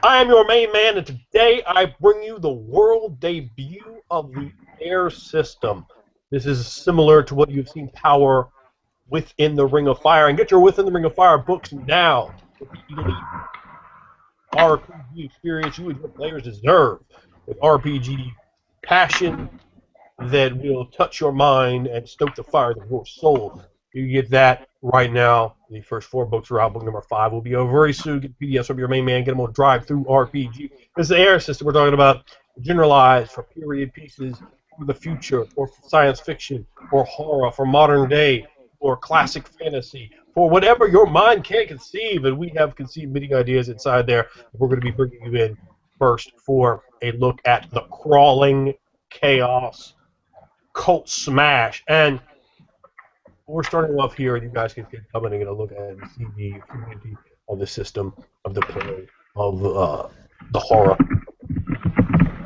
I am your main man, and today I bring you the world debut of the A.I.R system. This is similar to what you've seen power within the Ring of Fire. And get your Within the Ring of Fire books now with the elite RPG experience you and your players deserve. With RPG passion that will touch your mind and stoke the fires of your soul. You get that right now. The first 4 books are out. Book number 5 will be over very soon. Get PDFs from your main man. Get them on Drive Through RPG. This is the A.I.R system we're talking about. Generalized for period pieces, for the future, for science fiction, for horror, for modern day, for classic fantasy, for whatever your mind can conceive. And we have conceived many ideas inside there. We're going to be bringing you in first for a look at the Crawling Chaos Cult Smash. And we're starting off here, and you guys can get coming and get a look at and see the community of the system, of the play, of the horror.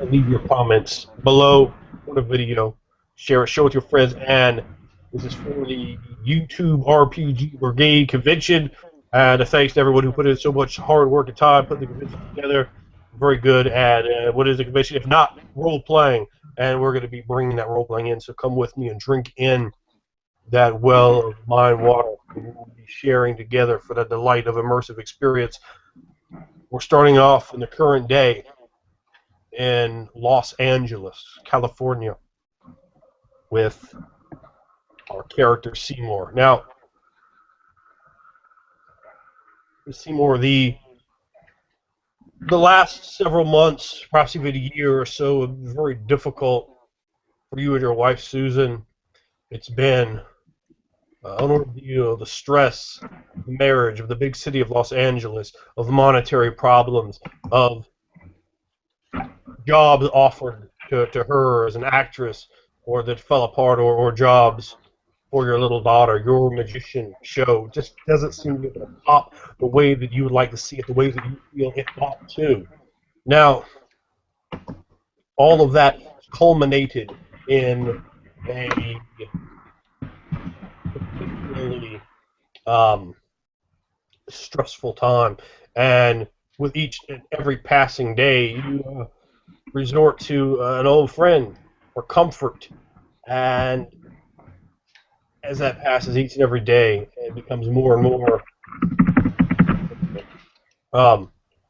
And leave your comments below for the video. Share it, show it with your friends, and this is for the YouTube RPG Brigade convention. And thanks to everyone who put in so much hard work and time putting the convention together. Very good at what is the convention if not role playing? And we're going to be bringing that role playing in. So come with me and drink in that well of mind water that we'll be sharing together for the delight of immersive experience. We're starting off in the current day in Los Angeles, California, with our character Seymour. Now, Seymour, the last several months, perhaps even a year or so, have been very difficult for you and your wife Susan. It's been an ordeal, the stress, the marriage of the big city of Los Angeles, of monetary problems, of jobs offered to her as an actress, or that fell apart, or jobs for your little daughter, your magician show just doesn't seem to pop the way that you would like to see it, the way that you feel it ought to. Now, all of that culminated in a particularly stressful time, and with each and every passing day, you resort to an old friend for comfort, and as that passes each and every day, it becomes more and more.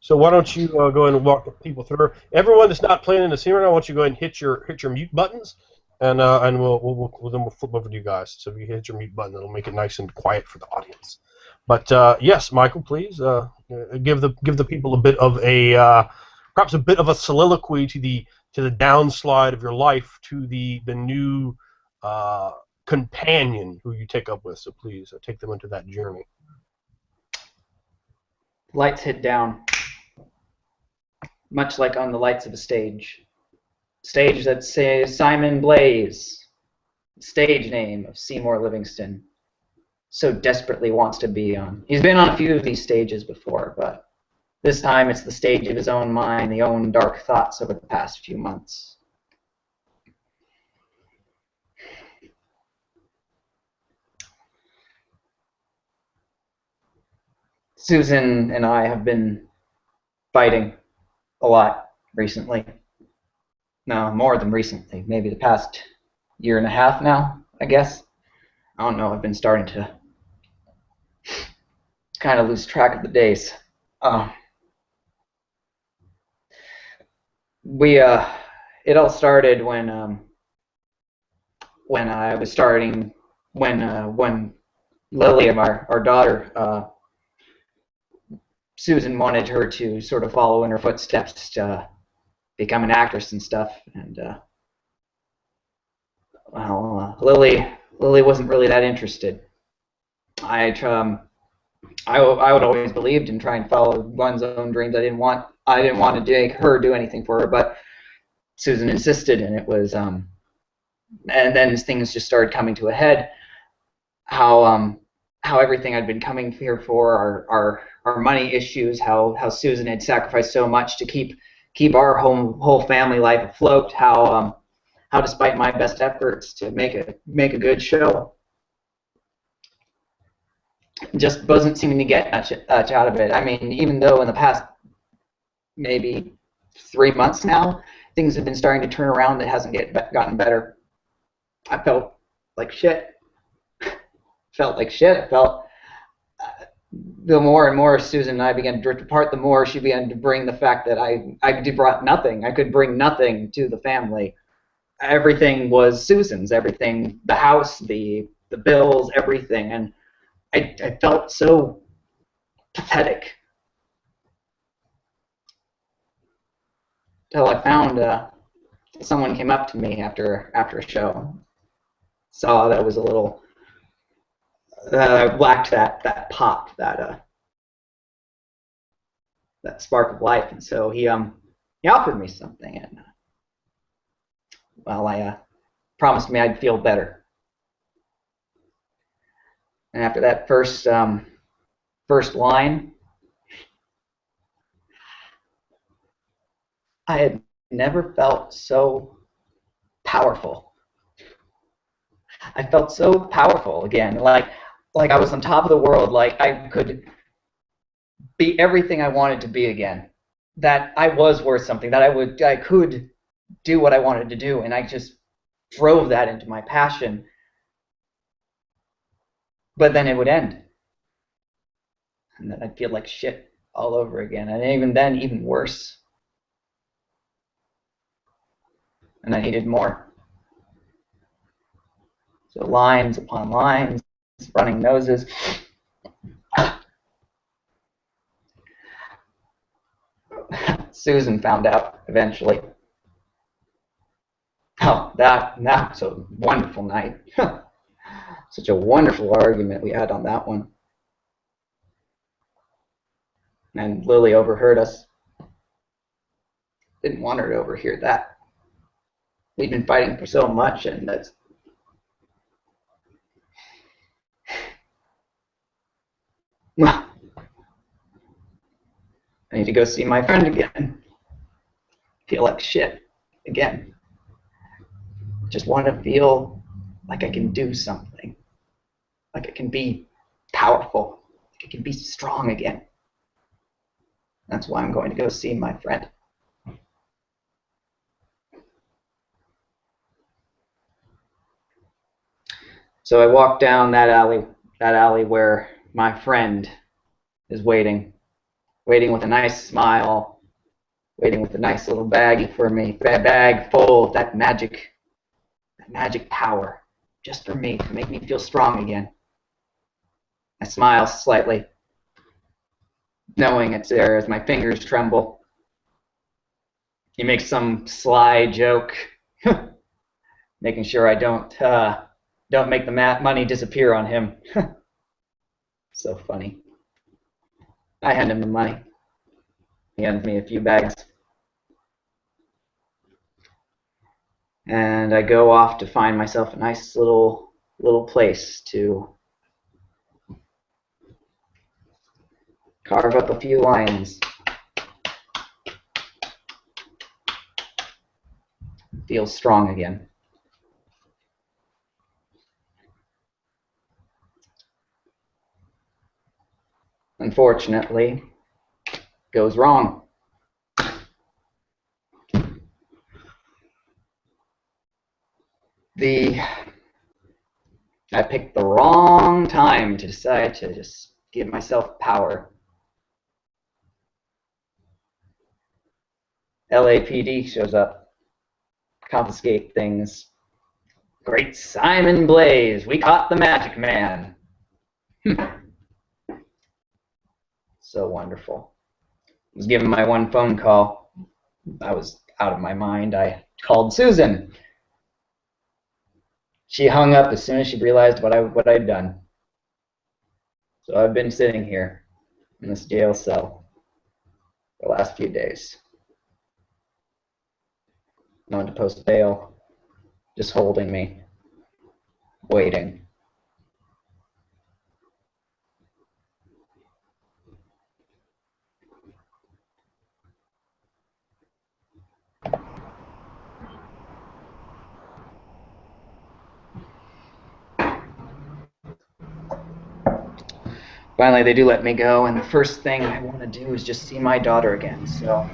So why don't you go ahead and walk the people through? Everyone that's not playing in the scene right now, I want you to go ahead and hit your mute buttons, and we'll flip over to you guys. So if you hit your mute button, it'll make it nice and quiet for the audience. But yes, Michael, please give the people a bit of a perhaps a bit of a soliloquy to the downslide of your life, to the new companion who you take up with. So please take them into that journey. Lights hit down, much like on the lights of a stage. Stage that says Simon Blaze, stage name of Seymour Livingston, so desperately wants to be on. He's been on a few of these stages before, but this time it's the stage of his own mind, the own dark thoughts over the past few months. Susan and I have been fighting a lot recently. No, more than recently. Maybe the past year and a half now, I guess. I don't know. I've been starting to kind of lose track of the days. It all started when I was starting, when Lily, our daughter, Susan wanted her to sort of follow in her footsteps to become an actress and stuff, and Lily wasn't really that interested. I would always believed in trying to follow one's own dreams. I didn't want to make her do anything for her, but Susan insisted, and it was and then things just started coming to a head. How everything I'd been coming here for, our money issues, how Susan had sacrificed so much to keep our whole family life afloat, how despite my best efforts to make a good show, just wasn't seeming to get much out of it. I mean, even though in the past maybe 3 months now, things have been starting to turn around. That hasn't gotten better. I felt like shit. I felt the more and more Susan and I began to drift apart, the more she began to bring the fact that I brought nothing. I could bring nothing to the family. Everything was Susan's. Everything, the house, the bills, everything, and I felt so pathetic. Till I found someone came up to me after a show, saw that I was a little lacked that pop, that spark of life, and so he offered me something, and I promised me I'd feel better. And after that first line, I had never felt so powerful. I felt so powerful again, like I was on top of the world, like I could be everything I wanted to be again. That I was worth something, that I could do what I wanted to do, and I just drove that into my passion. But then it would end, and then I'd feel like shit all over again, and even then, even worse. And I needed more. So lines upon lines, running noses. Susan found out eventually. Oh, that was a wonderful night. Such a wonderful argument we had on that one. And Lily overheard us. Didn't want her to overhear that. We'd been fighting for so much, and that's... Well, I need to go see my friend again. Feel like shit again. Just want to feel like I can do something. Like I can be powerful. Like I can be strong again. That's why I'm going to go see my friend. So I walk down that alley where my friend is waiting with a nice smile, waiting with a nice little baggie for me, bag full of that magic power, just for me, to make me feel strong again. I smile slightly, knowing it's there as my fingers tremble. He makes some sly joke, making sure I don't make the money disappear on him. So funny. I hand him the money. He hands me a few bags. And I go off to find myself a nice little place to carve up a few lines. Feel strong again. Unfortunately, goes wrong. I picked the wrong time to decide to just give myself power. LAPD shows up, confiscate things. Great Simon Blaze, we caught the magic man. So wonderful. I was given my one phone call. I was out of my mind. I called Susan. She hung up as soon as she realized what I'd done. So I've been sitting here in this jail cell for the last few days. No one to post bail, just holding me, waiting. Finally, they do let me go, and the first thing I want to do is just see my daughter again. So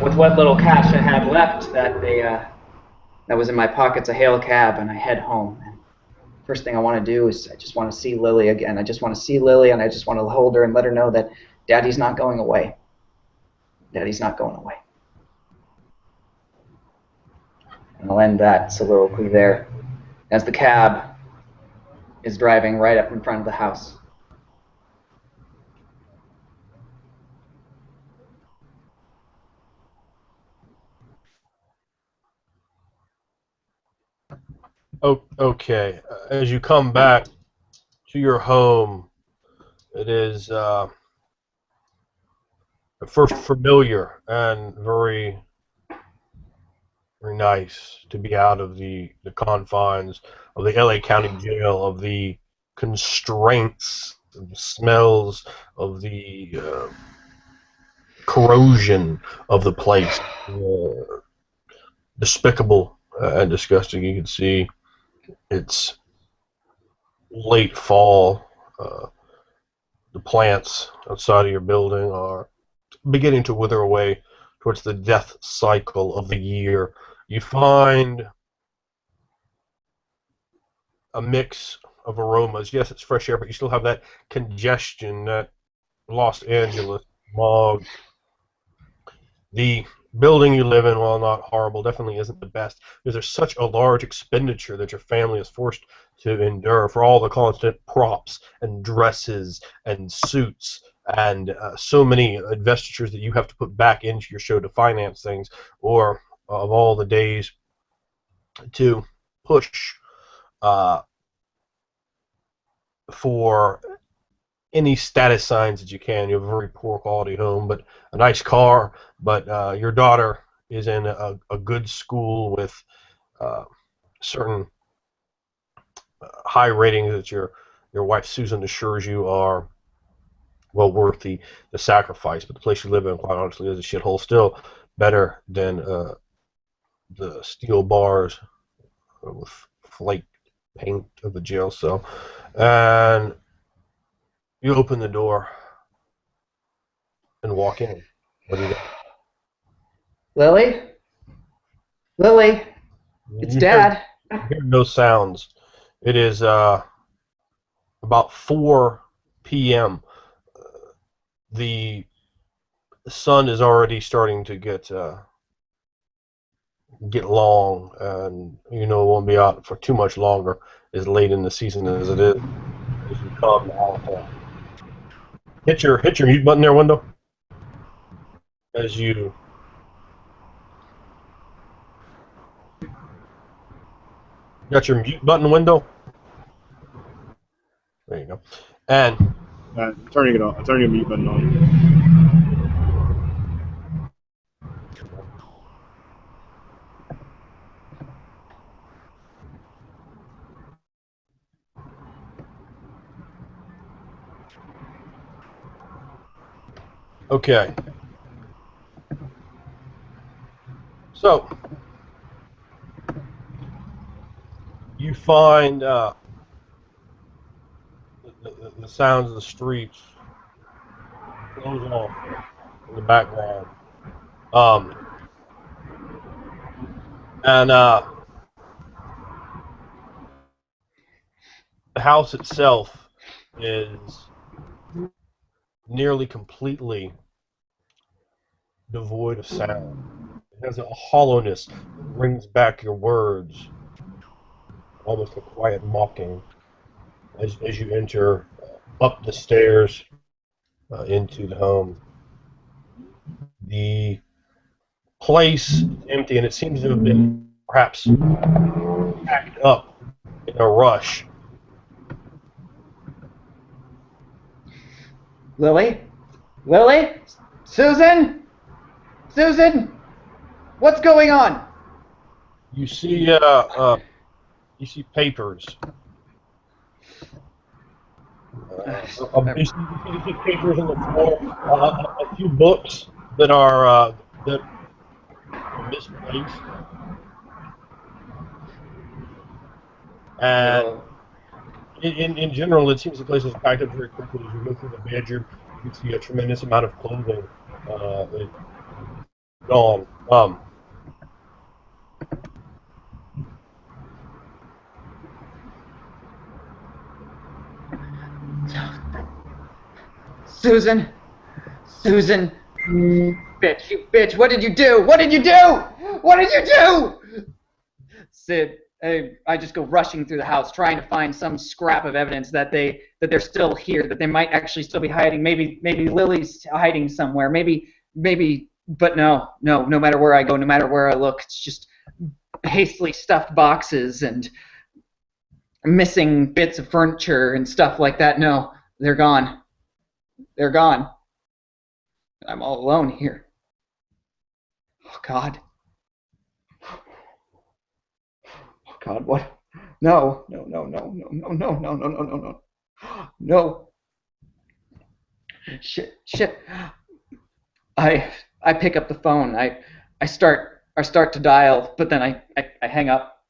With what little cash I had left, that was in my pockets, I hail a cab and I head home. And first thing I want to do is I just want to see Lily again. I just want to see Lily, and I just want to hold her and let her know that Daddy's not going away. Daddy's not going away. And I'll end that soliloquy there as the cab is driving right up in front of the house. Oh, okay. As you come back to your home, it is at first familiar and very, very nice to be out of the confines of the LA County Jail, of the constraints, of the smells, of the corrosion of the place. Despicable and disgusting. You can see it's late fall. The plants outside of your building are beginning to wither away towards the death cycle of the year. You find a mix of aromas. Yes, it's fresh air, but you still have that congestion, that Los Angeles smog. The building you live in, while not horrible, definitely isn't the best because there's such a large expenditure that your family is forced to endure for all the constant props and dresses and suits and so many investitures that you have to put back into your show to finance things, or of all the days to push uh, for any status signs that you can. You have a very poor quality home, but a nice car. But your daughter is in a good school with uh, certain high ratings that your wife Susan assures you are well worth the sacrifice. But the place you live in, quite honestly, is a shithole. Still better than the steel bars with flake paint of the jail cell. And you open the door and walk in. What do you do? Lily? Lily? It's You hear, Dad. you hear no sounds. It is about 4 p.m. The sun is already starting to get long, and you know it won't be out for too much longer. As late in the season as it is, as you come out, hit your mute button there, window. As you got your mute button window. There you go. And I'm turning it on. I'm turning the mute button on. okay, so you find the sounds of the streets close off in the background. Um, and the house itself is nearly completely devoid of sound. It has a hollowness that brings back your words, almost a quiet mocking, as you enter up the stairs into the home. The place is empty, and it seems to have been perhaps packed up in a rush. Lily? Lily? Susan? Susan? What's going on? You see, you see papers. You see papers on the floor. A few books that that are misplaced, and in general, it seems the place is packed up very quickly. As you go through the bedroom, you can see a tremendous amount of clothing. gone. Susan, Susan, bitch, you bitch! What did you do? What did you do? What did you do? Sid, I just go rushing through the house, trying to find some scrap of evidence that they're still here, that they might actually still be hiding. Maybe Lily's hiding somewhere. Maybe, but no. No matter where I go, no matter where I look, it's just hastily stuffed boxes and missing bits of furniture and stuff like that. No, they're gone. They're gone. I'm all alone here. Oh God. Oh God, what? No. No. Shit. I pick up the phone. I start to dial, but then I hang up.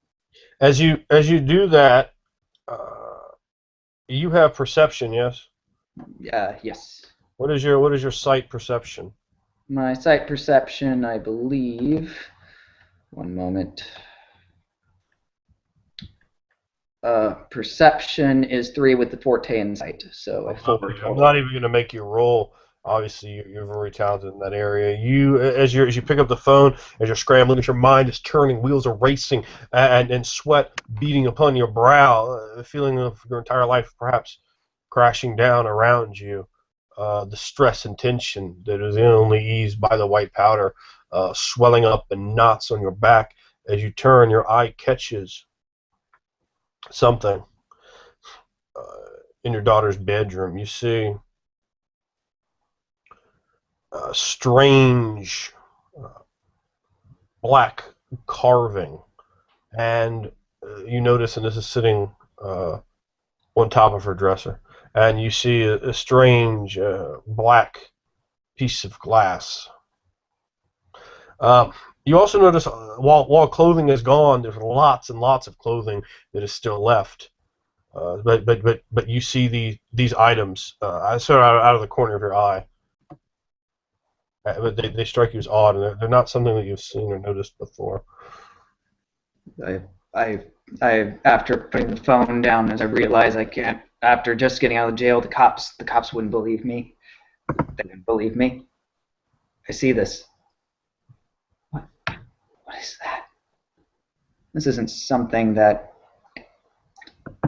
As you do that, you have perception, yes. Yes. What is your sight perception? My sight perception, I believe. One moment. Perception is 3 with the Forte insight, so a 4 total. I'm not even going to make you roll. Obviously, you're very talented in that area. You, as you pick up the phone, as you're scrambling, as your mind is turning, wheels are racing, and sweat beating upon your brow, the feeling of your entire life perhaps crashing down around you. The stress and tension that is only eased by the white powder, swelling up in knots on your back. As you turn, your eye catches something in your daughter's bedroom. You see strange black carving, and you notice, and this is sitting on top of her dresser, and you see a strange black piece of glass. You also notice while clothing is gone, there's lots and lots of clothing that is still left. But you see these items sort of out of the corner of your eye. But they strike you as odd, and they're not something that you've seen or noticed before. I after putting the phone down, as I realize I can't. After just getting out of jail, the cops wouldn't believe me. They wouldn't believe me. I see this. What is that? This isn't something that.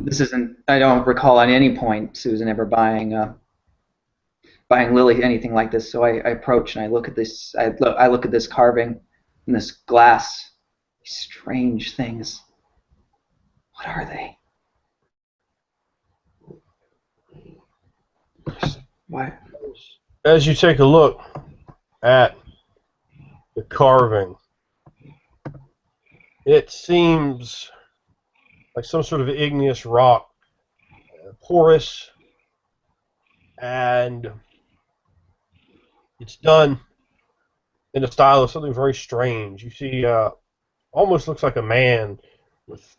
This isn't. I don't recall at any point Susan ever buying Lily anything like this. So I approach and I look at this. I look at this carving and this glass. These strange things. What are they? What? As you take a look at the carving, it seems like some sort of igneous rock, porous, and it's done in the style of something very strange. You see, almost looks like a man with,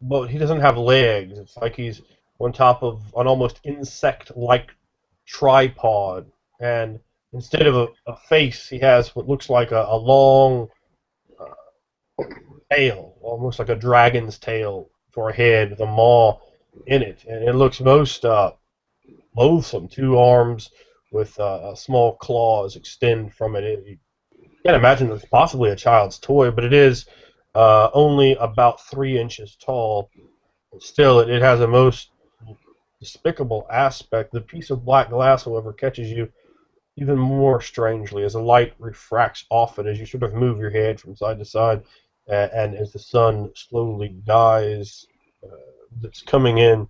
but he doesn't have legs. It's like he's on top of an almost insect-like tripod, and instead of a face, he has what looks like a long tail, almost like a dragon's tail for a head with a maw in it, and it looks most loathsome. 2 arms with small claws extend from it. You can't imagine it's possibly a child's toy, but it is only about 3 inches tall. Still, it has a most despicable aspect. The piece of black glass, however, catches you even more strangely as the light refracts off it as you sort of move your head from side to side, and as the sun slowly dies, that's coming in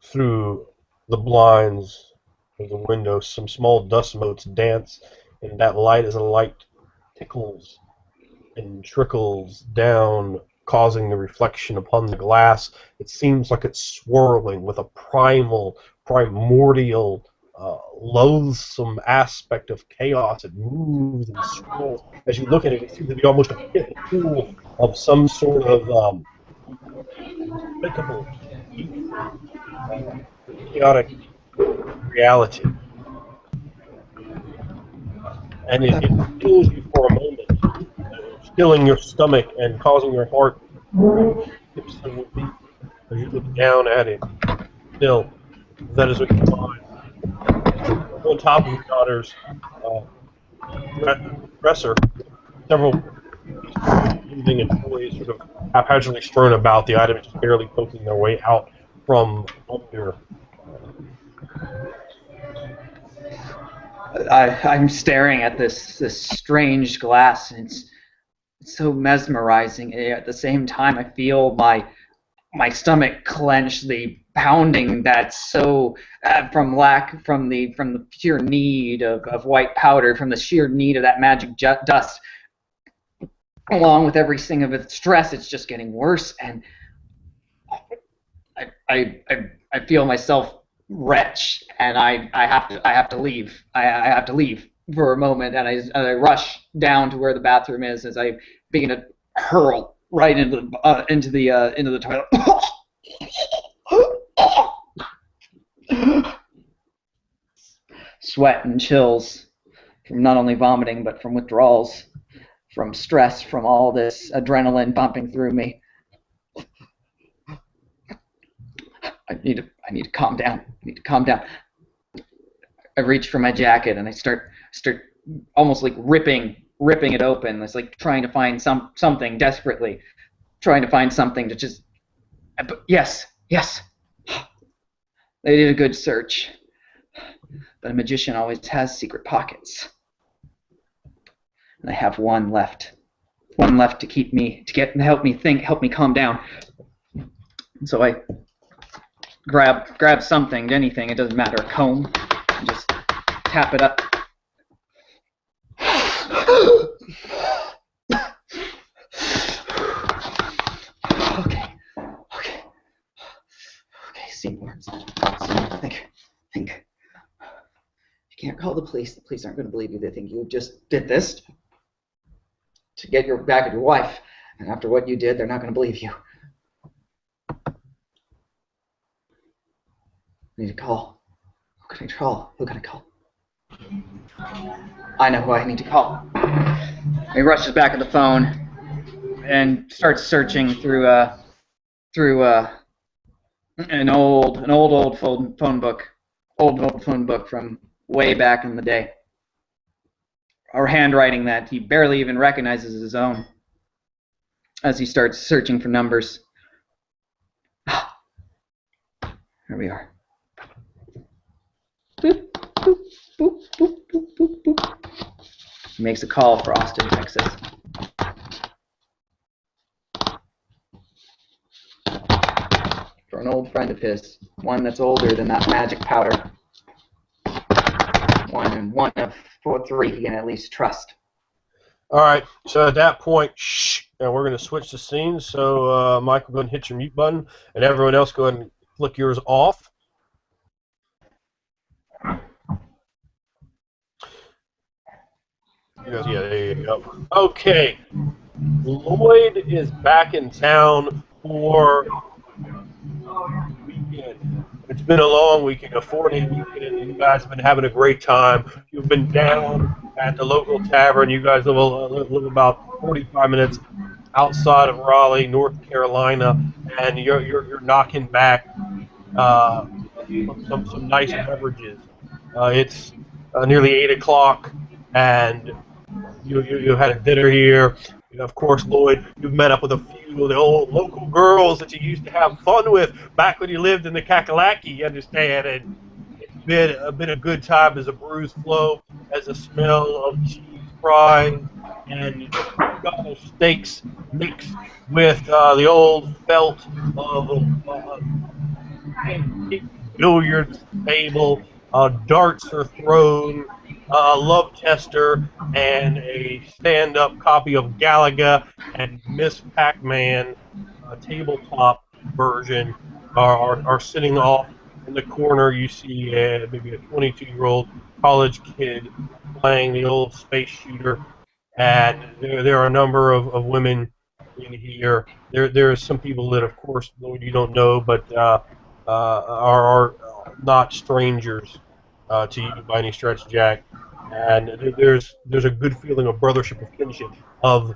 through the blinds of the window. Some small dust motes dance in that light as the light tickles and trickles down, causing the reflection upon the glass. It seems like it's swirling with a primordial, loathsome aspect of chaos. It moves and swirls. As you look at it, it seems to be almost a pit, a pool of some sort of despicable, chaotic reality. and it stills you for a moment, stilling your stomach and causing your heart to skip several beats as you look down at it. Still, that is what you find. On top of your daughter's dresser, several pieces of clothing and toys sort of haphazardly strewn about, the items just barely poking their way out from under. I'm staring at this strange glass, and it's so mesmerizing. At the same time, I feel my stomach clench, the pounding that's so from the pure need of white powder, from the sheer need of that magic dust, along with everything of its stress. It's just getting worse, and I feel myself retch, and I have to leave. I have to leave for a moment, and I rush down to where the bathroom is as I begin to hurl right into the toilet. Sweat and chills from not only vomiting but from withdrawals, from stress, from all this adrenaline pumping through me. I need to calm down. I need to calm down. I reach for my jacket and I start almost like ripping it open. It's like trying to find something desperately, trying to find something to just. Yes. They did a good search, but a magician always has secret pockets, and I have one left to help me think, help me calm down. And so I grab something, anything, it doesn't matter, a comb, and just tap it up. Okay, Seymour, think. You can't call the police. The police aren't going to believe you. They think you just did this to get back at your wife, and after what you did, they're not going to believe you. I need to call. Who can I call? I know who I need to call. He rushes back at the phone and starts searching through an old phone book from way back in the day, or handwriting that he barely even recognizes as his own, as he starts searching for numbers. Here we are. Boop, boop, boop, boop, boop, boop, boop. He makes a call for Austin, Texas. For an old friend of his, one that's older than that magic powder. One of 4-3 he can at least trust. All right, so at that point, and we're going to switch the scenes. So, Michael, go ahead and hit your mute button, and everyone else go ahead and flick yours off. Yeah, there you go. Okay, Lloyd is back in town for the weekend. It's been a long weekend, a 4-day weekend, and you guys have been having a great time. You've been down at the local tavern. You guys live about 45 minutes outside of Raleigh, North Carolina, and you're knocking back some nice beverages. It's nearly 8 o'clock, and you had a dinner here. Of course, Lloyd, you've met up with a few of the old local girls that you used to have fun with back when you lived in the Kakalaki, you understand, and it's been a good time as the brews flow, as the smell of cheese fries and steaks mixed with the old felt of billiards table, darts are thrown, a love tester, and a stand-up copy of Galaga and Miss Pac-Man tabletop version are sitting off in the corner. You see maybe a 22-year-old college kid playing the old space shooter, and there are a number of women in here. There are some people that, of course, you don't know, but are not strangers to you by any stretch, Jack. and there's a good feeling of brothership, of kinship, of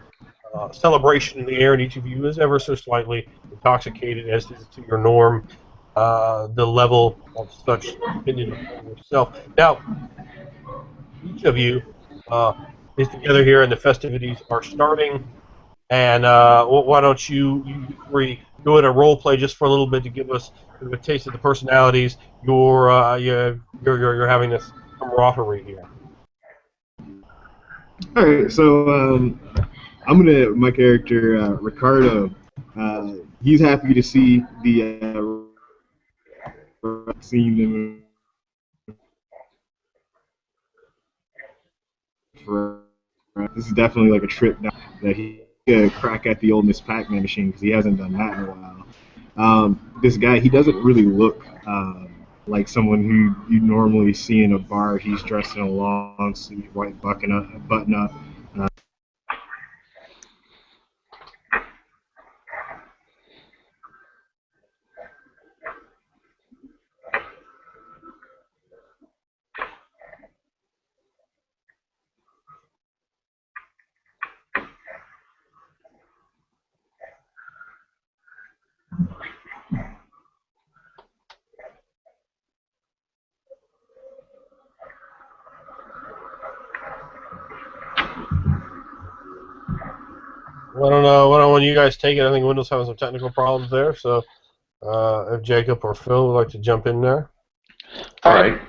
celebration in the air, and each of you is ever so slightly intoxicated, as is to your norm. The level of such dependent upon yourself. Now, each of you uh, is together here, and the festivities are starting. And why don't you three go in a role play just for a little bit to give us a taste of the personalities you're having this camaraderie here. All right, so I'm gonna my character Ricardo. He's happy to see the seeing them. This is definitely like a trip down that he crack at the old Miss Pac-Man machine because he hasn't done that in a while. This guy, he doesn't really look like someone who you normally see in a bar. He's dressed in a long sleeve white button up. Well, I don't know. Why don't you guys take it? I think Windows having some technical problems there. So if Jacob or Phil would like to jump in there. All right.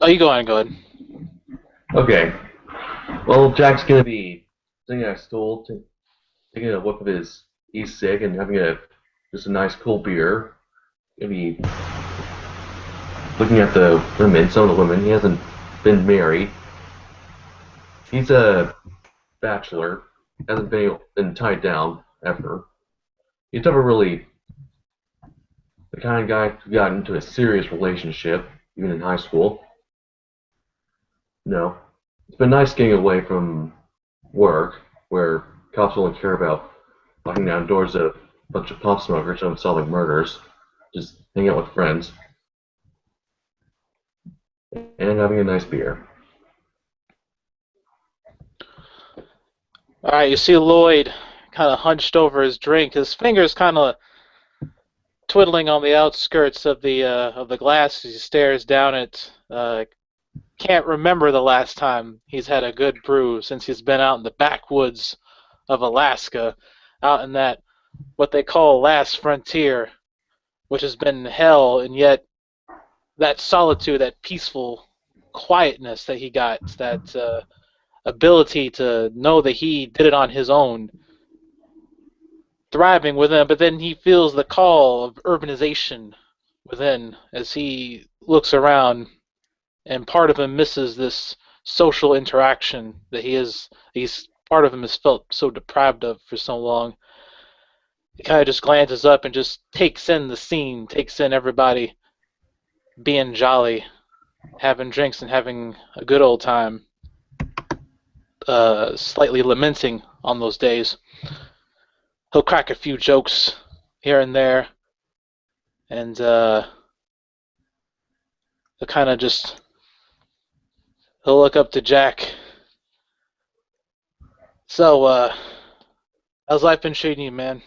Oh, you go on. Go ahead. Okay. Well, Jack's gonna be sitting at a stool, taking a whip of his e-cig and having just a nice cool beer. Maybe looking at the women, some of the women. He hasn't been married. He's a bachelor. Hasn't been tied down ever. He's never really the kind of guy who got into a serious relationship, even in high school. No. It's been nice getting away from work, where cops only care about locking down doors of a bunch of pop smokers and solving murders. Just hang out with friends. And having a nice beer. All right. You see Lloyd kind of hunched over his drink, his fingers kind of twiddling on the outskirts of the glass as he stares down at. Can't remember the last time he's had a good brew since he's been out in the backwoods of Alaska, out in that what they call last frontier, which has been hell, and yet that solitude, that peaceful quietness that he got, that ability to know that he did it on his own, thriving within, but then he feels the call of urbanization within as he looks around, and part of him misses this social interaction that he's part of him has felt so deprived of for so long. He kind of just glances up and just takes in the scene, takes in everybody being jolly, having drinks and having a good old time, slightly lamenting on those days. He'll crack a few jokes here and there, and he'll kind of just he'll look up to Jack. So, how's life been treating you, man?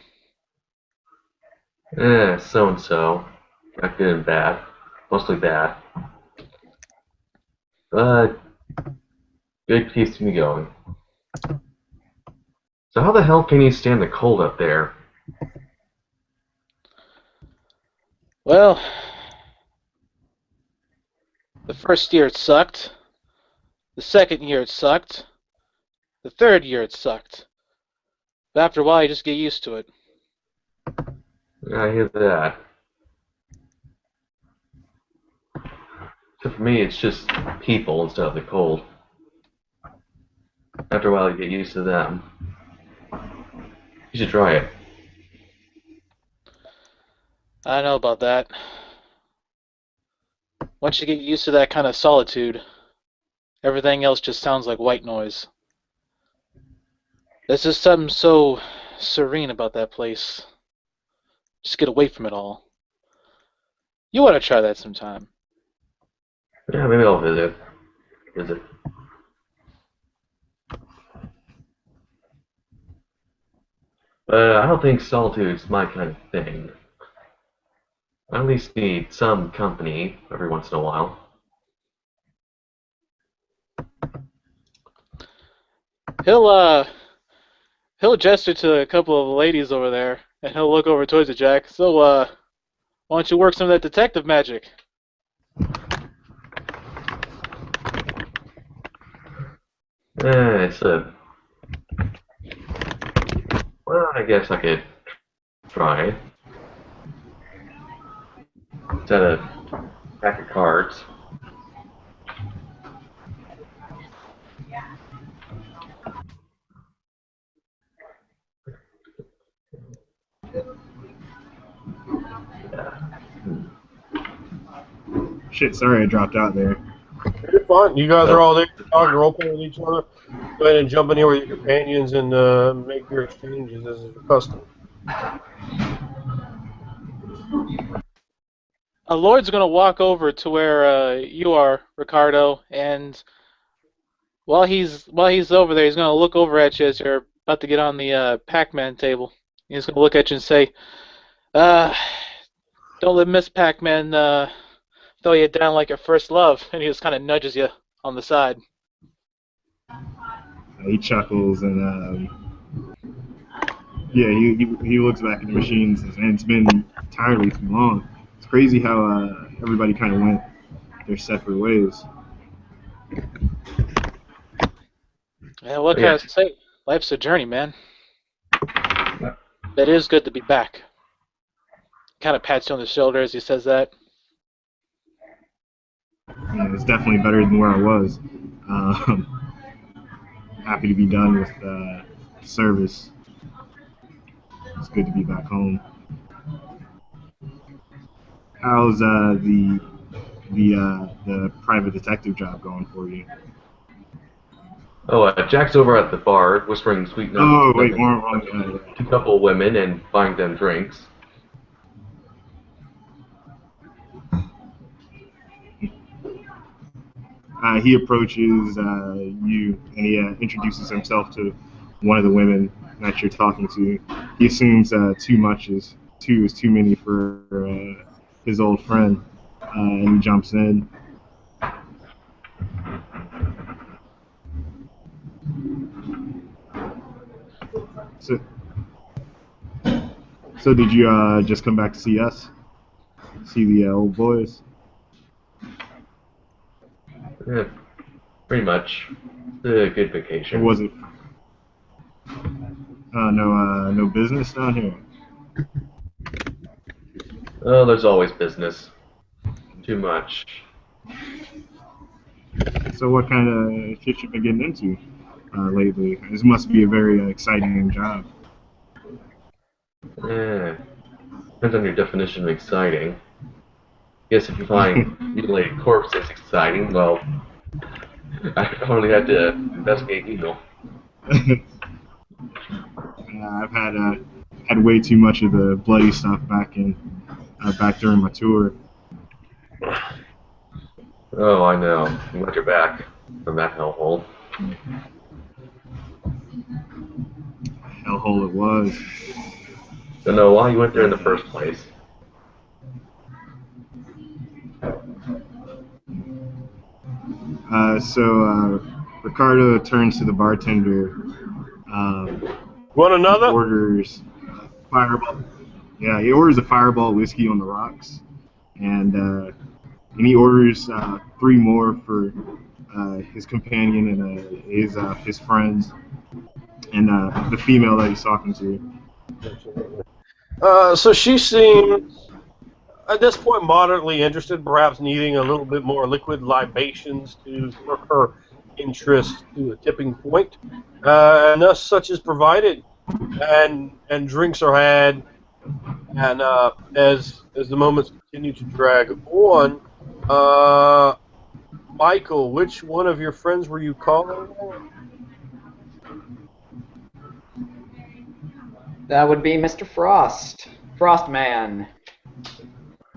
So and so. Not good and bad. Mostly bad. But good keeps me going. So how the hell can you stand the cold up there? Well, the first year it sucked. The second year it sucked. The third year it sucked. But after a while, you just get used to it. I hear that. So for me, it's just people instead of the cold. After a while, you get used to them. You should try it. I know about that. Once you get used to that kind of solitude, everything else just sounds like white noise. There's just something so serene about that place. Just get away from it all. You ought to try that sometime. Yeah, maybe I'll visit. Visit. I don't think solitude's my kind of thing. I at least need some company every once in a while. He'll he'll gesture to a couple of ladies over there, and he'll look over towards you, Jack. So why don't you work some of that detective magic? It's a. Well, I guess I could try. Set a pack of cards. Shit, sorry I dropped out there. You're fine. You guys are Oh, all there talking, role playing with each other. Go ahead and jump in here with your companions and make your exchanges as is your custom. Lloyd's gonna walk over to where you are, Ricardo, and while he's over there, he's gonna look over at you as you're about to get on the Pac-Man table. He's gonna look at you and say, uh, "Don't let Miss Pac-Man throw you down like your first love." And he just kind of nudges you on the side. He chuckles and yeah, he looks back at the machines and it's been entirely too long. It's crazy how everybody kind of went their separate ways. Yeah, what oh, can I yeah. say? Life's a journey, man. But it is good to be back. Kind of pats you on the shoulder as he says that. Yeah, it's definitely better than where I was. Happy to be done with service. It's good to be back home. How's the private detective job going for you? Oh, Jack's over at the bar, whispering sweet Oh wait, nothings wrong guy. to a couple of women and buying them drinks. He approaches you and he introduces himself to one of the women that you're talking to. He assumes two is too many for his old friend, and he jumps in. So, so did you just come back to see us? See the old boys? Yeah, pretty much. It's a good Or vacation. was it no business down here? Oh, there's always business. Too much. So what kind of shit you been getting into lately? This must be a very exciting job. Eh, depends on your definition of exciting. Guess if you find mutilated corpses exciting, well, I only had to investigate you. I've had way too much of the bloody stuff back during my tour. Oh, I know. I'm glad you're back from that hellhole. Hellhole it was. Don't know why you went there in the first place. Ricardo turns to the bartender, Want another? orders fireball. Yeah, he orders a fireball whiskey on the rocks, and he orders three more for his companion and his friends and the female that he's talking to. So she seems, at this point, moderately interested, perhaps needing a little bit more liquid libations to spark her interest to a tipping point. And thus, such is provided, and drinks are had. And as the moments continue to drag on, Michael, which one of your friends were you calling? That would be Mr. Frost. Frostman.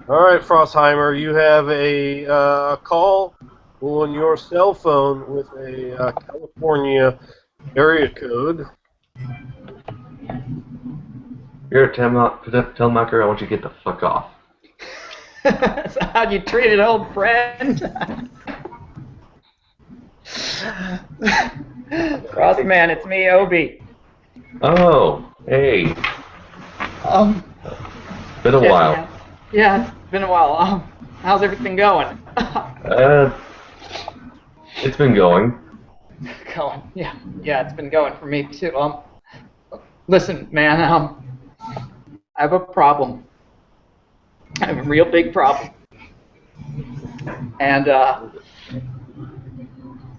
All right, Frostheimer, you have a call on your cell phone with a California area code. You're a telemacher. I want you to get the fuck off. That's how you treat an old friend. Frost man, it's me, Obi. Oh, hey. Been a Shit, while. man. Yeah, it's been a while. How's everything going? It's been going. Yeah, it's been going for me too. Listen, man, I have a problem. I have a real big problem. And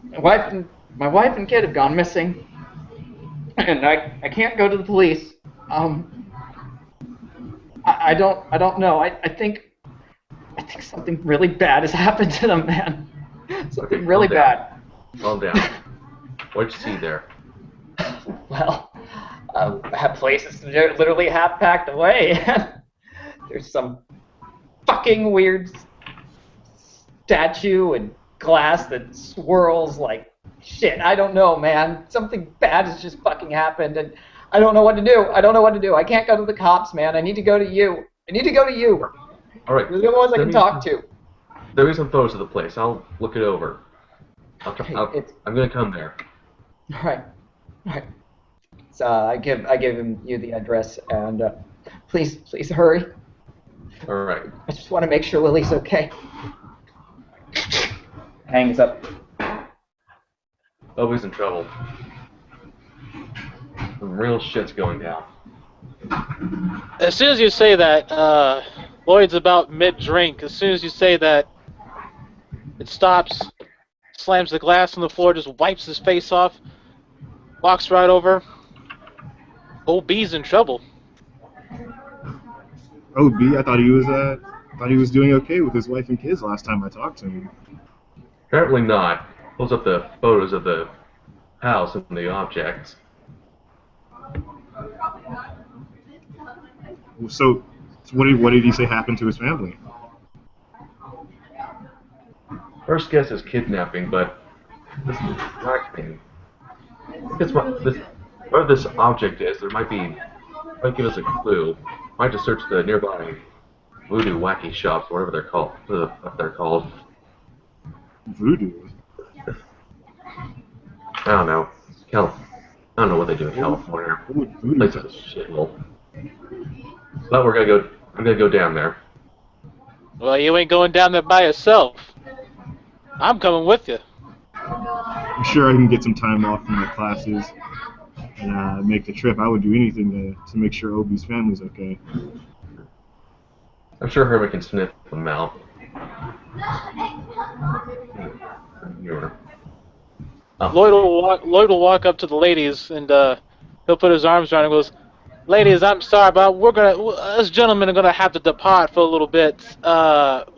my wife and kid have gone missing, and I can't go to the police. I don't know. I think something really bad has happened to them, man. Something Okay, really calm down. bad. Calm down. What'd you see there? Well, that place is literally half packed away. There's some fucking weird statue and glass that swirls like shit. I don't know, man. Something bad has just fucking happened, and I don't know what to do. I can't go to the cops, man. I need to go to you. All right. You're the only ones I can talk to. There is some photos of the place. I'll look it over. I'm gonna come there. All right. So I give you the address, and please hurry. All right. I just want to make sure Lily's okay. Hangs up. Obi's in trouble. Some real shit's going down. As soon as you say that, Lloyd's about mid-drink. As soon as you say that, it stops, slams the glass on the floor, just wipes his face off, walks right over. Old B's in trouble. Oh, B, I thought he was doing okay with his wife and kids last time I talked to him. Apparently not. Pulls up the photos of the house and the objects. So what did he say happened to his family? First guess is kidnapping, but this is distracting. Whatever this object is, might give us a clue. Might just search the nearby voodoo wacky shops, whatever they're called. What they're called. Voodoo. I don't know. I don't know what they do in California. What would voodoo Place is a shithole. But I'm gonna go down there. Well, you ain't going down there by yourself. I'm coming with you. I'm sure I can get some time off from my classes and make the trip. I would do anything to make sure Obi's family's okay. I'm sure Herman can sniff them out. Lloyd will walk up to the ladies and he'll put his arms around her and goes, "Ladies, I'm sorry, but us gentlemen are gonna have to depart for a little bit.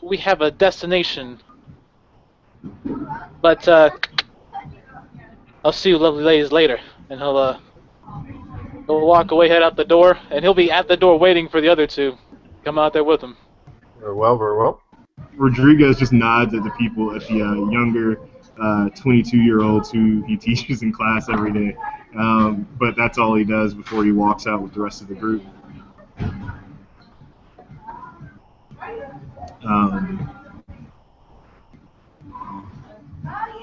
We have a destination, but I'll see you, lovely ladies, later." And he'll walk away, head out the door, and he'll be at the door waiting for the other two. Come out there with him. Very well, very well. Rodriguez just nods at the people, at the younger 22-year-olds who he teaches in class every day. But that's all he does before he walks out with the rest of the group.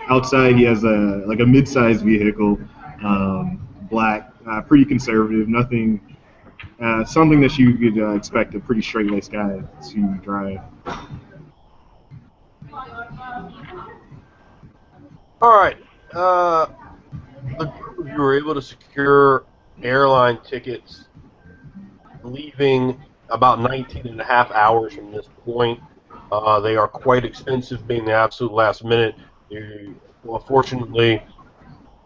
Outside, he has a mid-sized vehicle, black, pretty conservative. Nothing, something that you could expect a pretty straight-laced guy to drive. All right. The group of you were able to secure airline tickets leaving about 19 and a half hours from this point. They are quite expensive, being the absolute last minute. Fortunately,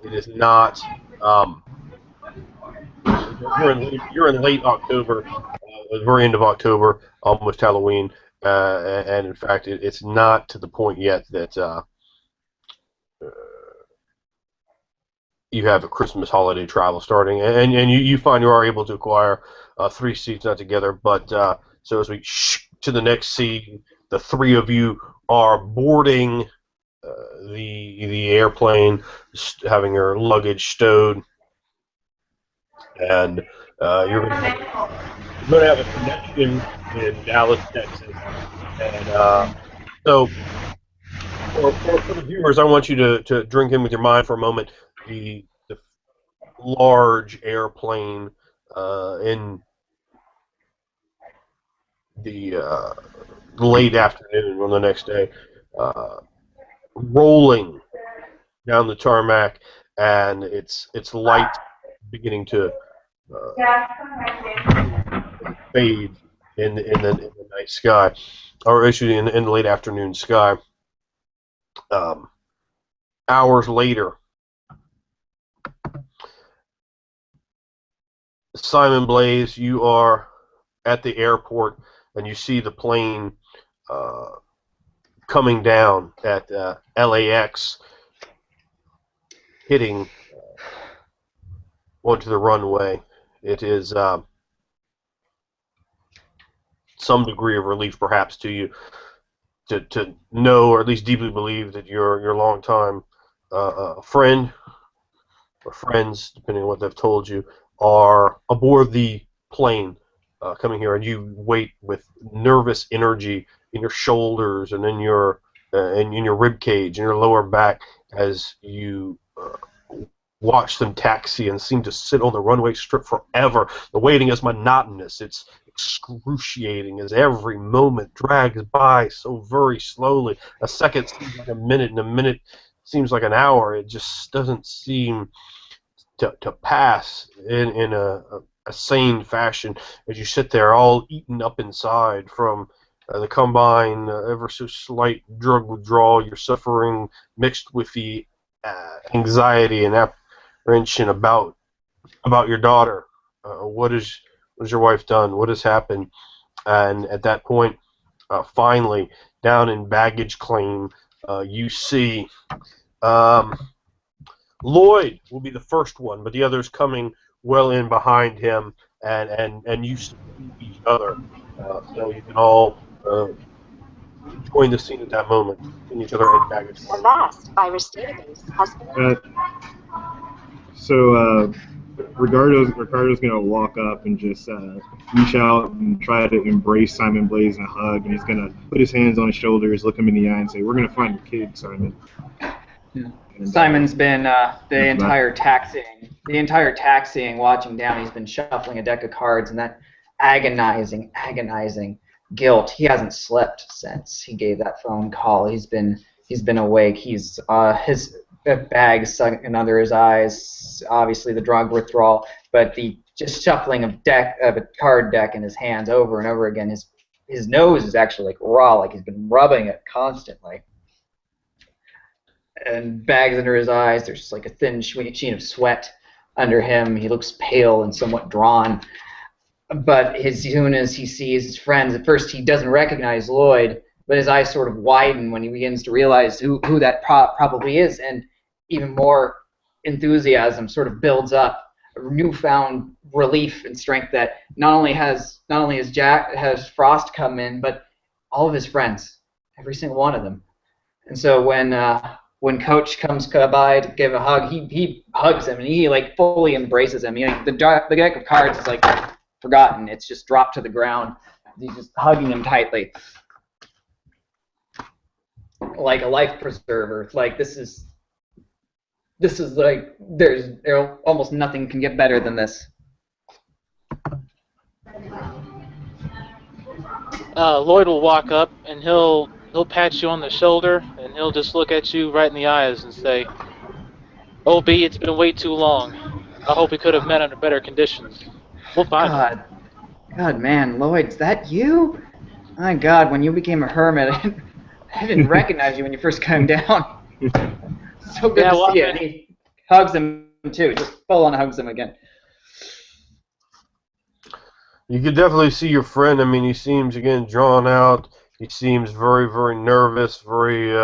it is not. You're in late October, the very end of October, almost Halloween, and in fact, it's not to the point yet that you have a Christmas holiday travel starting, and you find you are able to acquire 3 seats, not together, but so as we to the next scene. The three of you are boarding the airplane, having your luggage stowed, and you're going to have a connection in Dallas, Texas, and so for the viewers, I want you to drink in with your mind for a moment the large airplane in the late afternoon on the next day, rolling down the tarmac, and its light beginning to fade in the night sky, or actually in the late afternoon sky. Um, Hours later, Simon Blaze, you are at the airport, and you see the plane coming down at LAX, hitting onto the runway. It is some degree of relief, perhaps, to you to know, or at least deeply believe, that your longtime friend or friends, depending on what they've told you, are aboard the plane coming here, and you wait with nervous energy in your shoulders and in your rib cage and your lower back as you watch them taxi and seem to sit on the runway strip forever. The waiting is monotonous. It's excruciating as every moment drags by so very slowly. A second seems like a minute, and a minute seems like an hour. It just doesn't seem to pass in a sane fashion as you sit there all eaten up inside from the combined ever so slight drug withdrawal you're suffering, mixed with the anxiety and apprehension about your daughter. What has your wife done? What has happened? And at that point, finally, down in baggage claim, you see Lloyd will be the first one, but the others coming well in behind him, and you see each other, so you can all join the scene at that moment, seeing each other in baggage The claim. vast virus database has been. So Ricardo's gonna walk up and just reach out and try to embrace Simon Blaze in a hug, and he's gonna put his hands on his shoulders, look him in the eye, and say, "We're gonna find your kid, Simon." Yeah. And, Simon's been the that's entire taxiing, watching down. He's been shuffling a deck of cards, and that agonizing guilt. He hasn't slept since he gave that phone call. He's been awake. He's his bag sunken under his eyes. Obviously, the drug withdrawal, but the just shuffling of a card deck in his hands over and over again. His nose is actually like raw, like he's been rubbing it constantly. And bags under his eyes. There's like a thin sheen of sweat under him. He looks pale and somewhat drawn. But as soon as he sees his friends, at first he doesn't recognize Lloyd, but his eyes sort of widen when he begins to realize who that probably is, and even more enthusiasm sort of builds up, a newfound relief and strength that not only has Frost come in, but all of his friends, every single one of them. And so when Coach comes by to give a hug, he hugs him and he like fully embraces him. The deck of cards is like forgotten. It's just dropped to the ground. He's just hugging him tightly, like a life preserver. Like this is like there's almost nothing can get better than this. Lloyd will walk up and he'll pat you on the shoulder and he'll just look at you right in the eyes and say, "OB, it's been way too long. I hope we could have met under better conditions. We'll find him." God, man, Lloyd, is that you? My God, when you became a hermit, I didn't recognize you when you first came down. So good to see you. And he hugs him too, just full on hugs him again. You can definitely see your friend. I mean, he seems, again, drawn out. He seems very, very nervous, very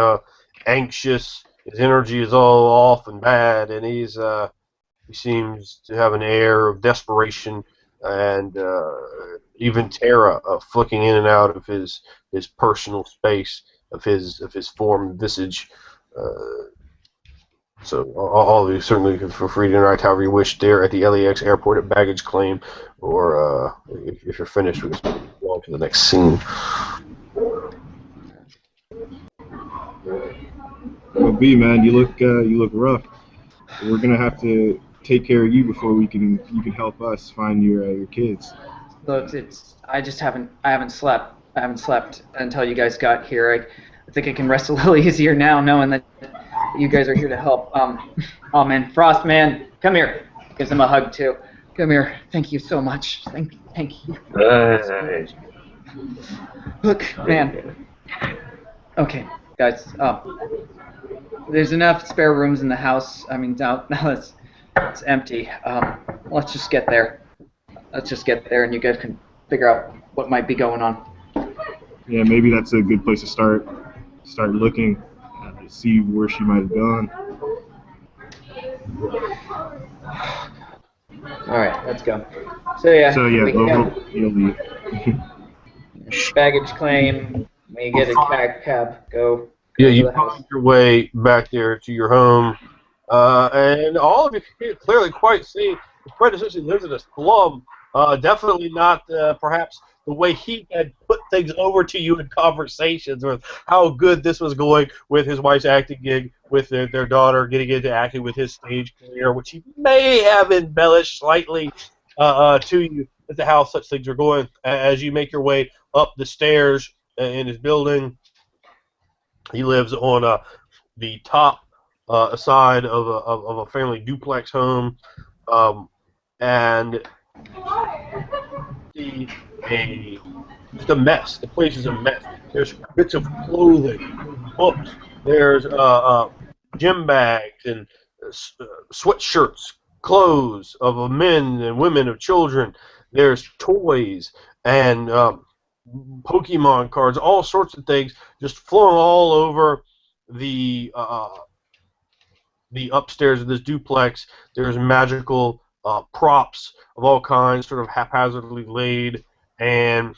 anxious. His energy is all off and bad, and he seems to have an air of desperation, and even Terra flicking in and out of his personal space of his form visage. So all of you certainly can feel free to interact however you wish there at the LAX airport at baggage claim, or if you're finished, we can go on to the next scene. Well, B man, you look rough. We're gonna have to take care of you before you can help us find your kids. Look, I haven't slept. I haven't slept until you guys got here. I think I can rest a little easier now knowing that you guys are here to help. Oh man, Frost man, come here. Gives him a hug too. Come here. Thank you so much. Thank you. Hey. Look, man. Okay, guys. There's enough spare rooms in the house. I mean, now it's empty. Let's just get there. And you guys can figure out what might be going on. Yeah, maybe that's a good place to start. Start looking, see where she might have gone. All right, let's go. So yeah, we you'll leave. baggage claim. We get a cab. Go Yeah, to you the house. find your way back there to your home, and all of you can clearly quite see the predecessor lives in a slum. Definitely not perhaps the way he had put things over to you in conversations with how good this was going with his wife's acting gig, with their daughter getting into acting with his stage career, which he may have embellished slightly to you as to how such things are going. As you make your way up the stairs in his building, he lives on the top side of a family duplex home, and see just a mess. The place is a mess. There's bits of clothing, books. There's gym bags and sweatshirts, clothes of men and women, of children. There's toys and Pokemon cards, all sorts of things, just flowing all over the upstairs of this duplex. There's magical props of all kinds, sort of haphazardly laid, and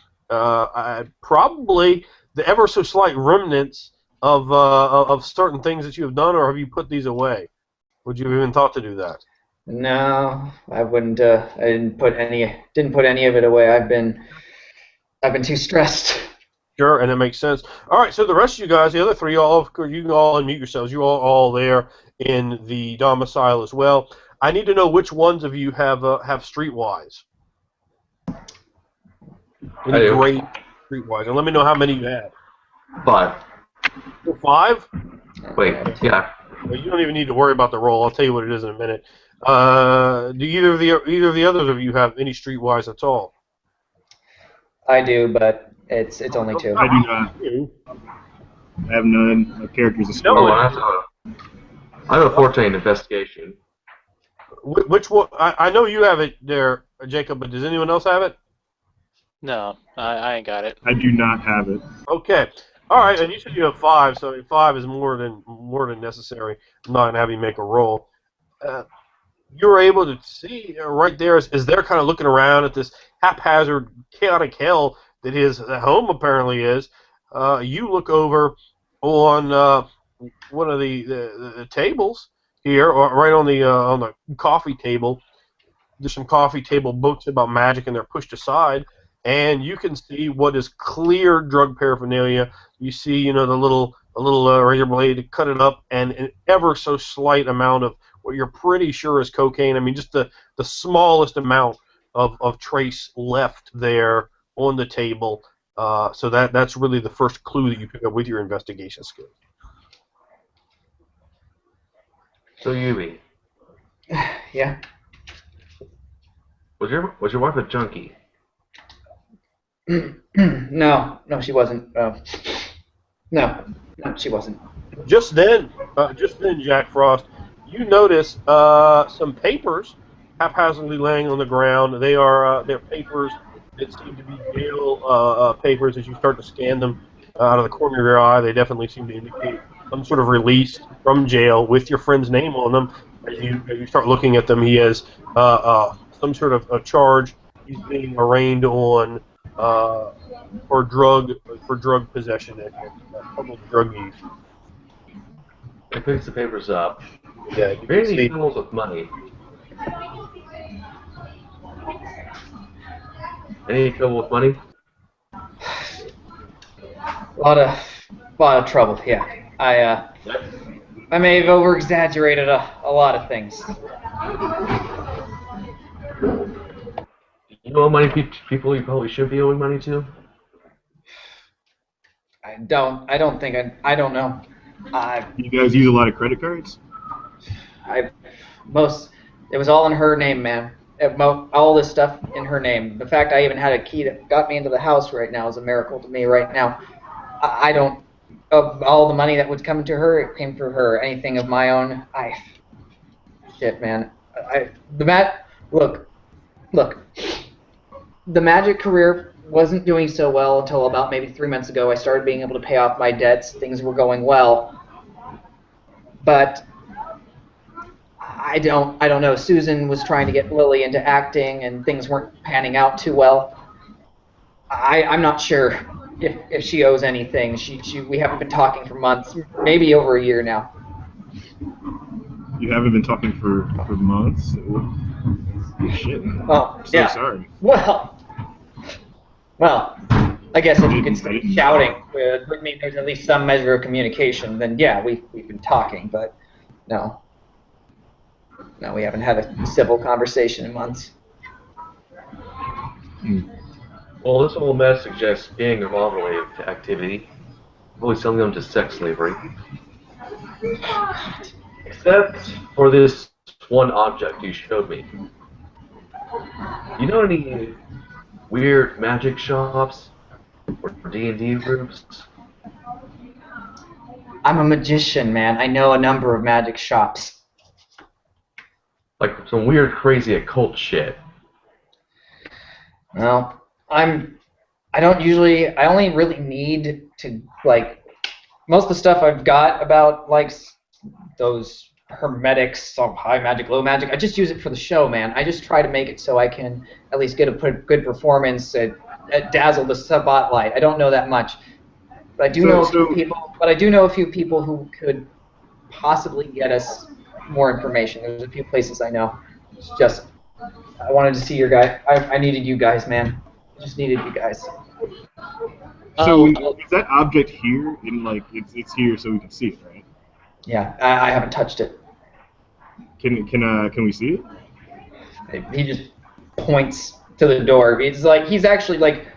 probably the ever so slight remnants of certain things that you have done, or have you put these away? Would you have even thought to do that? No, I wouldn't. I didn't put any of it away. I've been too stressed. Sure, and it makes sense. All right, so the rest of you guys, the other three, you can all unmute yourselves. You all there in the domicile as well. I need to know which ones of you have Streetwise. Any great Streetwise, and let me know how many you have. 5. 5? Wait, yeah. Well, you don't even need to worry about the roll. I'll tell you what it is in a minute. Do either of the others of you have any Streetwise at all? I do, but it's only 2. I do not. I have none. My character's a squad. I have a 14 investigation. Which one? I know you have it there, Jacob, but does anyone else have it? No, I ain't got it. I do not have it. Okay. All right, and you said you have 5, so 5 is more than necessary. I'm not gonna have you make a roll. You're able to see right there as they're kind of looking around at this haphazard, chaotic hell that his home apparently is. You look over on one of the tables here, or right on the coffee table. There's some coffee table books about magic, and they're pushed aside, and you can see what is clear drug paraphernalia. You see, the little razor blade to cut it up, and an ever so slight amount of what you're pretty sure is cocaine. I mean, just the smallest amount of trace left there on the table. So that's really the first clue that you pick up with your investigation skills. So Yubi, Yeah. was your wife a junkie? No, she wasn't. No, she wasn't. Just then, Jack Frost, you notice some papers haphazardly laying on the ground. They're papers that seem to be jail papers. As you start to scan them out of the corner of your eye, they definitely seem to indicate some sort of release from jail with your friend's name on them. As you start looking at them, he has some sort of a charge. He's being arraigned on uh, for drug possession and public drug use. He picks the papers up. Yeah, you Are there can any see. troubles with money? Any trouble with money? A lot of trouble. Yeah, I may have over exaggerated a lot of things. You owe money people you probably should be owing money to? I don't think I don't know. I You guys use a lot of credit cards? I most it was all in her name, man. All this stuff in her name. The fact I even had a key that got me into the house right now is a miracle to me right now. I don't of all the money that was coming to her, it came through her. Anything of my own, shit, man. I the mat look look. The magic career wasn't doing so well until about maybe 3 months ago. I started being able to pay off my debts. Things were going well, but I don't know. Susan was trying to get Lily into acting, and things weren't panning out too well. I'm not sure if she owes anything. We haven't been talking for months, maybe over a year now. You haven't been talking for months? Shit. Oh, I'm so yeah. sorry. Well, I guess if you could I say didn't shouting know. would mean there's at least some measure of communication, then yeah, we've been talking, but no, we haven't had a civil conversation in months. Well, this whole mess suggests gang or mob-related activity. Probably selling them to sex slavery. Except for this one object you showed me. You know any weird magic shops or D&D groups? I'm a magician, man. I know a number of magic shops. Like some weird, crazy occult shit. Well, I only really need to, like, most of the stuff I've got about, like, those hermetics, some high magic, low magic, I just use it for the show, man. I just try to make it so I can at least get a good performance and dazzle the spotlight. I don't know that much, but I do know a few people. But I do know a few people who could possibly get us more information. There's a few places I know. It's just I wanted to see your guy. I needed you guys, man. I just needed you guys. So is I'll that object here? And like it's here so we can see it, right? Yeah, I haven't touched it. Can we see it? He just points to the door. He's actually like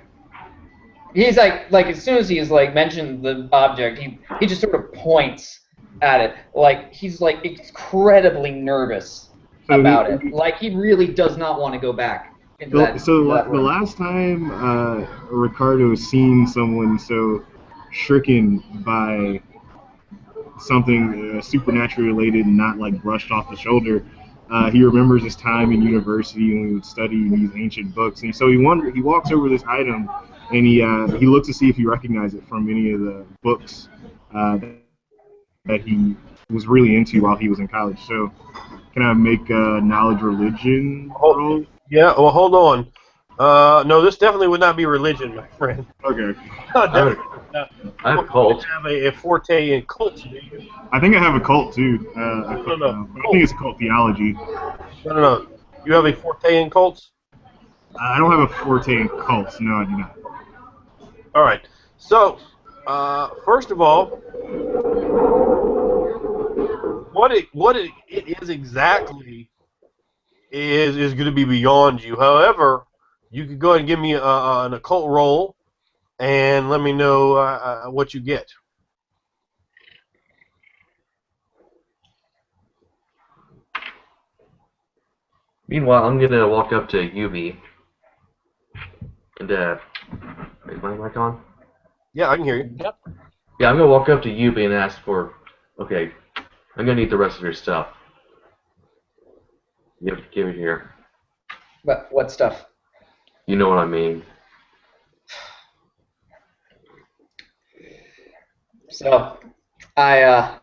as soon as he's like mentioned the object, he just sort of points at it. Like he's like incredibly nervous So about it. Like he really does not want to go back into that the room. last time Ricardo seen someone so stricken by something supernaturally related and not like brushed off the shoulder, he remembers his time in university when he would study these ancient books, and so he walks over this item and he looks to see if he recognizes it from any of the books that he was really into while he was in college. So can I make a knowledge religion roll? Yeah, well, hold on. No, this definitely would not be religion, my friend. Okay. Definitely not. I have a cult. You have a forte in cults, do you? I think I have a cult too. No. I think it's a cult theology. No. You have a forte in cults? I don't have a forte in cults. No, I do not. All right. So, first of all, what it is exactly is going to be beyond you. However, you could go ahead and give me an occult roll and let me know what you get. Meanwhile, I'm gonna walk up to Yubi and is my mic on? Yeah, I can hear you. Yep. Yeah, I'm gonna walk up to Yubi and ask for, okay, I'm gonna need the rest of your stuff. Give it here. But what stuff? You know what I mean. So, I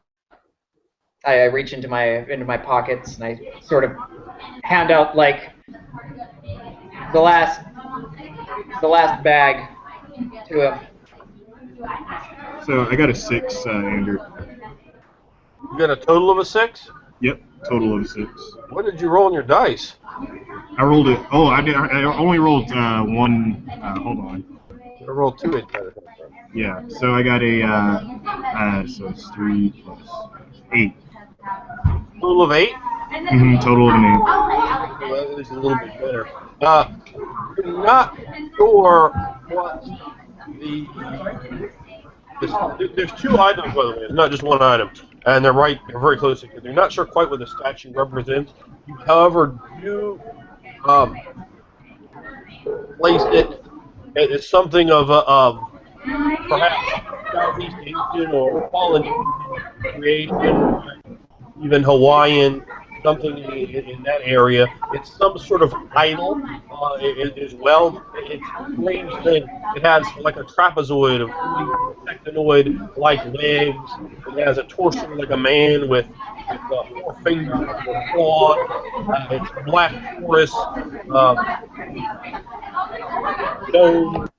reach into my pockets and I sort of hand out like the last the last bag to him. So I got a 6, Andrew. You got a total of a 6? Yep, total of 6. What did you roll on your dice? I rolled it. Oh, I only rolled one. Hold on. I rolled 2 8-sided dice. Yeah. So I got a. So it's 3 plus 8. Total of 8? Total of an 8. Well, at least a little bit better. You're not sure what there's 2 items, by the way. It's not just one item, and they're very close together. You're not sure quite what the statue represents. You, however, do place it. It's something of perhaps Southeast Asian or Polynesian creation, even Hawaiian, something in that area. It's some sort of idol as well. It's a strange thing. It has like a trapezoid of 3 insectoid-like legs. It has a torso like a man with 4 fingers or claws. It's black porous dome,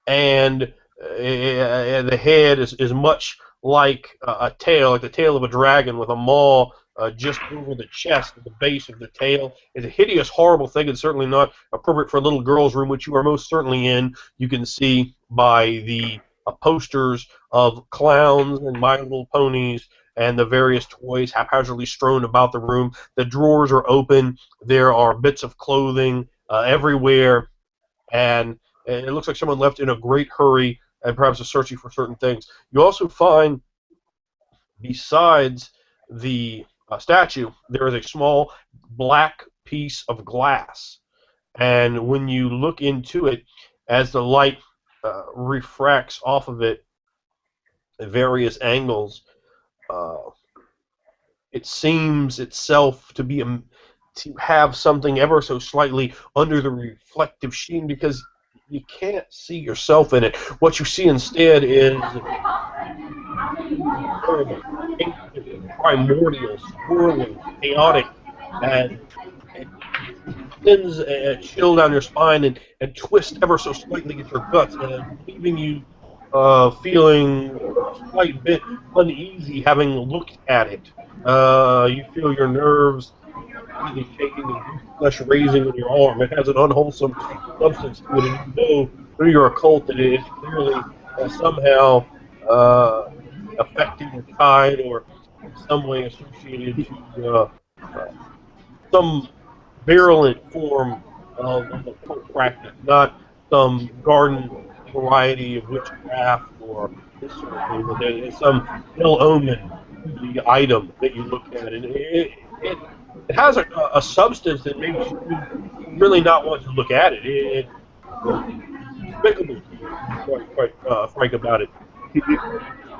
and the head is much like a tail, like the tail of a dragon with a maw just over the chest at the base of the tail. It's a hideous, horrible thing. It's certainly not appropriate for a little girl's room, which you are most certainly in. You can see by the posters of clowns and My Little Ponies and the various toys haphazardly strewn about the room. The drawers are open. There are bits of clothing everywhere, and it looks like someone left in a great hurry and perhaps is searching for certain things. You also find, besides the statue, there is a small black piece of glass. And when you look into it, as the light refracts off of it at various angles, uh, it seems itself to be to have something ever so slightly under the reflective sheen, because you can't see yourself in it. What you see instead is terrible, ancient, primordial, swirling, chaotic, and it sends a chill down your spine and twists ever so slightly at your guts, leaving you feeling a slight bit uneasy having looked at it. You feel your nerves slightly shaking and goose flesh raising in your arm. It has an unwholesome substance to it, and you know through your occult that it is clearly somehow affecting the tide or in some way associated to some virulent form of occult practice, not some garden variety of witchcraft or this sort of thing, but there is some ill omen to the item that you look at, and it has a substance that makes you really not want to look at it. It's despicable, to be quite frank about it.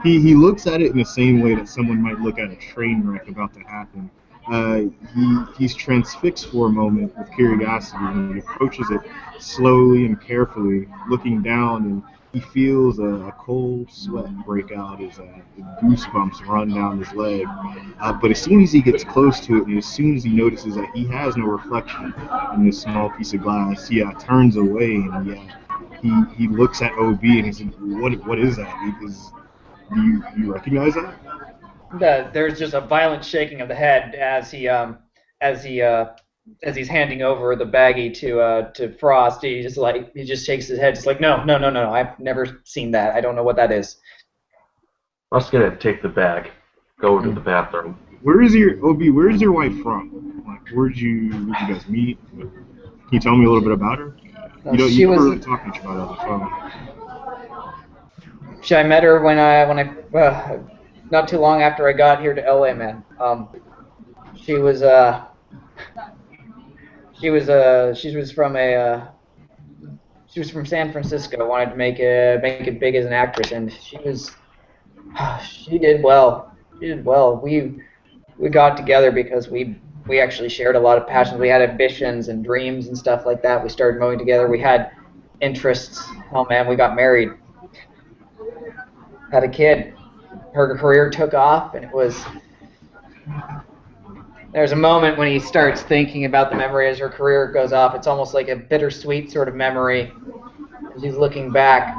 He looks at it in the same way that someone might look at a train wreck about to happen. He's transfixed for a moment with curiosity, and he approaches it slowly and carefully, looking down, and he feels a cold sweat break out as goosebumps run down his leg. But as soon as he gets close to it, and as soon as he notices that he has no reflection in this small piece of glass, he turns away, and he looks at OB and he says, "What is that? Do you recognize that?" There's just a violent shaking of the head as he's handing over the baggie to Frost. He just shakes his head, just like no, I've never seen that. I don't know what that is. I'm just gonna take the bag, go to the bathroom. Where is your wife from? Like, where'd you guys meet? Can you tell me a little bit about her? You don't really talk much about her on the phone. I met her when I not too long after I got here to LA, man. She was from San Francisco. Wanted to make it big as an actress, and she did well. She did well. We got together because we actually shared a lot of passions. We had ambitions and dreams and stuff like that. We started mowing together. We had interests. Oh man, we got married. Had a kid. Her career took off, and There's a moment when he starts thinking about the memory as her career goes off. It's almost like a bittersweet sort of memory. As he's looking back,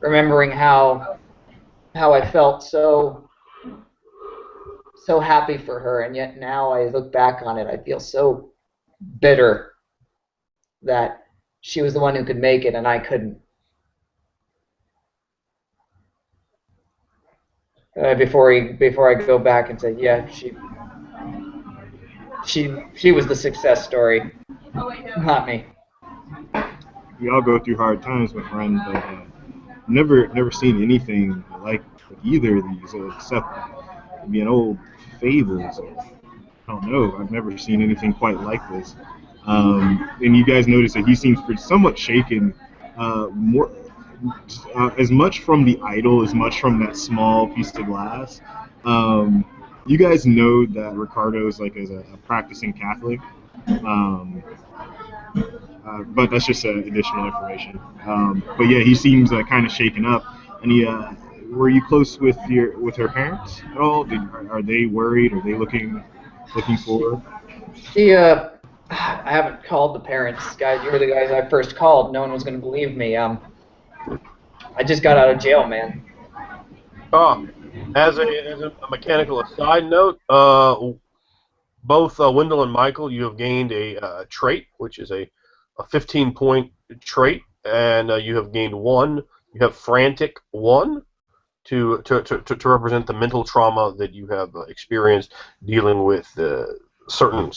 remembering how I felt so happy for her, and yet now I look back on it, I feel so bitter that she was the one who could make it and I couldn't. Before I go back and say, yeah, she was the success story, not me. We all go through hard times, my friend, but never seen anything like either of these, except being old fables. I don't know. I've never seen anything quite like this. And you guys notice that he seems somewhat shaken, more as much from the idol as much from that small piece of glass. Um, you guys know that Ricardo is like a practicing Catholic, um, but that's just additional information. But yeah, he seems kind of shaken up. And he, were you close with her parents at all? Are they worried? Are they looking forward? I haven't called the parents, guys. You're the guys I first called. No one was going to believe me. I just got out of jail, man. Ah, as a mechanical aside note, both Wendell and Michael, you have gained a trait, which is a 15-point trait, and you have gained one. You have frantic one to represent the mental trauma that you have experienced dealing with certain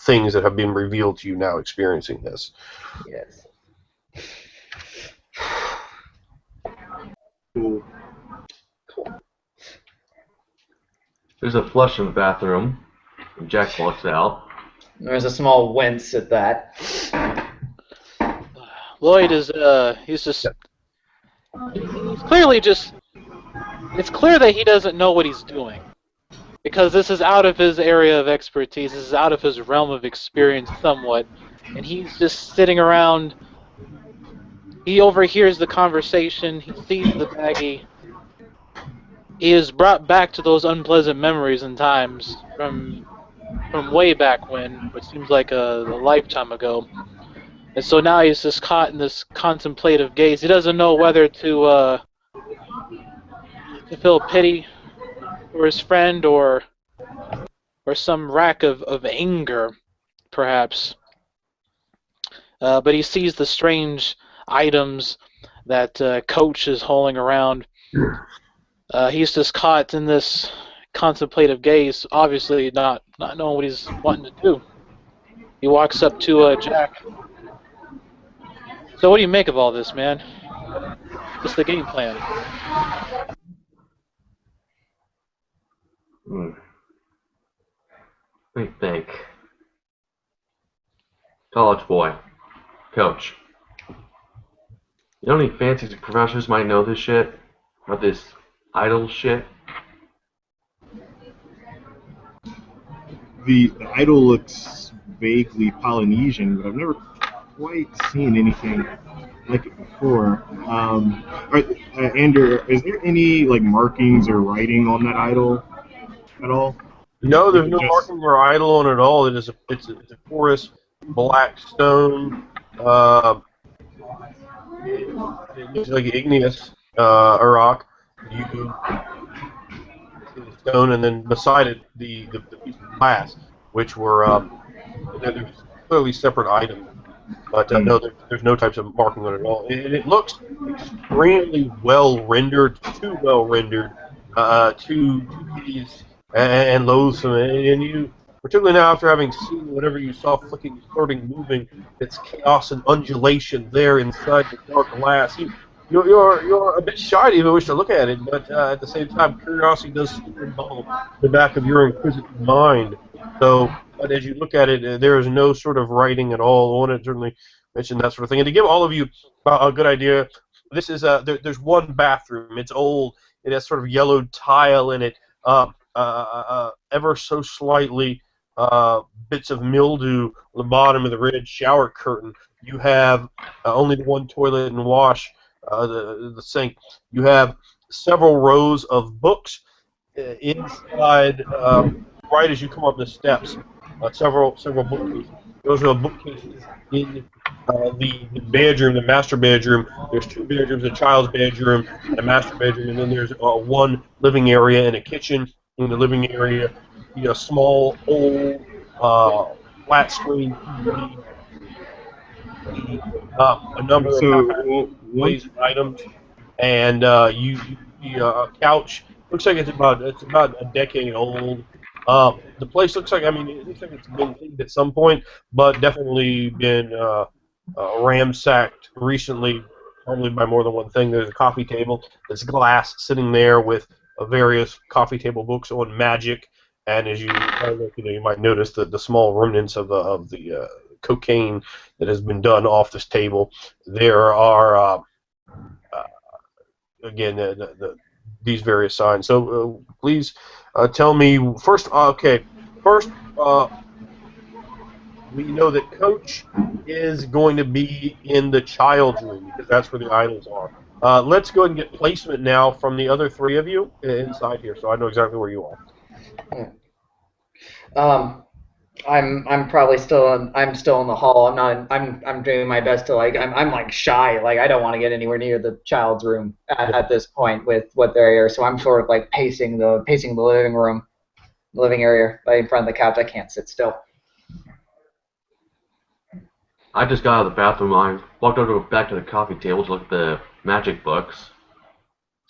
things that have been revealed to you now experiencing this. Yes. Cool. There's a flush in the bathroom. And Jack walks out. There's a small wince at that. Lloyd is he's clearly just. It's clear that he doesn't know what he's doing, because this is out of his area of expertise. This is out of his realm of experience somewhat, and he's just sitting around. He overhears the conversation. He sees the baggie. He is brought back to those unpleasant memories and times from way back when, which seems like a lifetime ago. And so now he's just caught in this contemplative gaze. He doesn't know whether to feel pity for his friend or some rack of anger, perhaps. But he sees the strange items that Coach is hauling around. He's just caught in this contemplative gaze, obviously not knowing what he's wanting to do. He walks up to Jack. So what do you make of all this, man? What's the game plan? Let me think. College boy. Coach. You know any fancy professors might know this shit? About this idol shit? The idol looks vaguely Polynesian, but I've never quite seen anything like it before. Andrew, is there any like markings or writing on that idol at all? No, Or is there's it no just marking or idol on it at all. It's a porous black stone. It looks like igneous rock. You see the stone, and then beside it the piece of glass, which were there's clearly separate items. But no, there's no types of marking on it at all. It looks extremely well rendered, too well rendered, too hideous and loathsome. And you, particularly now after having seen whatever you saw flicking, flirting, moving, it's chaos and undulation there inside the dark glass. You're a bit shy to even wish to look at it, but at the same time, curiosity does seem to bubble in the back of your inquisitive mind. So, but as you look at it, there is no sort of writing at all on it. Certainly mentioned that sort of thing. And to give all of you a good idea, this is there's one bathroom. It's old. It has sort of yellowed tile in it, ever so slightly bits of mildew on the bottom of the red shower curtain. You have only the one toilet and wash, the sink. You have several rows of books inside. right as you come up the steps, several bookcases. Those are bookcases in the bedroom, the master bedroom. There's two bedrooms, a child's bedroom and a master bedroom, and then there's one living area and a kitchen in the living area. You see a small, old, flat screen TV. See a All right, number of so haphazard one. displays of items, and you see a couch. Looks like it's about a decade old. The place looks like, I mean, it looks like it's been cleaned at some point, but definitely been ransacked recently, probably by more than one thing. There's a coffee table. There's glass sitting there with various coffee table books on magic. And as you look, you might notice the small remnants of the cocaine that has been done off this table. There are uh, again these various signs. So please tell me first. Okay, first we know that Coach is going to be in the child's room because that's where the idols are. Let's go ahead and get placement now from the other three of you inside here, so I know exactly where you are. Um, I'm probably still I'm still in the hall. I'm doing my best to like I'm like shy. Like I don't want to get anywhere near the child's room at this point with what they're here. So I'm sort of like pacing the living area right in front of the couch. I can't sit still. I just got out of the bathroom. I walked over back to the coffee table to look at the magic books,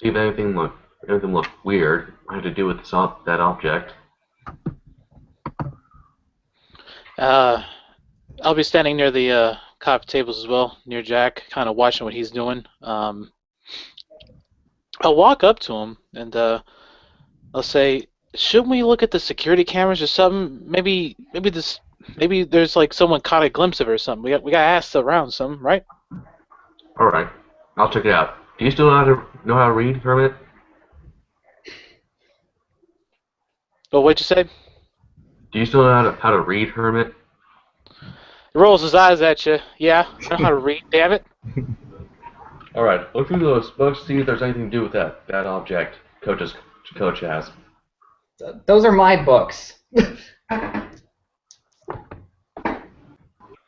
see if anything looked weird. I had to do with that object. I'll be standing near the coffee tables as well, near Jack, kind of watching what he's doing. I'll walk up to him and I'll say, "Shouldn't we look at the security cameras or something? Maybe there's like someone caught a glimpse of it or something. We got asked around some, right?" All right, I'll check it out. Do you still know how to read, Hermit? Well, what'd you say? Do you still know how to read, Hermit? He rolls his eyes at you. Yeah, I know how to read. Damn it. All right, look through those books, see if there's anything to do with that object Coach has. Those are my books.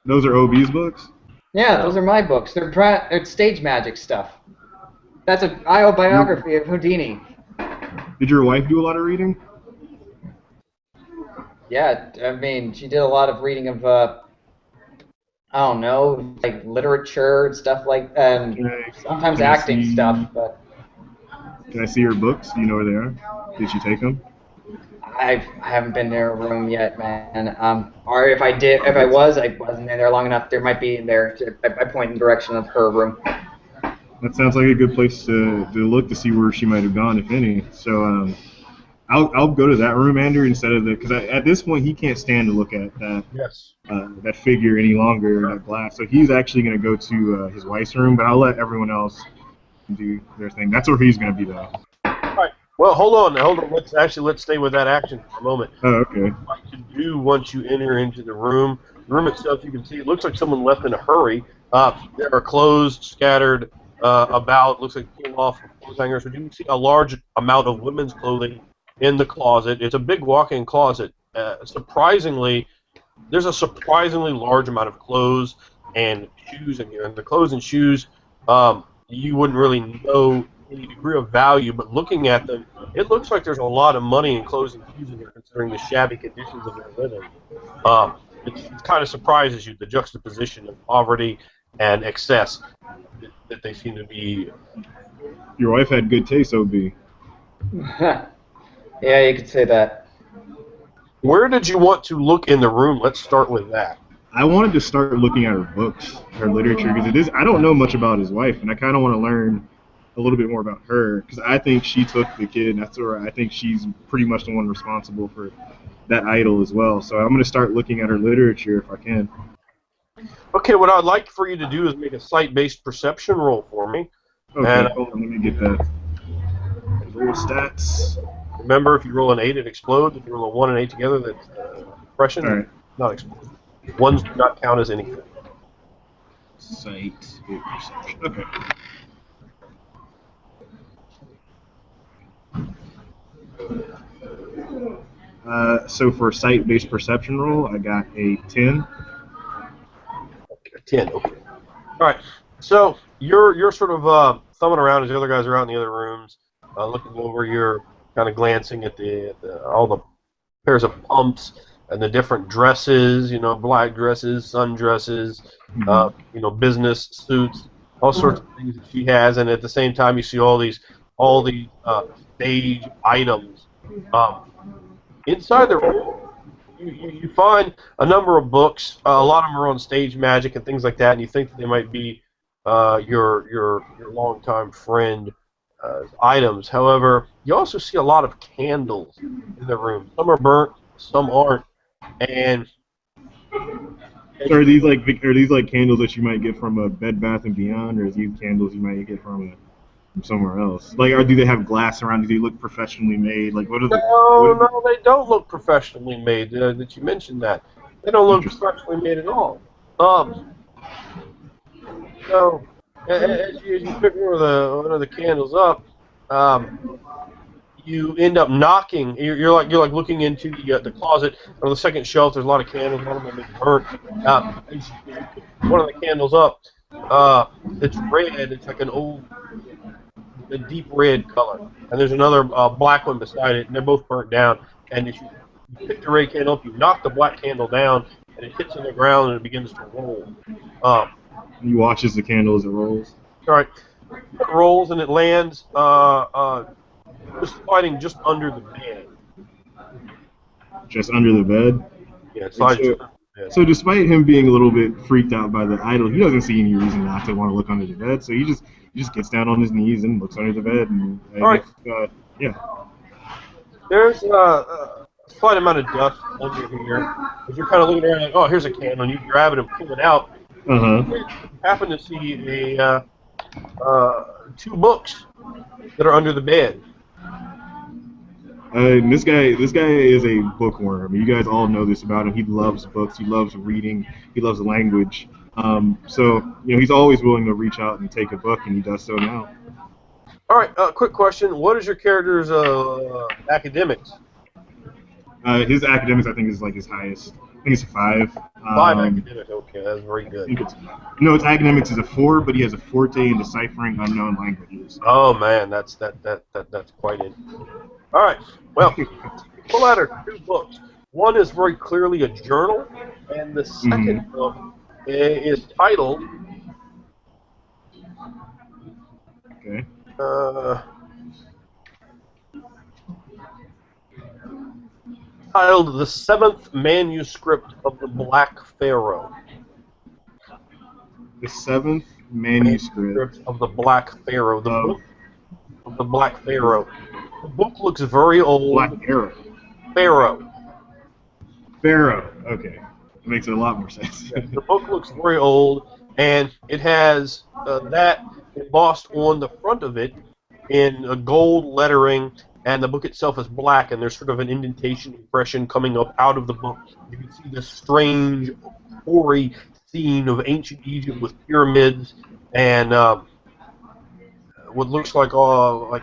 Those are OB's books? Yeah, those are my books. They're stage magic stuff. That's an autobiography of Houdini. Did your wife do a lot of reading? Yeah, I mean, she did a lot of reading of, I don't know, like literature and stuff like, and sometimes can I acting see- stuff. But Can I see your books? Do you know where they are? Did she take them? I haven't been in her room yet, man. Or if I did, if I wasn't in there long enough, there might be in there. I point in the direction of her room. That sounds like a good place to look to see where she might have gone, if any. So I'll go to that room, Andrew, instead of because at this point he can't stand to look at that Yes. that figure any longer, that glass. So he's actually going to go to his wife's room, but I'll let everyone else do their thing. That's where he's going to be, though. All right. Well, hold on. Let's stay with that action for a moment. Oh, okay. What you do once you enter into the room itself, you can see it looks like someone left in a hurry. There are clothes scattered about. Looks like pulled off of clothes hangers. But you can see a large amount of women's clothing in the closet. It's a big walk-in closet. Surprisingly, there's a surprisingly large amount of clothes and shoes in here. And the clothes and shoes, you wouldn't really know any degree of value, but looking at them, it looks like there's a lot of money in clothes and shoes in here, considering the shabby conditions of their living. It kind of surprises you, the juxtaposition of poverty and excess that they seem to be. Your wife had good taste, OB. Yeah, you could say that. Where did you want to look in the room? Let's start with that. I wanted to start looking at her books, her literature, because I don't know much about his wife, and I kind of want to learn a little bit more about her, because I think she took the kid, and that's where I think she's pretty much the one responsible for that idol as well. So I'm going to start looking at her literature if I can. Okay, what I'd like for you to do is make a site-based perception roll for me. Okay, And hold on, let me get that. Roll stats. remember, if you roll an 8, it explodes. If you roll a 1 and 8 together, that's impression. All right. Not explode. Ones do not count as anything. Sight, perception. Okay. So for sight-based perception roll, I got a 10. 10. Okay. All right. So you're sort of thumbing around as the other guys are out in the other rooms, looking over. You're kind of glancing at all the pairs of pumps and the different dresses. You know, black dresses, sundresses, business suits, all sorts of things that she has. And at the same time, you see all these stage items. Um, Inside the room, you find a number of books. A lot of them are on stage magic and things like that, and you think that they might be your longtime friend items. However, you also see a lot of candles in the room. Some are burnt, some aren't. And So are these like candles that you might get from a Bed Bath and Beyond, or are these candles you might get from somewhere else? Like, or do they have glass around? Do they look professionally made? Like, what are the what? no, they don't look professionally made. That you mentioned that they don't look Interesting. professionally made at all. Um, so as you pick one of the candles up, um, you end up knocking. You're like looking into the closet on the second shelf. There's a lot of candles. A lot of them have been burnt. As you pick one of the candles up, it's red. It's like a deep red color. And there's another black one beside it, and they're both burnt down. And as you pick the red candle up, you knock the black candle down, and it hits on the ground and it begins to roll. You watch as the candle as it rolls. All right, it rolls and it lands just sliding just under the bed. Just under the bed. Yeah, it slides So, just under the bed. so despite him being a little bit freaked out by the idol, he doesn't see any reason not to want to look under the bed. So he just gets down on his knees and looks under the bed. And All right. Yeah. There's a slight amount of dust under here. As you're kind of looking around, like, oh, here's a candle, and you grab it and pull it out. You happen to see two books that are under the bed. This guy is a bookworm. You guys all know this about him. He loves books. He loves reading. He loves language. So he's always willing to reach out and take a book, and he does so now. All right, quick question. What is your character's academics? His academics, I think, is like his highest. I think it's a 5. 5 academics. Okay, that's very good. Its academics is a 4, but he has a forte in deciphering unknown languages. Oh man, that's quite it. All right, well, pull out our 2 books. One is very clearly a journal, and the second book is titled. Okay. Titled The Seventh Manuscript of the Black Pharaoh. The 7th manuscript of the Black Pharaoh. The book of the Black Pharaoh. The book looks very old. Black Arrow. Pharaoh. Pharaoh. Okay. That makes it a lot more sense. Yeah, the book looks very old, and it has that embossed on the front of it in a gold lettering, and the book itself is black, and there's sort of an indentation impression coming up out of the book. You can see this strange, hoary scene of ancient Egypt with pyramids and what looks like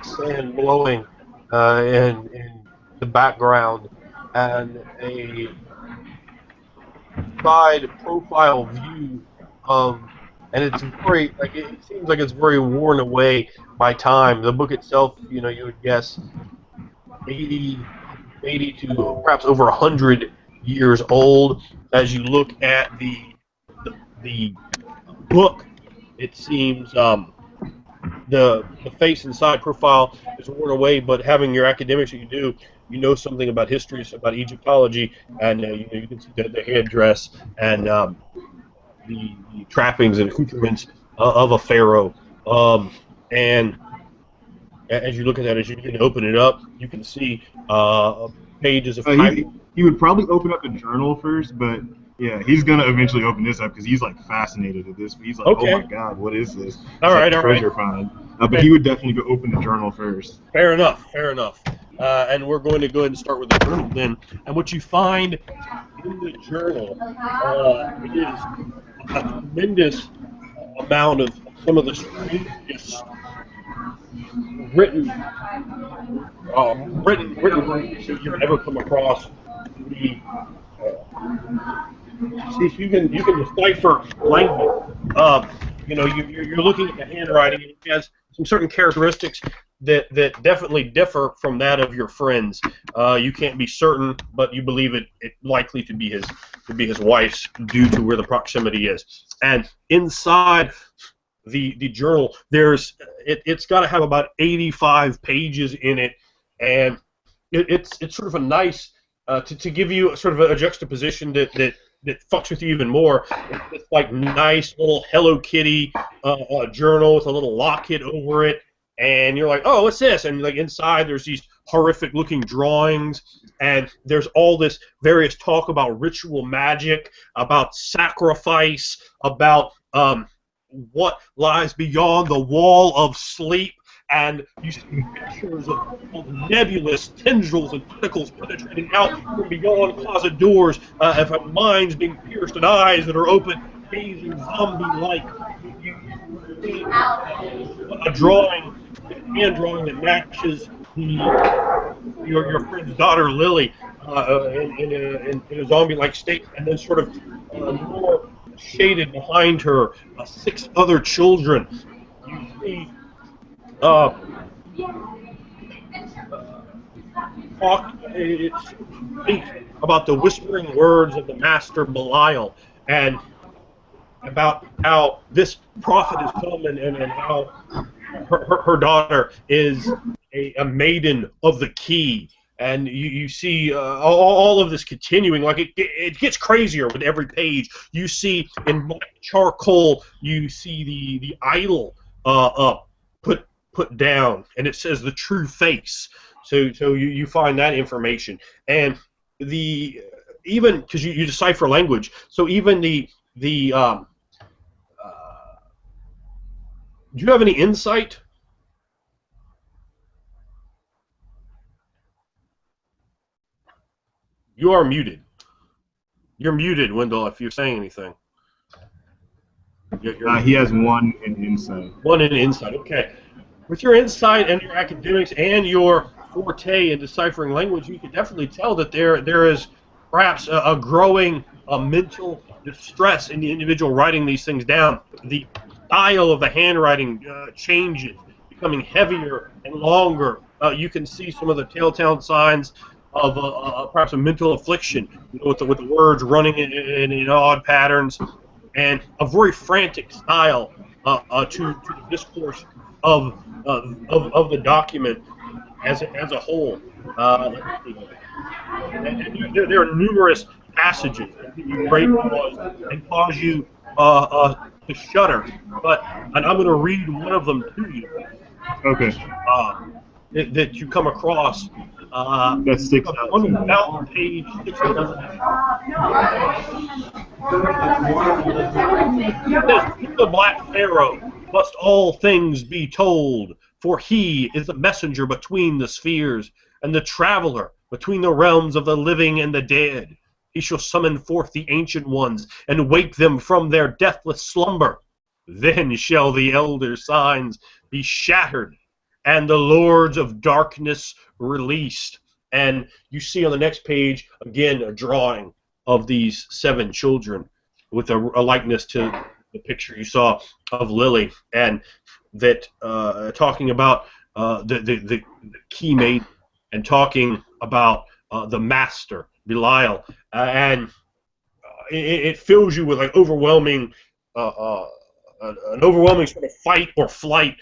sand blowing in the background, and a side profile view of, and it's very it seems like it's very worn away by time. The book itself, you would guess 80 to perhaps over 100 years old. As you look at the book, it seems the face and side profile is worn away, but having your academics that you do, you know something about history, about Egyptology, and you can see the headdress and the trappings and accoutrements of a pharaoh. And as you look at that, as you can open it up, you can see pages of he would probably open up the journal first, but yeah, he's gonna eventually open this up because he's like fascinated with this. He's like, okay. Oh my God, what is this? It's all right. treasure find. But he would definitely go open the journal first. Fair enough. And we're going to go ahead and start with the journal then. And what you find in the journal is a tremendous amount of some of the strangest written written groups that you've ever come across. The See if you can decipher language. You're looking at the handwriting, and it has some certain characteristics that definitely differ from that of your friends. You can't be certain, but you believe it likely to be his wife's due to where the proximity is. And inside the journal, it's got to have about 85 pages in it, and it's sort of a nice to give you sort of a juxtaposition that fucks with you even more. It's like nice little Hello Kitty journal with a little locket over it, and you're like, oh, what's this? And like inside, there's these horrific looking drawings, and there's all this various talk about ritual magic, about sacrifice, about what lies beyond the wall of sleep, and you see pictures of nebulous tendrils and tentacles penetrating out from beyond closet doors, of minds being pierced and eyes that are open, gazing zombie-like. You see a drawing, a hand drawing that matches your friend's daughter Lily in a zombie-like state, and then sort of more shaded behind her, 6 other children. You see it speaks about the whispering words of the master Belial, and about how this prophet has come, and how her daughter is a maiden of the key. And you see all of this continuing, like it gets crazier with every page. You see in black charcoal, you see the idol put down, and it says the true face. So you find that information, and even because you decipher language, so even the do you have any insight? You are muted. You're muted, Wendell, if you're saying anything. He has 1 in insight. 1 in insight, okay. With your insight and your academics and your forte in deciphering language, you can definitely tell that there is perhaps a growing mental distress in the individual writing these things down. The style of the handwriting changes, becoming heavier and longer. You can see some of the telltale signs of perhaps a mental affliction, with the words running in odd patterns, and a very frantic style to the discourse of the document as a whole. There are numerous passages that give you great pause and cause you to shudder. And I'm going to read one of them to you. Okay. That you come across. That sticks out. On about page 69. To the Black Pharaoh must all things be told, for he is the messenger between the spheres, and the traveler between the realms of the living and the dead. He shall summon forth the ancient ones, and wake them from their deathless slumber. Then shall the elder signs be shattered, and the lords of darkness released. And you see on the next page, again, a drawing of these 7 children with a likeness to the picture you saw of Lily, and that talking about the key maiden, and talking about the master, Belial, and it fills you with like overwhelming, an overwhelming sort of fight or flight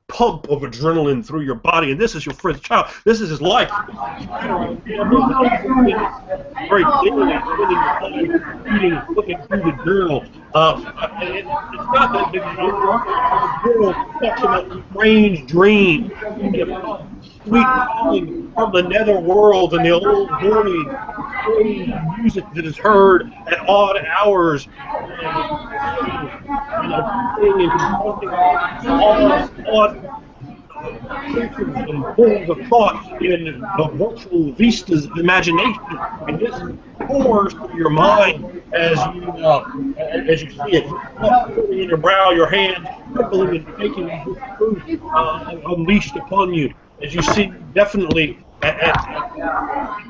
pump of adrenaline through your body, and this is your first child. This is his life. Very clearly, reading, looking through the journal. It's not that big. The journal talks about strange dreams, sweet calling from the nether world, and the old void, strange music that is heard at odd hours, odd and forms of thought in the virtual vistas of imagination. And this pours through your mind as you see it, sweat forming in your brow, your hands trembling and shaking as this truth unleashed upon you. As you see, definitely at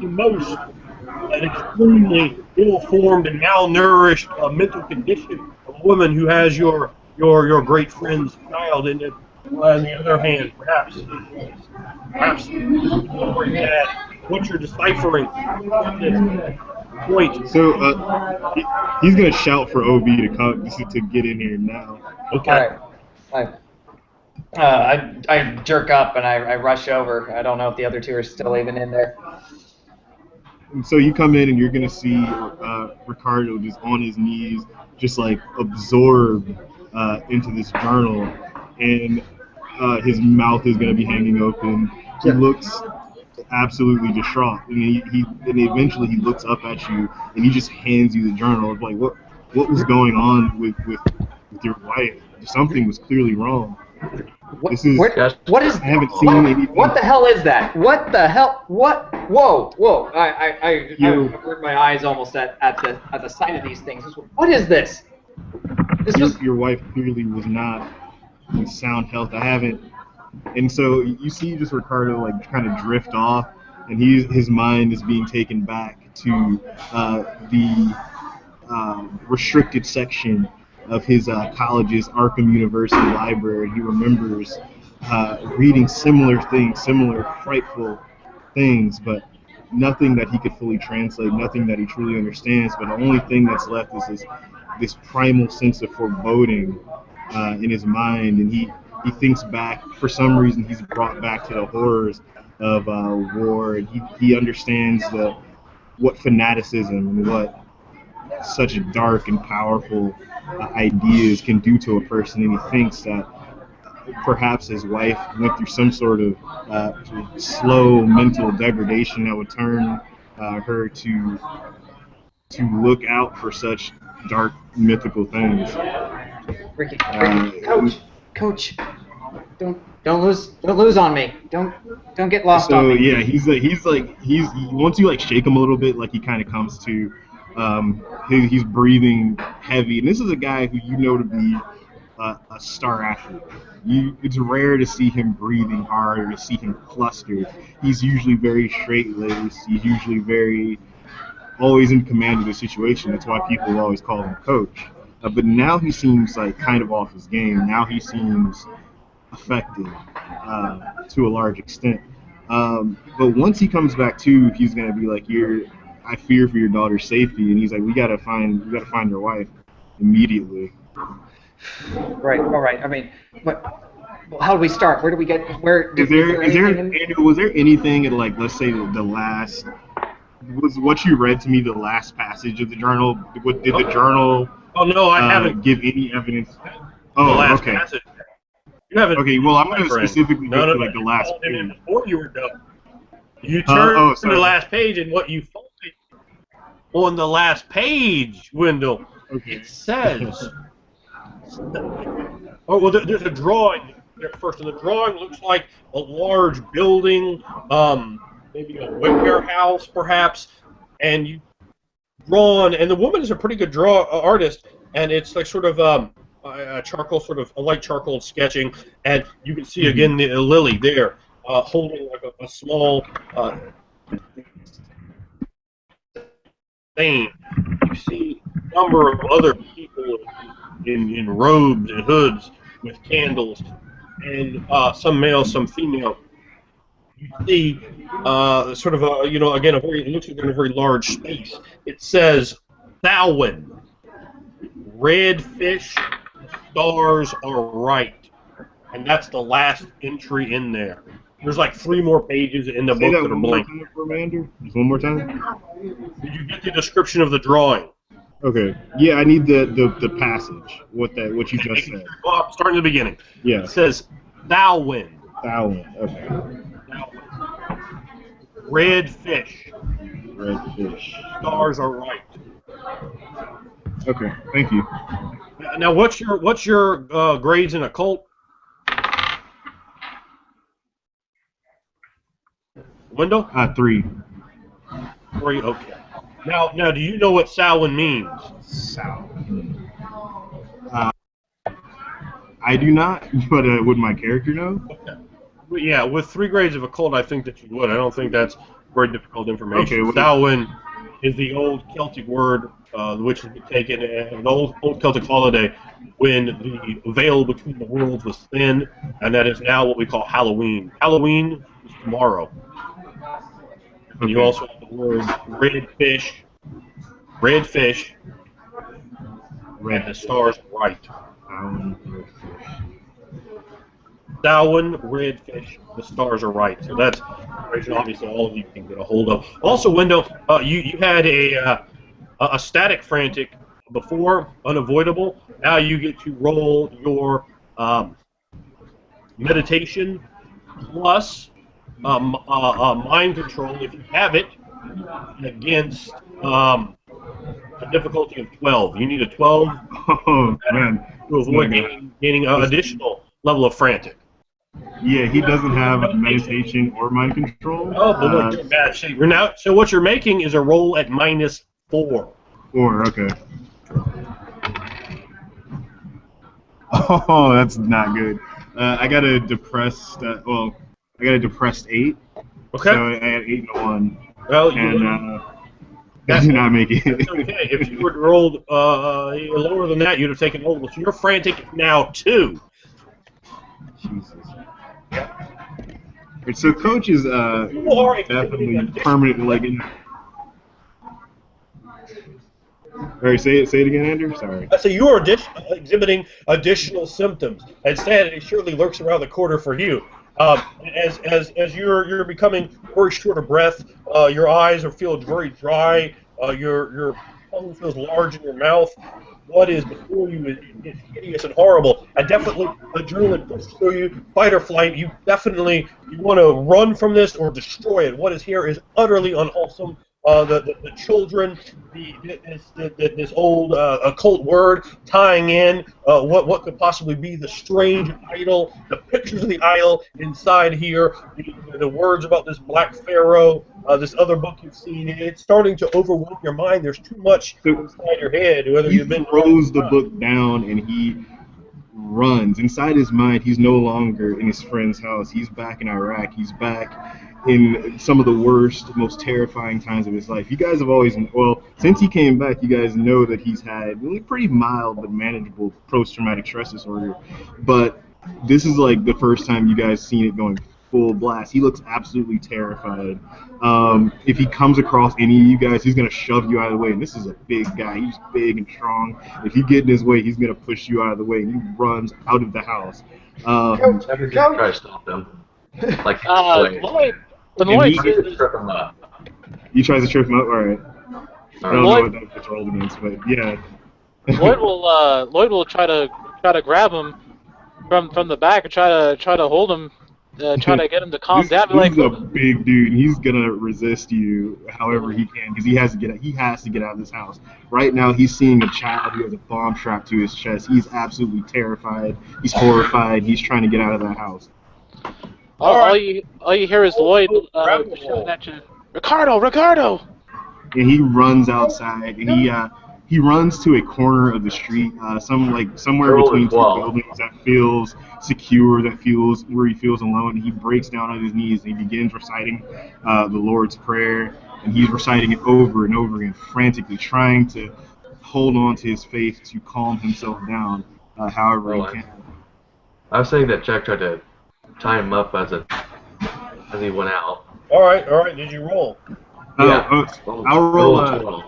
the most an extremely ill-formed and malnourished mental condition of a woman who has your great friend's child. And on the other hand, perhaps this could be a great dad. What you're deciphering from this point. So he's gonna shout for OB to come to get in here now. Okay. All right. I jerk up and I rush over. I don't know if the other two are still even in there. And so you come in and you're gonna see Ricardo just on his knees, just like absorbed into this journal, and his mouth is gonna be hanging open. He looks absolutely distraught, and and eventually he looks up at you and he just hands you the journal. It's like what was going on with your wife? Something was clearly wrong. What This is what is I haven't seen anything. What the hell is that? What the hell? What? Whoa! I avert my eyes almost at the sight of these things. What is this? Your wife clearly was not in sound health. I haven't, and so you see just Ricardo like kind of drift off, and his mind is being taken back to the restricted section of his college's Arkham University library. He remembers reading similar things, similar frightful things, but nothing that he could fully translate, nothing that he truly understands. But the only thing that's left is this primal sense of foreboding in his mind, and he thinks back. For some reason, he's brought back to the horrors of war, and he understands what fanaticism and what such dark and powerful ideas can do to a person, and he thinks that perhaps his wife went through some sort of slow mental degradation that would turn her to look out for such dark mythical things. Ricky, Coach, don't lose on me. Don't get lost on me. So yeah, he's once you like shake him a little bit, like he kind of comes to. He's breathing heavy, and this is a guy who you know to be a star athlete. It's rare to see him breathing hard or to see him flustered. He's usually very straight-laced. He's usually always in command of the situation. That's why people always call him coach. But now he seems like kind of off his game. Now he seems affected to a large extent. But once he comes back to, he's gonna be like, I fear for your daughter's safety, and he's like, we gotta find your wife immediately. Right. All right. I mean, how do we start? Where do we get? Was there anything in, like, let's say the last, was what you read to me the last passage of the journal? Did the journal? Oh no, I haven't give any evidence. The last okay. passage. You haven't. Okay. Well, I'm gonna specifically go to like the last page. Before you were done, you turned to the last page, and what you find on the last page, Wendell, it says. Oh well, there's a drawing there first, and the drawing looks like a large building, maybe a warehouse, perhaps, and you drawn, and the woman is a pretty good artist, and it's like sort of a charcoal, sort of a light charcoal sketching, and you can see again the Lily there holding like a small thing. You see a number of other people in robes and hoods with candles, and some male, some female. You see sort of a, again, it looks like in a very large space. It says, Thalwyn, red fish, stars are right. And that's the last entry in there. There's like 3 more pages in the book that are blank. Just one more time? Did you get the description of the drawing? Okay. Yeah, I need the passage. What you just said. Well, starting at the beginning. Yeah. It says, Thalwyn. Thalwyn. Okay. Thalwyn. Red fish. Red fish. Stars are right. Okay. Thank you. Now, what's your grades in occult? Wendell? 3. 3. Okay. Now, do you know what Samhain means? South. Uh, I do not, but would my character know? Well, yeah, with 3 grades of occult, I think that you would. I don't think that's very difficult information. Okay, what is? Samhain is the old Celtic word, which has been taken as an old Celtic holiday when the veil between the worlds was thin, and that is now what we call Halloween. Halloween is tomorrow. And you Okay. also have the word redfish, Red and the stars are right. Allen, red fish. Samhain, redfish, the stars are right. So that's information obviously all of you can get a hold of. Also, Window, you had a static frantic before, unavoidable. Now you get to roll your meditation plus mind control, if you have it, against a difficulty of 12. You need a 12 Oh man, to it's not avoid gonna. gaining an This, additional level of frantic. yeah, he doesn't have meditation or mind control. Oh, but look, you're bad shape. You're now, so what you're making is a roll at -4. Or okay. Oh, that's not good. I got a depressed. I got a depressed 8. Okay. So I had 8 and a 1, Well, and I that's, did not make it. that's okay. If you would rolled lower than that, you'd have taken hold. So your frantic is now 2. Jesus. And so coach is You are exhibiting definitely permanent like in. All right, say it again, Andrew. Sorry. I say you are exhibiting additional symptoms, and sanity surely lurks around the corner for you. As you're becoming very short of breath, your eyes are feeling very dry. Your tongue feels large in your mouth. What is before you is hideous and horrible, and definitely adrenaline pushes through you. Fight or flight. You want to run from this or destroy it. What is here is utterly unwholesome. The children, this old occult word tying in what could possibly be the strange idol, the pictures of the idol inside here, the words about this black pharaoh, this other book you've seen. It's starting to overwhelm your mind. There's too much So inside your head, whether he you've been throws the book down and he runs. Inside his mind, he's no longer in his friend's house. He's back in Iraq. He's back in some of the worst, most terrifying times of his life. You guys have always, well, since he came back, you guys know that he's had really pretty mild but manageable post-traumatic stress disorder. But this is like the first time you guys seen it going full blast. He looks absolutely terrified. If he comes across any of you guys, he's gonna shove you out of the way. And this is a big guy. He's big and strong. If you get in his way, he's gonna push you out of the way, and he runs out of the house. Everything try to stop them. Like, Lloyd, when And Lloyd he- says, trip them up. He tries to trip him up. All right. I don't know what that's rolled against, but yeah. Lloyd will try to grab him from the back and try to hold him, try to get him to calm down. Be This like, is a big dude, and he's gonna resist you however he can because he has to get out. He has to get out of this house right now. He's seeing a child who has a bomb strapped to his chest. He's absolutely terrified. He's horrified. He's trying to get out of that house. all you hear is Lloyd shouting at you, Ricardo! And he runs outside, and he runs to a corner of the street, somewhere Roll between as two well. buildings that feels secure, that feels where he feels alone. And he breaks down on his knees and he begins reciting the Lord's Prayer, and he's reciting it over and over again, frantically trying to hold on to his faith to calm himself down, however he can. I was saying that Jack tried to tie him up as he went out. All right. Did you roll? I'll roll. a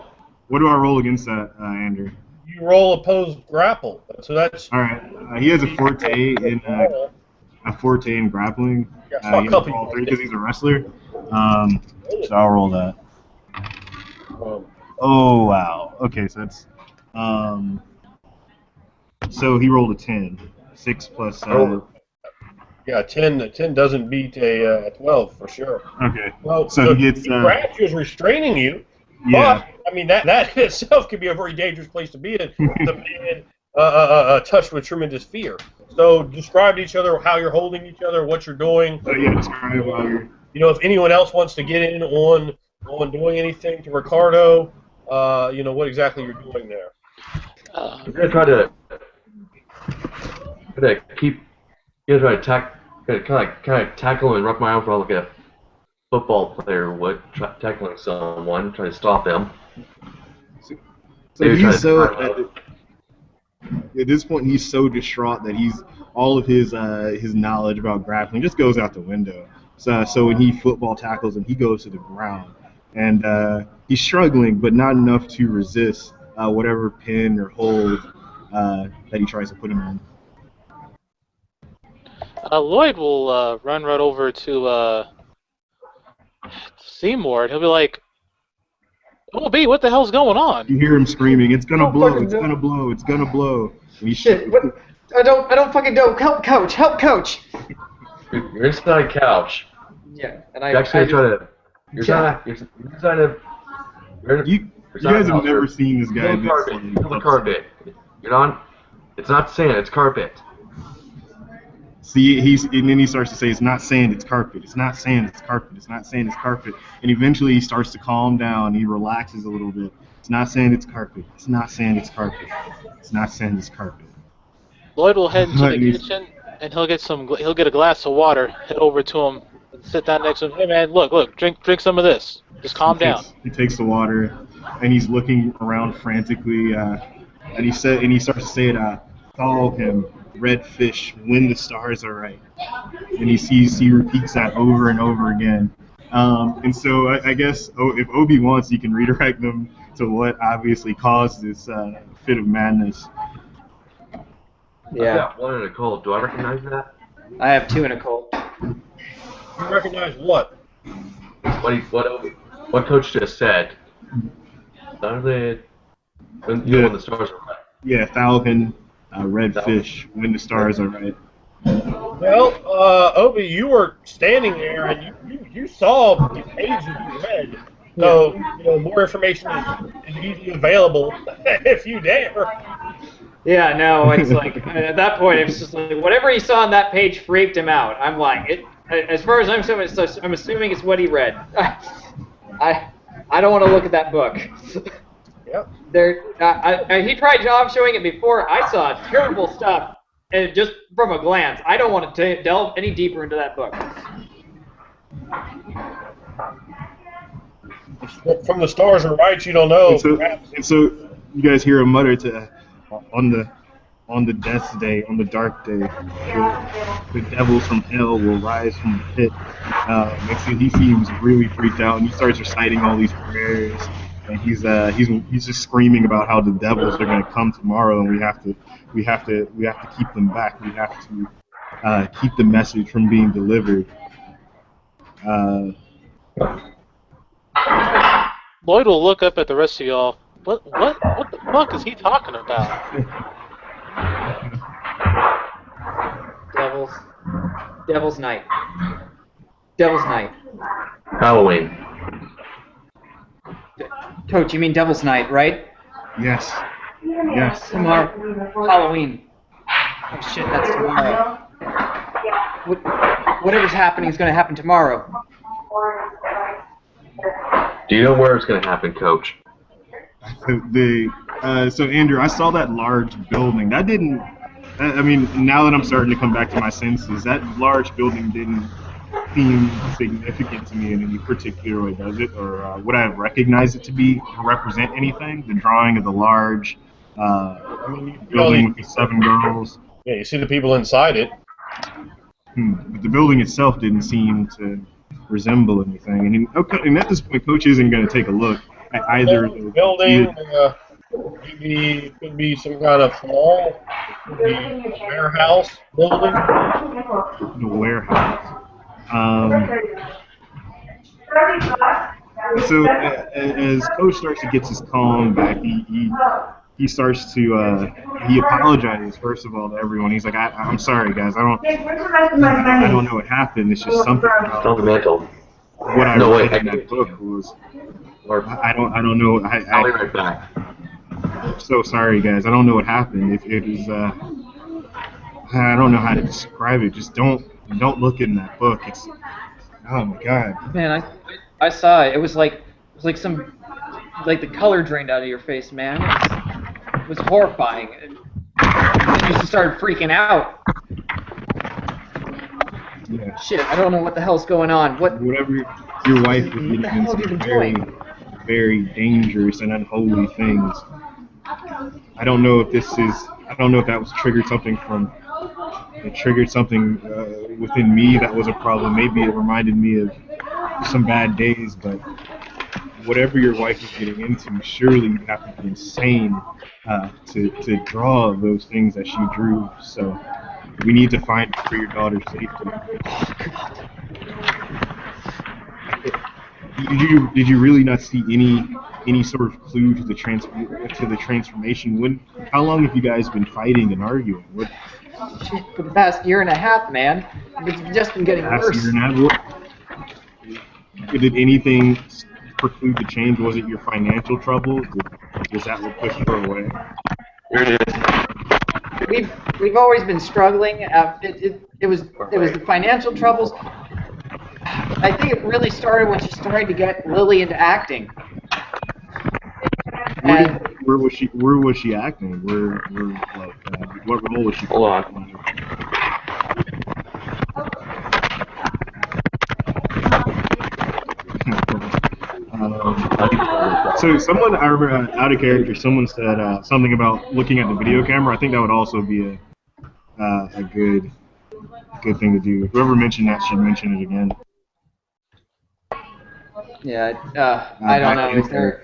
What do I roll against that, Andrew? You roll opposed grapple. So that's All right. He has a forte in grappling. Yeah, so He a has couple all you 3 because he's a wrestler. So I'll roll that. Oh wow. Okay, so that's so he rolled a 10. 6 plus. Yeah, 10 doesn't beat a 12 for sure. Okay. Well, So he gets. he grabs you as restraining you. Yeah. But I mean that in itself could be a very dangerous place to be in. The man touched with tremendous fear. So describe to each other how you're holding each other, what you're doing. Yeah. Describe while you're. You know, if anyone else wants to get in on doing anything to Ricardo, what exactly you're doing there. We're gonna try to keep. You're gonna try to kind of tackle and rough my arm for like a football player would, tackling someone, try to stop them. So Maybe try he's to so tie him up. at this point he's so distraught that he's all of his knowledge about grappling just goes out the window. So when he football tackles him, he goes to the ground, and he's struggling, but not enough to resist whatever pin or hold that he tries to put him in. Lloyd will run right over to Seymour, and he'll be like, "Oh, B, what the hell's going on?" You hear him screaming, "It's gonna Don't blow! fucking It's know. gonna blow! It's gonna blow!" And he Shit, what? I don't fucking know. Help, coach! Help, coach! You're inside a couch. Yeah, and You're actually trying to. You're Yeah. trying to. You guys have never seen this guy this carpet. Feel the carpet. You're not. It's not sand. It's carpet. See, and then he starts to say, "It's not sand, it's carpet. It's not sand, it's carpet. It's not sand, it's carpet." And eventually he starts to calm down. He relaxes a little bit. It's not sand, it's carpet. It's not sand, it's carpet. It's not sand, it's carpet. Lloyd will head into the And he's- kitchen, and he'll get a glass of water, head over to him, and sit down next to him. Hey man, look, drink some of this. Just calm down. He takes the water, and he's looking around frantically, and he starts to say it. Follow him, red fish, when the stars are right. And he repeats that over and over again. And so I guess if Obi wants, he can redirect them to what obviously caused this fit of madness. I've got one in a cold. Do I recognize that? I have two in a cold. You recognize what? What Coach just said. When the stars are right. Yeah, falcon, red fish, when the stars are right. Well, Obi, you were standing there and you saw the page that you read. So, more information is easily available if you dare. Yeah, no, it's like at that point, it's just like whatever he saw on that page freaked him out. I'm like, as far as I'm assuming it's what he read. I don't want to look at that book. Yep. He tried job showing it before. I saw terrible stuff, and just from a glance, I don't want to delve any deeper into that book. From the stars are right, you don't know. And so you guys hear him mutter to on the death's day, on the dark day, the devils from hell will rise from the pit. And so he seems really freaked out, and he starts reciting all these prayers, and he's just screaming about how the devils are going to come tomorrow, and we have to keep them back. We have to keep the message from being delivered. Lloyd will look up at the rest of y'all. What the fuck is he talking about? Devil's Night. Devil's Night. Halloween. Coach, you mean Devil's Night, right? Yes. Yes. Tomorrow. Halloween. Oh shit, that's tomorrow. Whatever's happening is going to happen tomorrow. Do you know where it's going to happen, Coach? So Andrew, I saw that large building. That didn't. I mean, now that I'm starting to come back to my senses, that large building didn't seem significant to me in any particular way, does it? Or would I have recognized it to represent anything? The drawing of the large building with the 7 girls. Yeah, you see the people inside it. But the building itself didn't seem to resemble anything. And at this point, Coach isn't going to take a look at either of those. Building, maybe it could be some kind of mall, the warehouse building. The warehouse. So as Coach starts to get his calm back, he starts to he apologizes first of all to everyone. He's like, I'm sorry guys, I don't know what happened. It's just something about Fundamental. what I read in that book was. I don't know. I'll be right back. I'm so sorry guys. I don't know what happened. It was I don't know how to describe it. Just don't look in that book. It's oh my god. Man, I saw it. It was like some like the color drained out of your face, man. It was horrifying. And then you just started freaking out. Yeah. Shit, I don't know what the hell's going on. Whatever your wife was What getting the hell have you into been very, doing? very dangerous and unholy things. I don't know if that was triggered something within me that was a problem. Maybe it reminded me of some bad days, but whatever your wife is getting into, surely you have to be insane to draw those things that she drew. So we need to find for your daughter's safety. Did you really not see any sort of clue to the transformation? How long have you guys been fighting and arguing? Shit, for the past year and a half, man. It's just been getting Past worse. year and a half? Did anything preclude the change? Was it your financial troubles? Was that what pushed her away? Here it is. We've always been struggling. It was the financial troubles. I think it really started when she started to get Lily into acting. Where was she acting? What role was she Hold on. So someone, I remember out of character, someone said something about looking at the video camera. I think that would also be a good thing to do. Whoever mentioned that should mention it again. Yeah, I don't know.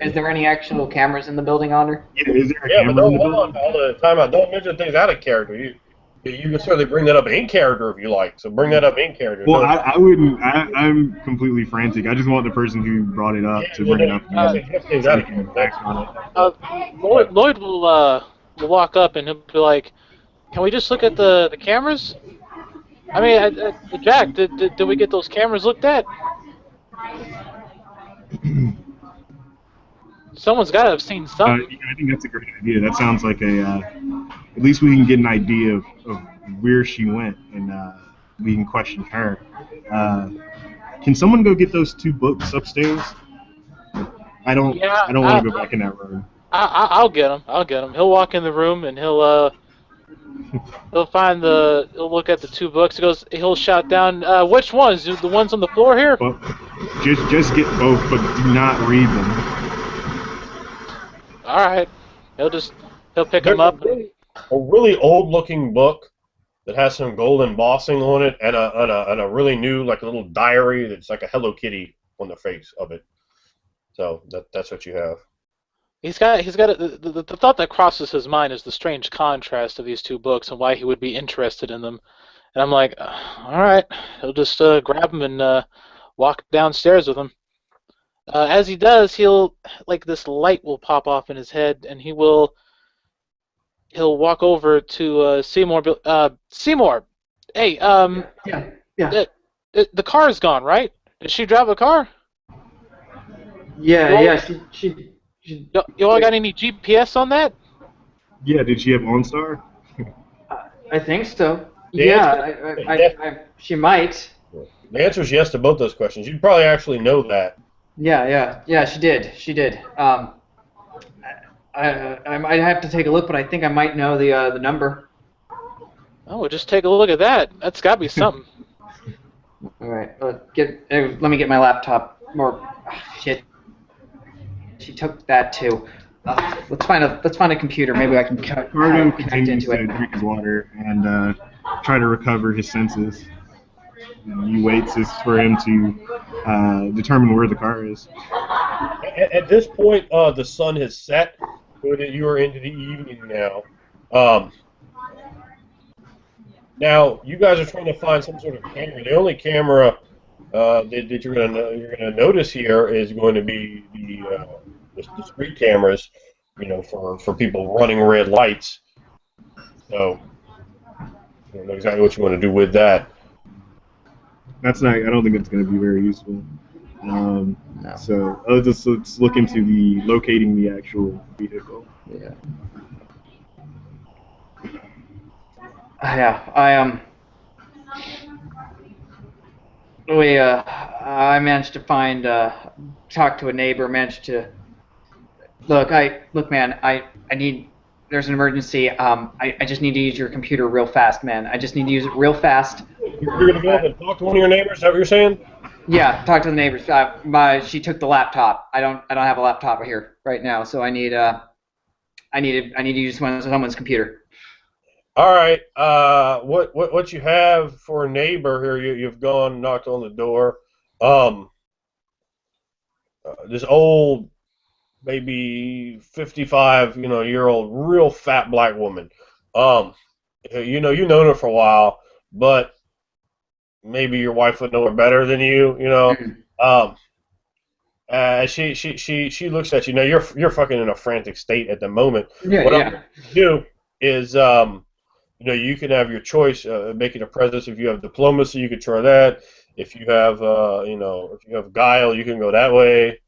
Is there any actual cameras in the building, Honor? Yeah, is there a Yeah, but camera in don't the hold on building? all the time out. Don't mention things out of character. You can certainly bring that up in character if you like. So bring that up in character. Well, I wouldn't. I'm completely frantic. I just want the person who brought it up to bring it up again. Things So out we of can character. act on it. Lloyd will walk up and he'll be like, "Can we just look at the cameras? I mean, Jack, did we get those cameras looked at? Someone's got to have seen something." Yeah, I think that's a great idea. That sounds like at least we can get an idea of where she went, and we can question her. Can someone go get those 2 books upstairs? I don't Yeah, want to go back in that room. I'll get him. I'll get him. He'll walk in the room and he'll look at the 2 books. He'll shout down, "Which ones? The ones on the floor here?" Well, just get both, but do not read them. All right. He'll pick There's them up. a really old-looking book that has some gold embossing on it, and a really new, like a little diary that's like a Hello Kitty on the face of it. So that's what you have. He's got the thought that crosses his mind is the strange contrast of these 2 books and why he would be interested in them. And I'm like, all right, he'll just grab them and walk downstairs with him. As he does, he'll like this light will pop off in his head, and he'll walk over to Seymour. Seymour, hey, Yeah. the car's gone, right? Did she drive a car? Yeah. She You all got any GPS on that? Yeah, did she have OnStar? I think so. Yeah, She might. The answer is yes to both those questions. You'd probably actually know that. Yeah. She did. I might have to take a look, but I think I might know the number. Oh, well, just take a look at that. That's got to be something. All right. Let me get my laptop. Shit. She took that too. Let's find a computer. Maybe I can connect continues into to it. drink his water and try to recover his senses. He waits for him to determine where the car is. At this point, the sun has set. You are into the evening now. Now you guys are trying to find some sort of camera. The only camera that you're gonna notice here is going to be the street cameras, for people running red lights. So I don't know exactly what you want to do with that. I don't think it's going to be very useful. No. So let's look into locating the actual vehicle. Yeah. Yeah. I managed to find talk to a neighbor, managed to Look, man. I need. There's an emergency. I just need to use your computer real fast, man. I just need to use it real fast. You're gonna go up and talk to one of your neighbors. Is that what you're saying? Yeah, talk to the neighbors. She took the laptop. I don't have a laptop here right now, so I need to use someone's computer. All right. What you have for a neighbor here? You've gone, knocked on the door. This old, maybe 55, year old, real fat black woman. Um, you've known her for a while, but maybe your wife would know her better than you. Mhm. Um, she looks at you. Now you're fucking in a frantic state at the moment. Yeah, What I'm yeah. going to do is you can have your choice, making a presence. If you have diplomacy, you could try that. If you have, if you have guile, you can go that way.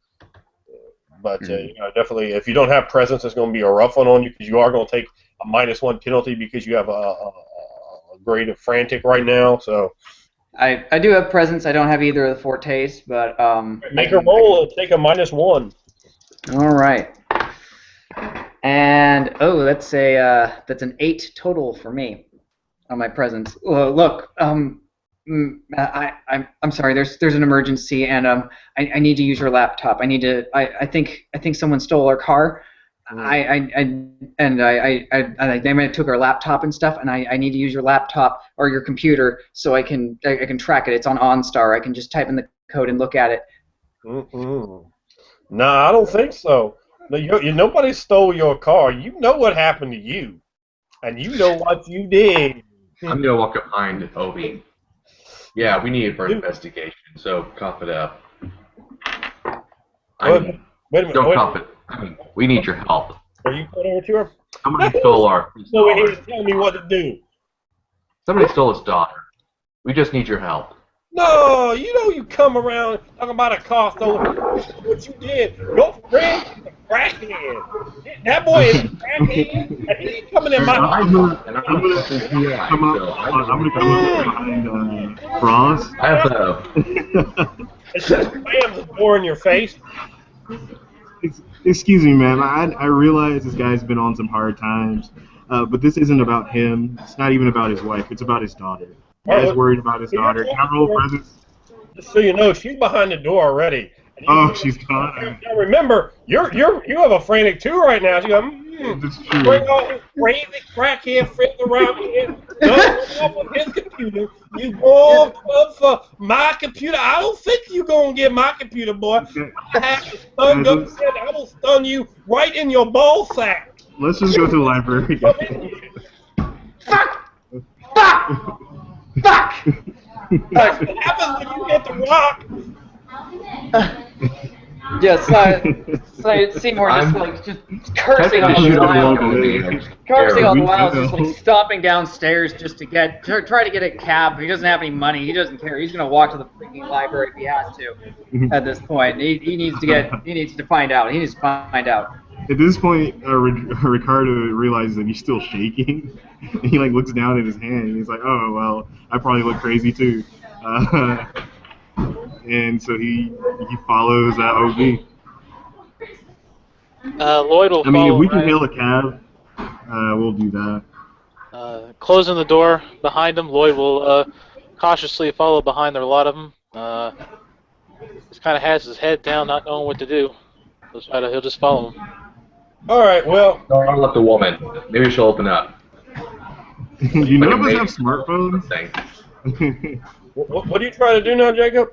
But definitely, if you don't have presence, it's going to be a rough one on you because you are going to take a -1 penalty because you have a grade of frantic right now. So I do have presence. I don't have either of the fortes, but make a roll and take a -1. All right. And that's an 8 total for me on my presence. Look, I'm sorry. There's an emergency, and I need to use your laptop. I think someone stole our car. They may have took our laptop and stuff, and I need to use your laptop or your computer so I can track it. It's on OnStar. I can just type in the code and look at it. Mm-mm. No, I don't think so. No, nobody stole your car. You know what happened to you, and you know what you did. I'm gonna walk up behind Obi. Yeah, we need it for an investigation, so cough it up. Wait a minute. Don't cough it. I mean, we need your help. Are you going over to her? Somebody stole our Over here daughter. to tell me what to do. Somebody stole his daughter. We just need your help. No, you come around talking about a car stolen. What you did? Your friend is a crackhead. That boy is a crackhead, and he's coming in my house. I'm gonna come up behind Frost. I have the. It's just bam, the door in your face. Excuse me, ma'am. I realize this guy's been on some hard times, but this isn't about him. It's not even about his wife. It's about his daughter. The guy's worried about his daughter. Can I roll presence? Just so you know, she's behind the door already. Oh, she's gone. Now remember, you have a frantic too right now. She goes, That's true. bring all his crazy crackhead friends around here. Go off of his computer. You go off for my computer. I don't think you gonna get my computer, boy. I have to stun you. I will stun you right in your ball sack. Let's just go to the library. Fuck! Fuck! Fuck! That's what happens when you get the rock. Yes, Seymour just cursing all the while, just like stomping downstairs just to try to get a cab. He doesn't have any money. He doesn't care. He's gonna walk to the freaking library if he has to. At this point, he needs to find out. He needs to find out. At this point, Ricardo realizes that he's still shaking. And he looks down at his hand and he's like, "Oh well, I probably look crazy too." And so he follows OB. Lloyd will follow. I mean, if we can hail a cab, we'll do that. Closing the door behind him, Lloyd will cautiously follow behind. There are a lot of them. Just kind of has his head down, not knowing what to do. He'll just follow him. All right, well. Don't let the woman. Maybe she'll open up. None of us have smartphones. What are you trying to do now, Jacob?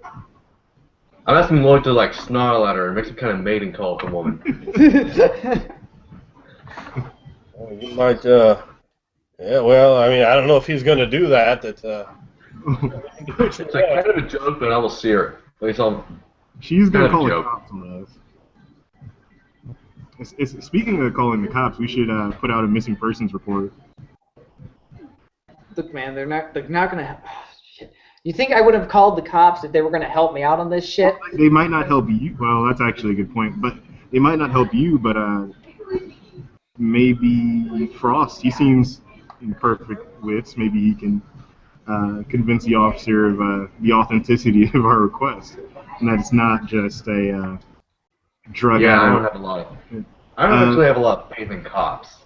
I'm asking Lloyd to snarl at her and make some kind of mating call to the woman. You might, yeah. Well, I mean, I don't know if he's going to do that. It's kind of a joke, but I will see her. At least she's going to call the cops on us. Speaking of calling the cops, we should put out a missing persons report. Look, man, they're not gonna. Shit. You think I would have called the cops if they were gonna help me out on this shit? They might not help you. Well, that's actually a good point. But they might not help you. But maybe Frost. He seems in perfect wits. Maybe he can convince the officer of the authenticity of our request, and that it's not just a drug. Yeah, out. I don't have a lot. I don't actually have a lot of faith in cops.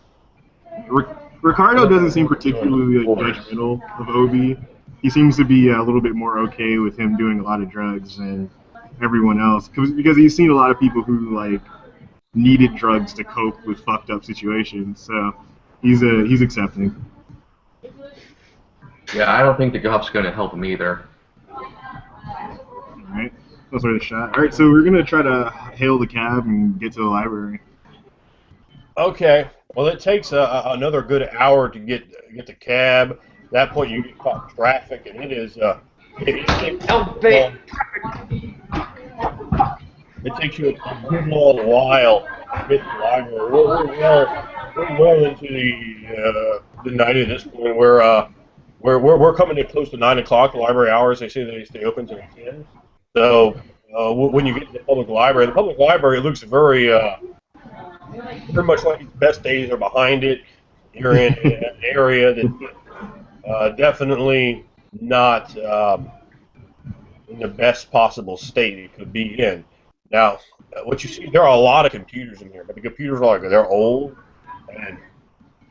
Ricardo doesn't seem particularly Orders. judgmental of Obi. He seems to be a little bit more okay with him doing a lot of drugs than everyone else, because he's seen a lot of people who like needed drugs to cope with fucked up situations. So he's accepting. Yeah, I don't think the cops are going to help him either. All right, that's worth a shot. All right, so we're gonna try to hail the cab and get to the library. Okay. Well, it takes another good hour to get the cab. At that point, you get caught in traffic, and it is it takes you a good long while to get to the library. We're well into the night at this point. We're coming to close to 9 o'clock. The library hours, they say they stay open until 10. So when you get to the public library looks very much like its best days are behind it. You're in an area that definitely not in the best possible state it could be in. Now, what you see, there are a lot of computers in here, but the computers are they're old, and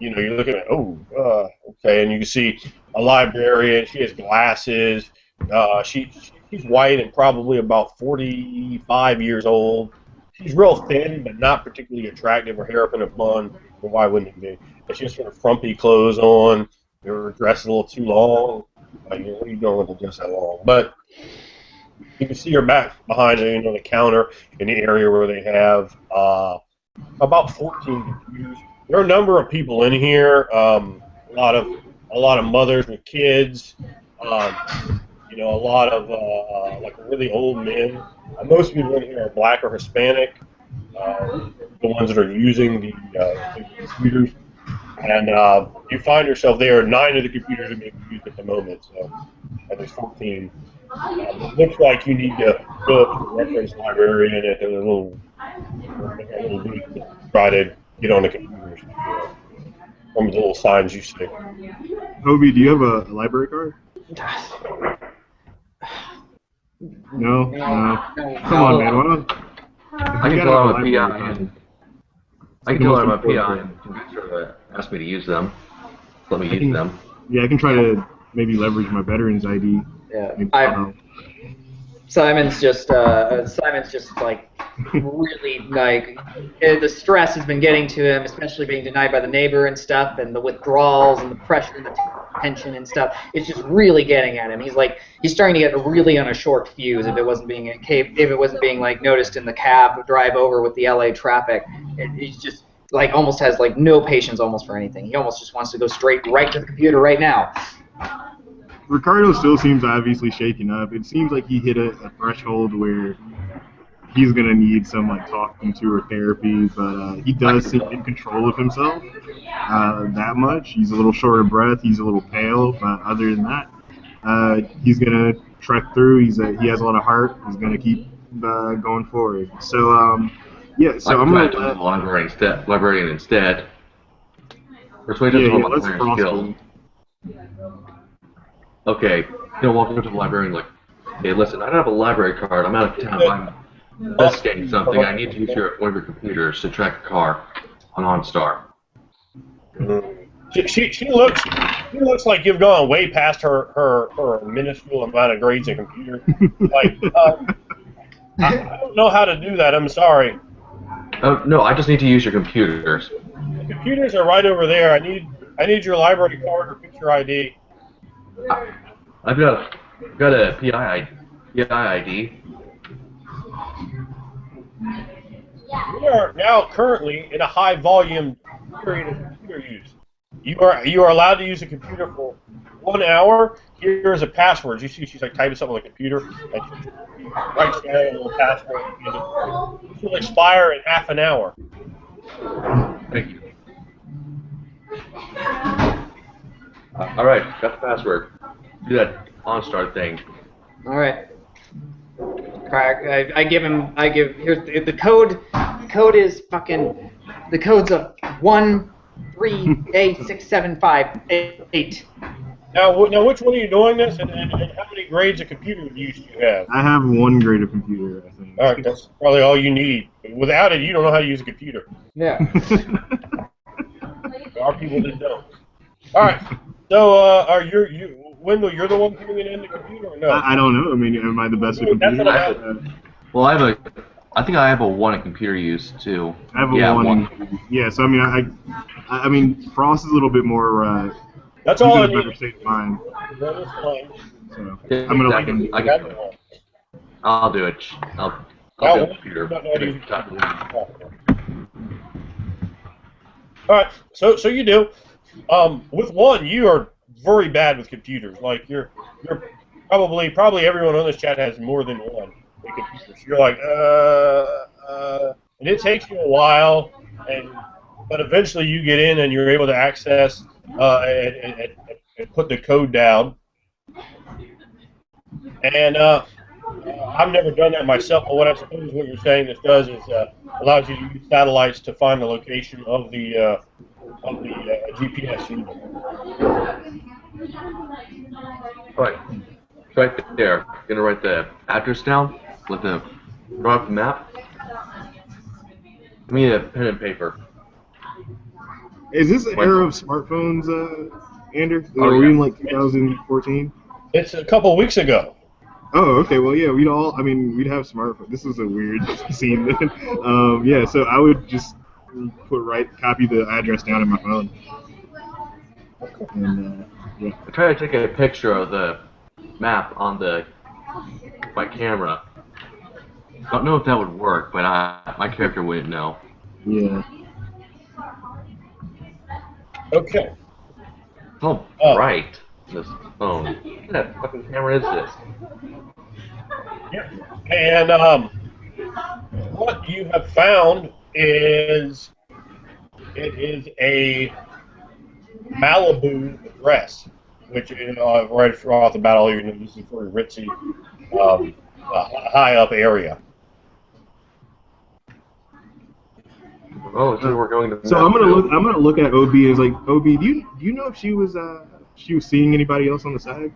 you're looking at okay, and you can see a librarian. She has glasses. She's white and probably about 45 years old. She's real thin, but not particularly attractive. Her hair up in a bun. Well, why wouldn't it be? And she has sort of frumpy clothes on. Her dress is a little too long. What are you doing with the dress that long? But you can see her back behind the counter in the area where they have about 14 computers. There are a number of people in here. A lot of mothers with kids. A lot of like really old men. Most people in here are black or Hispanic. The ones that are using the computers, and you find yourself there. 9 of the computers are being used at the moment, so and there's 14. It looks like you need to go up to the reference librarian at the little booth to try to get on the computers. From the little signs you see. Obi, do you have a library card? No. Come on, man. Why don't? I can tell I'm a PI. I can tell I'm a PI and convince her to ask me to use them. Let me use them. Yeah, I can try to maybe leverage my veteran's ID. Yeah. Simon's just like really like the stress has been getting to him, especially being denied by the neighbor and stuff, and the withdrawals and the pressure and the tension and stuff. It's just really getting at him. He's starting to get really on a short fuse if it wasn't being like noticed in the cab drive over with the LA traffic. He's just like almost has like no patience almost for anything. He almost just wants to go straight right to the computer right now. Ricardo still seems obviously shaken up. It seems like he hit a threshold where he's gonna need some like talking to or therapy, but he does seem in control of himself that much. He's a little short of breath. He's a little pale, but other than that, he's gonna trek through. He has a lot of heart. He's gonna keep going forward. So yeah. So I'm gonna do the librarian instead. Persuade him to roll my iron skill. Okay, walk over to the librarian like, hey, listen, I don't have a library card. I'm out of town. I'm investigating something. I need to use one of your computers to track a car on OnStar. She looks like you've gone way past her minuscule amount of grades in computer. Like, I don't know how to do that. I'm sorry. Oh no, I just need to use your computers. The computers are right over there. I need your library card or picture ID. I've got a PI ID. We are now currently in a high volume period of computer use. You are allowed to use a computer for 1 hour. Here is a password. You see, she's like typing something on the computer, and she writes down a little password. This will expire in half an hour. Thank you. All right, got the password. Do that OnStar thing. All right. Here's the code. The code is fucking. The code's a 13A6758. Now, which one are you doing this, and how many grades of computer use do you have? I have 1 grade of computer, I think. All right, that's probably all you need. Without it, you don't know how to use a computer. Yeah. There are people that don't. All right. So, are Wendell? You're the one putting it in the computer, or no? I don't know. I mean, am I the best at That's what computers? I'm I have asking. a, well, I think I have a 1 in computer use too. I have a Yeah, one. 1. Yeah, so I mean, I mean, Frost is a little bit more. That's He's all in I a better need. state of mind. Run is fine. So Yeah, I'm gonna I let can, him do I it. can do it. I'll do it. I'll do Now, a computer. not know how to use a computer. All right. So you do. With one, you are very bad with computers. Like you're probably everyone on this chat has more than one in computers. You're like and it takes you a while, but eventually you get in and you're able to access and put the code down. And I've never done that myself, but what I suppose what you're saying this does is allows you to use satellites to find the location of the GPS unit. Right. It's right there. Gonna write the address down with the draw up the map. Give me a pen and paper. Is this the era Wendell. of smartphones, Andrew? Oh Are we in yeah. like 2014? It's a couple of weeks ago. Oh, okay. Well, yeah, we'd all. I mean, we'd have smartphones. This was a weird scene then. Yeah, so I would just copy the address down in my phone, and yeah. I tried to take a picture of the map on my camera. Don't know if that would work, but my character wouldn't know. Yeah. Okay. Oh, Oh, right. This phone. What kind of fucking camera is this? yeah. And what you have found is it is a Malibu address, which right off the bat, all you know, this is a very ritzy, high up area. Oh, so we're going to So I'm gonna look. Malibu. I'm gonna look at OB as like OB. Do you know if she was seeing anybody else on the side?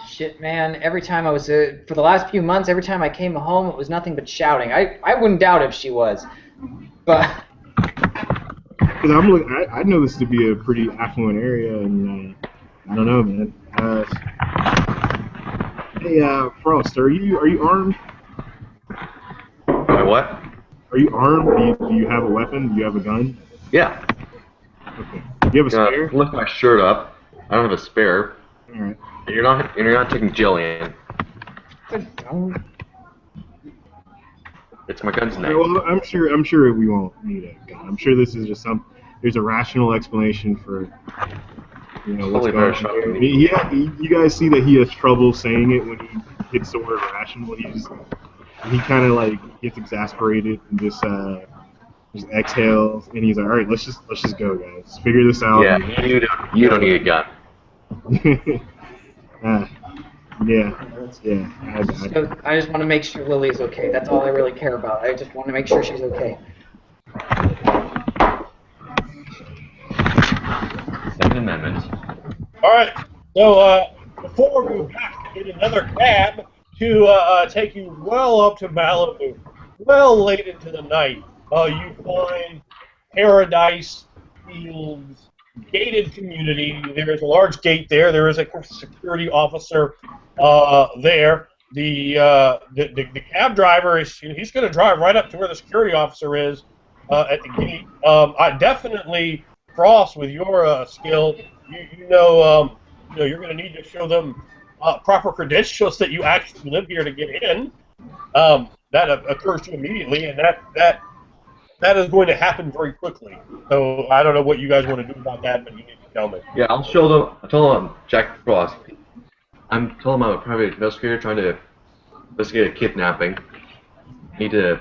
Shit, man. Every time I was, for the last few months, every time I came home, it was nothing but shouting. I wouldn't doubt if she was. But Because I know this to be a pretty affluent area, and I don't know, man. Hey, Frost, are you armed? What? Are you armed? Do you have a weapon? Do you have a gun? Yeah. Okay. Do you have a spare? Lift my shirt up. I don't have a spare. All right. And you're not taking Jillian. It's my gun's Okay, name. well, I'm sure we won't need a gun. I'm sure this is just there's a rational explanation for what's Probably going better on here. shot than me. You guys see that he has trouble saying it when he hits the word rational. He kind of like gets exasperated and just exhales, and he's like, all right, let's just go, guys. Figure this out. Yeah, you don't need a gun. Yeah. I just want to make sure Lily is okay. That's all I really care about. I just want to make sure she's okay. Second Amendment. All right. So before we have to get another cab to take you well up to Malibu, well late into the night, you find Paradise Fields gated community. There is a large gate there. There is a security officer there. The cab driver he's going to drive right up to where the security officer is at the gate. I definitely Frost with your skill. You know you're going to need to show them proper credentials that you actually live here to get in. That occurs to you immediately, and that is going to happen very quickly. So I don't know what you guys want to do about that, but you need to tell me. Yeah, I'll show them. I told them Jack Frost. I'm telling them I'm a private investigator trying to investigate a kidnapping. Need them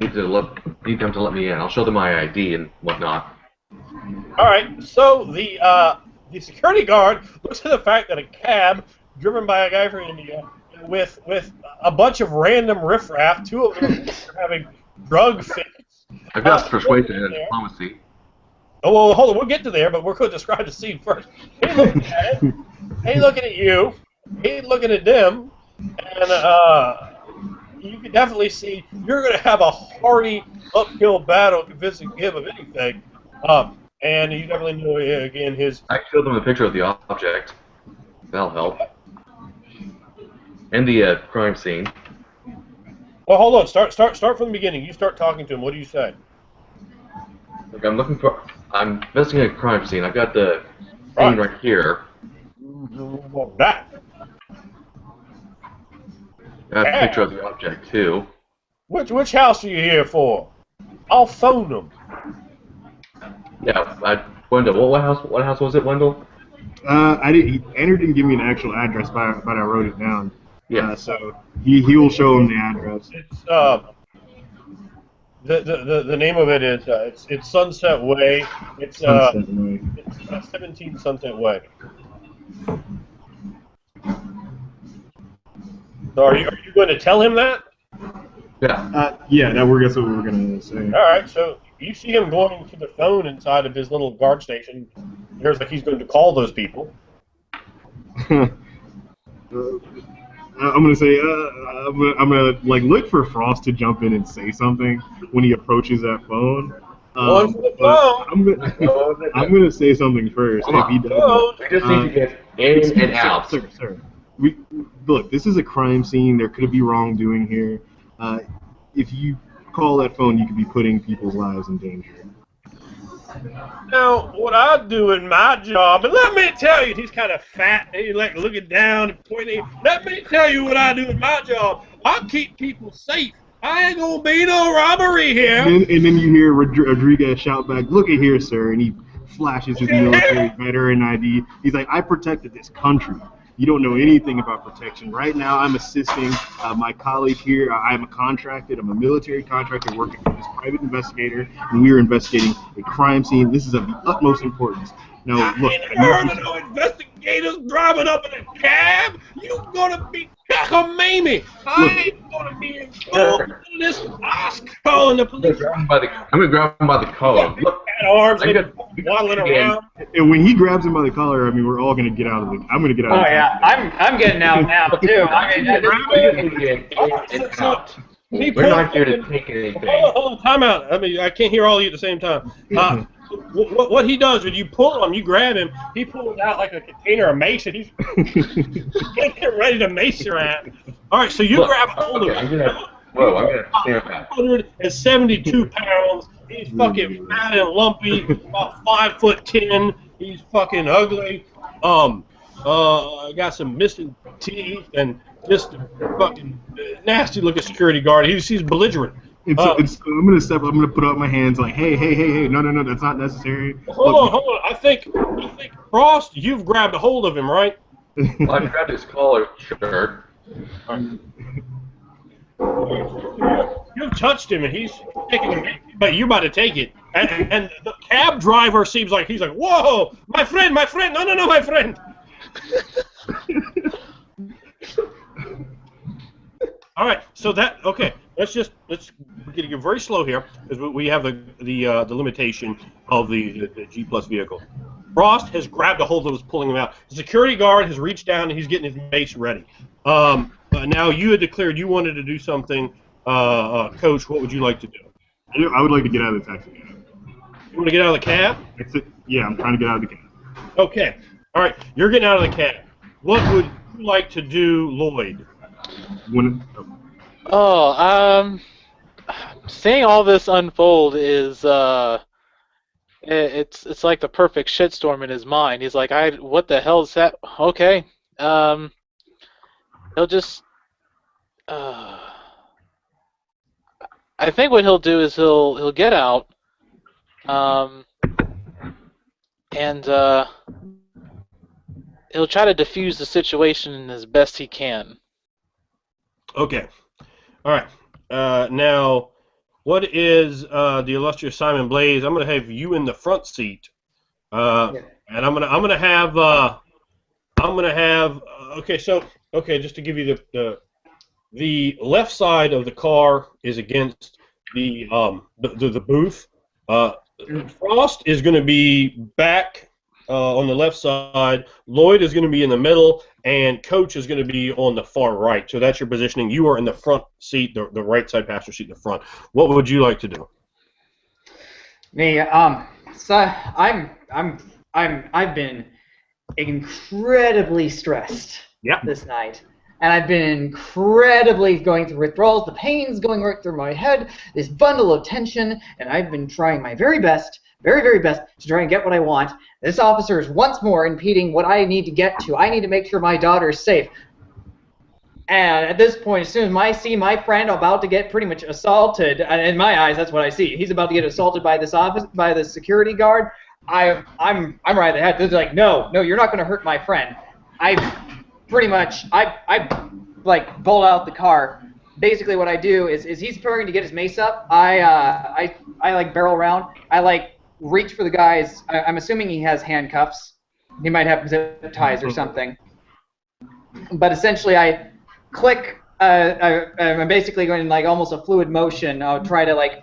to let me in. I'll show them my ID and whatnot. All right. So the security guard looks at the fact that a cab driven by a guy from India with a bunch of random riffraff, two of them are having drug fits. I've got persuasion and diplomacy. Oh, well, hold on. We'll get to there, but we're going to describe the scene first. He's looking at it. He's looking at you. He's looking at them. And you can definitely see you're going to have a hearty uphill battle convincing him of anything. And you definitely know, again, his... I showed them a picture of the object. That'll help. And the crime scene. Well, hold on. Start from the beginning. You start talking to him. What do you say? Look, I'm investigating a crime scene. I got the scene right here. That. I have a picture of the object too. Which house are you here for? I'll phone them. Yeah, Wendell. What house was it, Wendell? Andrew didn't give me an actual address, but I wrote it down. Yeah. So he will show him the address. It's the name of it is it's Sunset Way. It's Sunset Way. It's 17 Sunset Way. So are you going to tell him that? Yeah. Yeah, that's what we were gonna say. All right. So you see him going to the phone inside of his little guard station. There's like he's going to call those people. I'm gonna say I'm gonna like look for Frost to jump in and say something when he approaches that phone. Going for the phone. I'm gonna say something first. If he doesn't, We just need to get in and out. Sir. Look, this is a crime scene. There could be wrongdoing here. If you call that phone, you could be putting people's lives in danger. Now, what I do in my job, and let me tell you, he's kind of fat, and he's like looking down and pointing. Let me tell you what I do in my job. I keep people safe. I ain't gonna be no robbery here. And then you hear Rodriguez shout back, "Look at here, sir!" And he flashes his military veteran ID. He's like, "I protected this country. You don't know anything about protection. Right now, I'm assisting my colleague here. I'm a military contractor working for this private investigator, and we are investigating a crime scene. This is of the utmost importance. Now, look, I ain't heard of no investigators driving up in a cab. You gonna be cockamamie. I ain't gonna be involved in this. I'm calling the police. I'm gonna grab him by the collar. Look, Got arms and waddling around. And when he grabs him by the collar, I mean, we're all gonna get out of the. I'm gonna get out. Oh of the yeah, I'm getting out now too. I mean, We're not here to take anything. Hold on, time out. I mean, I can't hear all of you at the same time. What he does when you pull him, you grab him, he pulls out like a container of mace, and he's getting ready to mace your ass. All right, so you grab hold of him. I'm gonna clear that. 172 pounds. He's fucking fat and lumpy, about 5'10". He's fucking ugly. Got some missing teeth and just a fucking nasty looking security guard. He's belligerent. I'm gonna put up my hands like, hey, no, that's not necessary. Hold on. I think Frost, you've grabbed a hold of him, right? Well, I grabbed his collar shirt. You've touched him, and he's taking it, but you're about to take it. And the cab driver seems like he's like, whoa, my friend, no, my friend. All right, so okay. Let's get very slow here because we have the limitation of the G plus vehicle. Frost has grabbed a hold of us, pulling him out. The security guard has reached down and he's getting his mace ready. Now you had declared you wanted to do something, Coach. What would you like to do? I would like to get out of the taxi cab. You want to get out of the cab? Yeah, I'm trying to get out of the cab. Okay. All right. You're getting out of the cab. What would you like to do, Lloyd? Seeing all this unfold is it's like the perfect shitstorm in his mind. He's like, what the hell is that? Okay. He'll just I think what he'll do is he'll get out and he'll try to defuse the situation as best he can. Okay. All right. Now, what is the illustrious Simon Blaze? I'm going to have you in the front seat, and I'm gonna have. Okay. Just to give you the left side of the car is against the booth. Frost is going to be back on the left side. Lloyd is going to be in the middle, and Coach is going to be on the far right. So that's your positioning. You are in the front seat, the right side passenger seat in the front. What would you like to do? Me, so I've been incredibly stressed this night. And I've been incredibly going through withdrawals. The pain's going right through my head, this bundle of tension, and I've been trying my very best, very, very best to try and get what I want. This officer is once more impeding what I need to get to. I need to make sure my daughter is safe. And at this point, as soon as I see my friend about to get pretty much assaulted, and in my eyes, that's what I see. He's about to get assaulted by the security guard. I'm right at the head. This is like, no, you're not going to hurt my friend. I like pull out the car. Basically, what I do is he's preparing to get his mace up. I like barrel around. I like reach for the guy's. I'm assuming he has handcuffs. He might have zip ties or something. But essentially, I click. I'm basically going in like almost a fluid motion. I'll try to like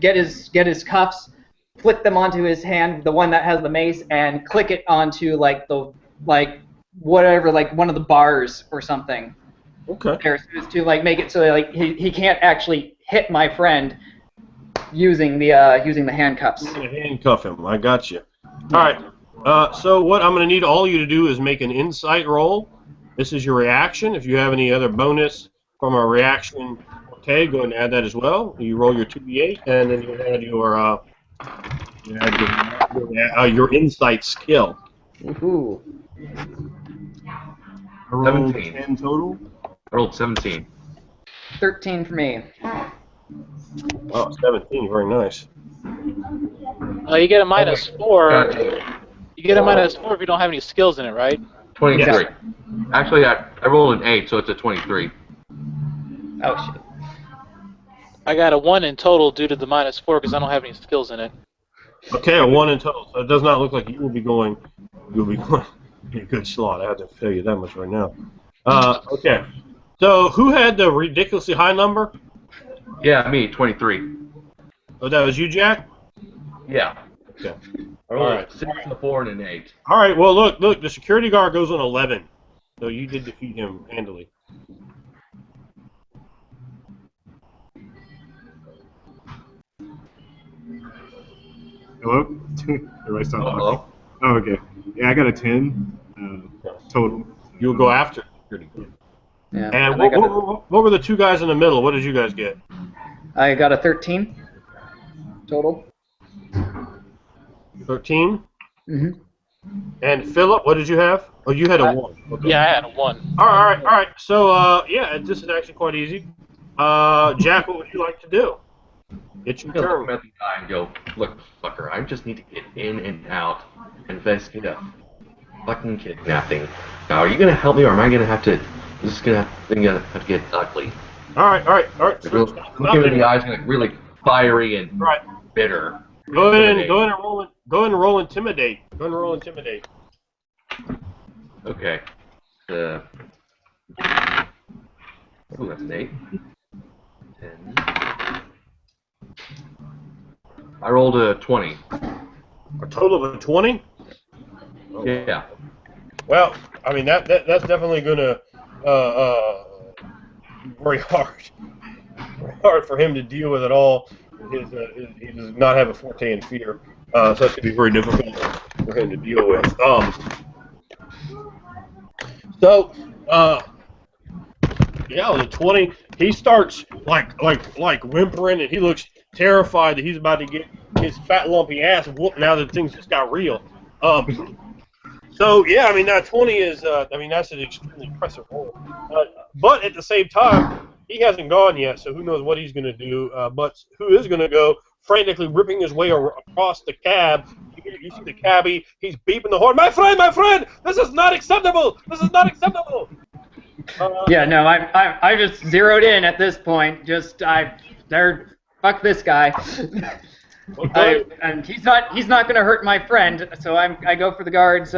get his cuffs, flick them onto his hand, the one that has the mace, and click it onto whatever, like one of the bars or something. Okay. There, to like make it so that, like he can't actually hit my friend using the handcuffs. You're gonna handcuff him. I got you. All right. So what I'm going to need all of you to do is make an insight roll. This is your reaction. If you have any other bonus from a reaction, okay, go ahead and add that as well. You roll your 2d8, and then you add your insight skill. Woohoo! I rolled 17. 10 total. I rolled 17. 13 for me. Oh, 17. Very nice. You get a -4. You get a -4 if you don't have any skills in it, right? 23. Yes. Actually, I rolled an 8, so it's a 23. Oh shit. I got a 1 in total due to the -4 because I don't have any skills in it. Okay, a 1 in total. So it does not look like you will be going. You'll be going in a good slot. I have to tell you that much right now. Okay. So who had the ridiculously high number? Yeah, me, 23. Oh, that was you, Jack? Yeah. Okay. I rolled All right. 6, a 4, and an 8. All right. Well, look. The security guard goes on 11. So you did defeat him handily. Hello? Everybody stop talking. Hello? Oh, okay. Yeah, I got a 10 total. You'll go after the security guard. Yeah. And I what were the two guys in the middle? What did you guys get? got a 13 total. 13. Mm-hmm. And Philip, what did you have? Oh, you had a 1. Okay. Yeah, I had a 1. All right. So, yeah, this is actually quite easy. Jack, what would you like to do? It's your I'm gonna look turn. at the guy and go, look, fucker, I just need to get in and out and investigate a fucking kidnapping. Now, are you gonna help me, or am I gonna have to? This is gonna have to get ugly. All right. Looking at the eyes, like really fiery and Right. bitter. Go ahead and roll intimidate. Go ahead and roll intimidate. Okay. Ooh, that's an 8. 10. I rolled a 20. A total of a 20. Yeah. Well, I mean that's definitely gonna be very hard for him to deal with it all. He does not have a forte in fear, so that's gonna be very difficult for him to deal with. Yeah, with a 20, he starts like whimpering, and he looks terrified that he's about to get his fat lumpy ass whooped now that things just got real. So yeah, I mean that 20 is, that's an extremely impressive roll. But at the same time, he hasn't gone yet, so who knows what he's going to do. But who is going to go frantically ripping his way across the cab? You see the cabbie, he's beeping the horn. My friend, this is not acceptable. This is not acceptable. Yeah, no, I just zeroed in at this point. Fuck this guy. Okay. And he's not gonna hurt my friend, so I go for the guards.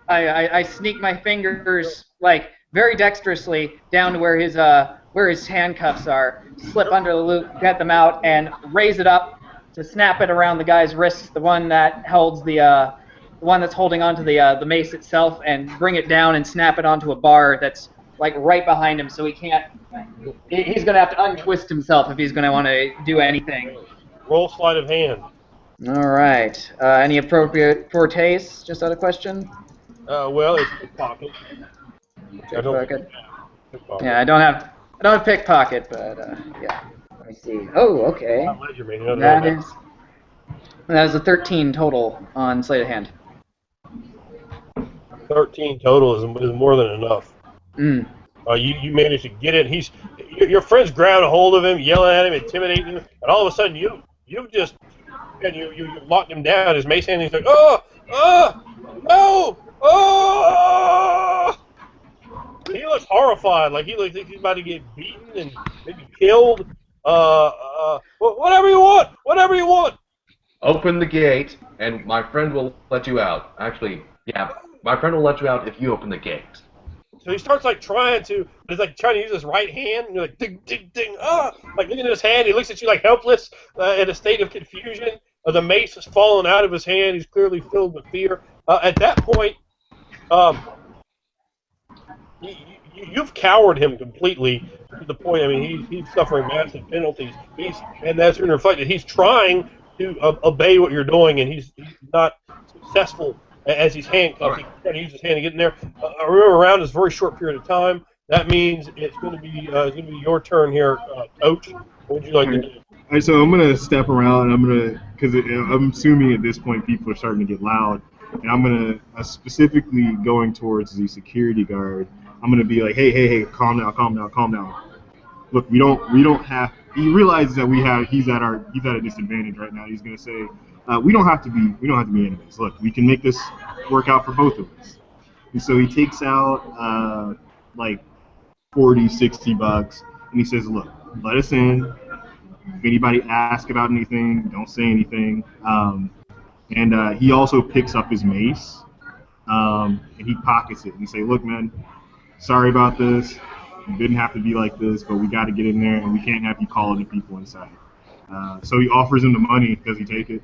I sneak my fingers like very dexterously down to where his handcuffs are, slip under the loop, get them out, and raise it up to snap it around the guy's wrists, the one that holds the one that's holding onto the mace itself and bring it down and snap it onto a bar that's like right behind him, so he can't. He's going to have to untwist himself if he's going to want to do anything. Roll sleight of hand. All right. Any appropriate fortes? Just out of question. Well, it's pickpocket. I don't think you Pickpocket. have pickpocket. Yeah, I don't have pickpocket, but yeah. Let me see. Oh, okay. Not ledger, man. You know, That is a 13 total on sleight of hand. 13 total is more than enough. You managed to get it. Your friends grabbed a hold of him, yelling at him, intimidating him, and all of a sudden you locked him down. His mace hand, and he's like, no, He looks horrified, like he looks like he's about to get beaten and maybe killed. Whatever you want. Open the gate, and my friend will let you out. Actually, yeah, my friend will let you out if you open the gate. So he starts like trying to use his right hand, and you're like ding, ding, ding, like looking at his hand. He looks at you like helpless, in a state of confusion. The mace has fallen out of his hand. He's clearly filled with fear. At that point, you've cowered him completely to the point. I mean, he's suffering massive penalties. And that's reflected. He's trying to obey what you're doing, and he's not successful as he's handcuffed. He's trying to use his hand to get in there. Remember, around is a very short period of time. That means it's going to be your turn here, Coach. What would you like to do? All right, so I'm gonna step around. And because I'm assuming at this point people are starting to get loud, and I'm specifically going towards the security guard. I'm gonna be like, hey, calm down. Look, we don't have. He realizes that he's at a disadvantage right now. He's gonna say, we don't have to be enemies. Look, we can make this work out for both of us. And so he takes out like $40-$60, and he says, look, let us in. If anybody asks about anything, don't say anything. And he also picks up his mace, and he pockets it. And he say, look, man, sorry about this. It didn't have to be like this, but we got to get in there, and we can't have you calling the people inside. So he offers him the money. Does he take it?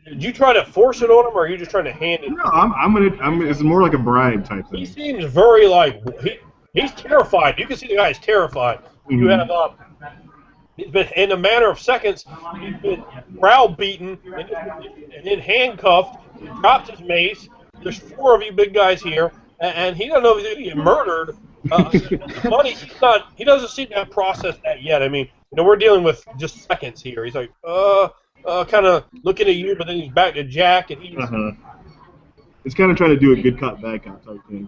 Did you try to force it on him, or are you just trying to hand it? No, it's more like a bribe type thing. He seems very he's terrified. You can see the guy is terrified. Mm-hmm. You have he's been in a matter of seconds. He's been browbeaten and then handcuffed. He dropped his mace. There's 4 of you big guys here, and he doesn't know if he's going to get murdered. Money, he doesn't seem to have processed that yet. I mean, we're dealing with just seconds here. He's like, kind of looking at you, but then he's back to Jack, and he's. It's kind of trying to do a good cop, bad cop type thing.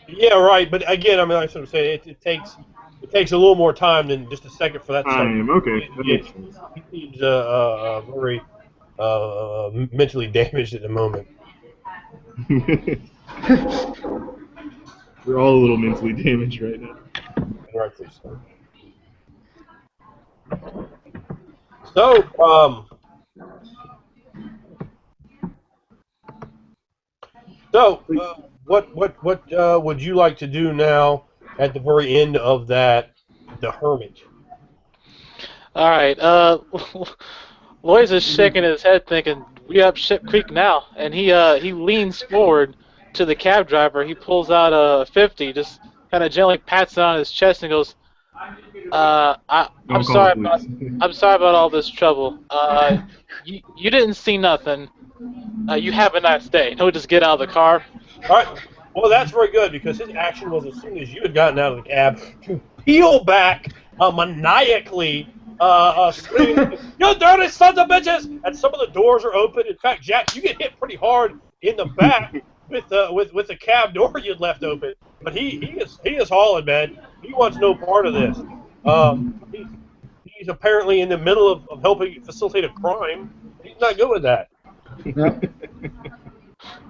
Yeah, right. But again, I mean, like I'm saying, it takes a little more time than just a second for that. Okay. He seems very mentally damaged at the moment. We're all a little mentally damaged right now. Rightfully so. So, what would you like to do now at the very end of that, the hermit? All right. Lloyd's is shaking his head, thinking, "We up Ship Creek now." And he leans forward to the cab driver. He pulls out a 50, just kind of gently pats it on his chest, and goes, I'm sorry about all this trouble. You didn't see nothing. You have a nice day." He'll just get out of the car. All right. Well, that's very good, because his action was, as soon as you had gotten out of the cab, to peel back maniacally, screaming, "You dirty sons of bitches!" And some of the doors are open. In fact, Jack, you get hit pretty hard in the back with the cab door you'd left open. But he is hauling, man. He wants no part of this. He's apparently in the middle of helping facilitate a crime. He's not good with that.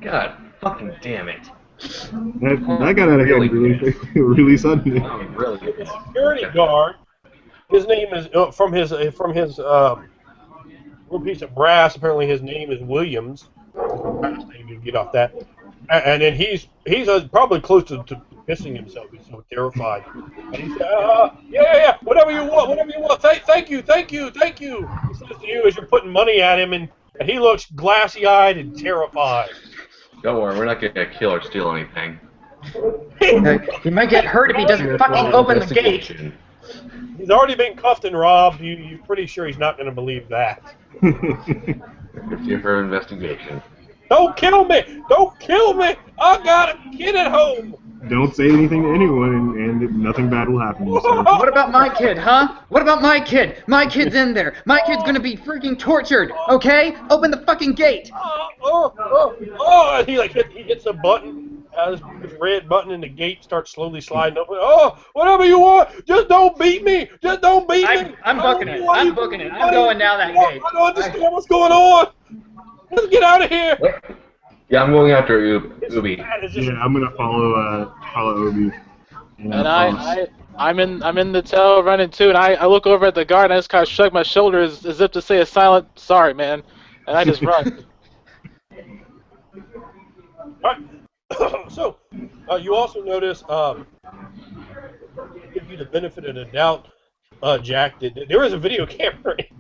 God fucking damn it. That got out of hand really suddenly. Really? The security guard, his name is from his little piece of brass. Apparently, his name is Williams. You get off that, and then he's probably close to pissing himself. He's so terrified. And he said, yeah. whatever you want, whatever you want. Thank you, thank you, thank you. He says to you as you're putting money at him, and he looks glassy-eyed and terrified. Don't worry, we're not gonna kill or steal anything. He might get hurt if he doesn't fucking open the gate. He's already been cuffed and robbed. You're pretty sure he's not going to believe that. It's here for investigation. Don't kill me! Don't kill me! I got a kid at home! Don't say anything to anyone, and nothing bad will happen to you, sir. What about my kid, huh? What about my kid? My kid's in there. My kid's gonna be freaking tortured, okay? Open the fucking gate! And he hits a button, this red button, and the gate starts slowly sliding open. Oh, whatever you want! Just don't beat me! Just don't beat me! I'm booking it. I'm booking it. I'm going down that gate. I don't understand what's going on! Let's get out of here! Yeah, I'm going after Ubi. Yeah, I'm gonna follow Obi. And I'm in the tail running too, and I look over at the guard and I just kind of shrug my shoulders as if to say a silent "sorry, man," and I just run. Alright, so you also notice, give you the benefit of the doubt, Jack, that there is a video camera in here.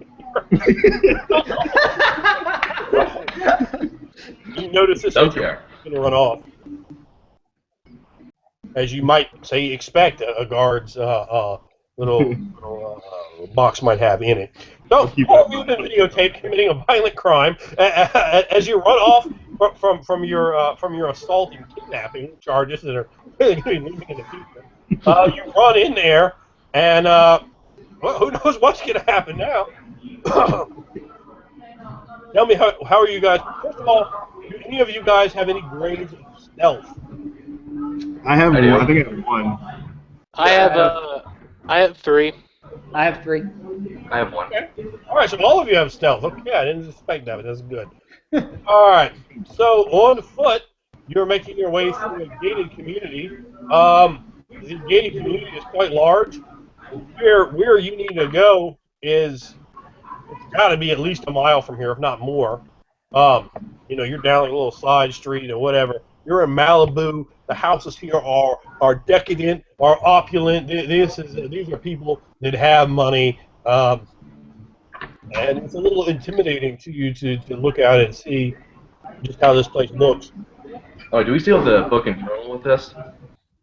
You notice this is going to run off. As you might say, expect a guard's little box might have in it. So, all of you have been videotaped committing a violent crime. As you run off from your assault and kidnapping charges that are really going to be looming in the future, you run in there, and well, who knows what's going to happen now? Tell me, how are you guys? First of all, do any of you guys have any grades of stealth? I have one. I think I have one. I have 3. I have 3. I have 1. Okay. All right, so all of you have stealth. Okay, I didn't suspect that, but that's good. All right, so on foot, you're making your way through a gated community. The gated community is quite large. Where you need to go is, it's got to be at least a mile from here, if not more. You're down like a little side street or whatever. You're in Malibu. The houses here are decadent, are opulent. These are people that have money, and it's a little intimidating to you to look at it and see just how this place looks. Oh, do we still have the book and journal with us?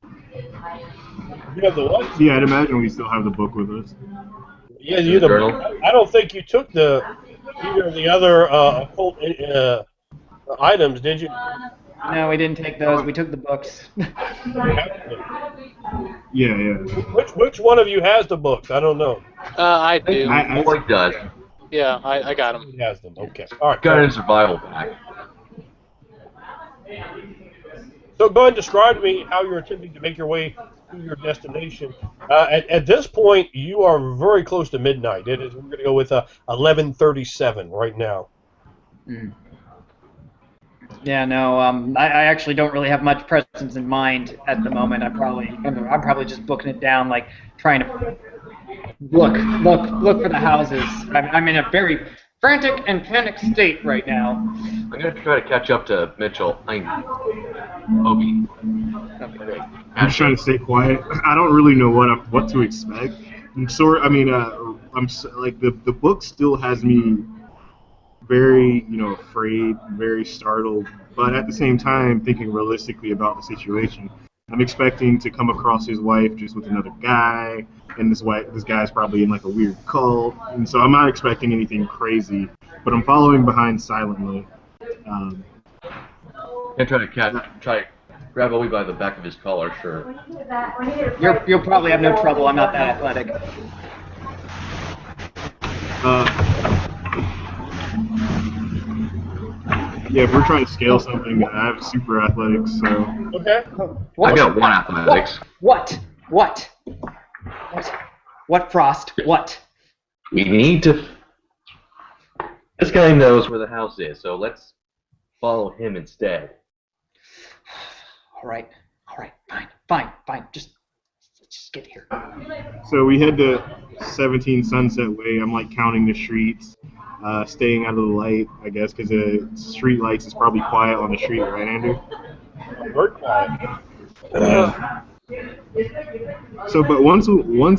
You have the what? Yeah, I'd imagine we still have the book with us. Yeah, you the journal. I don't think you took either of the other occult items, did you? No, we didn't take those. We took the books. Yeah. Which one of you has the books? I don't know. I do. Mike does. Yeah, I got them. He has them. Okay. All right. Got it in survival pack. So go ahead and describe to me how you're attempting to make your way to your destination. At this point, you are very close to midnight. We're going to go with 11:37 right now. Mm. Yeah, no. I actually don't really have much presence in mind at the moment. I'm probably just booking it down, like trying to look for the houses. I'm in a very frantic and panicked state right now. I'm gonna try to catch up to Mitchell. Obi. Okay. I'm just trying to stay quiet. I don't really know what to expect. The book still has me very, afraid, very startled, but at the same time thinking realistically about the situation. I'm expecting to come across his wife just with another guy, and this guy's probably in like a weird cult, and so I'm not expecting anything crazy, but I'm following behind silently. I'm gonna try to grab Obi by the back of his collar, sure. You'll probably have no trouble. I'm not that athletic. Yeah, if we're trying to scale something, I have super athletics, so... Okay. I got 1 athletics. What, Frost? What? We need to... This guy knows where the house is, so let's follow him instead. All right, fine. Just get here. So we head to 17 Sunset Way. I'm like counting the streets, staying out of the light, I guess, because the street lights is probably quiet on the street, right, Andrew? Very quiet. So, but once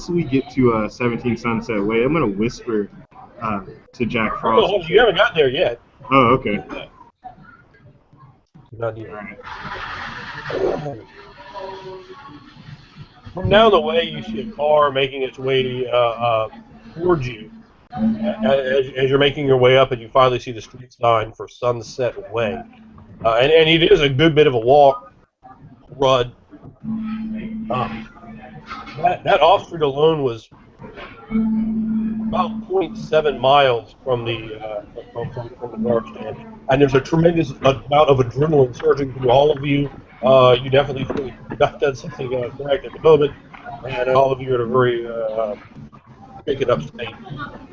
we get to 17 Sunset Way, I'm gonna whisper to Jack Frost. You haven't gotten there yet. Oh, okay. Not yet. All right. From down the way, you see a car making its way towards you. As you're making your way up, and you finally see the street sign for Sunset Way, and it is a good bit of a walk, run. That off street alone was about 0.7 miles from from the car stand, and there's a tremendous amount of adrenaline surging through all of you. You definitely feel like you've not done something correct at the moment, and all of you are at a very shaken up state.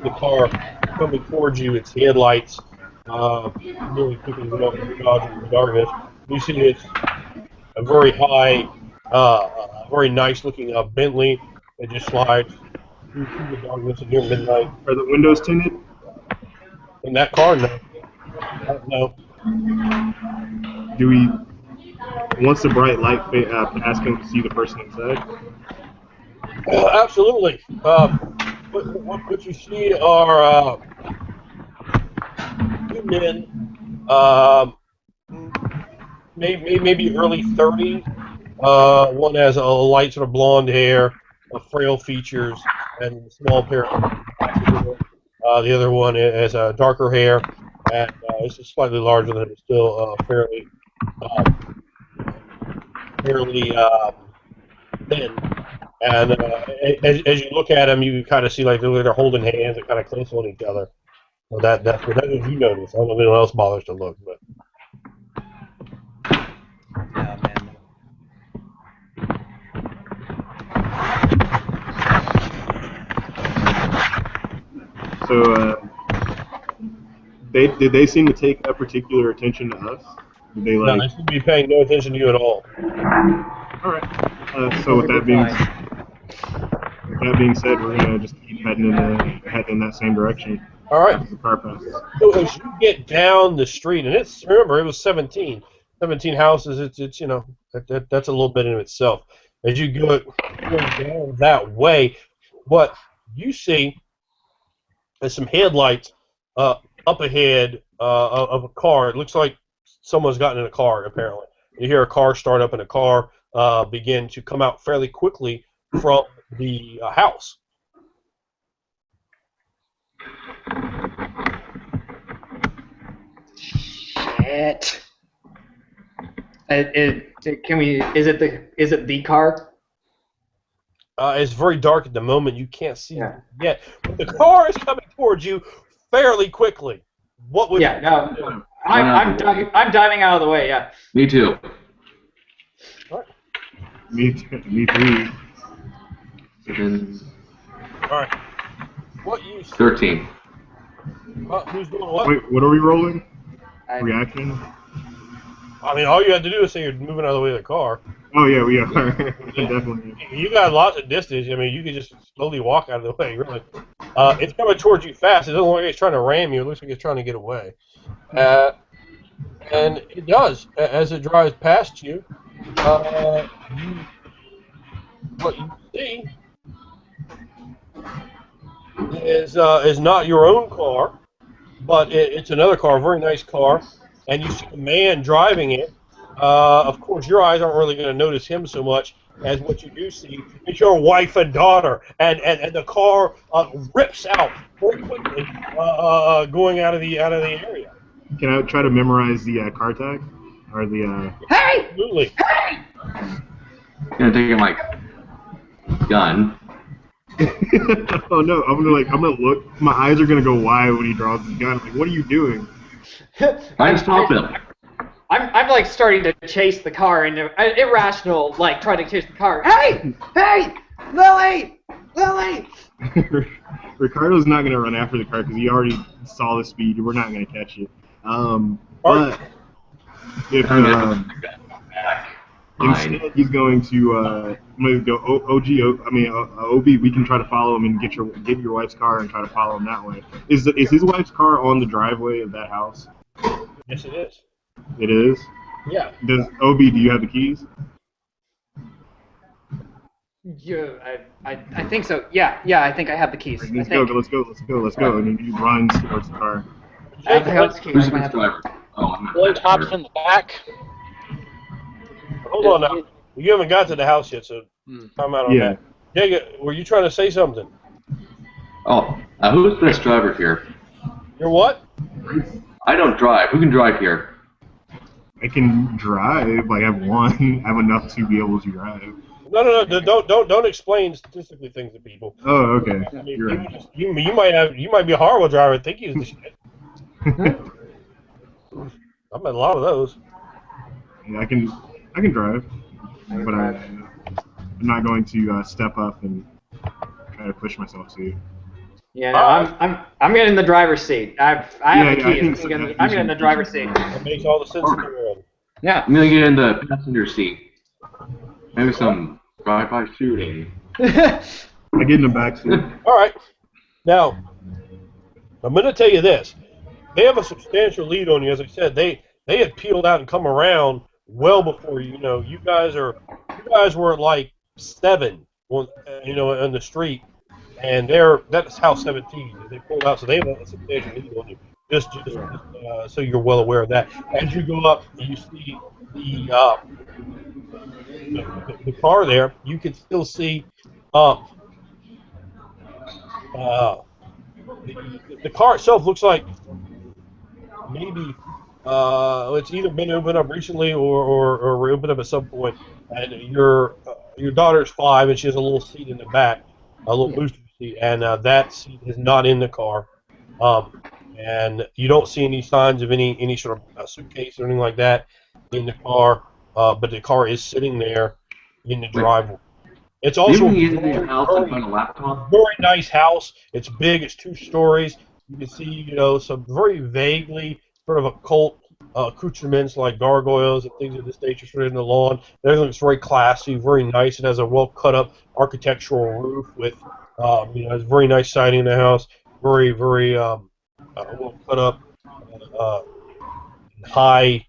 The car coming towards you, its headlights nearly picking you up as you're dodging the darkness. You see it's a very high, very nice looking Bentley that just slides through the darkness at near midnight. Are the windows tinted? In that car, no. No. Do we? Once the bright light passes, can we see the person inside? Absolutely. What you see are two men, maybe early 30s. One has a light sort of blonde hair, frail features, and a small pair of glasses. The other one has darker hair, and it's just slightly larger than him, still fairly thin. And as you look at them, you kind of see like they're holding hands and kind of close on each other. So that's what you notice. I don't know if anyone else bothers to look, but. Oh, man. So, did they seem to take a particular attention to us? Did they No, they seem to be paying no attention to you at all. All right. So with that being said, we're gonna just keep heading in that same direction. All right. The car passes. So as you get down the street, and remember it was 17 houses. It's that's a little bit in itself. As you go down that way, what you see is some headlights up ahead of a car. It looks like someone's gotten in a car. Apparently, you hear a car start up and a car begin to come out fairly quickly from the house. Shit. Is it the car? It's very dark at the moment. You can't see it yet. But the car is coming towards you fairly quickly. What would you do? I'm diving out of the way, yeah. Me too. All right. Me too. So then, All right. What you see? 13. Who's doing what? Wait, what are we rolling? Reaction? I mean, all you have to do is say you're moving out of the way of the car. Oh yeah, we are. Definitely. You got lots of distance. I mean, you can just slowly walk out of the way, really. It's coming towards you fast. It doesn't look like it's trying to ram you. It looks like it's trying to get away. And it does. As it drives past you, what you see is not your own car, but it's another car, a very nice car, and you see a man driving it. Of course, your eyes aren't really going to notice him so much as what you do see is your wife and daughter, and the car rips out very quickly, going out of the area. Can I try to memorize the car tag or the? Hey! Absolutely. Hey! Gonna take my gun. Oh no! I'm gonna look. My eyes are gonna go wide when he draws his gun. I'm like, what are you doing? I stop him. I'm like starting to chase the car and irrational, like trying to chase the car. Hey! Hey! Lily! Lily! Ricardo's not gonna run after the car because he already saw the speed. We're not gonna catch it. But if instead he's going to, I'm gonna go OB. We can try to follow him and get your wife's car and try to follow him that way. Is his wife's car on the driveway of that house? Yes, it is. It is. Yeah. Does OB? Do you have the keys? I think so. Yeah, I think I have the keys. Right, let's go. And he runs towards the car. I have Jake, the house key. Who's I the have best driver? Oh, I'm not Lloyd the hops driver. in the back. hold on now. You haven't got to the house yet, so time out on Yeah. that. Jake, were you trying to say something? Oh, who's the best driver here? You're what? I don't drive. Who can drive here? I can drive. I have one. I have enough to be able to drive. No. Don't explain statistically things to people. Oh, okay. I mean, You're people right. just, you might be a horrible driver and think he's the shit. I've met a lot of those. Yeah, I can drive, but I'm not going to step up and try to push myself to. Yeah, no, I'm getting the driver's seat. I have the I keys. think so. I'm getting the driver's seat. It makes all the sense in the world. Yeah. I'm gonna get in the passenger seat. Maybe some drive-by shooting. I get in the back seat. All right. Now, I'm going to tell you this. They have a substantial lead on you. As I said, they had peeled out and come around well before you. You know, you guys were at like 7, on, in the street, and that's house 17. They pulled out, so they have a substantial lead on you. Just so you're well aware of that. As you go up, you see the car there. You can still see the car itself looks like maybe it's either been opened up recently or reopened up at some point. And your daughter's 5, and she has a little seat in the back, a little booster seat, and that seat is not in the car. And you don't see any signs of any sort of suitcase or anything like that in the car. But the car is sitting there in the driveway. It's also a Didn't we get in the house and find a laptop? very nice house. It's big. It's 2 stories. You can see, some very vaguely sort of occult accoutrements like gargoyles and things of this nature sort of in the lawn. Everything looks very classy, very nice. It has a well cut up architectural roof with, has very nice siding in the house. Very, very well cut up, uh, high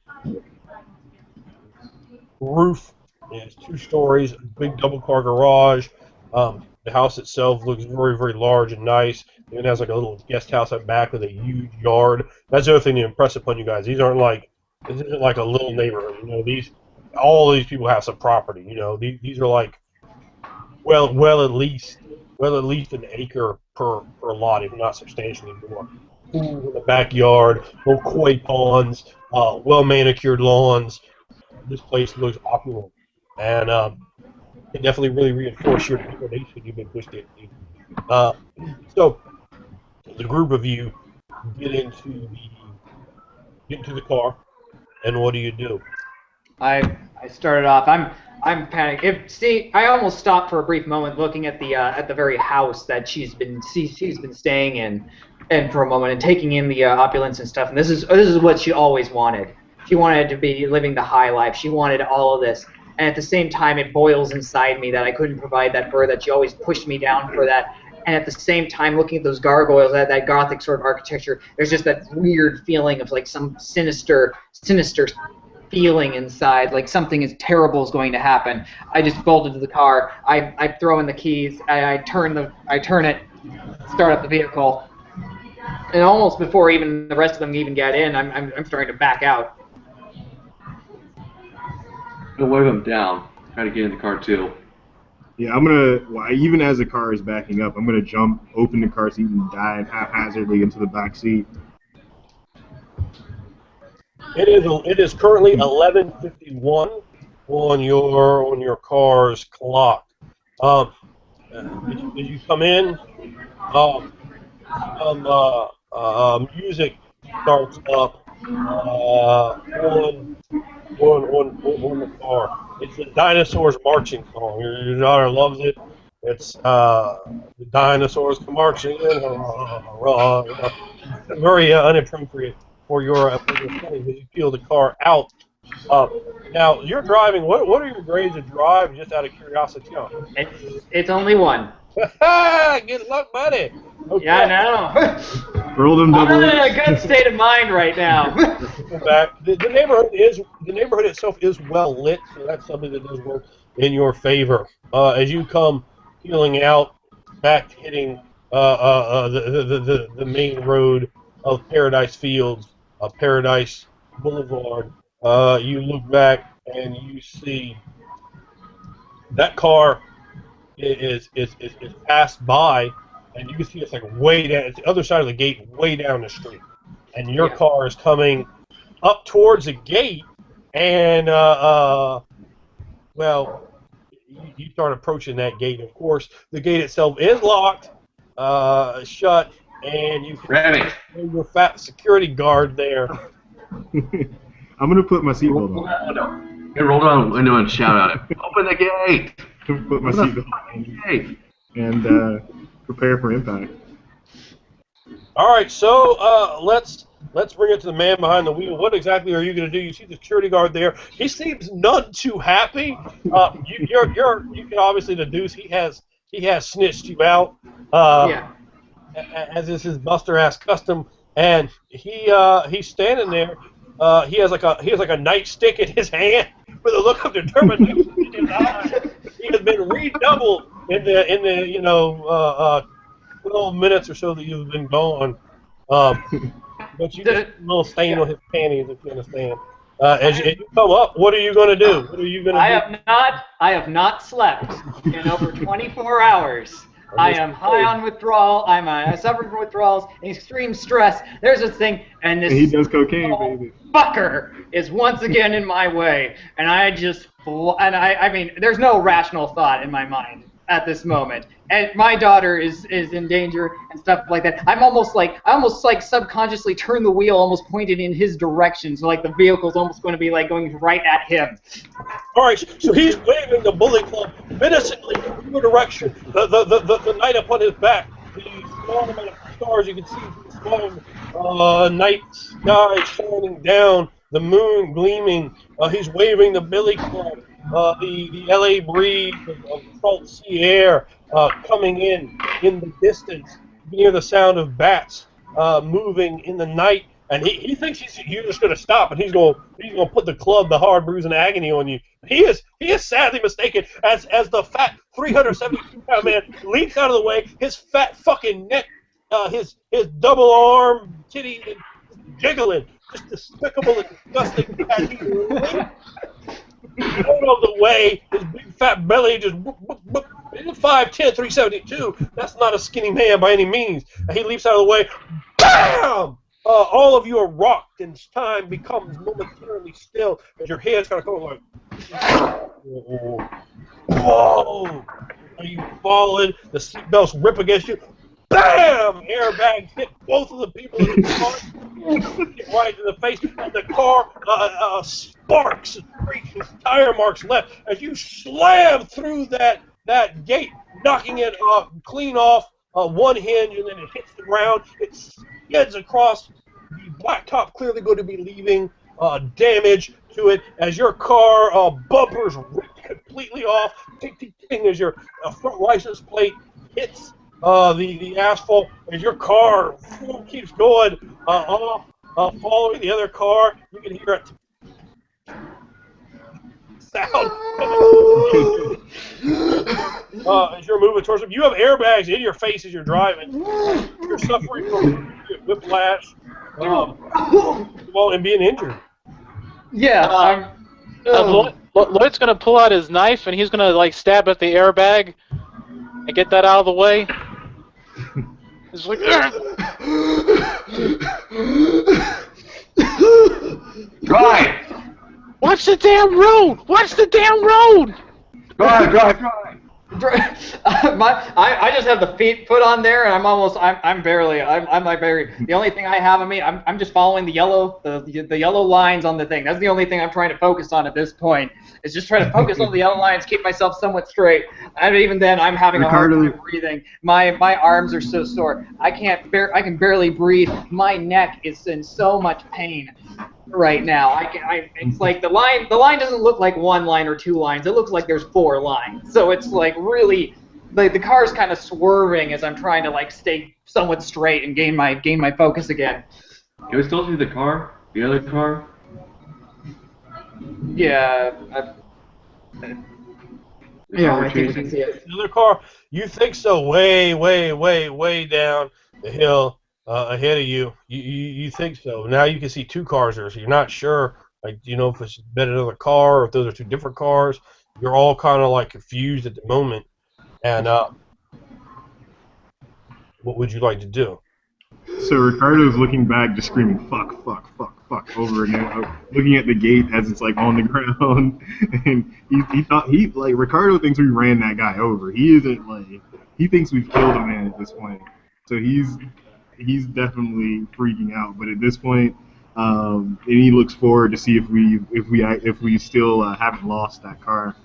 roof. It's 2 stories, big double car garage. The house itself looks very, very large and nice. It even has like a little guest house out back with a huge yard. That's the other thing to impress upon you guys. This isn't like a little neighborhood. All these people have some property. These are like well at least an acre per lot, if not substantially more. Pool in the backyard, little koi ponds, well manicured lawns. This place looks opulent, and it definitely really reinforced your determination you've been pushed into. So the group of you get into the car, and what do? I started off. I'm panicking. I almost stopped for a brief moment, looking at the very house that she's been staying in, and for a moment, and taking in the opulence and stuff. And this is what she always wanted. She wanted to be living the high life. She wanted all of this. And at the same time, it boils inside me that I couldn't provide that for her, that she always pushed me down for that. And at the same time, looking at those gargoyles, that gothic sort of architecture, there's just that weird feeling of like some sinister feeling inside, like something is terrible is going to happen. I just bolted to the car. I throw in the keys. I turn it, start up the vehicle, and almost before even the rest of them even get in, I'm starting to back out. I'm gonna wave him down. Try to get in the car too. Yeah, even as the car is backing up, I'm gonna jump, open the car seat, and dive haphazardly into the back seat. It is currently 11:51 on your car's clock. As you come in, music starts up on the car. It's the dinosaurs marching song. Your daughter loves it. It's the dinosaurs marching in. Very inappropriate for your setting as you peel the car out. Now you're driving. What are your grades of drive? Just out of curiosity. It's only one. Good luck, buddy. Okay. Yeah, I know. Roll them I'm double. not in a good state of mind right now. Back. The neighborhood itself is well lit, so that's something that does work. in your favor. As you come peeling out, back hitting the main road of Paradise Fields, Paradise Boulevard, you look back and you see that car is passed by, and you can see it's like way down. It's the other side of the gate, way down the street, and your Yeah. car is coming up towards the gate, and well, you start approaching that gate. Of course, the gate itself is locked, shut, and you can Grab see it. your fat security guard there. I'm gonna put my Roll seatbelt down on. the window. You roll down the window and shout at him. Open the gate! Put my Open the seatbelt fucking on gate! and prepare for impact. All right, so let's bring it to the man behind the wheel. What exactly are you going to do? You see the security guard there. He seems none too happy. You can obviously deduce he has snitched you out. Uh, Yeah. as is his Buster ass custom, and he's standing there. He has like a nightstick in his hand with a look of determination in his eye. He has been redoubled in the 12 minutes or so that you've been gone. Um, but you can see a little stain Yeah. on his panties, if you understand. As you come up, what are you going to do? What are you going to do? I have not slept in over 24 hours. I am high on withdrawal. I suffer from withdrawals and extreme stress. There's this thing, and this And he does cocaine, little baby. fucker is once again in my way, and I mean, there's no rational thought in my mind at this moment. And my daughter is in danger and stuff like that. I almost like subconsciously turn the wheel, almost pointed in his direction, so like the vehicle's almost going to be like going right at him. All right, so he's waving the bully club menacingly in your direction. The knight upon his back, the small amount of stars you can see through the small night sky shining down, the moon gleaming. He's waving the billy club. The LA breeze of salt sea air coming in the distance. You can hear the sound of bats moving in the night, and he thinks you're just going to stop, and he's going to put the club, the hard bruise and agony on you. He is sadly mistaken as the fat 372-pound man leaps out of the way, his fat fucking neck, his double arm titty is jiggling, just despicable and disgusting as he leaps out of the way, his big fat belly just whoop, whoop, whoop. He's 5'10", 372. That's not a skinny man by any means. And he leaps out of the way. Bam! All of you are rocked, and time becomes momentarily still as your head's kind of going like, whoa! Are you falling? The seatbelts rip against you. Bam! Airbags hit both of the people in the car, right in the face, and the car sparks and screeches, tire marks left as you slam through that gate, knocking it clean off one hinge, and then it hits the ground. It skids across the blacktop, clearly going to be leaving damage to it as your car bumpers ripped completely off. Ting, ting, ting, as your front license plate hits the asphalt as your car keeps going off, following the other car. You can hear it sound as you're moving towards them. You have airbags in your face as you're driving. You're suffering from whiplash and being injured. Yeah. Lloyd's gonna pull out his knife and he's gonna like stab at the airbag and get that out of the way. It's like, Drive! watch the damn road! Watch the damn road! Drive! I just have the foot on there, and I'm like very. The only thing I have on me, I'm just following the yellow lines on the thing. That's the only thing I'm trying to focus on at this point. Is just trying to focus on the yellow lines, keep myself somewhat straight. And even then, I'm having a hard time breathing. My arms are so sore. I can barely breathe. My neck is in so much pain right now. It's like the line doesn't look like one line or two lines. It looks like there's four lines. So it's like really, the car's kind of swerving as I'm trying to like stay somewhat straight and gain my focus again. Can we still see the car? The other car? Yeah. Yeah, I think I can see it. The other car, you think so? Way, way, way, way down the hill ahead of you. You think so? Now you can see two cars there, so you're not sure. Like, you know, if it's been another car or if those are two different cars. You're all kind of like confused at the moment. And what would you like to do? So Ricardo's looking back, just screaming "fuck, fuck, fuck, fuck" over and over, looking at the gate as it's like on the ground. And he thought Ricardo thinks we ran that guy over. He isn't like he thinks we've killed a man at this point. So he's definitely freaking out. But at this point, and he looks forward to see if we still haven't lost that car.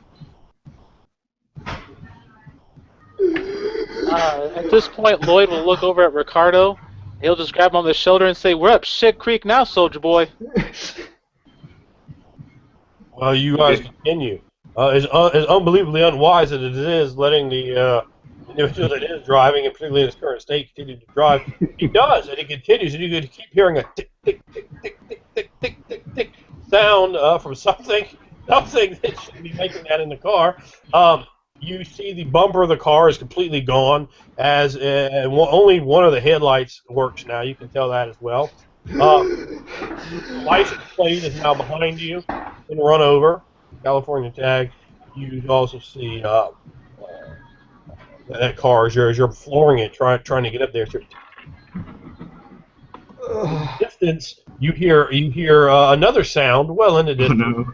At this point, Lloyd will look over at Ricardo. He'll just grab him on the shoulder and say, "We're up shit creek now, soldier boy." Well, you guys continue. As unbelievably unwise as it is letting the individual that is driving, and particularly in his current state, continue to drive, he does, and he continues, and you can keep hearing a tick, tick, tick, tick, tick, tick, tick, tick, tick sound from something that should be making that in the car. You see the bumper of the car is completely gone, as only one of the headlights works now. You can tell that as well. The license plate is now behind you and run over. California tag. You also see that car as you're flooring it, trying to get up there. So, distance, you hear another sound well in the Oh distance. no!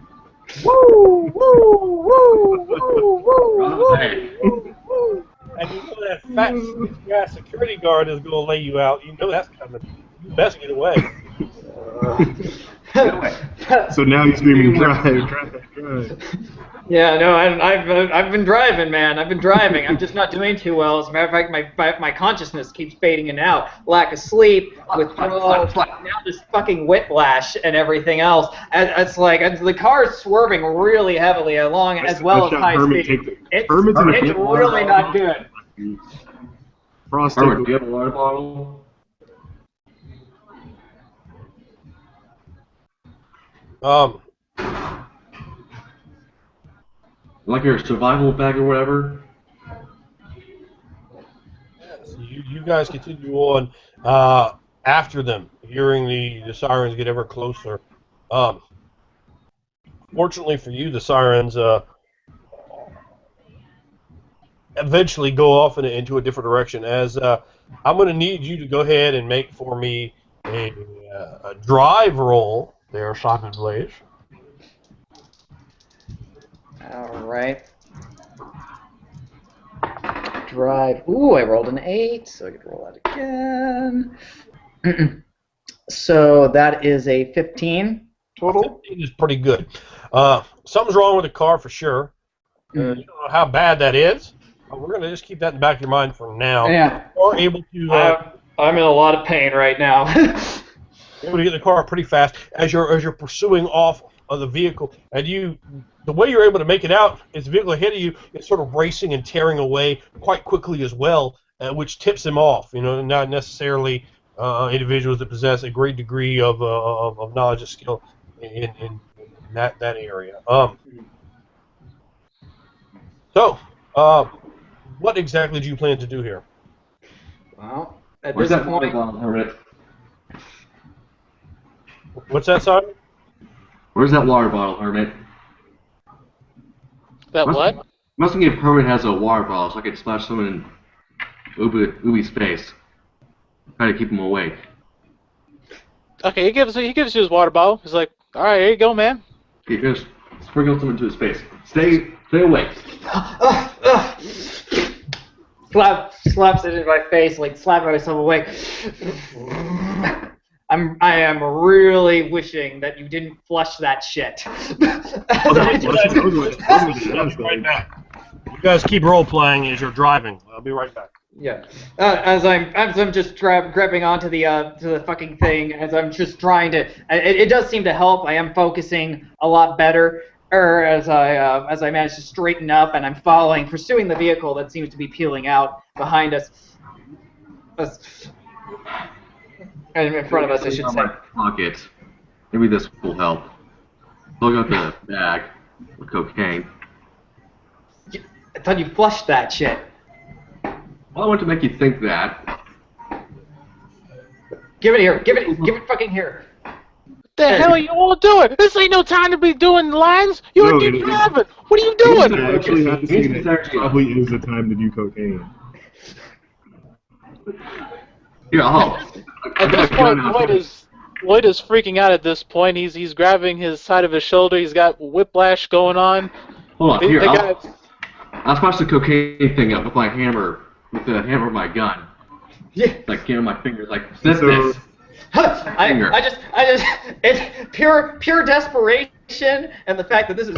Woo, woo, woo, woo, woo, woo, woo. And you know that fat guy security guard is going to lay you out. You know that's coming. You best get away. So now he's screaming, "Drive!" Yeah, no, I've been driving, man. I've been driving. I'm just not doing too well. As a matter of fact, my consciousness keeps fading in and out. Lack of sleep, withdrawal, now this fucking whiplash and everything else. And it's like the car's swerving really heavily along as well as high speed. It's really not good. Frost, Hermit, do you have a water bottle? Like your survival bag or whatever? So you guys continue on after them, hearing the sirens get ever closer. Fortunately for you, the sirens eventually go off into a different direction. As I'm going to need you to go ahead and make for me a drive roll there, Simon Blaze. All right. Drive. Ooh, I rolled an 8, so I could roll that again. So that is a 15 total. 15 is pretty good. Something's wrong with the car for sure. You don't know how bad that is. But we're going to just keep that in the back of your mind for now. Yeah. You're able to. I'm in a lot of pain right now. Able to get the car pretty fast as you're pursuing off of the vehicle, and the way you're able to make it out is the vehicle ahead of you is sort of racing and tearing away quite quickly as well, which tips them off. You know, not necessarily individuals that possess a great degree of knowledge and skill in that area. So, what exactly do you plan to do here? Well, at Where's this that water point, bottle, Hermit? What's that, Simon? Where's that water bottle, Hermit? That what? Must be if Hermit has a water bottle, so I could splash someone in Ubi's face. Try to keep him awake. Okay, he gives you his water bottle. He's like, "All right, here you go, man." Okay, just sprinkle some into his face. Stay awake. slaps it in my face, like slapping myself awake. I am really wishing that you didn't flush that shit. Right back. You guys keep role playing as you're driving. I'll be right back. Yeah. As I'm just grabbing onto the to the fucking thing, as I'm just trying to, it does seem to help. I am focusing a lot better. As I manage to straighten up, and I'm pursuing the vehicle that seems to be peeling out behind us. And in front of us, I should say. Pocket. Maybe this will help. Look at the bag with cocaine. thought you flushed that shit. Well, I want to make you think that. Give it here. Give it fucking here. The hell are you all doing? This ain't no time to be doing lines. You're keep driving. What are you doing? I actually have to say that probably is the time to do cocaine. Yeah, At this point, Lloyd is freaking out. At this point, he's grabbing his side of his shoulder. He's got whiplash going on. Hold on, here. I'll smash the cocaine thing up with my hammer, with the hammer of my gun. Yeah. Like, my fingers, like, this. I just, it's pure desperation, and the fact that this is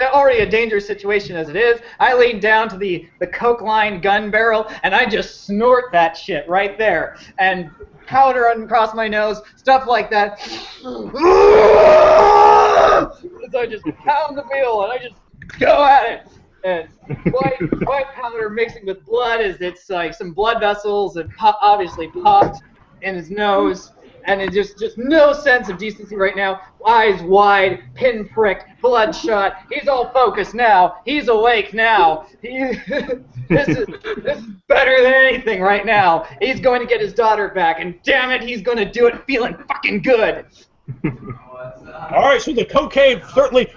already a dangerous situation as it is. I lean down to the coke-lined gun barrel, and I just snort that shit right there, and powder across my nose, stuff like that. So I just pound the wheel, and I just go at it. And white powder mixing with blood, it's like some blood vessels, and obviously popped in his nose. And it's just no sense of decency right now. Eyes wide, pinprick, bloodshot. He's all focused now. He's awake now. This is better than anything right now. He's going to get his daughter back, and damn it, he's going to do it feeling fucking good. All right, so the cocaine certainly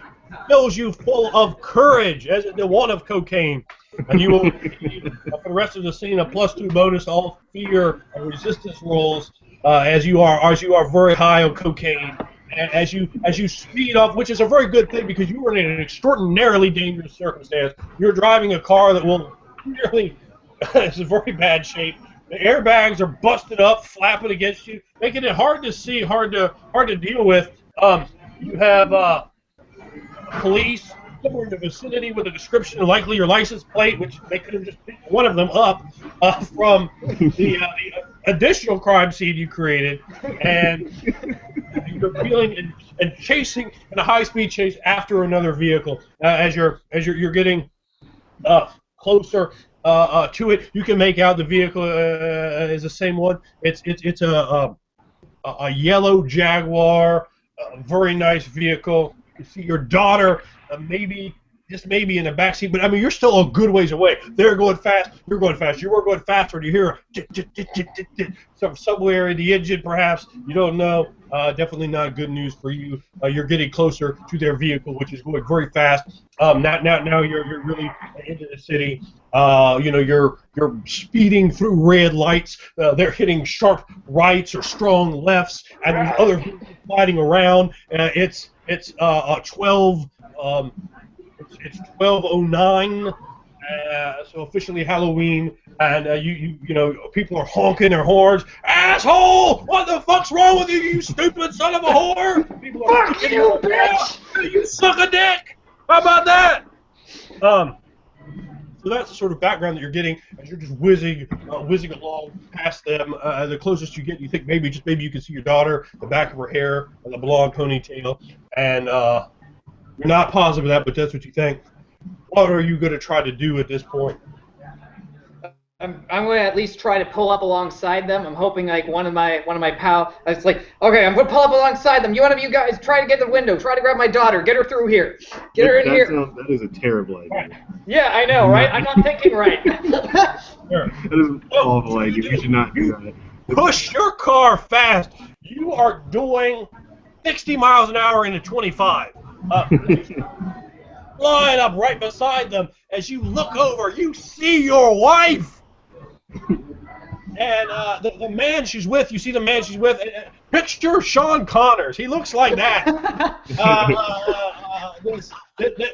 fills you full of courage, as the one of cocaine. And you will, for the rest of the scene, a +2 bonus to all fear and resistance rolls. As you are very high on cocaine, and as you speed up, which is a very good thing because you are in an extraordinarily dangerous circumstance. You're driving a car that will really is in very bad shape. The airbags are busted up, flapping against you, making it hard to see, hard to deal with. You have police somewhere in the vicinity with a description, likely your license plate, which they could have just picked one of them up from the additional crime scene you created, and you're feeling and chasing in a high-speed chase after another vehicle. As you're getting closer to it, you can make out the vehicle is the same one. It's a yellow Jaguar, a very nice vehicle. You see your daughter, maybe in the backseat, but I mean, you're still a good ways away. They're going fast, you're going fast. You were going faster, and you hear somewhere in the engine, perhaps. You don't know. Definitely not good news for you. You're getting closer to their vehicle, which is going very fast. Now you're really into the city. You're speeding through red lights. They're hitting sharp rights or strong lefts, and there's other vehicles sliding around. It's 12. It's 12:09, so officially Halloween, and you know people are honking their horns. Asshole! What the fuck's wrong with you, you stupid son of a whore? People are Fuck you, bitch! You suck a dick! How about that? So that's the sort of background that you're getting as you're just whizzing along past them. The closest you get, you think maybe you can see your daughter, the back of her hair, and the blonde ponytail, and you're not positive of that, but that's what you think. What are you going to try to do at this point? I'm going to at least try to pull up alongside them. I'm hoping like one of my pals. It's like, okay, I'm going to pull up alongside them. One of you guys try to get the window. Try to grab my daughter. Get her through here. Get her in here. That is a terrible idea. Yeah, I know, right? I'm not thinking right. Sure. That is an awful idea. You should not do that. Push your car fast. You are doing 60 miles an hour into 25. Flying up right beside them. As you look over, you see your wife. And the man she's with, you see the man she's with. Picture Sean Connors. He looks like that.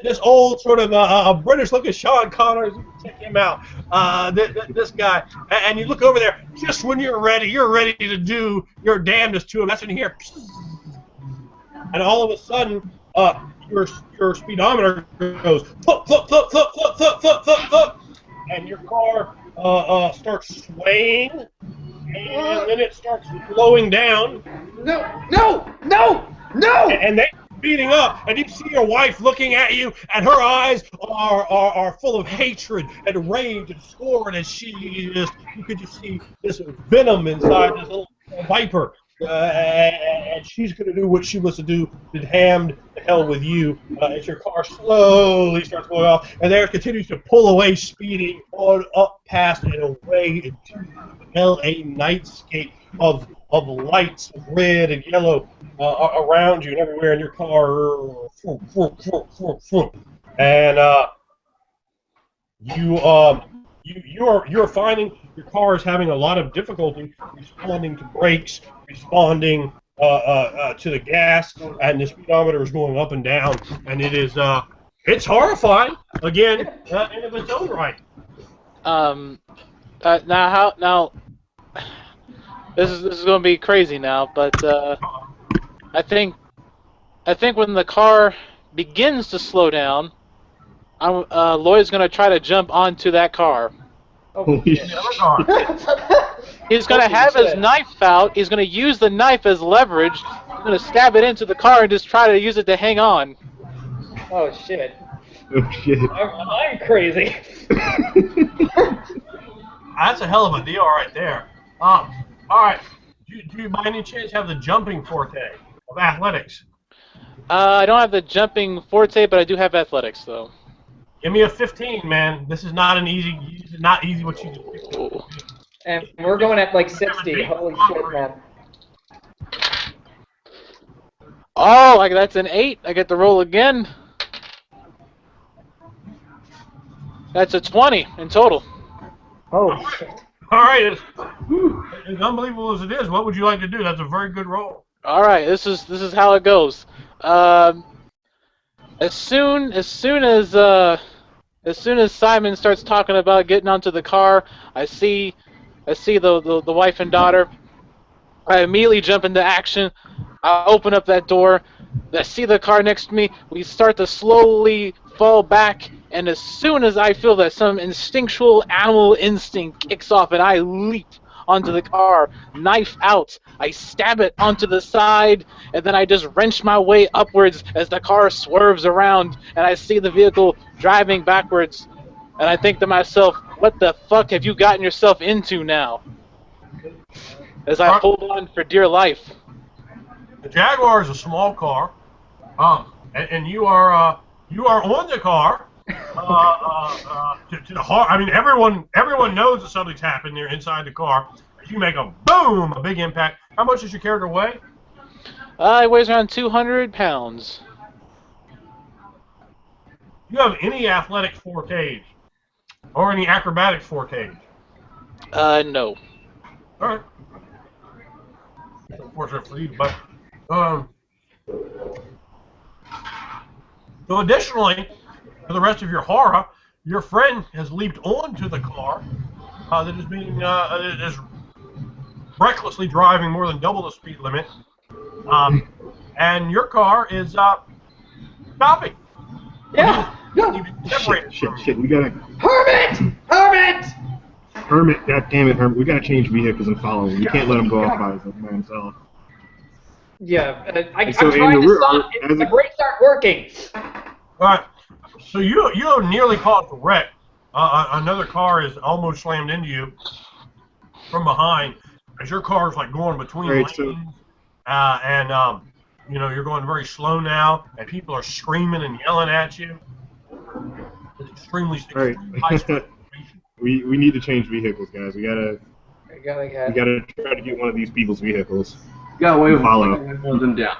This old sort of British-looking Sean Connors. Check him out. This guy. And you look over there. Just when you're ready to do your damnedest to him. That's when you hear. And all of a sudden, your speedometer goes flip, flip, flip, flip, flip, flip, flip, flip, flip, and your car starts swaying, and then it starts slowing down. No! And they're speeding up, and you see your wife looking at you, and her eyes are full of hatred and rage and scorn as you could just see this venom inside this little viper. and she's going to do what she wants to do, to damned to hell with you, as your car slowly starts going off, and there it continues to pull away, speeding on up past and away into the LA nightscape of lights of red and yellow around you and everywhere in your car. And you're finding your car is having a lot of difficulty responding to brakes, responding to the gas, and the speedometer is going up and down, and it's horrifying again in of its own right. Now this is going to be crazy now, but I think when the car begins to slow down, Lloyd's going to try to jump onto that car. Holy shit. He's going to have his knife out. He's going to use the knife as leverage. He's going to stab it into the car and just try to use it to hang on. Oh shit. Oh shit. I'm crazy. That's a hell of a deal right there. All right. Do you by any chance have the jumping forte of athletics? I don't have the jumping forte, but I do have athletics, though. Give me a 15, man. This is not easy what you do. And we're going at like 60. Holy shit, man. Oh, that's an 8. I get to roll again. That's a 20 in total. Oh shit. All right, as unbelievable as it is, what would you like to do? That's a very good roll. All right, this is how it goes. As soon as Simon starts talking about getting onto the car, I see the wife and daughter. I immediately jump into action. I open up that door. I see the car next to me. We start to slowly fall back, and as soon as I feel that some instinctual animal instinct kicks off, and I leap onto the car, knife out. I stab it onto the side, and then I just wrench my way upwards as the car swerves around, and I see the vehicle driving backwards, and I think to myself, what the fuck have you gotten yourself into now? As I hold on for dear life. The Jaguar is a small car, and you are on the car. To the heart. I mean, everyone knows that something's happened there inside the car. You make a boom, a big impact. How much does your character weigh? It weighs around 200 pounds. Do you have any athletic fortes or any acrobatic fortes? No. All right. Unfortunate for you, but so additionally, for the rest of your horror, your friend has leaped onto the car that is being is recklessly driving more than double the speed limit, and your car is stopping. Yeah. Shit. We gotta. Hermit, God damn it, Hermit. We gotta change vehicles and follow him. We can't let him go off by himself. Yeah, I'm So, trying to stop. as The a- brakes aren't working. All right. So you nearly caused a wreck. Another car is almost slammed into you from behind as your car is like going between lanes, and you're going very slow now, and people are screaming and yelling at you. It's extremely high situation. We need to change vehicles, guys. We gotta try to get one of these people's vehicles. Got away with Follow. one of them down.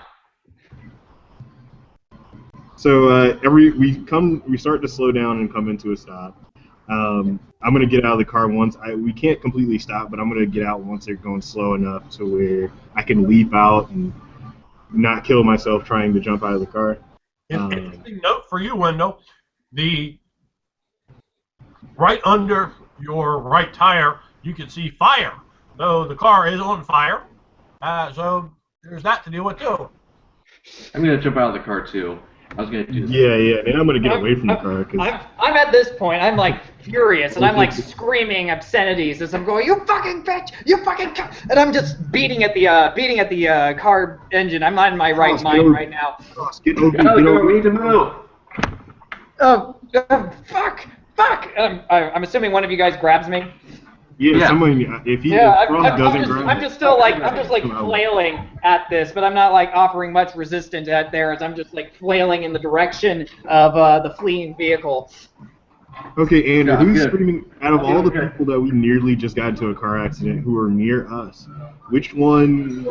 So we start to slow down and come into a stop. I'm gonna get out of the car once. We can't completely stop, but I'm gonna get out once they're going slow enough to where I can leap out and not kill myself trying to jump out of the car. Interesting note for you, Wendell. The right under your right tire, you can see fire. So the car is on fire. So there's that to deal with too. I'm gonna jump out of the car too. I was gonna do that. Yeah, and I'm gonna get away from the car because I'm at this point. I'm like furious, and I'm like screaming obscenities as I'm going, "You fucking bitch! You fucking!" And I'm just beating at the car engine. I'm not in my right mind right now. Get over. We need to move. Fuck! I'm assuming one of you guys grabs me. Yeah, Yeah. someone. If Frost doesn't grab I'm it, just still like flailing at this, but I'm not like offering much resistance at theirs. I'm just like flailing in the direction of the fleeing vehicle. Okay, Andrew, Yeah, I'm who's good. screaming out of I'm all the doing good. people that we nearly just got into a car accident who are near us? Which one?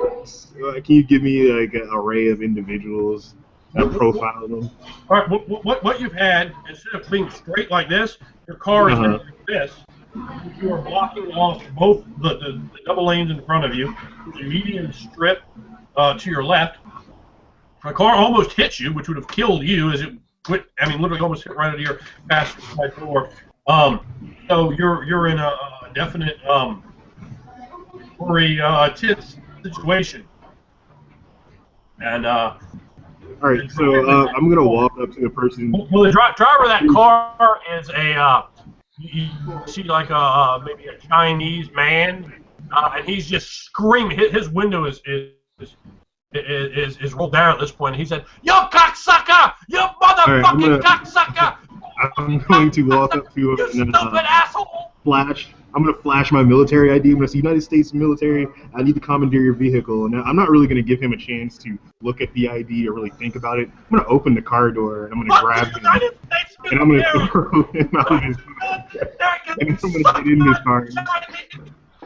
Can you give me like an array of individuals and profile them? All right, what you've had, instead of being straight like this, your car is heading like this. You are blocking off both the double lanes in front of you. There's a median strip to your left. A car almost hit you, which would have killed you as it went. I mean, literally almost hit right into your passenger side door. So you're in a definite very tense situation. And All right, so I'm gonna walk up to the person. well, the driver of that car is you see like maybe a Chinese man, and he's just screaming. His window is rolled down at this point. He said, "You cocksucker! You All right, motherfucking cocksucker! I'm going to walk up to You him and stupid asshole!" flash. I'm gonna flash my military ID. I'm gonna say, United States military. I need to commandeer your vehicle. Now, I'm not really gonna give him a chance to look at the ID or really think about it. I'm gonna open the car door and I'm gonna grab him and I'm gonna throw him out of his car. And I'm gonna get in his car. And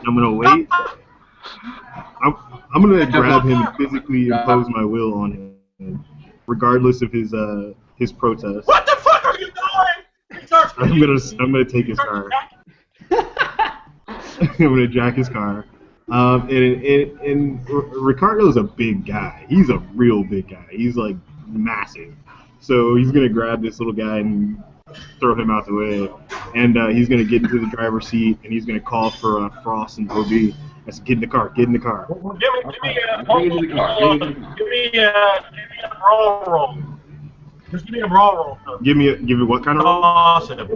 I'm gonna wait. I'm gonna grab him and physically impose my will on him, regardless of his protest. What the fuck are you doing? I'm gonna take his car. I'm gonna jack his car. And Ricardo's a big guy. He's a real big guy. He's like massive. So he's gonna grab this little guy and throw him out the way. And he's gonna get into the driver's seat and he's gonna call for Frost and OB. I said, get in the car. Get in the car. Well, give me a brawl roll. Just give me a brawl roll. Give me what kind of roll? Awesome.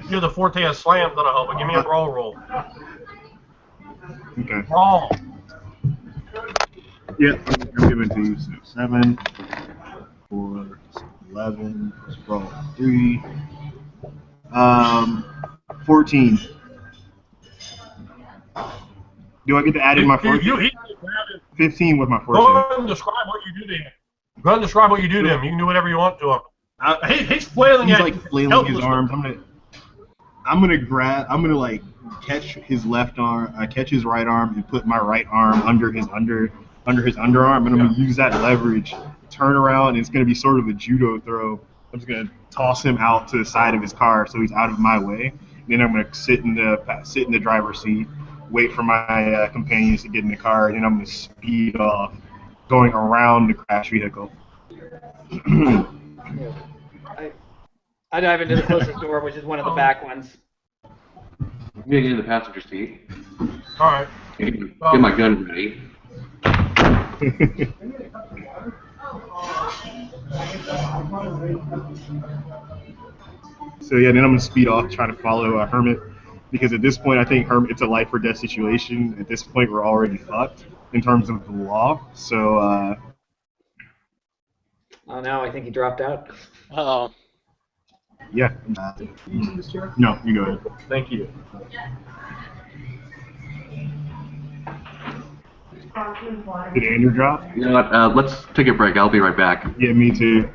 You're the forte of slams that'll help, but give me a brawl roll. Okay. Brawl. Yeah, I'm giving it to you. So 7, 4, 11, plus brawl 3. 14. Do I get to add in my 14? 15 with my 14. Go ahead and describe what you do to him. Go ahead and describe what you do to him. You can do whatever you want to him. He's flailing He's at like you. flailing his arms. I'm gonna like catch his left arm, catch his right arm, and put my right arm under his underarm, and I'm gonna use that leverage, turn around, and it's gonna be sort of a judo throw. I'm just gonna toss him out to the side of his car so he's out of my way. Then I'm gonna sit in the driver's seat, wait for my companions to get in the car, and then I'm gonna speed off, going around the crash vehicle. I dive into the closest door, which is one of the back ones. I'm gonna get in the passenger seat. All right. Get my gun ready. So yeah, then I'm gonna speed off, try to follow Hermit, because at this point I think it's a life or death situation. At this point we're already fucked in terms of the law. So Oh no, I think he dropped out. Uh-oh. yeah. No, you go ahead. Thank you. Did Andrew drop? You know what? Let's take a break. I'll be right back. Yeah, me too.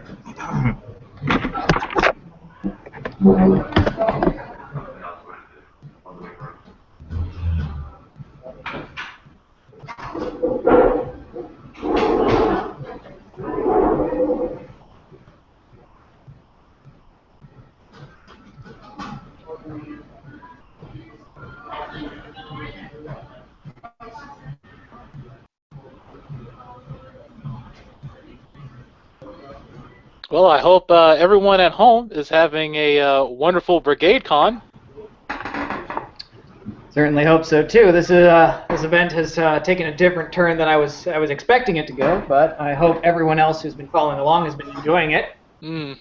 Well, I hope everyone at home is having a wonderful Brigade Con. Certainly hope so too. This event has taken a different turn than I was expecting it to go, but I hope everyone else who's been following along has been enjoying it. Mm.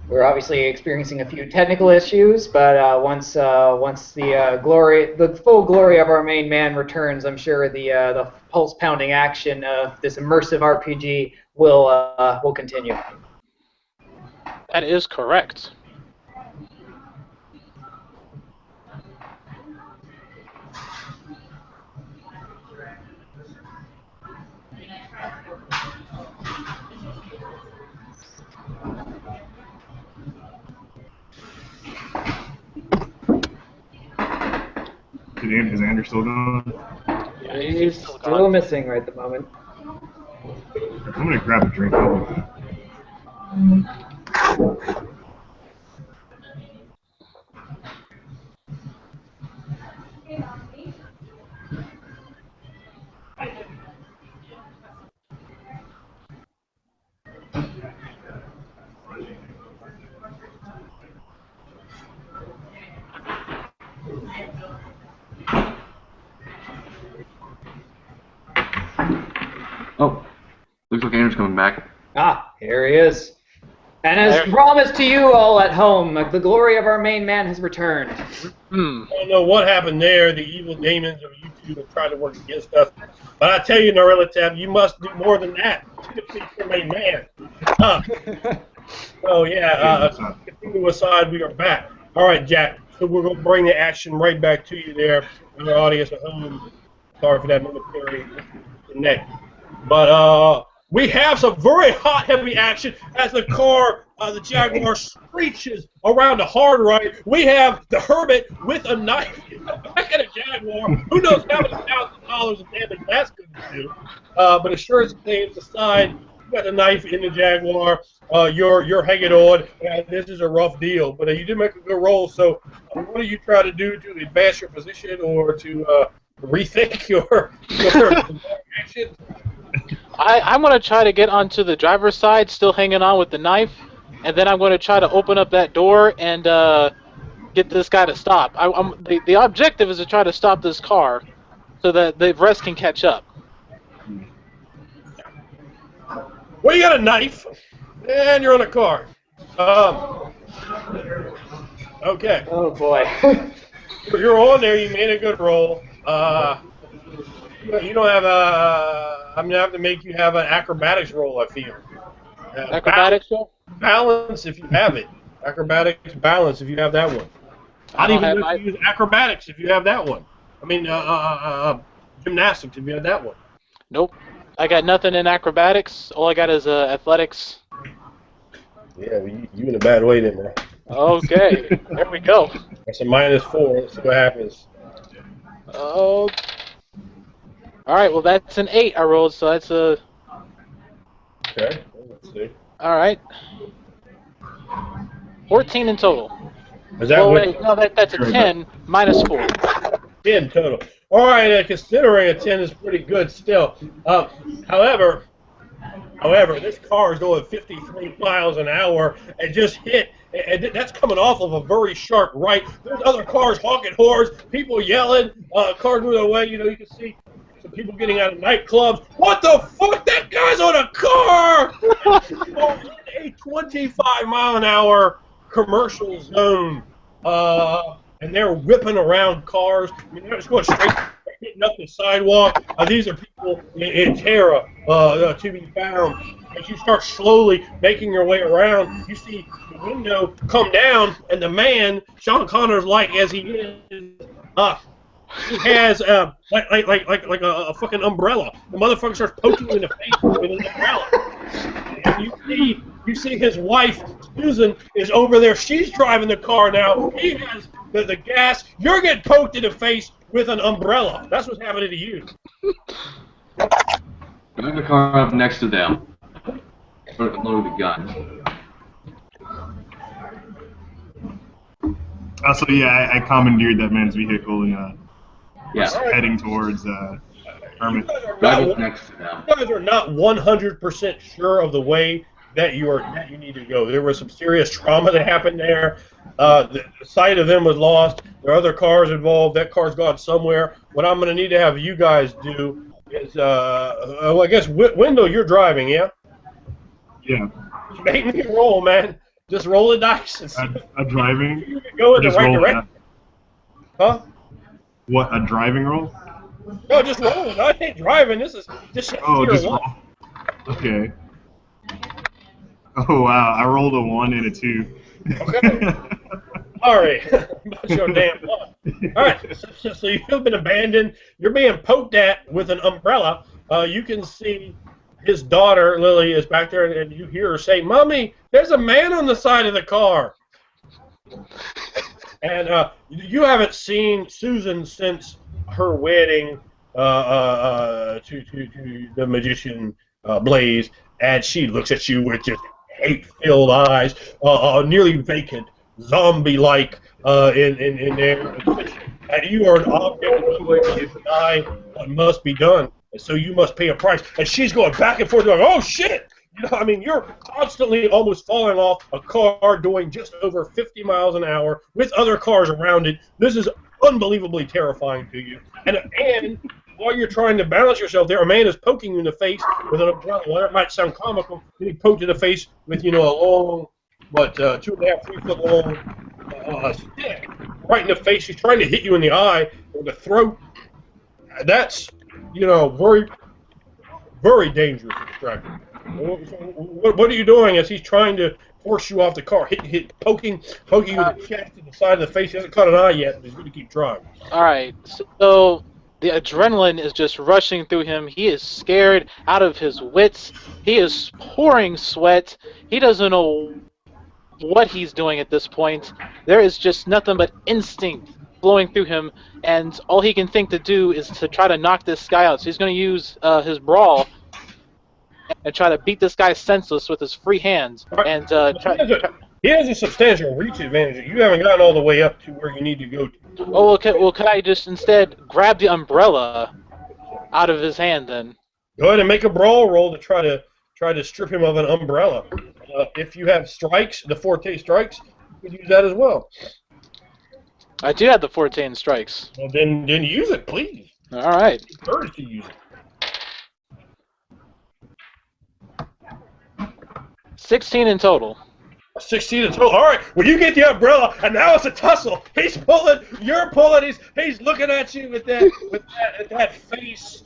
We're obviously experiencing a few technical issues, but once the full glory of our main man returns, I'm sure the pulse pounding action of this immersive RPG will continue. That is correct. Is Andrew still going? Yeah, He's still still gone. missing right at the moment. I'm gonna grab a drink. I'll be back. Oh, looks like Andrew's coming back. Ah, here he is. And as There. promised to you all at home, the glory of our main man has returned. Hmm. I don't know what happened there. The evil demons of YouTube have tried to work against us. But I tell you, Norilitab, you must do more than that to defeat your main man. So, yeah, continue aside, we are back. All right, Jack. So we're going to bring the action right back to you there, and our audience at home. Sorry for that momentary disconnect. But we have some very hot, heavy action as the car, the Jaguar, screeches around the hard right. We have the Hermit with a knife in the back of the Jaguar. Who knows how many $1,000 of damage that's going to do? But it sure as things aside, you got the knife in the Jaguar. You're hanging on. This is a rough deal, but you did make a good roll. So, what do you try to do to advance your position or to rethink your action? I'm going to try to get onto the driver's side, still hanging on with the knife, and then I'm going to try to open up that door and get this guy to stop. The objective is to try to stop this car so that the rest can catch up. Well, you got a knife, and you're on a car. Okay. Oh boy. You're on there. You made a good roll. You don't have a. I'm gonna have to make you have an acrobatics roll. I feel. Acrobatics, though? Balance if you have it. Acrobatics balance if you have that one. I'd even let you use acrobatics if you have that one. I mean, gymnastics if you have that one. Nope. I got nothing in acrobatics. All I got is athletics. Yeah, you in a bad way then, man. Okay, there we go. That's a -4. Let's see what happens. Oh. All right. Well, that's an 8 I rolled, so that's a. Okay. Let's see. All right. 14 in total. Is that Oh what? wait, no, that's a 10 minus 4. 10 total. All right, considering a 10 is pretty good still. However, this car is going 53 miles an hour and just hit, and that's coming off of a very sharp right. There's other cars honking horns, people yelling, cars moving away. You know, you can see some people getting out of nightclubs. What the fuck? That guy's on a car! A 25-mile-an-hour commercial zone. And they're whipping around cars. I mean, they're just going straight, hitting up the sidewalk. These are people in terror to be found. As you start slowly making your way around, you see the window come down, and the man, Sean Connor's like as he is, he has like a fucking umbrella. The motherfucker starts poking you in the face with an umbrella. And you see his wife, Susan, is over there. She's driving the car now. He has the gas. You're getting poked in the face with an umbrella. That's what's happening to you. Drive the car up next to them. Load the gun. So yeah, I commandeered that man's vehicle and Yeah. heading towards Hermit. Drive up next to them. You guys are not 100% sure of the way that you need to go. There was some serious trauma that happened there. The sight of them was lost. There are other cars involved. That car's gone somewhere. What I'm going to need to have you guys do is, I guess, Wendell, you're driving, yeah? Yeah. Make me roll, man. Just roll the dice and see A driving. if you can go in the Just right roll direction. Huh? What, a driving roll? No, just roll it. I ain't driving. This is just Oh, sheer just luck. roll. Okay. Oh wow! I rolled a 1 and a 2. Okay. All right. About your damn luck. All right. So you've been abandoned. You're being poked at with an umbrella. You can see his daughter Lily is back there, and you hear her say, "Mommy, there's a man on the side of the car." And you haven't seen Susan since her wedding to the magician Blaze, and she looks at you with just hate-filled eyes, nearly vacant, zombie-like in there. And you are an object and you will deny what must be done. And so you must pay a price. And she's going back and forth going, oh, shit! You know, I mean, you're constantly almost falling off a car doing just over 50 miles an hour with other cars around it. This is unbelievably terrifying to you. And while you're trying to balance yourself there, a man is poking you in the face with an umbrella. Well, that might sound comical. Then he poked you in the face with, a long, 2.5, 3 foot long stick right in the face. He's trying to hit you in the eye or the throat. That's, very, very dangerous and distracting. What are you doing as he's trying to force you off the car, poking you in the chest and the side of the face? He hasn't caught an eye yet, but he's going to keep trying. All right, so the adrenaline is just rushing through him. He is scared out of his wits. He is pouring sweat. He doesn't know what he's doing at this point. There is just nothing but instinct flowing through him, and all he can think to do is to try to knock this guy out. So he's going to use his brawl and try to beat this guy senseless with his free hands. Right. And he has a substantial reach advantage. You haven't gotten all the way up to where you need to go to. Oh, okay. Well, can I just instead grab the umbrella out of his hand then? Go ahead and make a brawl roll to try to strip him of an umbrella. If you have strikes, the forte strikes, you can use that as well. I do have the 14 strikes. Well, then use it, please. All right. Encouraged to use it. 16 in total. 16 in total. All right. Well, you get the umbrella, and now it's a tussle. He's pulling. You're pulling. He's looking at you with that face.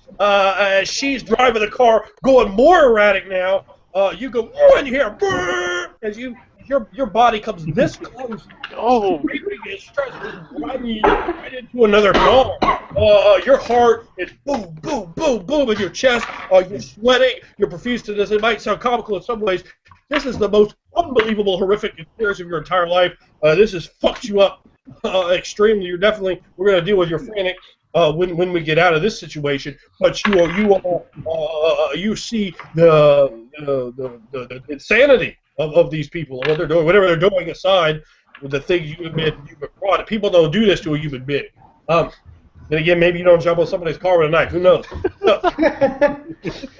She's driving the car, going more erratic now. You go, and you hear as your body comes this close. Oh. It starts running you right into another car. Your heart is boom, boom, boom, boom in your chest. You're sweating. You're profuse to this. It might sound comical in some ways. This is the most unbelievable, horrific experience of your entire life. This has fucked you up extremely. We're going to deal with your frantic when we get out of this situation. But you see the insanity of these people and what they're doing, whatever they're doing aside with the things you admit you've brought. People don't do this to a human being. Then again, maybe you don't jump on somebody's car with a knife. Who knows?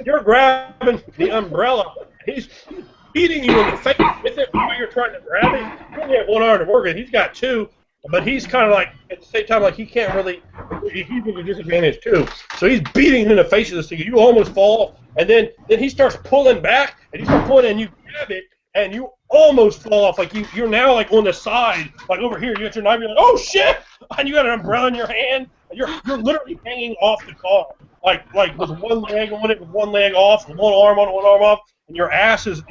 You're grabbing the umbrella. He's beating you in the face with it while you're trying to grab it. You only have one arm to work with. He's got two, but he's kind of like, at the same time, like he can't really, he's at a disadvantage too. So he's beating you in the face of this thing. You almost fall, and then he starts pulling back, and you start pulling, and you grab it, and you almost fall off. Like you're now like on the side, like over here. You got your knife. You're like, oh shit! And you got an umbrella in your hand. And you're literally hanging off the car, like with one leg on it, with one leg off, with one arm on it, one arm off, and your ass is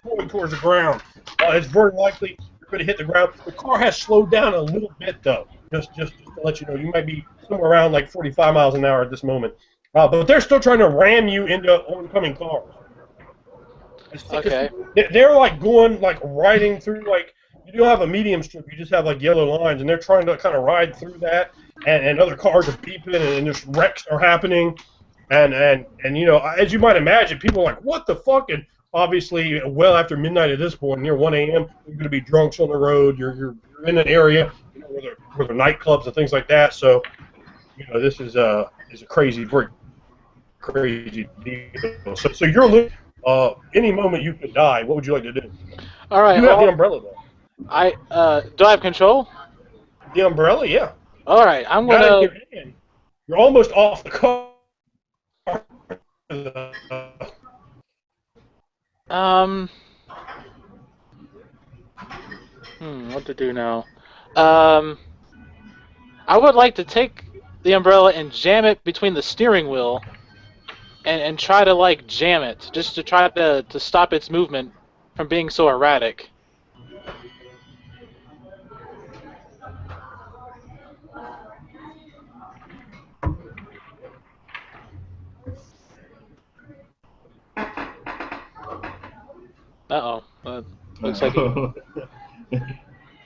going towards the ground. It's very likely you're going to hit the ground. The car has slowed down a little bit though. Just to let you know, you might be somewhere around like 45 miles an hour at this moment. But they're still trying to ram you into oncoming cars. Okay. They're like going, like riding through, like, you don't have a medium strip, you just have like yellow lines, and they're trying to kind of ride through that, and other cars are beeping, and just wrecks are happening, and as you might imagine, people are like, what the fuck? And obviously, well after midnight at this point, near 1 a.m., you're going to be drunks on the road, you're in an area where there are nightclubs and things like that, so, this is a crazy, very crazy deal. So you're losing. Any moment you could die. What would you like to do? All right. You have the umbrella though. Do I have control? The umbrella, yeah. All right. I'm gonna. You're almost off the car. What to do now? I would like to take the umbrella and jam it between the steering wheel. And try to like jam it, just to try to stop its movement from being so erratic. Uh-oh. Looks like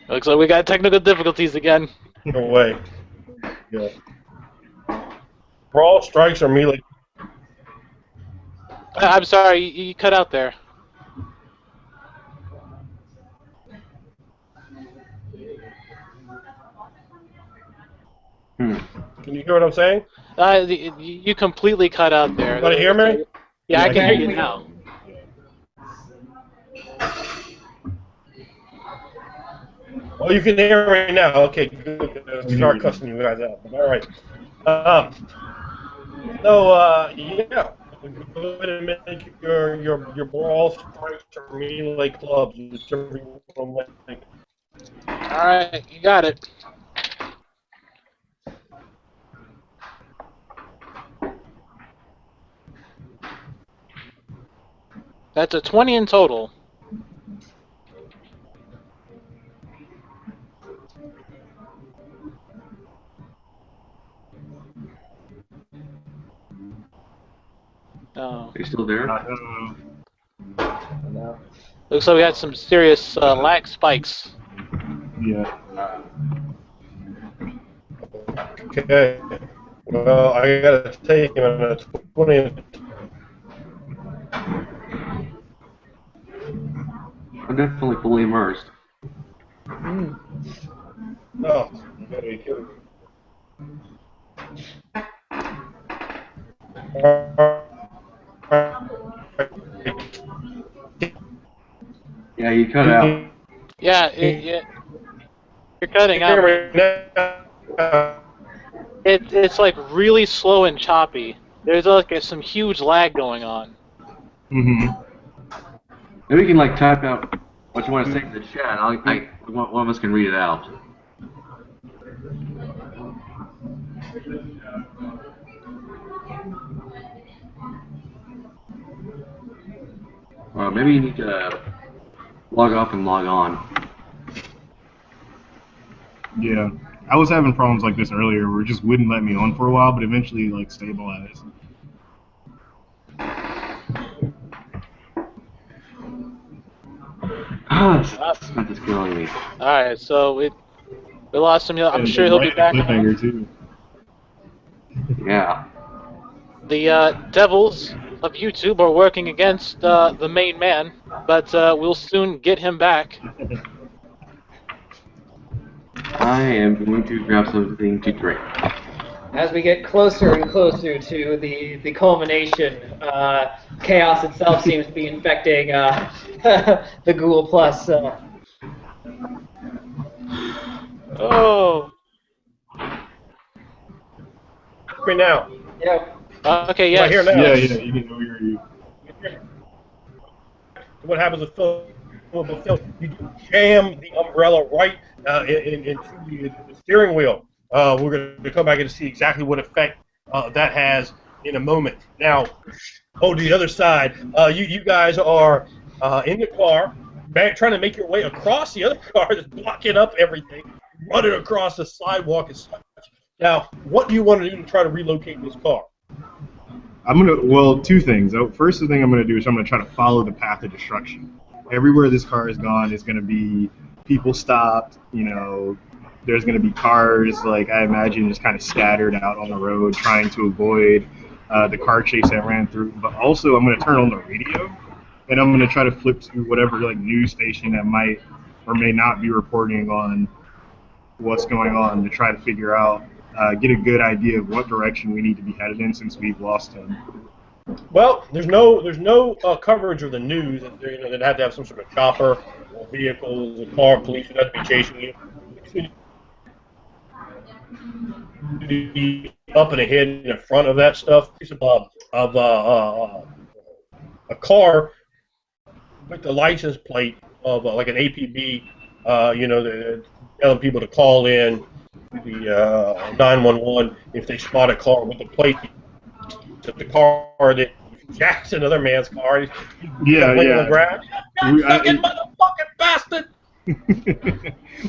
looks like we got technical difficulties again. No way. Yeah. Brawl, strikes, or melee. I'm sorry, you cut out there. Can you hear what I'm saying? You completely cut out there. You want to hear me? Yeah, I can hear you we- now. Oh, you can hear me now. Okay, good. Start cussing you guys out. All right. Yeah. Go ahead and make your brawl, strikes, or melee clubs. Whichever you want to make. All right, you got it. That's a 20 in total. Oh. Are you still there? No. Looks like we had some serious lag spikes. Yeah. Okay. Well, I gotta take him on a 20. I'm definitely fully immersed. Oh, you gotta be kidding me. Yeah, you cut out. Yeah, you're cutting out, man. It's like really slow and choppy. There's like some huge lag going on. Maybe you can like type out what you want to say in the chat. One of us can read it out. Maybe you need to log off and log on. Yeah. I was having problems like this earlier where it just wouldn't let me on for a while, but eventually like stabilized. Suspense is killing me. All right, so we lost him. I'm And sure he'll right be at back. the cliffhanger too. Yeah. The devils of YouTube are working against the main man, but we'll soon get him back. I am going to grab something to drink. As we get closer and closer to the culmination, chaos itself seems to be infecting the Ghoul Plus. Oh. Me now. Yep. Okay. Am I here Yes. now? Yeah, Yes. yeah, you can hear you. What happens with Phil? You jam the umbrella right into the steering wheel. We're going to come back and see exactly what effect that has in a moment. Now, to the other side, you guys are in the car, trying to make your way across the other car that's blocking up everything, running across the sidewalk and such. Now, what do you want to do to try to relocate this car? Well, two things. First thing I'm gonna do is I'm gonna try to follow the path of destruction. Everywhere this car has gone is gonna be people stopped. There's gonna be cars, like I imagine, just kind of scattered out on the road, trying to avoid the car chase that ran through. But also, I'm gonna turn on the radio, and I'm gonna try to flip to whatever like news station that might or may not be reporting on what's going on to try to figure out. Get a good idea of what direction we need to be headed in since we've lost him. Well, there's no coverage of the news that they'd have to have some sort of chopper or vehicles, a car, police would have to be chasing you. Be up and ahead in front of that stuff. Of a car with the license plate of like an APB. They're telling people to call in the 911 if they spot a car with the plate. If the car that jacks another man's car. He's Yeah, laying on the yeah. ground. Fucking motherfucking bastard!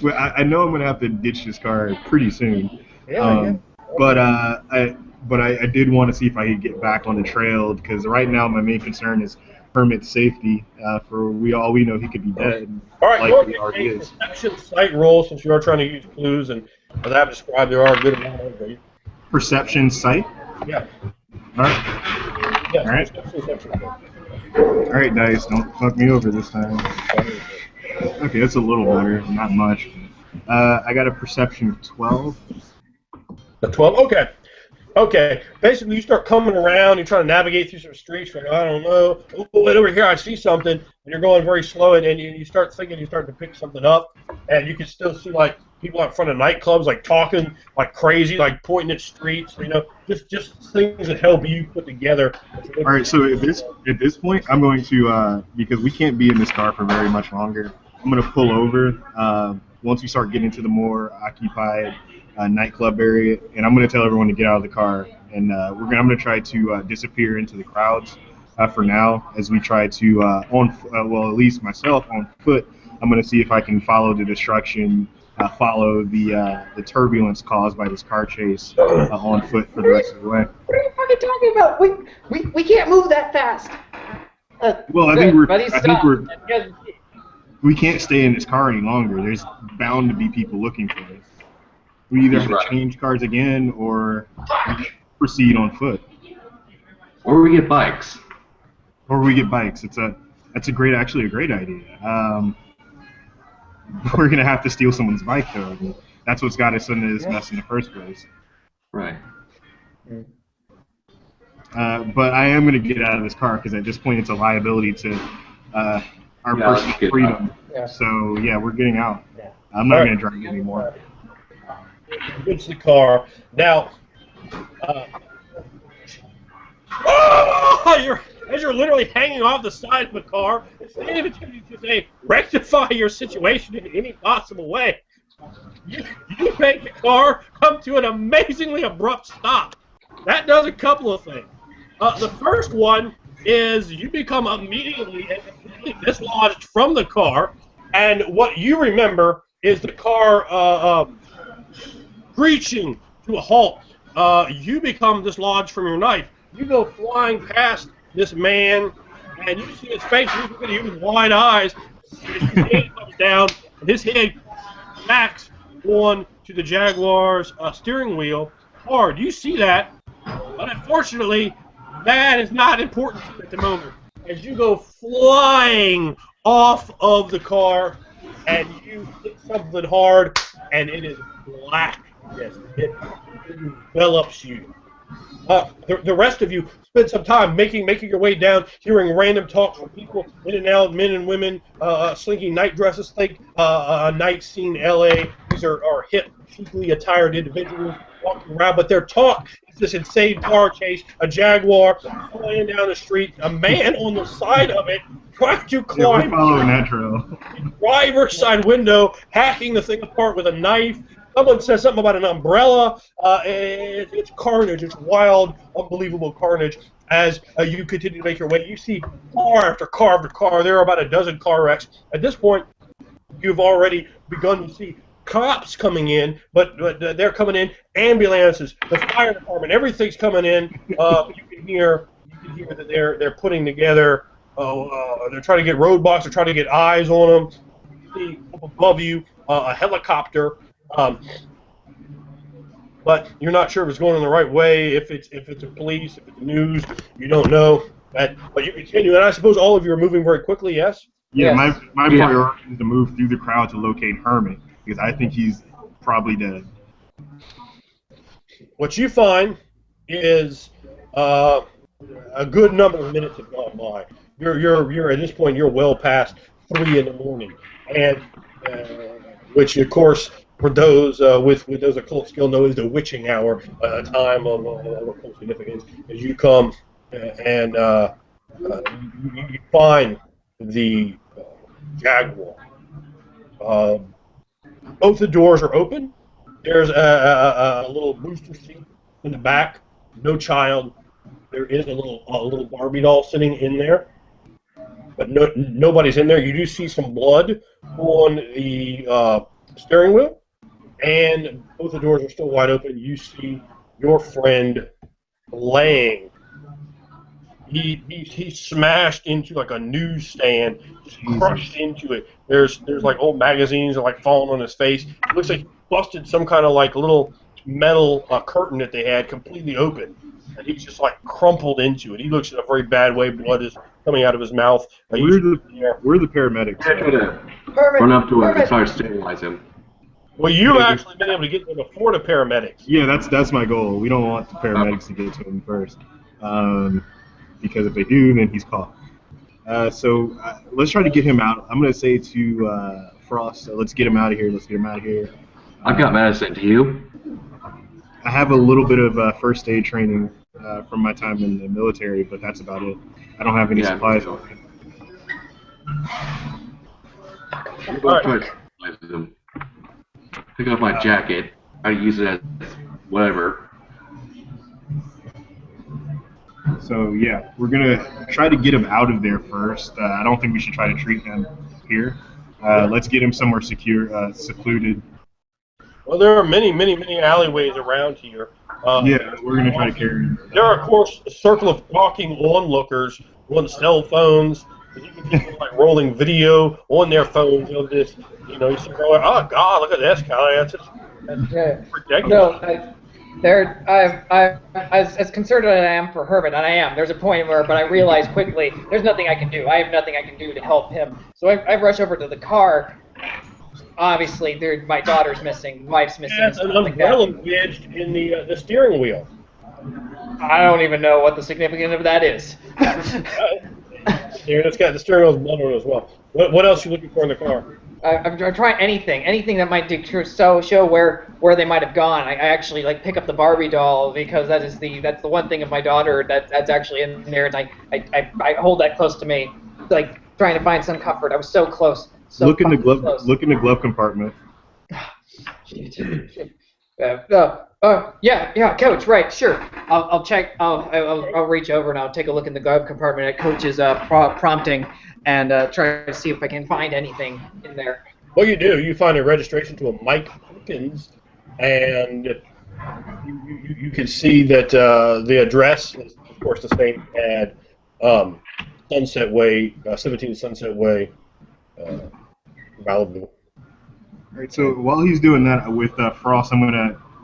Well, I know I'm gonna have to ditch this car pretty soon. Yeah. But I did want to see if I could get back on the trail because right now my main concern is Hermit's safety. For all we know, he could be dead. All right, Likely go already a is. perception sight roll since you are trying to use clues, and as I've described, there are a good amount of them. Perception sight. Yeah. All right. Yes. All right. Perception. All right, dice. Don't fuck me over this time. Okay, that's a little better, not much. I got a perception of 12. A 12. Okay. Basically, you start coming around. You try to navigate through some streets. Like, I don't know. Oh, wait, over here, I see something. And you're going very slow, and you start thinking you start to pick something up, and you can still see like people out front of nightclubs, like talking like crazy, like pointing at streets. Just things that help you put together. All right, so at this point, I'm going to because we can't be in this car for very much longer. I'm going to pull over once we start getting into the more occupied nightclub area, and I'm going to tell everyone to get out of the car, and I'm going to try to disappear into the crowds for now as we try to at least myself on foot. I'm going to see if I can follow the destruction, follow the turbulence caused by this car chase on foot for the rest of the way. What are you fucking talking about? We can't move that fast. Well, I think we can't stay in this car any longer. There's bound to be people looking for us. We either have to change cars again or we proceed on foot. Or we get bikes. That's a great idea. We're gonna have to steal someone's bike though. I mean, that's what's got us into this mess in the first place. Right. But I am gonna get out of this car because at this point it's a liability to our personal freedom. Yeah. So yeah, we're getting out. Yeah. I'm not gonna drive anymore. It's the car now. As you're literally hanging off the side of the car, instead of attempting to say rectify your situation in any possible way, you make the car come to an amazingly abrupt stop. That does a couple of things. The first one is you become immediately and completely dislodged from the car, and what you remember is the car screeching to a halt. You become dislodged from your knife. You go flying past this man, and you see his face. You look at him with wide eyes. His head comes down, and his head smacks on to the Jaguar's steering wheel hard. You see that, but unfortunately, that is not important to you at the moment. As you go flying off of the car, and you hit something hard, and it is black. Yes, it envelops you. The rest of you spend some time making your way down, hearing random talk from people in and out, men and women, slinking night dresses. Think a night scene, L.A. These are hip, cheaply attired individuals walking around, but their talk is this insane car chase, a Jaguar flying down the street, a man on the side of it trying to climb we're following that trail. the driver's side window, hacking the thing apart with a knife. Someone says something about an umbrella. It's carnage. It's wild, unbelievable carnage. As you continue to make your way, you see car after car after car. There are about a dozen car wrecks. At this point, you've already begun to see cops coming in, but they're coming in, ambulances, the fire department, everything's coming in. You can hear that they're putting together. They're trying to get roadblocks. They're trying to get eyes on them. You see up above you a helicopter. But you're not sure if it's going in the right way, if it's the police, if it's news, you don't know. But you continue, and I suppose all of you are moving very quickly, yes? Yeah, Yes. my priority is to move through the crowd to locate Hermit, because I think he's probably dead. What you find is a good number of minutes have gone by. You're at this point you're well past 3 in the morning, and which of course for those with those occult skill know is the witching hour, a time of occult significance. As you come and you find the Jaguar. Both the doors are open. There's a little booster seat in the back. No child. There is a little Barbie doll sitting in there, but nobody's in there. You do see some blood on the steering wheel, and both the doors are still wide open. You see your friend laying. He smashed into like a newsstand, just crushed Jesus. into it. There's like old magazines are like falling on his face. It looks like he busted some kind of like little metal curtain that they had completely open, and he's just like crumpled into it. He looks in a very bad way. Blood is coming out of his mouth. You We're the yeah. we're the paramedics. I try to Hermit, run up to him and Hermit. try to stabilize him. Well, you've actually been able to get there before the paramedics. Yeah, that's my goal. We don't want the paramedics to get to him first, because if they do, then he's caught. So let's try to get him out. I'm gonna say to Frost, let's get him out of here. Let's get him out of here. I've got medicine. Do you? I have a little bit of first aid training from my time in the military, but that's about it. I don't have any Yeah, supplies. me too. I'm All going right. to try to stabilize him. Pick up my jacket. I use it as whatever. So yeah, we're gonna try to get him out of there first. I don't think we should try to treat him here. Let's get him somewhere secure, secluded. Well, there are many alleyways around here. Yeah, we're gonna try to carry him. There are, of course, a circle of talking onlookers on cell phones. You can see people like rolling video on their phones of this. You see, going, oh God, look at this guy. That's ridiculous. No, as concerned as I am for Herbert, and I am, there's a point but I realize quickly, there's nothing I can do. I have nothing I can do to help him. So I rush over to the car. Obviously, my daughter's missing, wife's missing, There's and an stuff like that. umbrella wedged in the steering wheel. I don't even know what the significance of that is. It's got the steering wheel's blood on it as well. What else are you looking for in the car? I'm trying anything that might show where they might have gone. I actually pick up the Barbie doll because that's the one thing of my daughter that's actually in there, and I hold that close to me, like trying to find some comfort. I was so close. So Look in the glove. close. Look in the glove compartment. Yeah, Coach. Right, sure. I'll check. I'll reach over and I'll take a look in the glove compartment at Coach's prompting and try to see if I can find anything in there. Well, you find a registration to a Mike Perkins, and you can see that the address is, of course, the same ad, Sunset Way, 17 Sunset Way, Malibu. All right. So while he's doing that with Frost,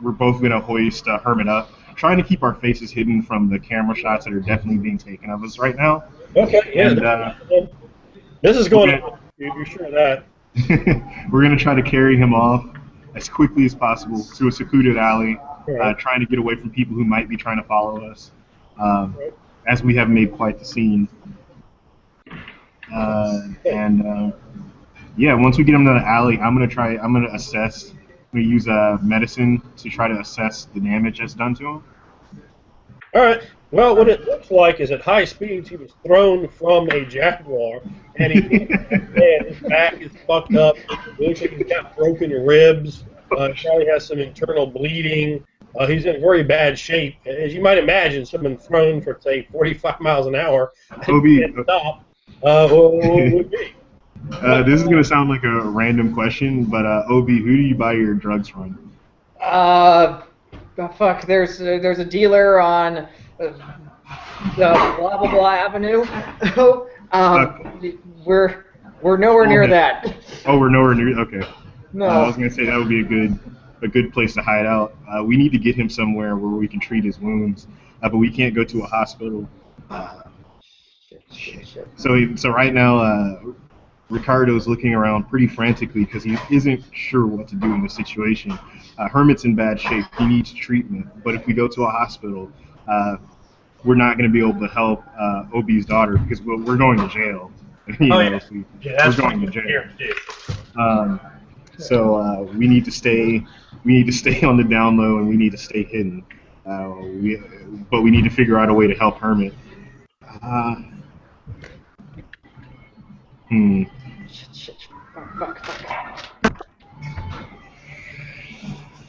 we're both gonna hoist Hermit up, trying to keep our faces hidden from the camera shots that are definitely being taken of us right now. Okay, yeah. And, this is going on. You're sure of that? we're gonna try to carry him off as quickly as possible to a secluded alley, Right. trying to get away from people who might be trying to follow us, as we have made quite the scene. Yeah, once we get him to the alley, I'm gonna assess. I'm gonna use medicine to try to assess the damage that's done to him. All right. Well, what it looks like is at high speeds he was thrown from a Jaguar, and his back is fucked up. It looks like he's got broken ribs. Probably has some internal bleeding. He's in very bad shape. As you might imagine, someone thrown for, say, 45 miles an hour Obi, and stop would be. This is gonna sound like a random question, but Obi, who do you buy your drugs from? Fuck. There's a dealer on the blah blah blah Avenue. We're nowhere near that. Oh, we're nowhere near. Okay. No. I was gonna say that would be a good place to hide out. We need to get him somewhere where we can treat his wounds, but we can't go to a hospital. So right now, Ricardo's looking around pretty frantically because he isn't sure what to do in this situation. Hermit's in bad shape. He needs treatment. But if we go to a hospital, we're not going to be able to help Obi's daughter because we're going to jail. That's we're going to jail. So we need to stay. We need to stay on the down low, and we need to stay hidden. But we need to figure out a way to help Hermit. Fuck.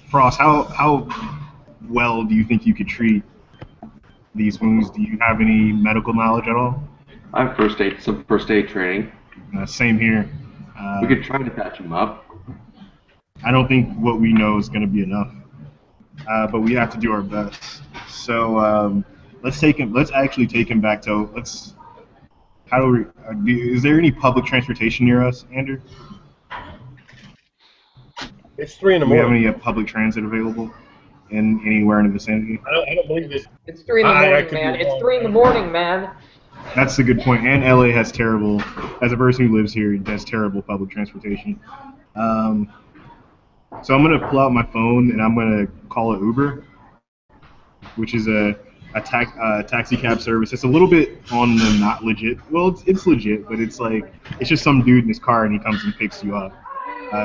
Frost, how well do you think you could treat these wounds. Do you have any medical knowledge at all? I have some first aid training. Same here. We could try to patch him up. I don't think what we know is going to be enough, but we have to do our best. So let's take him. Let's actually take him back to. Let's. How do we? Is there any public transportation near us, Andrew? It's 3 in the Do we have morning. any public transit available in anywhere in the vicinity? I don't believe it. It's 3 in the morning, man. It's 3 in the morning, man. That's a good point. And LA has terrible, as a person who lives here, it has terrible public transportation. So I'm gonna pull out my phone and I'm gonna call an Uber, which is a taxi cab service. It's a little bit on the not legit. Well, it's legit, but it's like it's just some dude in his car and he comes and picks you up.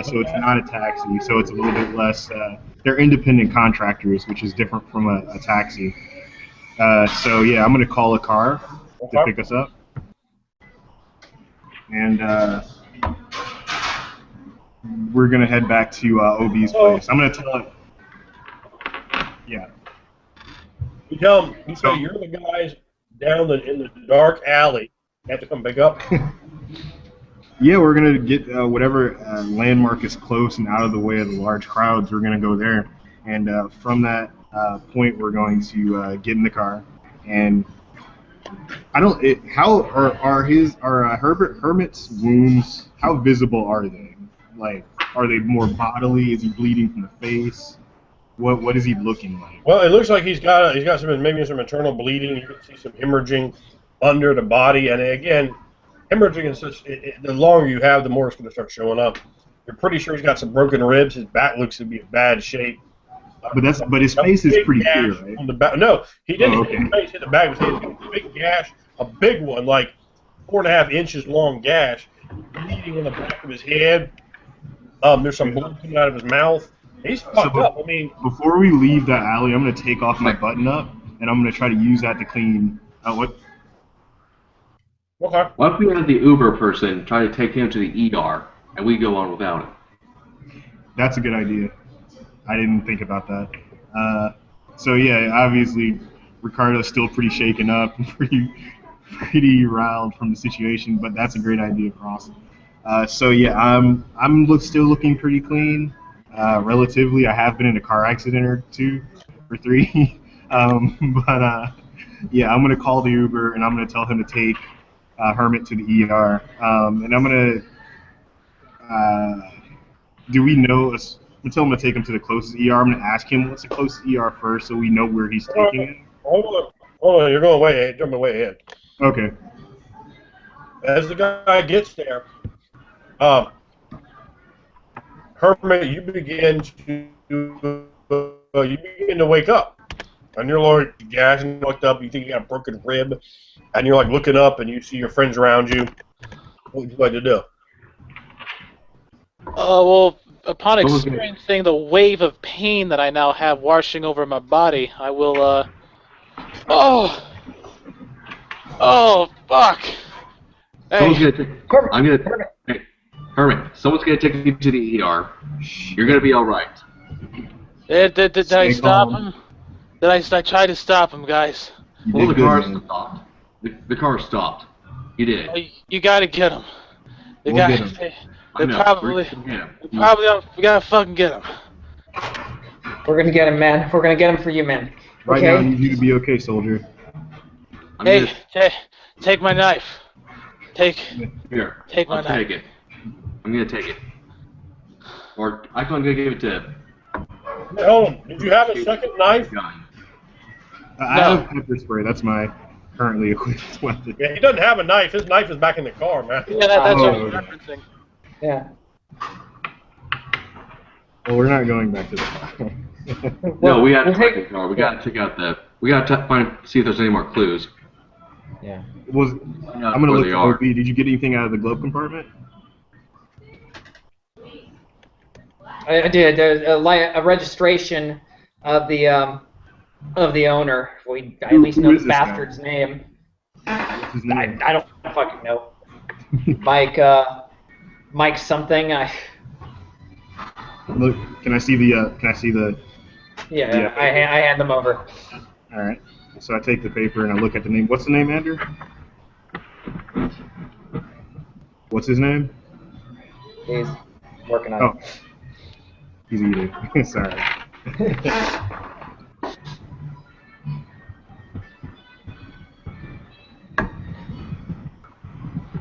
So it's not a taxi. So it's a little bit less. They're independent contractors, which is different from a taxi. So yeah, I'm gonna call a car to pick us up, and we're gonna head back to OB's place. I'm gonna tell it. Yeah. You tell him. You say you're the guys down in the dark alley. You have to come pick up. Yeah, we're gonna get whatever landmark is close and out of the way of the large crowds. We're gonna go there, and from that point, we're going to get in the car. And I don't. How are Hermit's wounds? How visible are they? Like, are they more bodily? Is he bleeding from the face? What is he looking like? Well, it looks like he's got maybe some internal bleeding. You can see some hemorrhaging under the body, and again, hemorrhaging is such. The longer you have, the more it's going to start showing up. You're pretty sure he's got some broken ribs. His back looks to be in bad shape. But his face is pretty clear, right? On the back. No, he didn't Oh, hit his face. Hit the back. He's got a big gash, a big one, like 4.5 inches long gash, bleeding on the back of his head. There's some blood coming out of his mouth. He's fucked up. I mean, before we leave that alley, I'm gonna take off my button up, and I'm gonna try to use that to clean. What? Okay. What if we had the Uber person try to take him to the E.R. and we go on without him? That's a good idea. I didn't think about that. So yeah, obviously Ricardo's still pretty shaken up, and pretty riled from the situation, but that's a great idea for us. So yeah, I'm still looking pretty clean. Relatively, I have been in a car accident or 2 or 3, but yeah, I'm gonna call the Uber and I'm gonna tell him to take Hermit to the ER, and I'm gonna. Do we know? I'm gonna tell him to take him to the closest ER. I'm gonna ask him what's the closest ER first, so we know where he's taking him. Hold on, you're going way ahead, jumping way ahead. Okay. As the guy gets there, Hermit, you begin to wake up, and you're like gassing, fucked up. You think you got a broken rib, and you're like looking up, and you see your friends around you. What would you like to do? Well, upon experiencing the wave of pain that I now have washing over my body, I will, Oh, fuck! Hey, Hermit, someone's gonna take you to the ER. You're gonna be alright. Did I stop him? Did I try to stop him, guys? Well, the car stopped. The car stopped. You did. You gotta get him. We'll get him. We gotta fucking get him. We're gonna get him, man. We're gonna get him for you, man. Right now, you need to be okay, soldier. Take my knife. Take my knife. Take it. I'm gonna take it. Or I'm gonna give it to. Hold on. Did you have a second knife? I have pepper spray. That's my currently equipped weapon. Yeah, he doesn't have a knife. His knife is back in the car, man. Yeah, that's what I'm referencing. Yeah. Well, we're not going back to the car. No, we gotta take the car. We gotta check out the. We gotta see if there's any more clues. Yeah. I'm gonna look for OB. Did you get anything out of the glove compartment? I did. There's a registration of the owner. I at least know the bastard's name. What's his name? I don't fucking know. Mike something. Look, can I see the? Yeah. I hand them over. All right. So I take the paper and I look at the name. What's the name, Andrew? What's his name? He's working on Oh, he's eating. Sorry.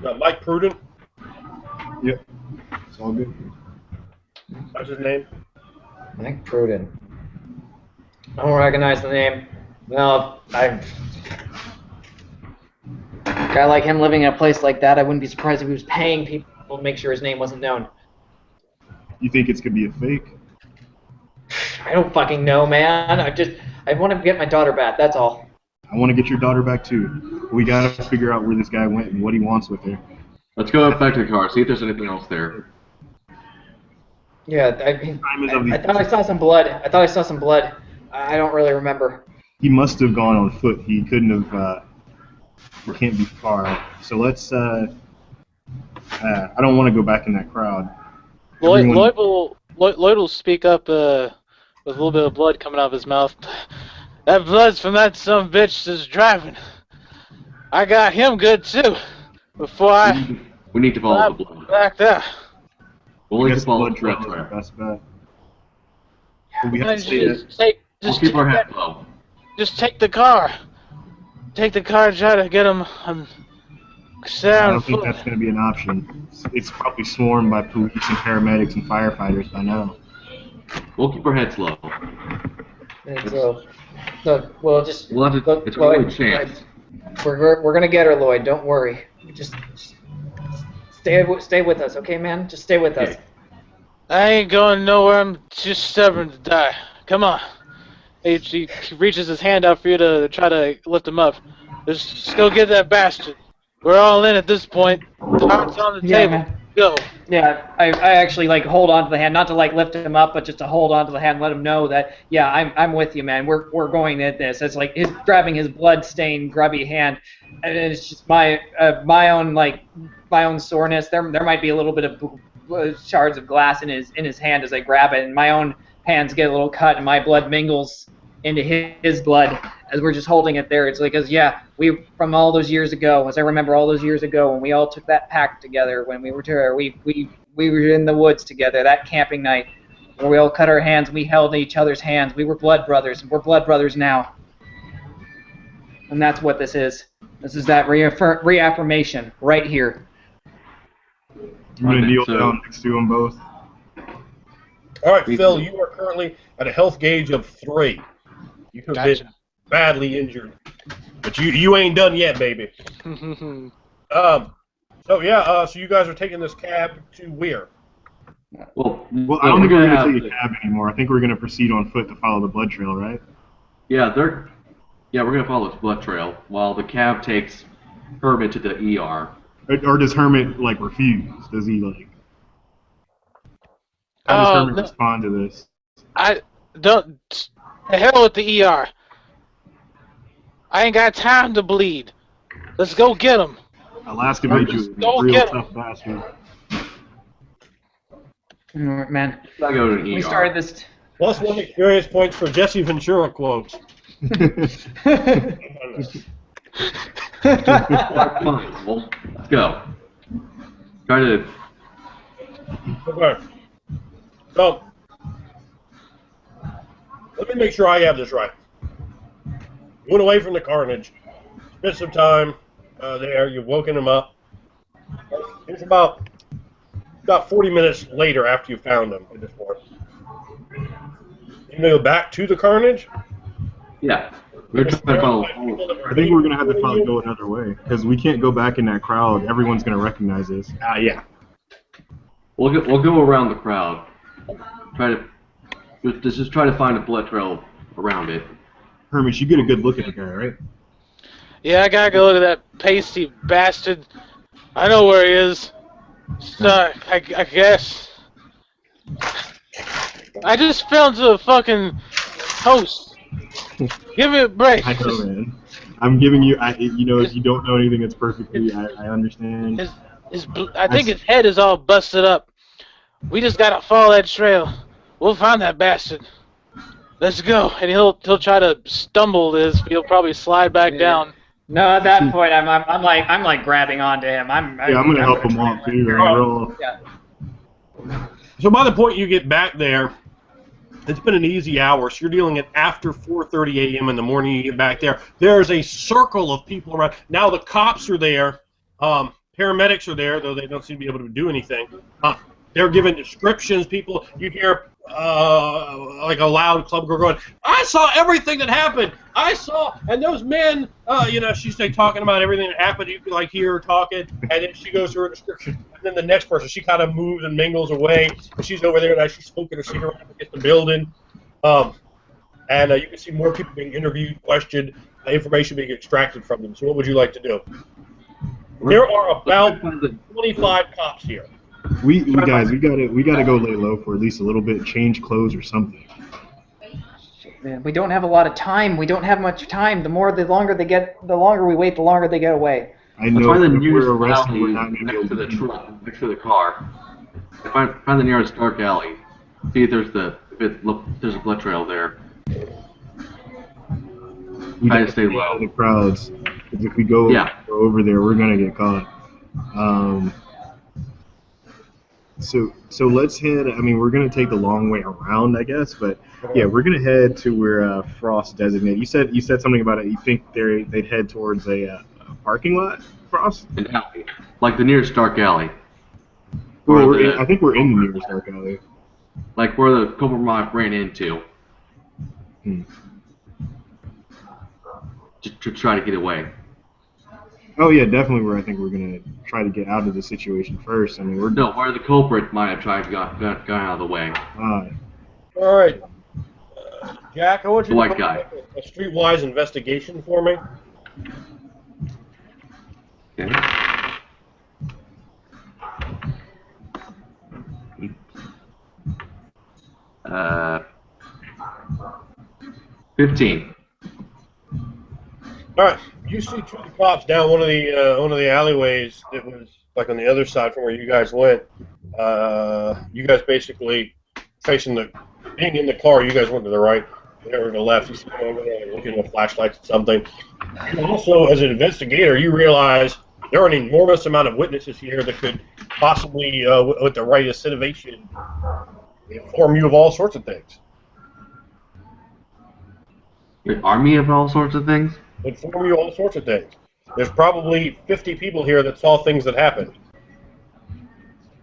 it. Mike Prudent. Yep. It's all good. That's his name. Mike Pruden. I don't recognize the name. No, a guy like him living in a place like that, I wouldn't be surprised if he was paying people to make sure his name wasn't known. You think it's could be a fake? I don't fucking know, man. I want to get my daughter back. That's all. I want to get your daughter back too. We gotta figure out where this guy went and what he wants with her. Let's go back to the car. See if there's anything else there. Yeah, I thought I saw some blood. I don't really remember. He must have gone on foot. He couldn't have. It can't be far. So let's. I don't want to go back in that crowd. Lloyd will speak up with a little bit of blood coming out of his mouth. That blood's from that son of a bitch that's driving. I got him good too. Before We need to follow the blood. back there. We'll need to follow blood the trail blood is our trail. best bet. But we have to stay We'll keep our head low. Just take the car. Take the car and try to get him on. I don't think that's going to be an option. It's probably swarmed by police and paramedics and firefighters by now. We'll keep our heads low. And so we'll just. We'll have to, look, it's a Lloyd, good chance. We're gonna get her, Lloyd. Don't worry. Just stay with us, okay, man? Just stay with us. I ain't going nowhere. I'm just stubborn to die. Come on. He reaches his hand out for you to try to lift him up. Just go get that bastard. We're all in at this point. The heart's on the table. Man. Go. Yeah, I actually like hold on to the hand, not to like lift him up, but just to hold on to the hand, and let him know that I'm with you, man. We're going at this. It's like grabbing his blood-stained, grubby hand, and it's just my own soreness. There might be a little bit of shards of glass in his hand as I grab it, and my own hands get a little cut, and my blood mingles into his blood as we're just holding it there. It's like, we from all those years ago, as I remember all those years ago when we all took that pact together, when we were in the woods together, that camping night where we all cut our hands, we held each other's hands, we were blood brothers, and we're blood brothers now. And that's what this is. This is that reaffirmation right here. I'm going to kneel down next to them both. All right, Phil, you are currently at a health gauge of 3. You have been badly injured, but you ain't done yet, baby. So you guys are taking this cab to where? Well, I don't think we're going to take a cab anymore. I think we're going to proceed on foot to follow the blood trail, right? Yeah, we're going to follow this blood trail while the cab takes Hermit to the ER. Or does Hermit refuse? Does he How does Hermit respond to this? I don't. The hell with the ER. I ain't got time to bleed. Let's go get him. Alaska made you a real tough bastard. Man, I go to the ER. we started this. Plus 1 experience points for Jesse Ventura quotes. Fine. Well, let's go. Try to. Okay. So, let me make sure I have this right. You went away from the carnage, spent some time there, you've woken him up. It's about 40 minutes later after you found him at this point. You go back to the carnage? Yeah. We're just going to follow. I think we're going to have to probably go another way, because we can't go back in that crowd. Everyone's going to recognize us. Yeah. We'll go around the crowd. Just try to find a blood trail around it. Hermit, you get a good look at the guy, right? Yeah, I gotta go look at that pasty bastard. I know where he is. So, I guess. I just fell into a fucking host. Give me a break. I know, man. I'm giving you, if you don't know anything, it's perfectly, I understand. I think his head is all busted up. We just gotta follow that trail. We'll find that bastard. let's go. And he'll try to stumble. He'll probably slide back down. No, at that point, I'm like grabbing onto him. I'm gonna help him try walk and too. let Roll. Yeah. So by the point you get back there, it's been an easy hour. So you're dealing at after 4:30 a.m. in the morning. You get back there. There's a circle of people around. Now the cops are there. Paramedics are there, though they don't seem to be able to do anything. They're giving descriptions. People, you hear like a loud club girl going, "I saw everything that happened. I saw," and those men, she's like talking about everything that happened. You can like hear her talking, and then she goes through her description. And then the next person, she kind of moves and mingles away, and she's over there, and she's smoking a cigarette against the building. And you can see more people being interviewed, questioned, information being extracted from them. So what would you like to do? There are about 25 cops here. We guys, we gotta go lay low for at least a little bit, change clothes or something. Man, we don't have a lot of time. We don't have much time. The longer we wait, the longer they get away. I know. Find the If nearest we're arrested, alley we're not gonna be next able to to the do truck, next to the car. Find the nearest dark alley. See if there's there's a blood trail there. We Try gotta to stay out low. of the crowds. 'Cause if we go over there, we're gonna get caught. So let's head. I mean, we're gonna take the long way around, I guess. But yeah, we're gonna head to where Frost designated. You said something about it. You think they'd head towards a parking lot, Frost? An alley, like the nearest dark alley. Well, I think we're in the nearest dark alley. Like where the culprit ran into. To try to get away. Oh yeah, definitely. Where I think we're gonna try to get out of the situation first. I mean, where the culprit might have tried to got out of the way. All right, Jack, I want you The to white guy. a streetwise investigation for me. Okay. Uh, 15. All right, you see two of the cops down one of the alleyways that was like on the other side from where you guys went. You guys basically being in the car. You guys went to the right, they were to the left. You see them over there looking at flashlights and something. And also, as an investigator, you realize there are an enormous amount of witnesses here that could possibly, with the right incentivization, inform you of all sorts of things. An army of all sorts of things? Inform you all sorts of things. There's probably 50 people here that saw things that happened.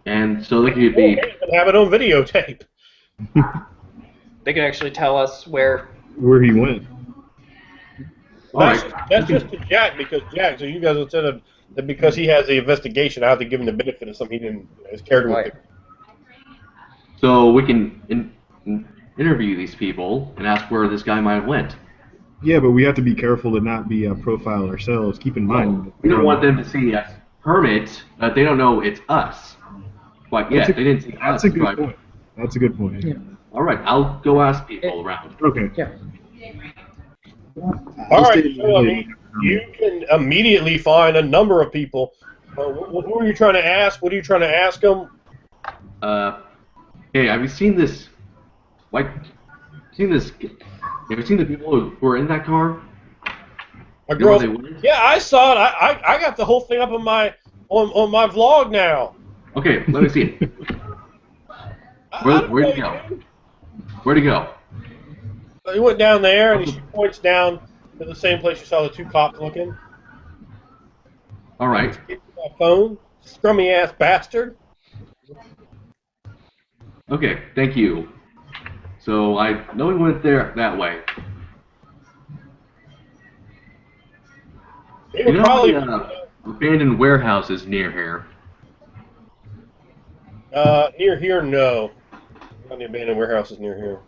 And so they could be... have it on videotape. They could actually tell us where he went. That's just to Jack, because Jack, so you guys have said that because he has the investigation, I have to give him the benefit of something he didn't, his character with. So we can interview these people and ask where this guy might have went. Yeah, but we have to be careful to not be profiled ourselves. Keep in mind. We don't want them to see us permit, but they don't know it's us. But yeah, they didn't see us. That's a good point. That's a good point. Yeah. All right, I'll go ask people around. Okay. Yeah. All right, so I mean, you can immediately find a number of people. Who are you trying to ask? What are you trying to ask them? Hey, have you seen this? Have you seen the people who were in that car? Yeah, I saw it. I got the whole thing up on my vlog now. Okay, let me see it. Where'd he go? Where'd he go? He went down there, and she points down to the same place you saw the two cops looking. All right. My phone, scrummy ass bastard. Okay, thank you. So I know he went there that way. You know, probably abandoned warehouses near here. Near here, no. Not the abandoned warehouses near here.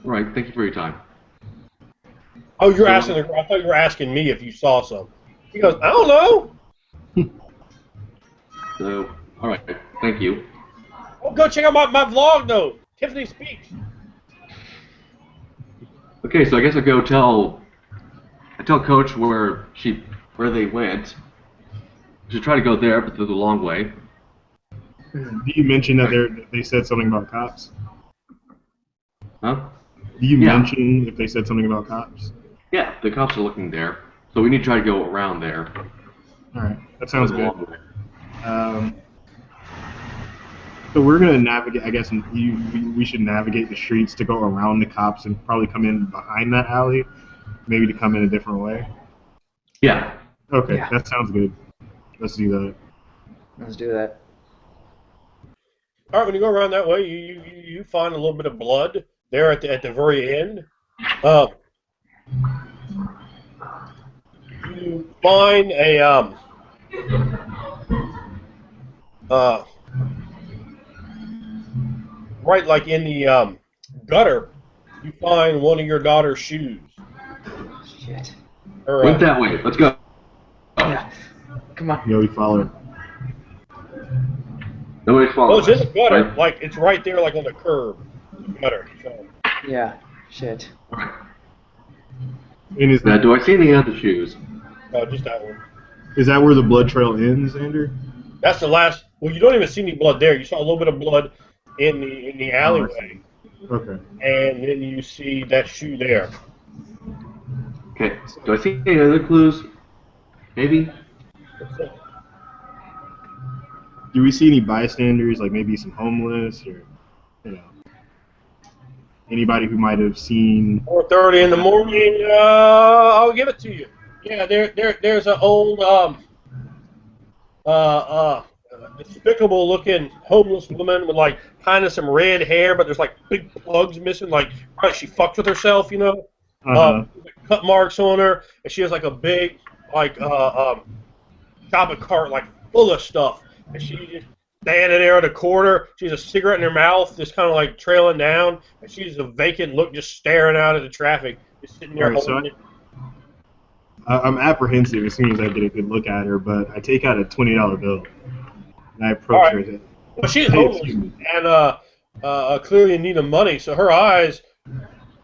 All right, thank you for your time. Oh, you're asking. I thought you were asking me if you saw some. He goes, I don't know. So, all right, thank you. Oh, go check out my vlog though. Tiffany Speaks. Okay, so I guess I tell Coach where they went. Should try to go there, but through the long way. Did you mention that they said something about cops? Huh? Do you Yeah. mention if they said something about cops? Yeah, the cops are looking there. So we need to try to go around there. All right, that sounds There's a good. long way. So we're gonna navigate. I guess we should navigate the streets to go around the cops and probably come in behind that alley, maybe to come in a different way. Yeah. Okay, Yeah. that sounds good. Let's do that. Let's do that. All right, when you go around that way, you find a little bit of blood there at the very end. Uh, you find a uh, right like in the gutter. You find one of your daughter's shoes. Shit. Her, Went that way. Let's go. Yeah. Come on. Yeah, we follow. Nobody's well, following it's in the us, gutter, right? like it's right there, like on the curb, the gutter. So. Yeah. Shit. All right. And Now, do I see any other shoes? Just that one. is that where the blood trail ends, Andrew? That's the last. Well, you don't even see any blood there. You saw a little bit of blood in the Oh, I alleyway, see. Okay. and then you see that shoe there. Okay. Do I see any other clues? Maybe? That's it. Do we see any bystanders, like maybe some homeless or, you know, anybody who might have seen? 4:30 in the morning. I'll give it to you. Yeah, there's an old despicable looking homeless woman with like kind of some red hair, but there's like big plugs missing, like she fucked with herself, you know. Cut marks on her, and she has like a big like shopping cart like full of stuff, and she just standing there at a corner. She has a cigarette in her mouth, just kind of like trailing down, and she's a vacant look, just staring out at the traffic, just sitting there All right, so holding it. I'm apprehensive as soon as I get a good look at her, but I take out a $20 bill and I All approach right. her. Well, she's Hey, homeless excuse me. and clearly in need of money, so her eyes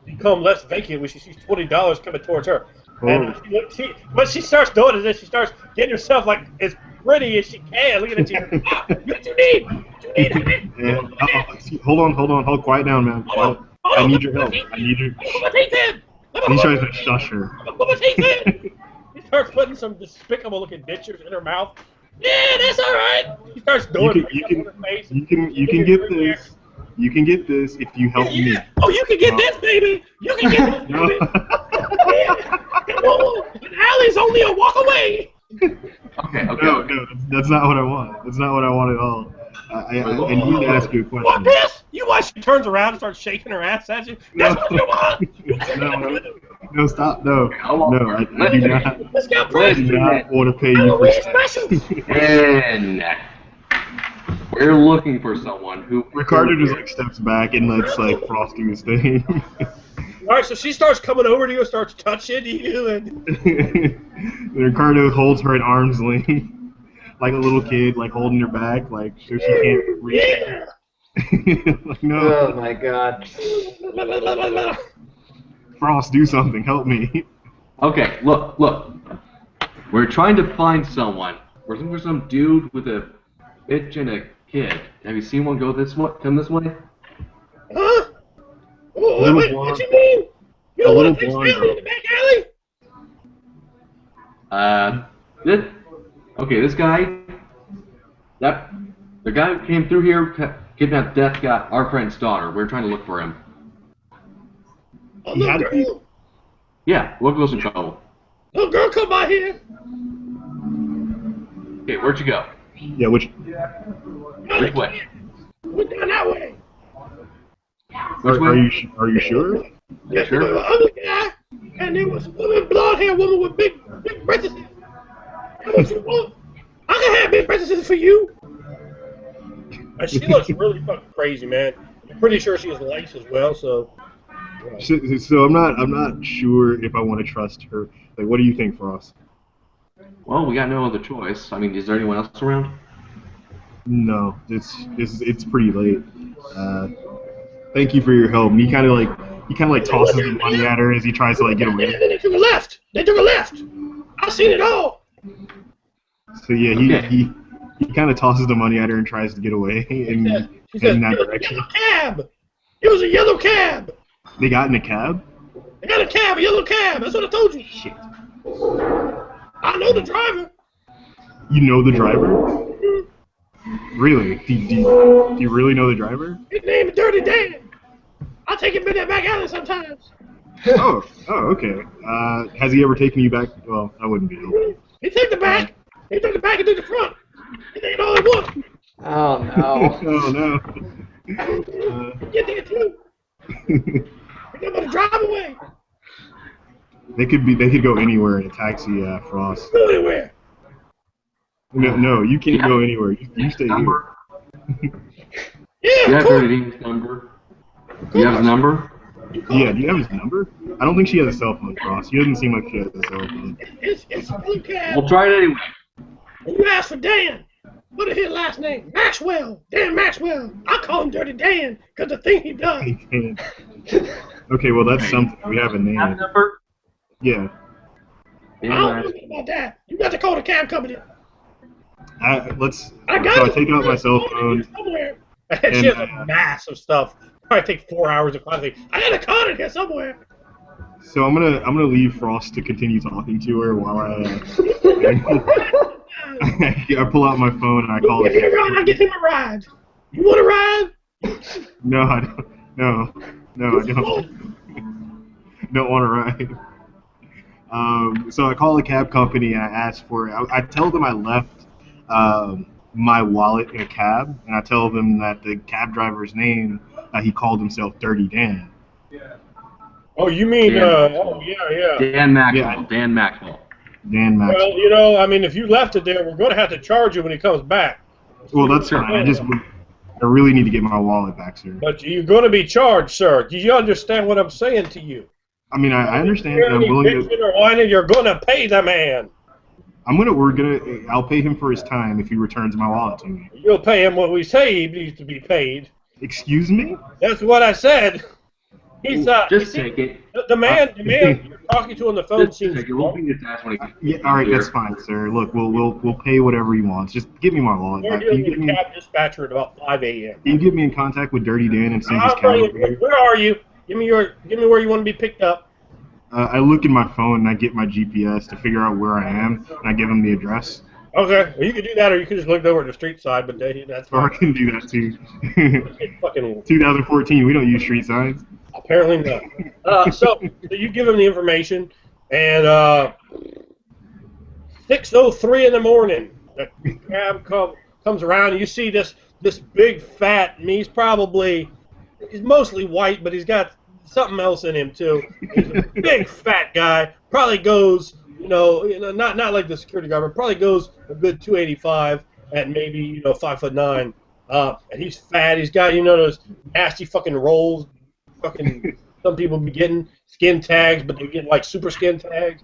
become less vacant when she sees $20 coming towards her. And what she starts doing is that she starts getting herself like as pretty as she can, looking at you. What you need? What you need? Hold on, quiet down, man. Quiet. I need your help. I need your. He tries to shush her. He starts putting some despicable looking dentures in her mouth. Yeah, that's all right. He starts doing makeup on her face. You can get this. You can get this if you help me. Oh, you can get this, baby. You can get this, baby. Come on. An alley's only a walk away. Okay. No, that's not what I want. That's not what I want at all. I need to ask you a question. Want this? You watch. She turns around and starts shaking her ass at you. That's what you want. No, stop. No, I do not. Let's go, I do not want to pay you for specials. And we're looking for someone who. Ricardo just like steps back and lets like Frost do his thing. All right, so she starts coming over to you, starts touching you, and Ricardo holds her at arm's length, like a little kid, like holding her back, like so she can't reach. Yeah. Like, no, Oh my god. Frost, do something, help me. Okay, look. We're trying to find someone. We're looking for some dude with a bitch and a kid. Have you seen one go this way? Come this way? Huh? What you mean? You don't want to take family in the back alley? This guy. The guy who came through here, kidnapped Death, got our friend's daughter. We're trying to look for him. Oh, little girl. Yeah, what goes in trouble? Little girl, come by here. Okay, where'd you go? Yeah, which? Which way? Went down that way. Which way? Are you sure? Yeah, Sure. there was an ugly guy, and there was a woman, blonde-haired woman with big breasts. What you want? I can have big breasts for you. And she looks really fucking crazy, man. I'm pretty sure she has lice as well, so. So I'm not sure if I want to trust her. Like, what do you think, Frost? Well, we got no other choice. I mean, is there anyone else around? No, it's pretty late. Thank you for your help. And he kind of like tosses the money at her as he tries to like get away. They took a left. I've seen it all. So yeah, he kind of tosses the money at her and tries to get away and head in that direction. Cab. It was a yellow cab. They got in a cab? They got a cab, a yellow cab. That's what I told you. Shit. I know the driver. You know the driver? Really? Do you really know the driver? His name is Dirty Dan. I'll take him in that back alley sometimes. Oh, okay. Has he ever taken you back? Well, I wouldn't be helpful. He took the back. He took the back and took the front. He took it all at once. Oh no. Oh no. You did too. He's about to drive away. They could go anywhere in a taxi, Frost. Go anywhere. No, you can't go anywhere. You stay here. Yeah, You of have course. Dirty number? You have his number? Yeah, do you have his number? I don't think she has a cell phone, Frost. She doesn't seem like she has a cell phone. It's a blue cab. We'll try it anyway. And you asked for Dan. What is his last name? Maxwell. Dan Maxwell. I call him Dirty Dan because the thing he does. Okay, well that's something. We have a Have name. number? Yeah. I don't know about that. You got to call the cab company. I got so I it. take out my cell phone. Somewhere. And she has a mass of stuff. Probably take 4 hours to find it. I got a card in here somewhere. So I'm gonna leave Frost to continue talking to her while I I pull out my phone and I call Give me a it. ride. I'll get him a ride. You want a ride? No, I don't. No, I don't. Don't want to ride. So I call the cab company and I ask for it. I tell them I left my wallet in a cab, and I tell them that the cab driver's name, he called himself Dirty Dan. Oh, you mean, Dan. yeah. Dan Maxwell. Yeah. Dan Maxwell. Dan Maxwell. Well, I mean, if you left it there, we're going to have to charge you when he comes back. Well, that's fine. I really need to get my wallet back, sir. But you're going to be charged, sir. Do you understand what I'm saying to you? I mean, I understand, and I'm willing to. Or whining, you're going to pay the man. I'll pay him for his time if he returns my wallet to me. You'll pay him what we say he needs to be paid. Excuse me? That's what I said. He's Just take it. the man you're talking to on the phone Just seems. take it. We'll be attached when he gets Yeah, all right, that's fine, sir. Look, we'll pay whatever he wants. Just give me my wallet We're back. Can you dealing get with me? a cab dispatcher at about 5 a.m. Can you get me in contact with Dirty Dan and send his I'll cab bring over here? it. Where are you? Give me where you want to be picked up. I look in my phone and I get my GPS to figure out where I am, and I give him the address. Okay, well, you could do that, or you could just look over at the street side. But that's Or I fine. can do that too. Fucking 2014, we don't use street signs. apparently not. So you give him the information, and 6:03 in the morning, the cab comes around, and you see this big fat. And he's mostly white, but he's got something else in him too. He's a big fat guy. Probably goes, not like the security guard, but probably goes a good 285 at maybe 5'9". And he's fat. He's got those nasty fucking rolls. Fucking some people be getting skin tags, but they get like super skin tags.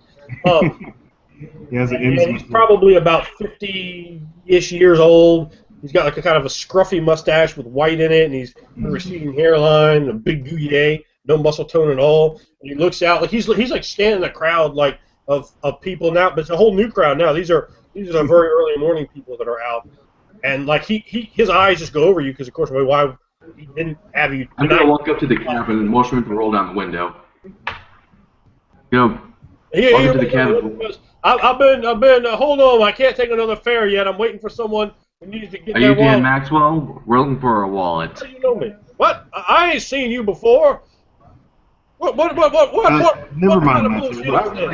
He has an And he's probably about 50-ish years old. He's got like a kind of a scruffy mustache with white in it, and he's a receding hairline, a big gouye, no muscle tone at all. And he looks out like he's like standing in a crowd like of people now, but it's a whole new crowd now. These are very early morning people that are out, and like his eyes just go over you because of course why he didn't have you. I'm gonna walk up to the cab and motion him to roll down the window. Walk up to the cab. I've been. Hold on, I can't take another fare yet. I'm waiting for someone who needs to get Are their you Dan wallet. Maxwell? We're looking for a wallet. How do you know me? What? I ain't seen you before. What? Never what mind kind of that, bullshit sir. is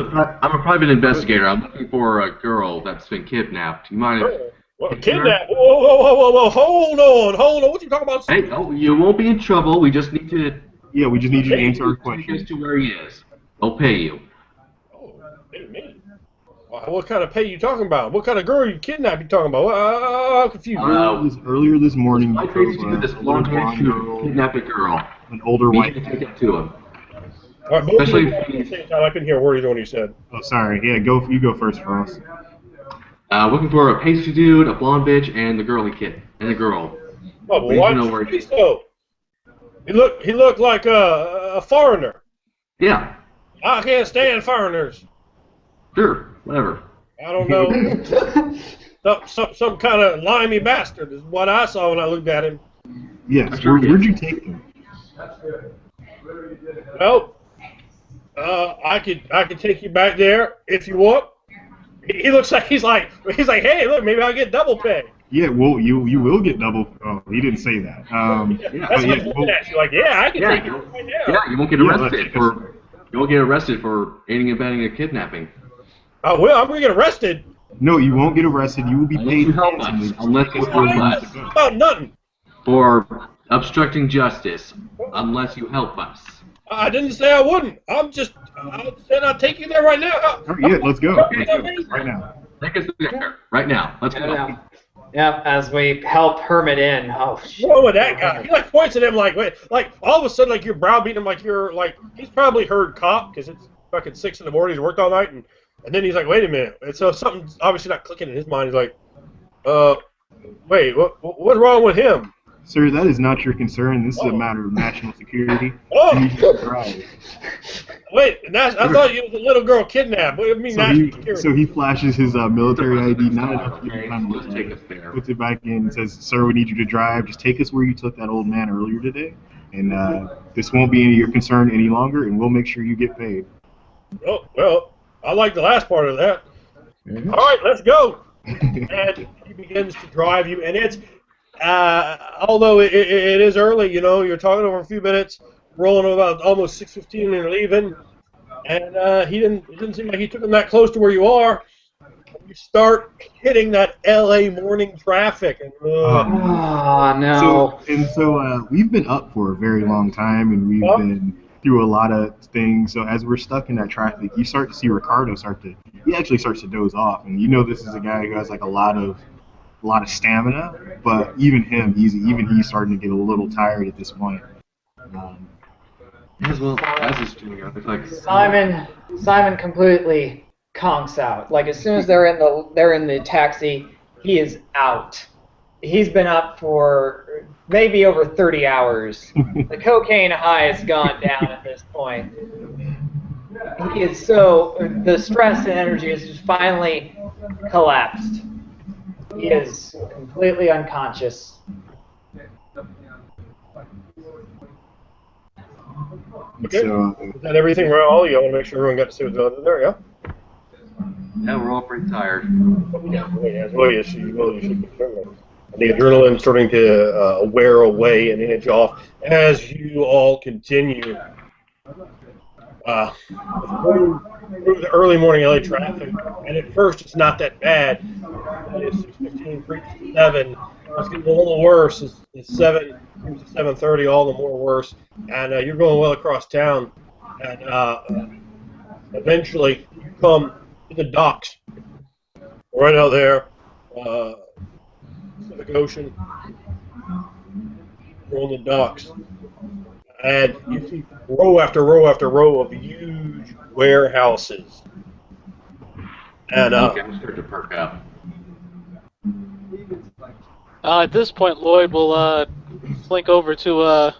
this? I'm a private investigator. I'm looking for a girl that's been kidnapped. You mind if... What, kidnap? Whoa! Hold on! What you talking about? Hey, you won't be in trouble. We just need to... Yeah, we just need you to answer our Take us questions. to where he is. They'll pay you. Oh, wait a minute. What kind of pay you talking about? What kind of girl you kidnap you talking about? I'm confused. Earlier this morning, I you crazy drove to this a blonde little hair blonde shooter girl, kidnap a girl. an older We white. need to take it to him. All right, both of Especially you if talk at the he's same time. I couldn't hear a word either one you said. Oh, sorry. Yeah, you go first, Frost. looking for a pasty dude, a blonde bitch, and the girl he kid, and the girl. Oh, We well, why need to know don't where you say so? He looked like a foreigner. Yeah, I can't stand foreigners. sure, whatever. I don't know. some kind of limey bastard is what I saw when I looked at him. Yes. Sure, Where'd you take them? Well, I could take you back there if you want. He looks like he's like, hey, look, maybe I'll get double pay. Yeah, well, you will get double. Oh, he didn't say that. Yeah, That's how yeah, he's looking well, at you, like, yeah, I can take Yeah, you right yeah, now. you won't get yeah. arrested for aiding and abetting a kidnapping. Well, I'm gonna get arrested. No, you won't get arrested. You will be Unless paid you help us. handsomely. Just Unless take you us where help you need us. to go. About nothing. For obstructing justice, unless you help us. I didn't say I wouldn't. I said I'd take you there right now. All right, yeah, let's go. Okay, Let's go right now. take us there right now. Let's go. Yep, as we help Hermit in. Oh, shit. What's wrong with that guy? He like points at him like, wait, like all of a sudden, like you're browbeating him, like you're like he's probably heard cop because it's fucking 6 in the morning. He's worked all night, and then he's like, wait a minute. And so something's obviously not clicking in his mind. He's like, wait, what's wrong with him? Sir, that is not your concern. This is a matter of national security. Oh. You should drive. Wait, I thought you was a little girl kidnapped. What do you mean national security? So he flashes his military ID, not enough to Okay, time to let's look take at us it. there. Puts it back in and says, sir, we need you to drive. Just take us where you took that old man earlier today. And this won't be any of your concern any longer, and we'll make sure you get paid. Oh, well, I like the last part of that. All right, let's go. And he begins to drive you, and it's although it is early, you're talking over a few minutes, rolling about almost 6:15 and leaving, and it didn't seem like he took him that close to where you are. You start hitting that LA morning traffic, and Oh, no. So we've been up for a very long time, and we've been through a lot of things. So as we're stuck in that traffic, you start to see Ricardo he actually starts to doze off, and this is a guy who has like a lot of stamina, but even he's starting to get a little tired at this point. As well as his doing up. It's like Simon completely conks out. Like as soon as they're in the taxi, he is out. He's been up for maybe over 30 hours. The cocaine high has gone down at this point. He is the stress and energy has just finally collapsed. He is completely unconscious. okay. So Is that everything, Raul? You want to make sure everyone got to see what's going on there, yeah? yeah, we're all pretty tired. Yeah, well, you should confirm that. The adrenaline starting to wear away and edge off as you all continue through the early morning LA traffic. And at first, it's not that bad. It's 6:15, 3:07. It's getting a little worse. It's 7 to 7:30, all the more worse. And you're going well across town. And eventually, you come to the docks. Right out there. Pacific Ocean, on the docks, and you see row after row after row of huge warehouses. And Okay, I'm starting to perk up. At this point, Lloyd will slink over to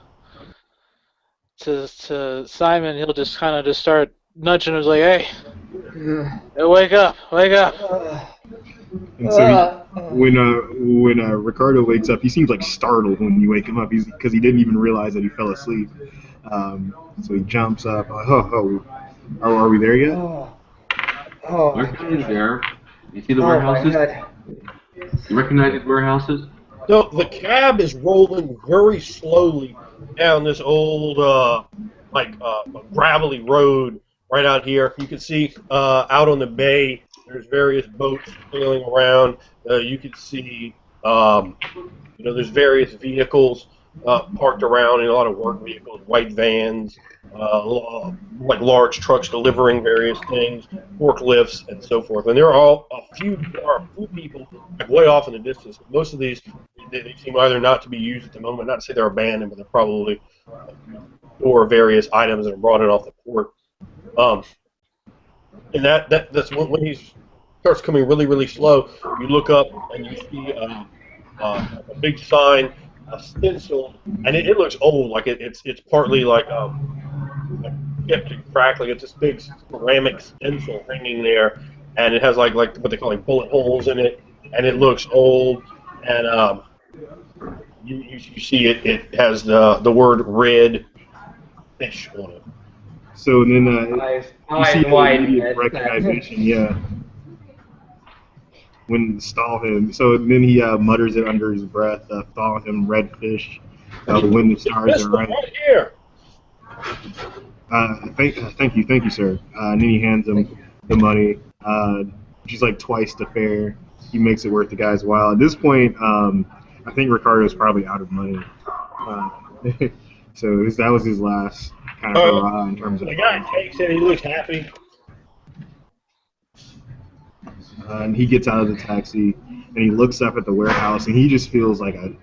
Simon. He'll just kind of start nudging him, like, "Hey, wake up, wake up!" And so when Ricardo wakes up, he seems like startled when you wake him up, because he didn't even realize that he fell asleep. So he jumps up. Are we there yet? We're kind of there. You see the warehouses? You recognize these warehouses? So the cab is rolling very slowly down this old, gravelly road right out here. You can see out on the bay, there's various boats sailing around. You can see, there's various vehicles parked around, and a lot of work vehicles, white vans, like large trucks delivering various things, forklifts, and so forth. And there are a few people like, way off in the distance. Most of these, they seem either not to be used at the moment, not to say they're abandoned, but they're probably for various items that are brought in off the port. And that's when he starts coming really, really slow. You look up and you see a big sign, a stencil, and it looks old. Like it's partly like kept to crack. Like it's this big ceramic stencil hanging there, and it has like what they call like bullet holes in it, and it looks old. And you see it has the word red fish on it. So then you see eyes the wide. immediate recognition, yeah. When stall him. So then he mutters it under his breath, thaw him redfish, when the stars This are one right. right here. Thank you, sir. And then he hands him the money, which is like twice the fare. He makes it worth the guy's while. At this point, I think Ricardo's probably out of money. Uh, so that was his last kind of hurrah in terms of The guy funds. takes it. He looks happy. And he gets out of the taxi and he looks up at the warehouse and he just feels like a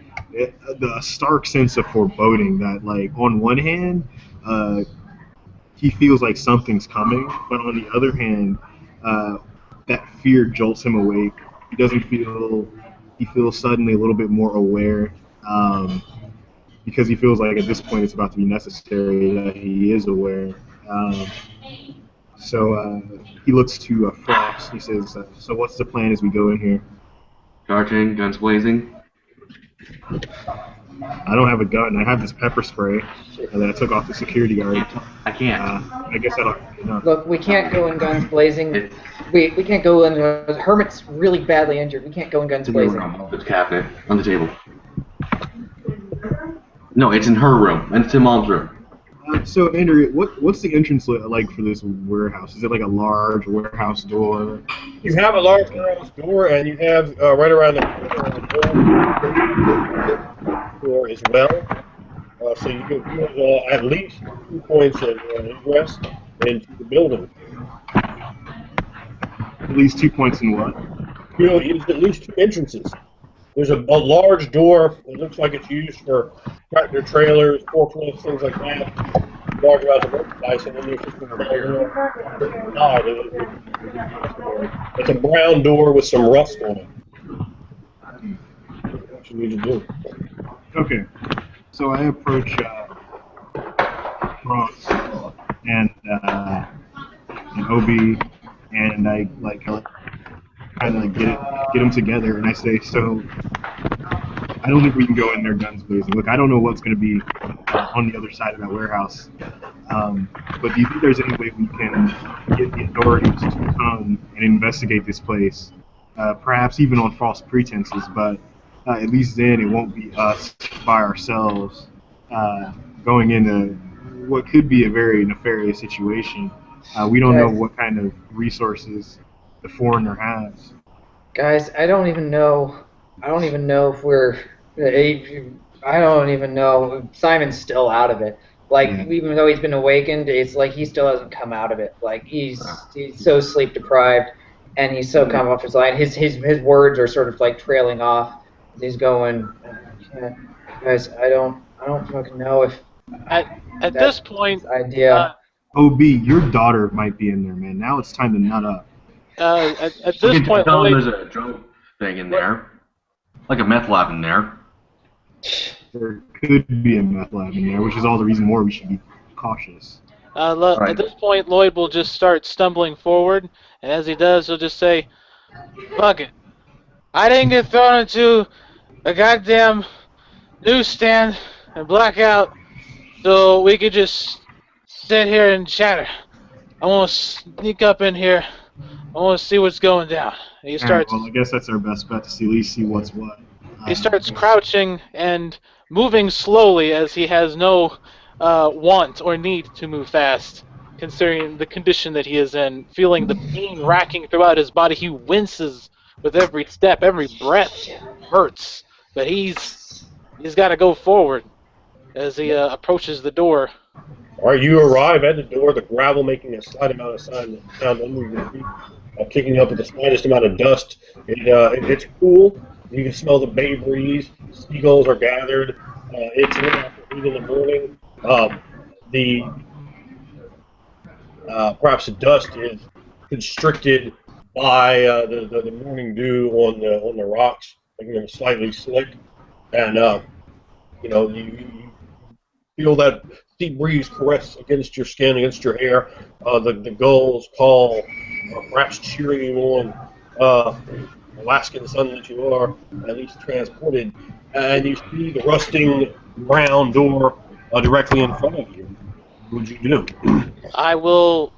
stark sense of foreboding that, like, on one hand, he feels like something's coming, but on the other hand, that fear jolts him awake. He doesn't feel, he feels suddenly a little bit more aware, because he feels like at this point it's about to be necessary that he is aware. So he looks to Frost. He says, so what's the plan as we go in here? Charging, guns blazing. I don't have a gun. I have this pepper spray that I took off the security guard. I can't. I guess that'll be enough. Look, we can't go in guns blazing. We can't go in. Hermit's really badly injured. We can't go in guns It's in your blazing. room. The cabinet on the table. No, it's in her room, and it's in Mom's room. So, Andrew, what's the entrance like for this warehouse? Is it like a large warehouse door? You have a large warehouse door, and you have right around the corner door as well. So you have at least 2 points of ingress into the building. At least 2 points in what? There's at least 2 entrances. There's a large door. It looks like it's used for tractor trailers, forklifts, things like that. Large amounts of merchandise, and then there's just a door. It's a brown door with some rust on it. What you need to do? Okay. So I approach Bronx and Obi, and I kind of get them together, and I say, so I don't think we can go in there guns blazing. Look, I don't know what's going to be on the other side of that warehouse, but do you think there's any way we can get the authorities to come and investigate this place, perhaps even on false pretenses, but at least then it won't be us by ourselves going into what could be a very nefarious situation. We don't know what kind of resources the foreigner has. Guys, I don't even know if we're. I don't even know. Simon's still out of it. Like, even though he's been awakened, it's like he still hasn't come out of it. Like, he's so sleep deprived, and he's so come off his line. His words are sort of like trailing off. He's going, guys, I don't fucking know if. At this point, idea. OB, your daughter might be in there, man. Now it's time to nut up. At this point, there's a drug thing in there, like a meth lab in there. There could be a meth lab in there, which is all the reason more we should be cautious. At this point, Lloyd will just start stumbling forward, and as he does, he'll just say, "Fuck it, I didn't get thrown into a goddamn newsstand and black out, so we could just sit here and chatter. I want to sneak up in here. I want to see what's going down." He starts. Well, I guess that's our best bet to at least see what's what. He starts crouching and moving slowly, as he has no want or need to move fast, considering the condition that he is in. Feeling the pain racking throughout his body, he winces with every step. Every breath hurts, but he's got to go forward as he approaches the door. All right, you arrive at the door, the gravel making a slight amount of sound under your feet, kicking up with the slightest amount of dust. It's cool. You can smell the bay breeze. Seagulls are gathered. It's a little after 8 in the morning. Perhaps the dust is constricted by the morning dew on the rocks, making them slightly slick, and you feel that sea breeze caress against your skin, against your hair. The gulls call, perhaps cheering you on. Alaskan sun that you are, at least transported, and you see the rusting brown door directly in front of you. What would you do? I will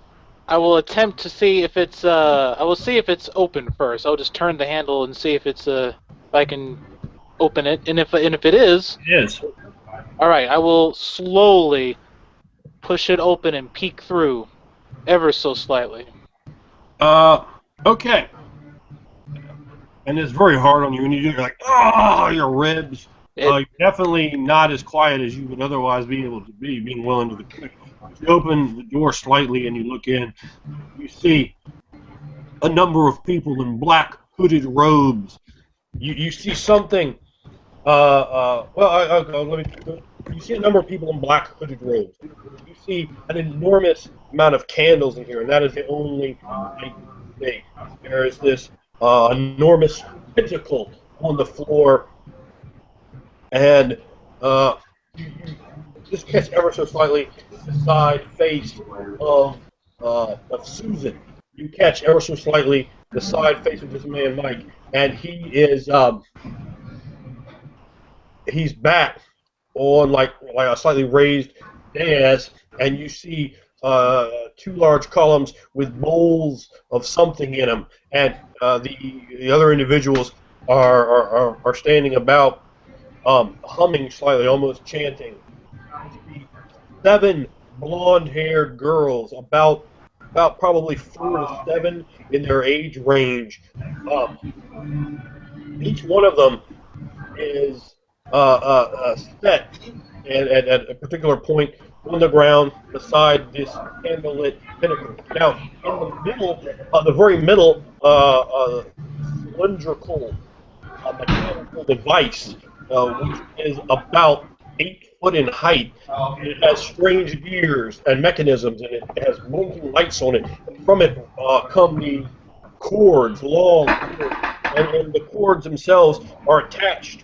attempt to see if it's I will see if it's open first. I'll just turn the handle and see if it's if I can open it, and if it is, Yes. all right, I will slowly push it open and peek through ever so slightly. Okay. And it's very hard on you, and you're like, oh, your ribs. It You're definitely not as quiet as you would otherwise be able to be, being well into the clinic. You open the door slightly and you look in. You see a number of people in black hooded robes. You see something. Let me. You see a number of people in black hooded robes. You see an enormous amount of candles in here, and that is the only light you see. There is this enormous pentacle on the floor, and you just catch ever so slightly the side face of Susan. You catch ever so slightly the side face of this man Mike, and he's back on like a slightly raised dais, and you see two large columns with bowls of something in them, and the other individuals are standing about, humming slightly, almost chanting. You see seven blonde-haired girls, about probably 4 to 7 in their age range. Each one of them is set at a particular point on the ground beside this candlelit pinnacle. Now, in the middle, the very middle, cylindrical mechanical device, which is about 8 foot in height. It has strange gears and mechanisms, and it has blinking lights on it. And from it come these cords, long cords, and the cords themselves are attached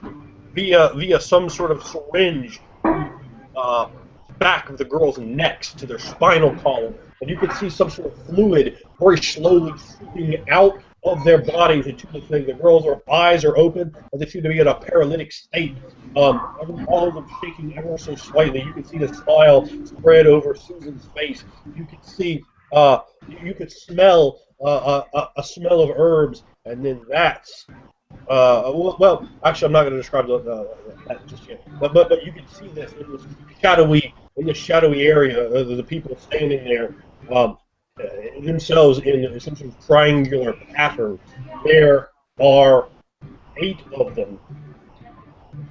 via some sort of syringe to the back of the girls' necks, to their spinal column, and you can see some sort of fluid very slowly seeping out of their bodies into the thing. The girls' eyes are open, but they seem to be in a paralytic state. All of them shaking ever so slightly. You can see the smile spread over Susan's face. You can see, you could smell a smell of herbs, and then that's actually, I'm not going to describe that just yet. But you can see this in the shadowy area. The people standing there, um, themselves in some sort of triangular pattern. There are 8 of them.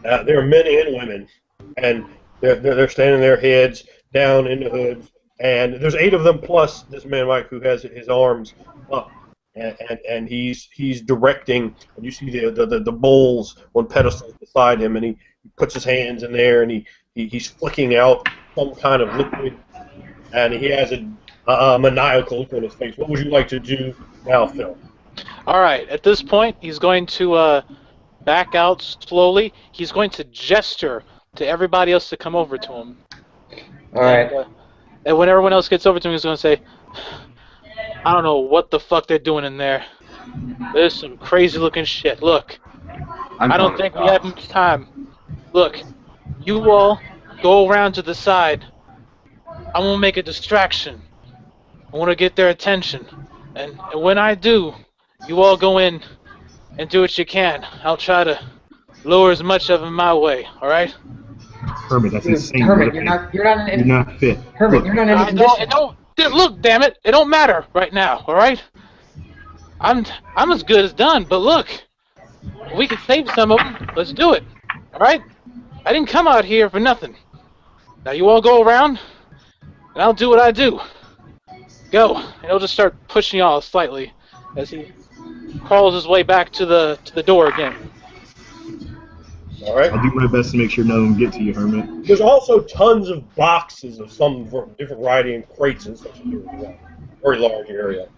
There are men and women, and they're standing their heads down in the hoods. And there's 8 of them plus this man Mike who has his arms up, and he's directing. And you see the bowls on pedestals beside him, and he puts his hands in there, and he's flicking out some kind of liquid, and he has a maniacal look on his face. What would you like to do now, Phil? All right. At this point, he's going to back out slowly. He's going to gesture to everybody else to come over to him. All right. And when everyone else gets over to him, he's going to say, I don't know what the fuck they're doing in there. There's some crazy looking shit. Look, I don't think we have much time. Look, you all go around to the side. I want to make a distraction. I want to get their attention. And when I do, you all go in and do what you can. I'll try to lure as much of them my way, alright? Hermit, that's insane. Hermit, you're not You're not fit. Hermit, Look, you're not in a I position. don't look, damn it, it don't matter right now, alright? I'm as good as done, but look, if we can save some of them, let's do it. Alright? I didn't come out here for nothing. Now you all go around, and I'll do what I do. Go. And he'll just start pushing y'all slightly as he crawls his way back to the door again. All right. I'll do my best to make sure none of them get to you, Hermit. There's also tons of boxes of some different variety and crates in such a very large area.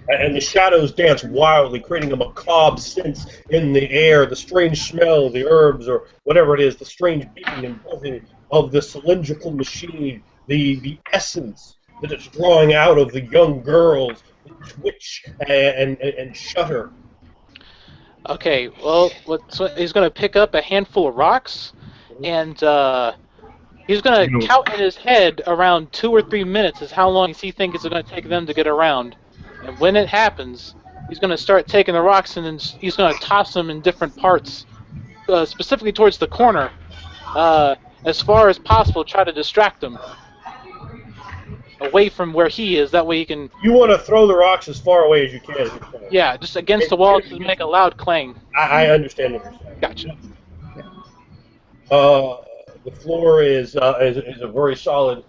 And the shadows dance wildly, creating a macabre sense in the air, the strange smell of the herbs or whatever it is, the strange beating and buzzing of the cylindrical machine, the essence that it's drawing out of the young girls, twitch and shudder. Okay, well, he's going to pick up a handful of rocks and He's going to You know, count in his head around 2 or 3 minutes is how long he thinks it's going to take them to get around. And when it happens, he's going to start taking the rocks and then he's going to toss them in different parts, specifically towards the corner, uh, as far as possible. Try to distract them away from where he is. That way he can, You want to throw the rocks as far away as you can. yeah, just against the wall to make a loud clang. I understand what you're saying. Gotcha. Uh, the floor is a very solid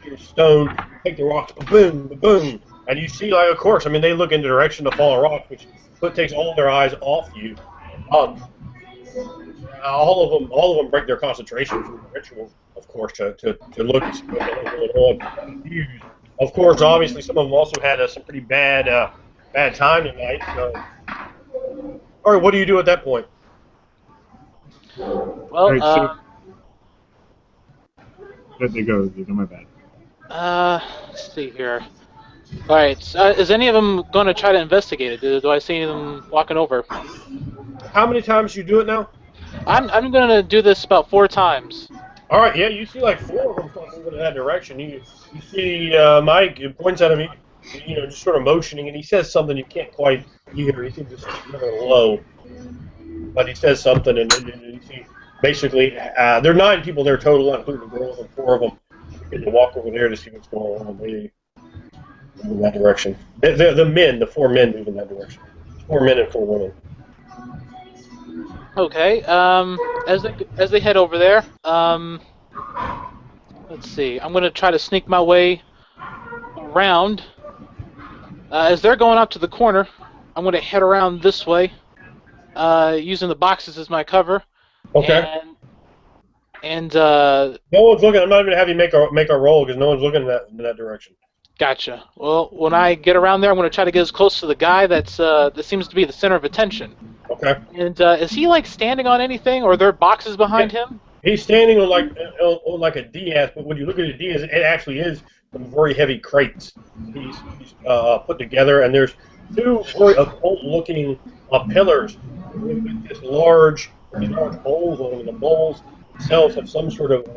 sheer stone. Take the rocks, boom, boom, and you see, like, of course, I mean, they look in the direction to fall a rock, which takes all their eyes off you. All of them break their concentration from the ritual, of course, to look and see what the hell's going on. Of course, obviously, some of them also had some pretty bad time tonight. So, all right, what do you do at that point? Well, right, so let it go. My bad. let's see here. All right, is any of them going to try to investigate it? Do I see any of them walking over? How many times you do it now? I'm going to do this about 4 times. All right, yeah, you see like 4 of them start moving in that direction. You see Mike points at him, just sort of motioning, and he says something you can't quite hear. He seems just really low, but he says something, and you see basically there are 9 people there total, including the girls, and 4 of them begin to walk over there to see what's going on. They move in that direction. The 4 men move in that direction. 4 men and 4 women. Okay. As they head over there, let's see. I'm going to try to sneak my way around. As they're going up to the corner, I'm going to head around this way, using the boxes as my cover. Okay. And no one's looking. I'm not even going to have you make a roll because no one's looking in that direction. Gotcha. Well, when I get around there, I'm going to try to get as close to the guy that seems to be the center of attention. Okay. And is he like standing on anything, or are there boxes behind him? He's standing on like a DS, but when you look at the DS, it actually is some very heavy crates. He's put together, and there's 2 very occult-looking pillars with this large bowls on them. And the bowls themselves have some sort of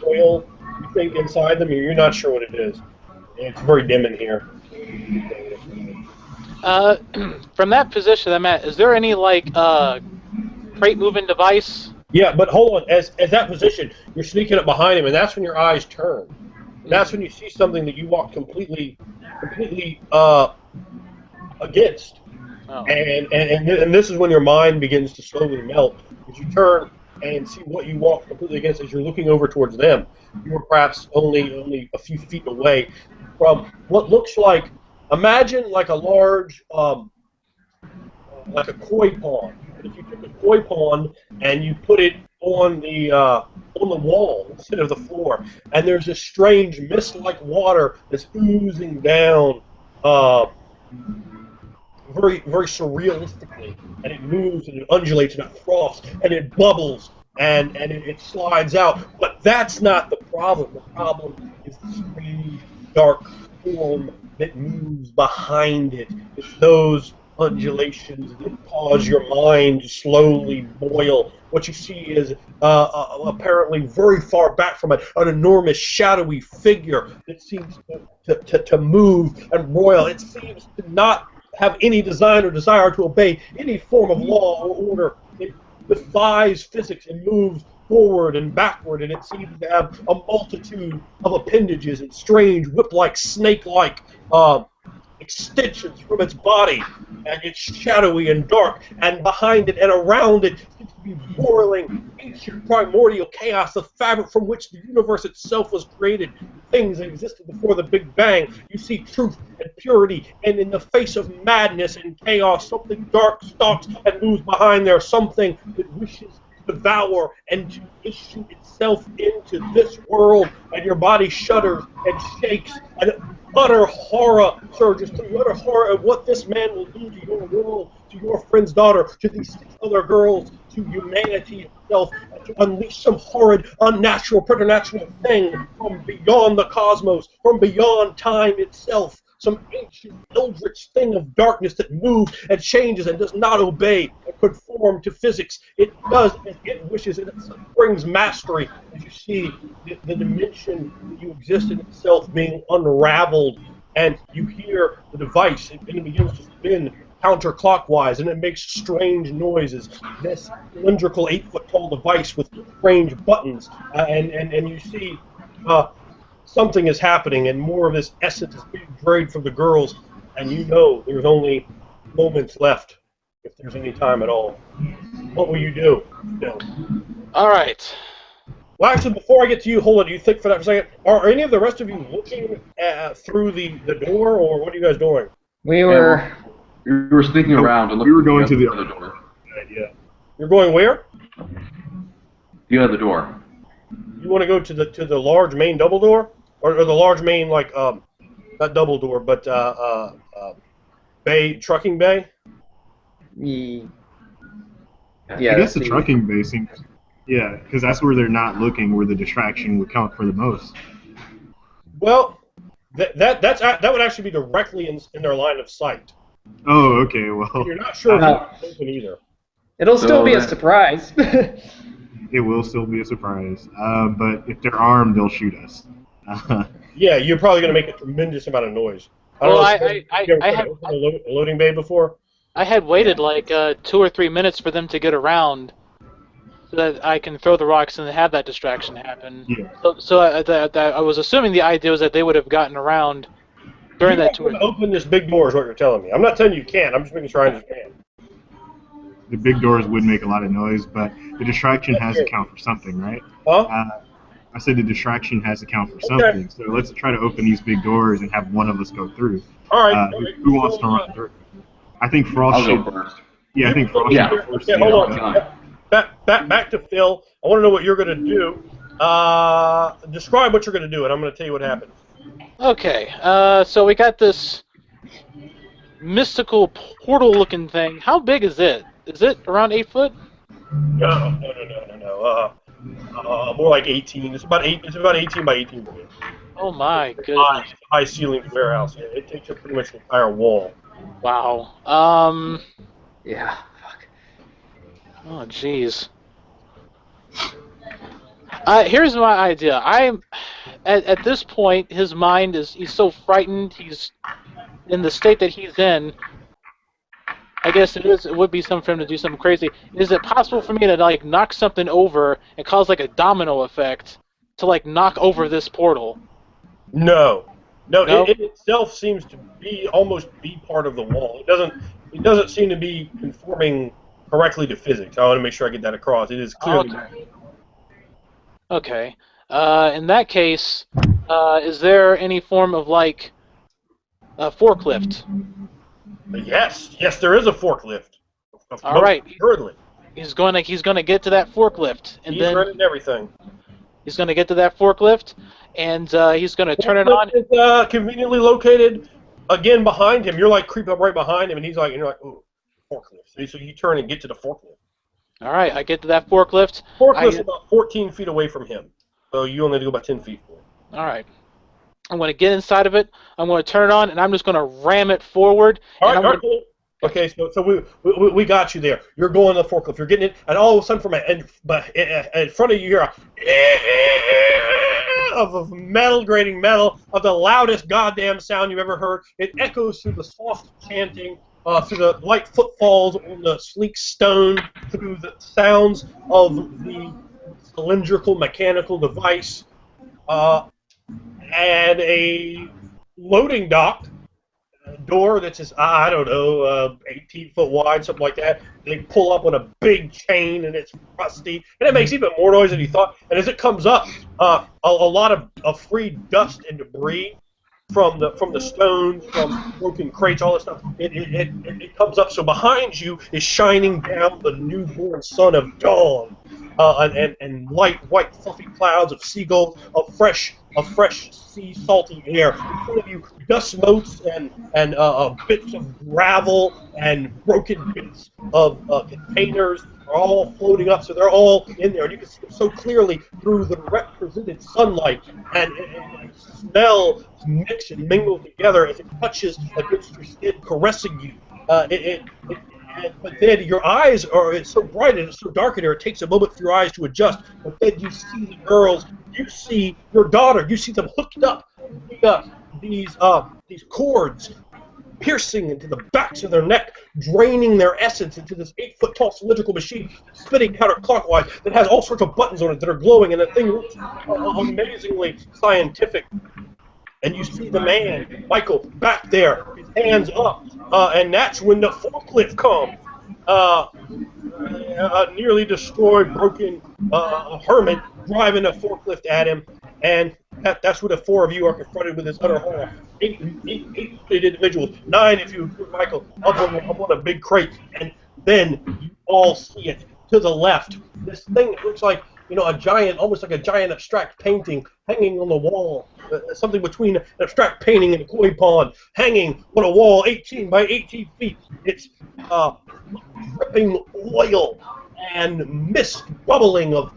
oil, you think, inside them. You're not sure what it is. It's very dim in here. From that position I'm at, is there any like crate moving device? Yeah, but hold on. As that position, you're sneaking up behind him, and that's when your eyes turn. And that's when you see something that you walk completely against. Oh. And this is when your mind begins to slowly melt. As you turn and see what you walk completely against, as you're looking over towards them, you are perhaps only a few feet away from what looks like, imagine like a large, like a koi pond. If you took a koi pond and you put it on the wall instead of the floor, and there's this strange mist-like water that's oozing down, very very surrealistically, and it moves and it undulates and it froths and it bubbles and it slides out. But that's not the problem. The problem is the strange dark form that moves behind it. It's those undulations that cause your mind to slowly boil. What you see is apparently very far back from it, an enormous shadowy figure that seems to move and roil. It seems to not have any design or desire to obey any form of law or order. It defies physics and moves forward and backward, and it seems to have a multitude of appendages and strange whip-like, snake-like extensions from its body, and it's shadowy and dark, and behind it and around it seems to be boiling ancient primordial chaos, the fabric from which the universe itself was created, things that existed before the Big Bang. You see truth and purity, and in the face of madness and chaos, something dark stalks and moves behind there, something that wishes to devour and to issue itself into this world, and your body shudders and shakes, and utter horror surges through, utter horror of what this man will do to your world, to your friend's daughter, to these 6 other girls, to humanity itself, and to unleash some horrid, unnatural, preternatural thing from beyond the cosmos, from beyond time itself. some ancient eldritch thing of darkness that moves and changes and does not obey and conform to physics. It does as it wishes, and it brings mastery as you see the dimension that you exist in itself being unraveled, and you hear the device, and it begins to spin counterclockwise, and it makes strange noises. This cylindrical 8-foot-tall device with strange buttons, and you see something is happening, and more of this essence is being drained from the girls, and you know there's only moments left, if there's any time at all. What will you do, Bill? All right. Well, actually, before I get to you, hold on. Do you think for that for a second? Are any of the rest of you looking through the door, or what are you guys doing? We were. We were sneaking around and looking. We were going to the other door. Yeah. You're going where? The other door. You want to go to the large main double door, or the large main not double door, but bay trucking bay? Yeah, I guess the trucking bay seems. Yeah, because that's where they're not looking, where the distraction would count for the most. Well, that would actually be directly in their line of sight. Oh, okay. Well, And you're not sure if it's open either. It'll still be a surprise. it will still be a surprise. But if they're armed, they'll shoot us. Yeah, you're probably going to make a tremendous amount of noise. I had a loading bay before. I had waited like 2 or 3 minutes for them to get around, so that I can throw the rocks and have that distraction happen. Yeah. So I was assuming the idea was that they would have gotten around during that tour. Open this big door is what you're telling me. I'm not telling you can't. I'm just making sure I understand. The big doors would make a lot of noise, but the distraction has to count for something, right? Huh? I said the distraction has to count for something. So let's try to open these big doors and have one of us go through. All right. Who wants to run through? I think Frost I'll should. go first. Yeah, I think Frost should go first. Okay, hold on. Back to Phil. I want to know what you're going to do. Describe what you're going to do, and I'm going to tell you what happens. Okay, so we got this mystical portal-looking thing. How big is it? Is it around 8 foot? No. More like 18. It's about 18 by 18. Oh my goodness! High ceiling warehouse. It takes up pretty much the entire wall. Wow. Yeah. Fuck. Oh jeez. Here's my idea. At this point, his mind he's so frightened. He's in the state that he's in. I guess it would be something for him to do something crazy. Is it possible for me to like knock something over and cause like a domino effect to like knock over this portal? No. It itself seems to be almost part of the wall. It doesn't seem to be conforming correctly to physics. I want to make sure I get that across. It is clearly. Okay. In that case, is there any form of like a forklift? Yes, there is a forklift. All right. Assuredly. He's gonna get to that forklift, and He's running everything. He's gonna get to that forklift, and he's gonna turn it on. It's conveniently located again behind him. You're like creep up right behind him, and you're like, ooh, forklift. So you turn and get to the forklift. All right, I get to that forklift. Forklift's about 14 feet away from him, so you only have to go about 10 feet for it. All right. I'm going to get inside of it. I'm going to turn it on, and I'm just going to ram it forward. All right, cool. Okay, so we got you there. You're going to the forklift. You're getting it, and all of a sudden, from in front of you, you hear of metal grating metal, of the loudest goddamn sound you've ever heard. It echoes through the soft chanting, through the light footfalls on the sleek stone, through the sounds of the cylindrical mechanical device, and a loading dock door that's just, I don't know, 18 foot wide, something like that. They pull up on a big chain, and it's rusty, and it makes even more noise than you thought. And as it comes up, a lot of free dust and debris from the stones, from broken crates, all this stuff. It comes up. So behind you is shining down the newborn son of dawn, and light white fluffy clouds of seagulls, of fresh sea salty air. In front of you, dust motes and bits of gravel and broken bits of containers are all floating up, so they're all in there, and you can see them so clearly through the represented sunlight, and smell mix and mingle together as it touches against your skin, caressing you. But then your eyes are, it's so bright and it's so dark in here, it takes a moment for your eyes to adjust. But then you see the girls, you see your daughter, you see them hooked up via these cords piercing into the backs of their neck, draining their essence into this 8-foot tall cylindrical machine, spinning counterclockwise, that has all sorts of buttons on it that are glowing, and the thing looks amazingly scientific. And you see the man, Michael, back there, his hands up, and that's when the forklift comes. A nearly destroyed, broken hermit driving a forklift at him, and that's where the four of you are confronted with this utter horror. Eight individuals, 9 if you include Michael, up on a big crate, and then you all see it to the left. This thing looks like, a giant, almost like a giant abstract painting hanging on the wall. Something between an abstract painting and a koi pond, hanging on a wall 18 by 18 feet. It's dripping oil and mist bubbling of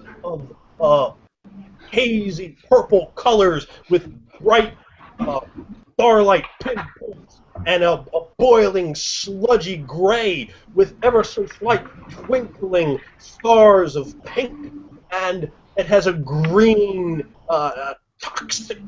hazy purple colors with bright starlight pinpoints, and a boiling sludgy gray with ever so slight twinkling stars of pink, and it has a green toxic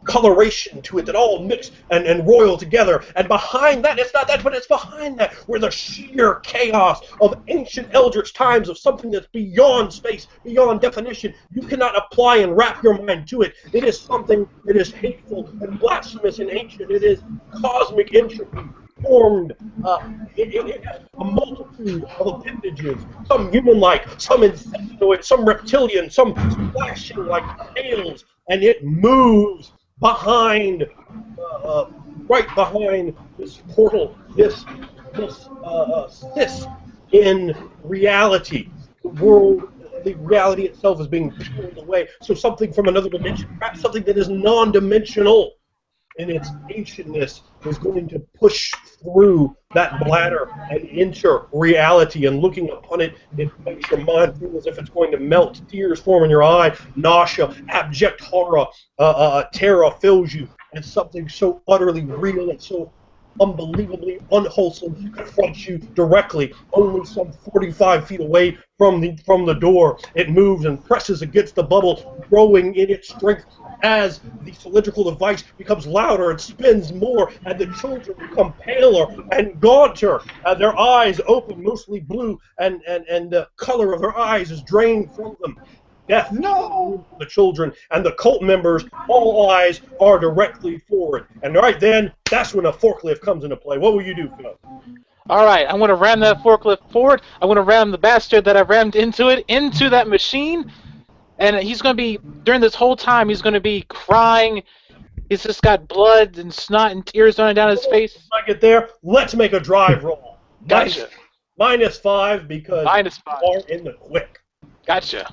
coloration to it that all mix and roil together. And behind that, it's not that, but it's behind that where the sheer chaos of ancient eldritch times, of something that's beyond space, beyond definition. You cannot apply and wrap your mind to it. It is something that is hateful and blasphemous and ancient. It is cosmic entropy formed. It has a multitude of appendages, some human-like, some insectoid, some reptilian, some splashing like tails, and it moves behind, right behind this portal, this cyst in reality. The reality itself is being peeled away. So something from another dimension, perhaps something that is non-dimensional in its ancientness, is going to push through that bladder and enter reality, and looking upon it, it makes your mind feel as if it's going to melt. Tears form in your eye, nausea, abject horror, terror fills you, and something so utterly real and so unbelievably unwholesome confronts you directly, only some 45 feet away from the door. It moves and presses against the bubble, growing in its strength as the cylindrical device becomes louder and spins more, and the children become paler and gaunter, and their eyes open, mostly blue, and the color of their eyes is drained from them. Death, no! The children and the cult members, all eyes are directly forward. And right then, that's when a forklift comes into play. What will you do, Phil? All right, I'm going to ram that forklift forward. I'm going to ram the bastard that I rammed into that machine. And he's going to be, during this whole time, he's going to be crying. He's just got blood and snot and tears running down his face. If I get there, let's make a drive roll. Gotcha. -5 because -5. you are in the quick. Gotcha.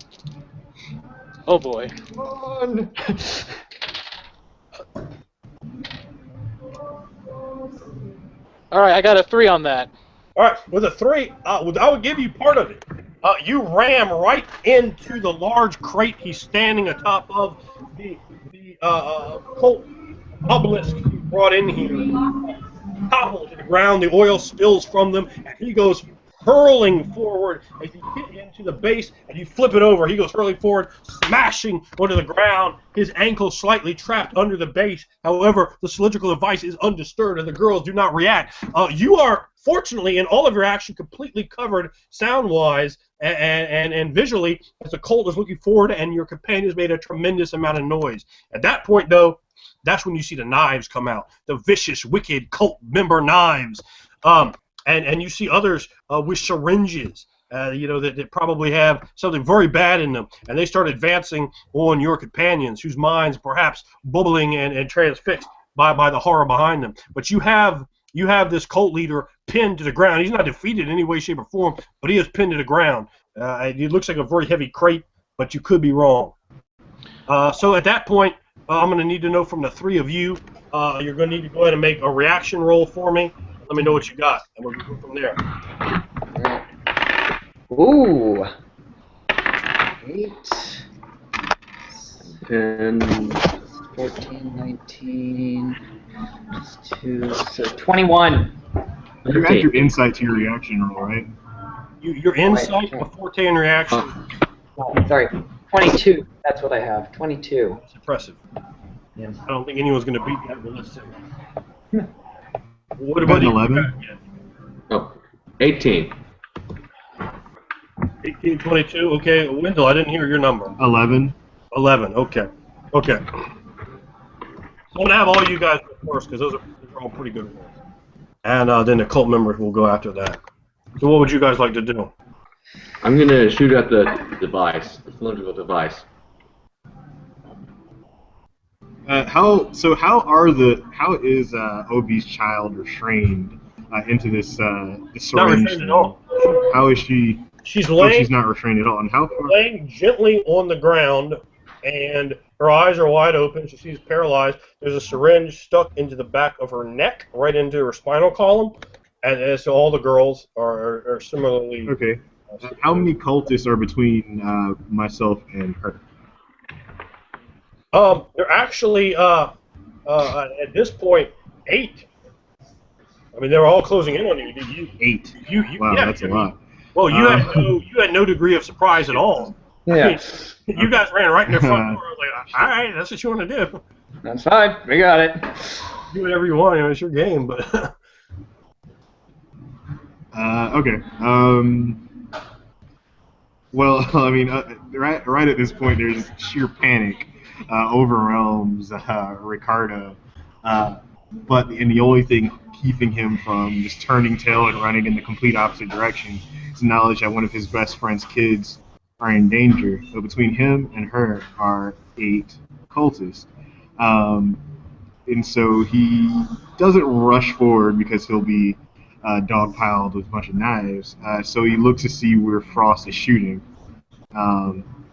Oh boy. Come on. All right, I got a 3 on that. All right, with a 3, I would give you part of it. You ram right into the large crate he's standing atop of, the cult obelisk he brought in here. Topple to the ground, the oil spills from them, and he goes hurling forward as you hit into the base and you flip it over. He goes hurling forward, smashing onto the ground, his ankle slightly trapped under the base. However, the cylindrical device is undisturbed and the girls do not react. You are, fortunately, in all of your action, completely covered sound-wise and visually, as the cult is looking forward and your companions made a tremendous amount of noise. At that point, though, that's when you see the knives come out, the vicious, wicked cult member knives. And you see others with syringes, that probably have something very bad in them, and they start advancing on your companions, whose minds perhaps bubbling and transfixed by the horror behind them. But you have you have this cult leader pinned to the ground. He's not defeated in any way, shape, or form, but he is pinned to the ground. It looks like a very heavy crate, but you could be wrong. So at that point, I'm going to need to know from the three of you. You're going to need to go ahead and make a reaction roll for me. Let me know what you got, and we'll go from there. Ooh. 8, 10. 14, 19, 2, so 21. You add your insight to your reaction roll, right? Your insight, a forte in reaction. Sorry, 22. That's what I have. 22. That's impressive. Yeah. I don't think anyone's going to beat that, but let's see. What About about an you? 11. Oh, 18. 18, 22. Okay, Wendell, I didn't hear your number. 11. 11. Okay. Okay. So I'm going to have all you guys go first because those are all pretty good rolls. And then the cult members will go after that. So what would you guys like to do? I'm going to shoot at the device, the cylindrical device. How is Obi's child restrained into this this Not syringe restrained at thing? all. How is she? She's Oh, laying, she's not restrained at all. And how far? laying gently on the ground, and her eyes are wide open. She sees paralyzed. There's a syringe stuck into the back of her neck, right into her spinal column. And so all the girls are similarly. Okay. How many cultists are between myself and her? They're actually at this point 8. I mean, they're all closing in on you. 8. You Wow, yeah, that's I a mean, lot. well, you had no degree of surprise at all. Yeah. I mean, you guys ran right in their front door. I was like, all right, that's what you want to do. That's fine. We got it. Do whatever you want. I mean, it's your game, but. Okay. Well, I mean, right at this point, there's sheer panic overwhelms Ricardo. But the only thing keeping him from just turning tail and running in the complete opposite direction is the knowledge that one of his best friend's kids are in danger. So between him and her are 8 cultists. And so he doesn't rush forward because he'll be dogpiled with a bunch of knives. So he looks to see where Frost is shooting.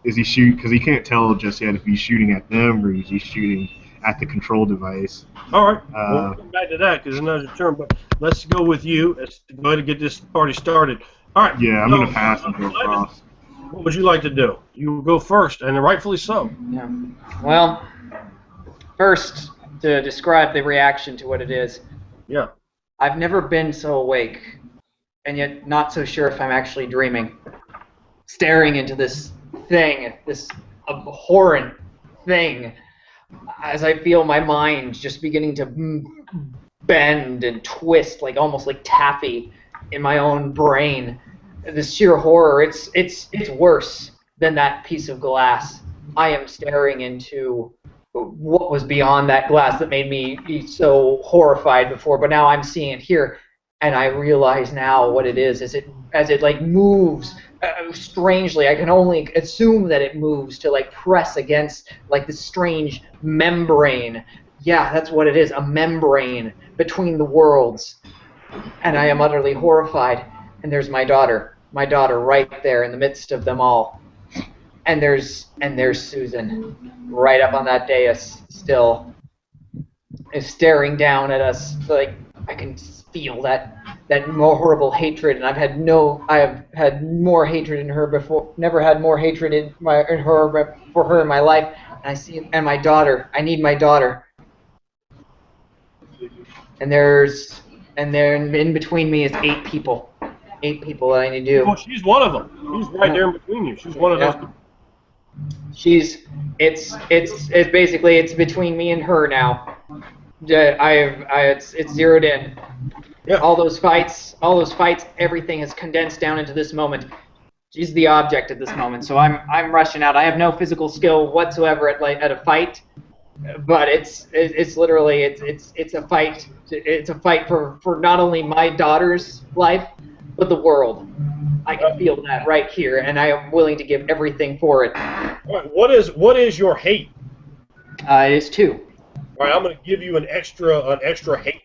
Is he shoot? Because he can't tell just yet if he's shooting at them or if he's shooting at the control device. All right, we'll come back to that because it's another turn. But let's go with you. Let's go ahead and get this party started. All right. Yeah, I'm gonna pass and go Frost. What would you like to do? You go first, and rightfully so. Yeah. Well, first, to describe the reaction to what it is. Yeah. I've never been so awake, and yet not so sure if I'm actually dreaming. Staring into this thing, this abhorrent thing, as I feel my mind just beginning to bend and twist, like almost like taffy in my own brain. The sheer horror, it's worse than that piece of glass. I am staring into what was beyond that glass that made me be so horrified before, but now I'm seeing it here, and I realize now what it is as it like moves strangely. I can only assume that it moves to like press against like this strange membrane. Yeah, that's what it is, a membrane between the worlds. And I am utterly horrified. And there's my daughter right there in the midst of them all. And there's Susan, right up on that dais, still, is staring down at us. Like I can feel that more horrible hatred, and I have had more hatred in her before. Never had more hatred for her in my life. And I see, and my daughter. I need my daughter. And then in between me is 8 people. 8 people that I need to do. Well, she's one of them. She's right there in between you. She's one of those people. It's basically it's between me and her now. It's zeroed in. Yeah. All those fights, everything has condensed down into this moment. She's the object at this moment, so I'm rushing out. I have no physical skill whatsoever at a fight, but it's literally it's a fight. It's a fight for not only my daughter's life, but the world. I can feel that right here, and I am willing to give everything for it. All right, what is your hate? It is 2. All right, I'm going to give you an extra hate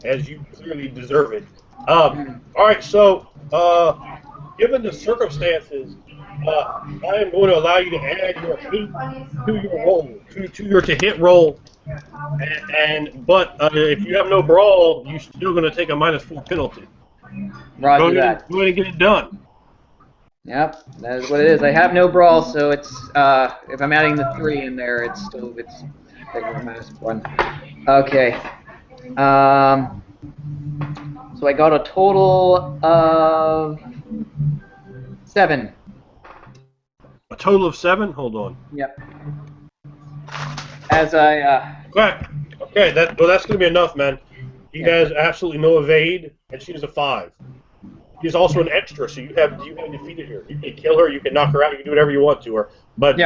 as you clearly deserve it. All right, so given the circumstances, I am going to allow you to add your hate to your roll, to your to hit roll. But if you have no brawl, you're still going to take a -4 penalty. Go Roger ahead and that. go ahead and get it done. Yep, that is what it is. I have no brawl, so it's if I'm adding the 3 in there, it's regular -1. Okay. So I got a total of 7. A total of 7. Hold on. Yep. As I Okay. That's going to be enough, man. He yeah. has absolutely no evade, and she has a 5. She's also an extra, so you have defeated her. You can kill her, you can knock her out, you can do whatever you want to her, but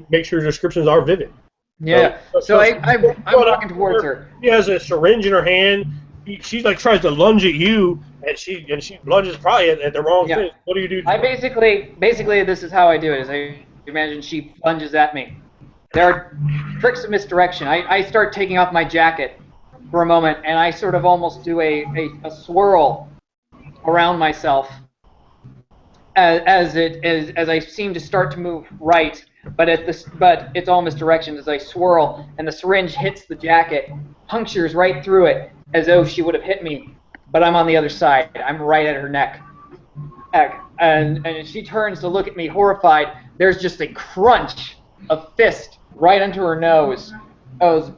make sure your descriptions are vivid. Yeah. So I'm walking towards her. She has a syringe in her hand. She like tries to lunge at you, and she lunges probably at the wrong thing. What do you do? I basically this is how I do it. Is I imagine she lunges at me. There are tricks of misdirection. I start taking off my jacket for a moment, and I sort of almost do a swirl around myself as I seem to start to move right, but it's all misdirection as I swirl, and the syringe hits the jacket, punctures right through it as though she would have hit me, but I'm on the other side. I'm right at her neck. And she turns to look at me horrified. There's just a crunch of fist right under her nose. And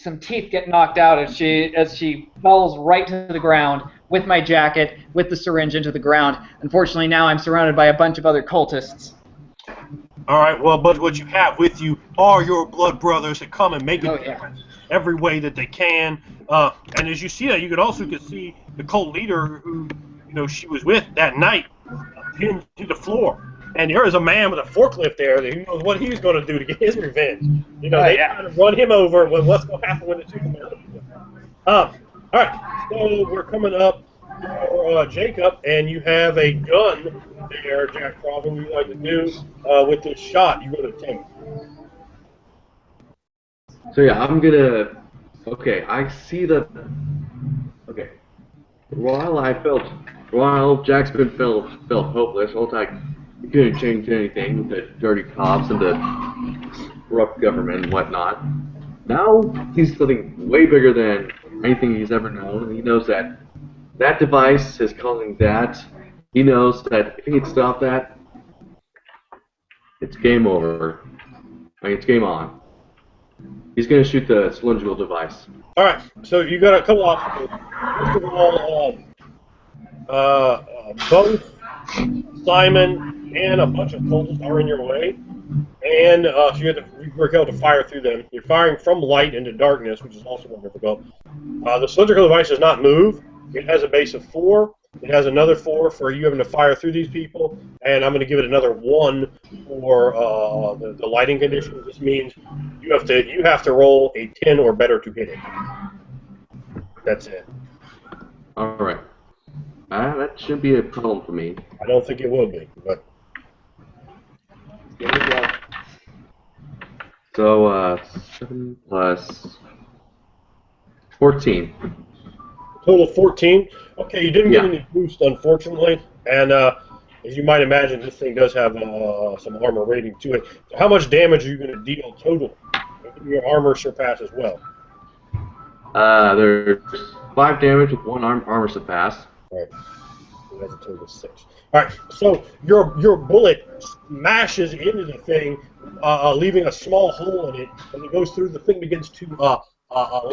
some teeth get knocked out as she falls right to the ground with my jacket, with the syringe into the ground. Unfortunately, now I'm surrounded by a bunch of other cultists. All right, well, but what you have with you are your blood brothers that come and make it every way that they can. And as you see that, you could also see the cult leader who she was with that night pinned to the floor. And there is a man with a forklift there that who knows what he's going to do to get his revenge. They kind of run him over with what's going to happen when the two come out. All right, so we're coming up for Jacob, and you have a gun there, Jack Crawford. What would you like to do with this shot you're going to take? So yeah, I'm gonna. Okay, I see the. Okay, while Jackson felt hopeless, all time he couldn't change anything with the dirty cops and the corrupt government and whatnot. Now he's something way bigger than anything he's ever known, and he knows that that device is causing that. He knows that if he can stop that, it's game over. Like, it's game on. He's going to shoot the cylindrical device. All right, so you got a couple obstacles. First of all, both Simon and a bunch of cultists are in your way, and so you have to work out to fire through them. You're firing from light into darkness, which is also more difficult. The cylindrical device does not move. It has a base of 4. It has another 4 for you having to fire through these people, and I'm going to give it another 1 for the lighting conditions. This means you have to roll a 10 or better to hit it. That's it. All right. That shouldn't be a problem for me. I don't think it will be, but There we go. So 7 plus 14. Total 14. Okay, you didn't get any boost, unfortunately, and as you might imagine, this thing does have some armor rating to it. So how much damage are you going to deal total? Your armor surpass as well. There's 5 damage with 1 armor surpass. All right, so that's a total of 6. All right, so your bullet smashes into the thing, leaving a small hole in it, and it goes through. The thing begins to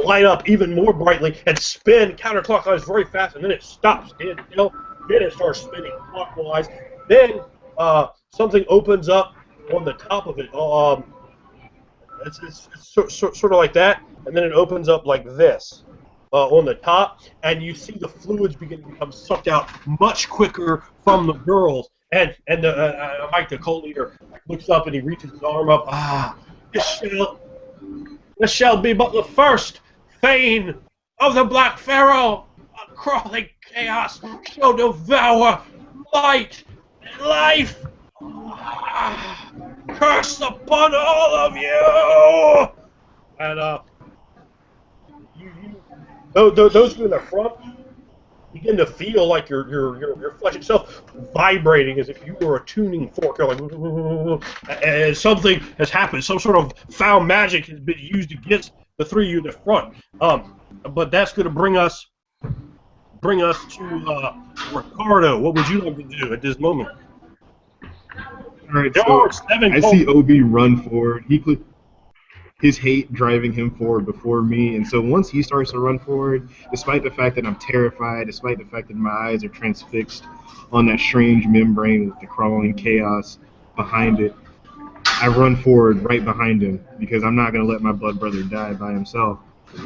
light up even more brightly and spin counterclockwise very fast, and then it stops dead still. Then it starts spinning clockwise. Then something opens up on the top of it. It's sort of like that, and then it opens up like this on the top, and you see the fluids begin to become sucked out much quicker from the girls. And Mike, the cult leader, looks up and he reaches his arm up. This shall be but the first fane of the Black Pharaoh. A crawling chaos shall devour light and life. Curse upon all of you! And those of you in the front begin to feel like your flesh itself vibrating as if you were a tuning fork. You're like, and something has happened. Some sort of foul magic has been used against the three of you in the front. But that's going to bring us to Ricardo. What would you like to do at this moment? All right, There so are 7 I see Obi run forward. His hate driving him forward before me, and so once he starts to run forward, despite the fact that I'm terrified, despite the fact that my eyes are transfixed on that strange membrane with the crawling chaos behind it, I run forward right behind him because I'm not going to let my blood brother die by himself.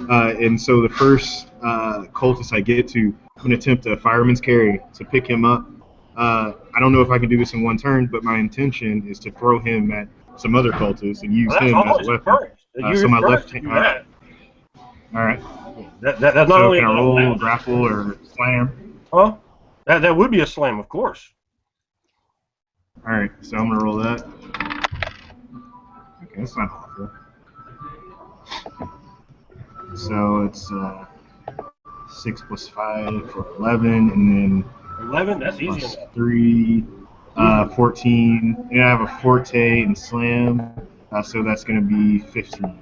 And so the first cultist I get to, I'm going to attempt a fireman's carry to pick him up. I don't know if I can do this in one turn, but my intention is to throw him at some other cultists and use him as a weapon. So my left hand. All right. That's not so only can I roll, grapple, or slam? Huh? That would be a slam, of course. All right. So I'm gonna roll that. Okay, that's not awful. So it's 6 plus 5 for 11, and then 11. That's easy plus enough. 3, 14. And I have a forte and slam, so that's going to be 15.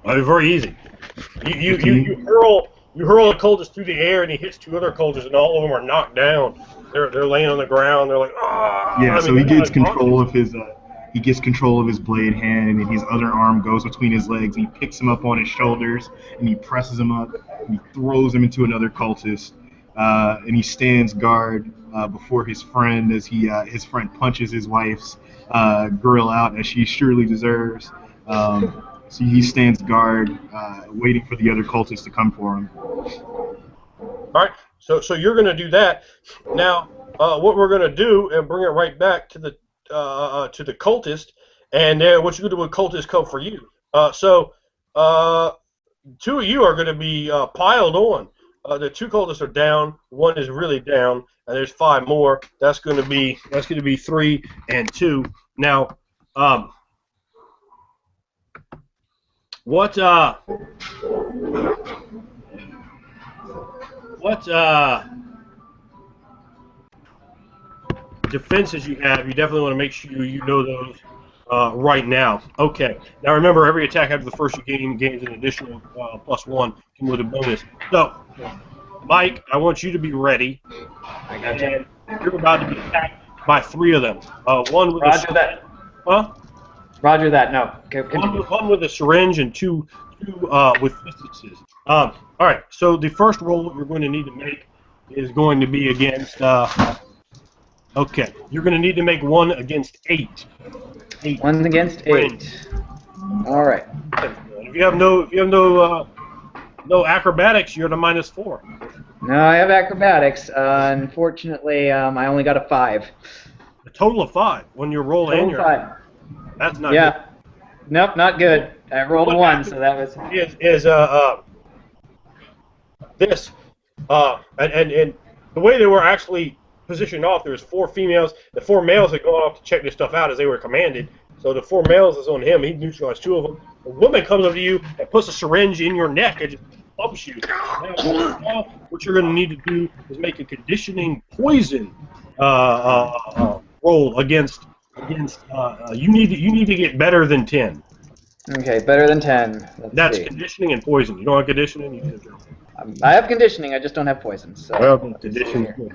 Very easy. You hurl a cultist through the air, and he hits 2 other cultists, and all of them are knocked down. They're laying on the ground. They're like, ah. Yeah. So he gets control of his. He gets control of his blade hand, and his other arm goes between his legs, and he picks him up on his shoulders, and he presses him up, and he throws him into another cultist, and he stands guard before his friend as his friend punches his wife's grill out, as she surely deserves. So he stands guard, waiting for the other cultists to come for him. All right. So you're going to do that. Now, what we're going to do, and bring it right back to the cultist, and what you're going to do when cultists come for you. So 2 of you are going to be piled on. The 2 cultists are down. 1 is really down, and there's 5 more. That's going to be 3 and 2. Now, what defenses you have, you definitely want to make sure you know those right now. Okay. Now remember, every attack after the first you gains an additional +1 cumulative bonus. So, Mike, I want you to be ready. I got you. You're about to be attacked by 3 of them. One with Roger that. Huh? Roger that. No. One with a syringe and 2 with fistises. All right. So the first roll you're going to need to make is going to be against. Okay, you're going to need to make 1 against 8. 1 against 8. All right. If you have no acrobatics, you're at a -4. No, I have acrobatics. Unfortunately, I only got a 5. A total of 5 when you roll in. Total 5. That's not yeah. good. Nope, not good. I rolled a 1, so that was. This and the way they were actually positioned off, there was 4 females. The 4 males had gone off to check this stuff out as they were commanded. So the 4 males is on him. He neutralized 2 of them. The woman comes up to you and puts a syringe in your neck and just pumps you. Now, what you're going to need to do is make a conditioning poison roll against. You need to get better than 10. Okay, better than 10. That's conditioning and poison. You don't have conditioning. I have conditioning. I just don't have poison. So. Well, conditioning.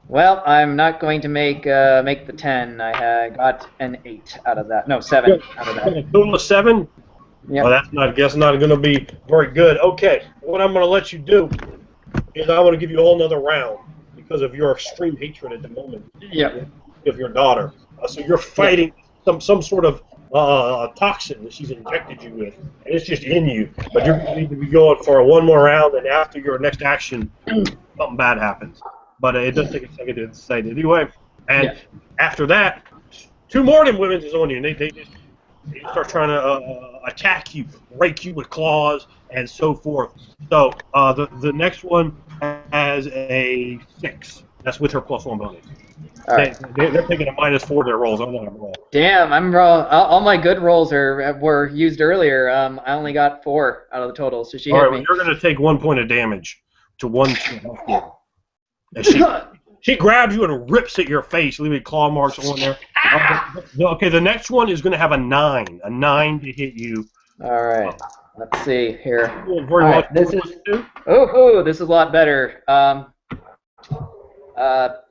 Well, I'm not going to make the 10. I got an 8 out of that. No, 7 out of that. A total of 7? Yeah. Well, that's not going to be very good. Okay, what I'm going to let you do is I'm going to give you a whole nother round because of your extreme hatred at the moment. Yeah. Of your daughter. So you're fighting some sort of toxin that she's injected you with, and it's just in you. But you're going to need to be going for 1 more round, and after your next action, something bad happens. But it does take a second to decide anyway. And after that, 2 more of them women is on you, and they start trying to attack you, rake you with claws, and so forth. So the next one has a 6. That's with her +1 bonus. All right. They're taking a -4 their rolls. I'm not roll. Damn, I'm all my good rolls were used earlier. I only got 4 out of the total, so she All hit right, well, me. you're going to take 1 point of damage to one. As she grabs you and rips at your face, leaving claw marks on there. Okay, the next one is going to have a 9 to hit you. All right, let's see here. Very All right, much this is this is a lot better.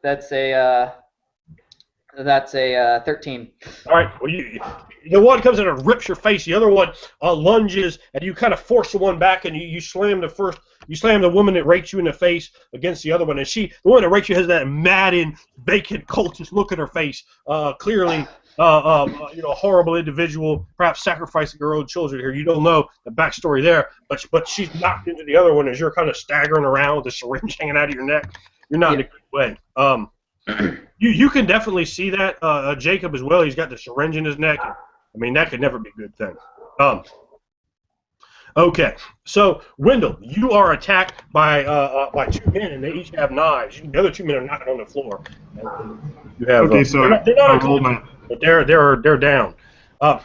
That's a 13. All right. Well, the one comes in and rips your face. The other one lunges, and you kind of force the one back, and you slam the first. You slam the woman that rakes you in the face against the other one, and the one that rakes you has that maddened, vacant, cultist look at her face. Clearly, a horrible individual, perhaps sacrificing her own children here. You don't know the backstory there, but she's knocked into the other one as you're kind of staggering around with the syringe hanging out of your neck. You're not in a good way. You can definitely see that, Jacob as well. He's got the syringe in his neck. I mean, that could never be a good thing. Okay, so Wendell, you are attacked by 2 men, and they each have knives. The other 2 men are not on the floor. You have Okay, so they're not I roll my. but they're down.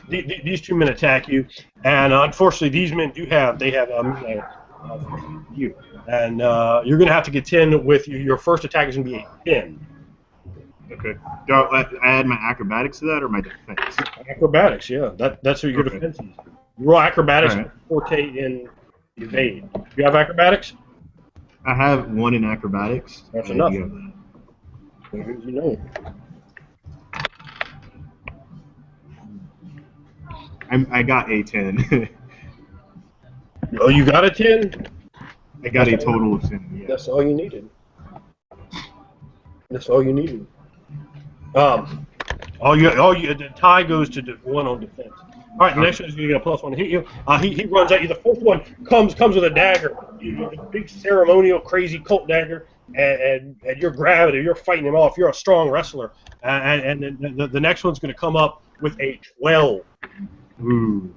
These 2 men attack you, and unfortunately, these men have you, and you're going to have to contend with your first attack is going to be a 10. Okay. Do I add my acrobatics to that or my defense? Acrobatics, yeah. That's what your defense is. You roll acrobatics, All right. forte in evade. You have acrobatics? I have 1 in acrobatics. That's enough. You know. I got a 10. Oh, you got a 10? I got a total of 10. Yeah. That's all you needed. That's all you needed. The tie goes to 1 on defense. All right, the next one is going to get a +1 to hit you. He runs at you. The first one comes with a dagger, a big ceremonial, crazy cult dagger, and you're grabbing it. You're fighting him off. You're a strong wrestler. And the next one's going to come up with a 12. Ooh.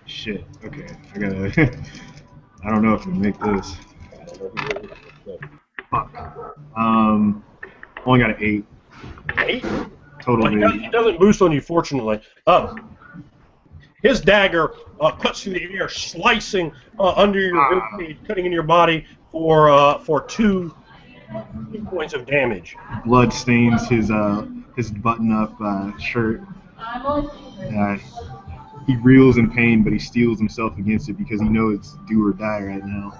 Shit. Okay. I gotta. I don't know if I can make this. Fuck. Only got an 8. 8? Total. Well, he doesn't boost on you, fortunately. His dagger cuts through the air, slicing under your ribcage, cutting into your body for 2 points of damage. Blood stains his button-up shirt. He reels in pain, but he steels himself against it because he knows it's do or die right now.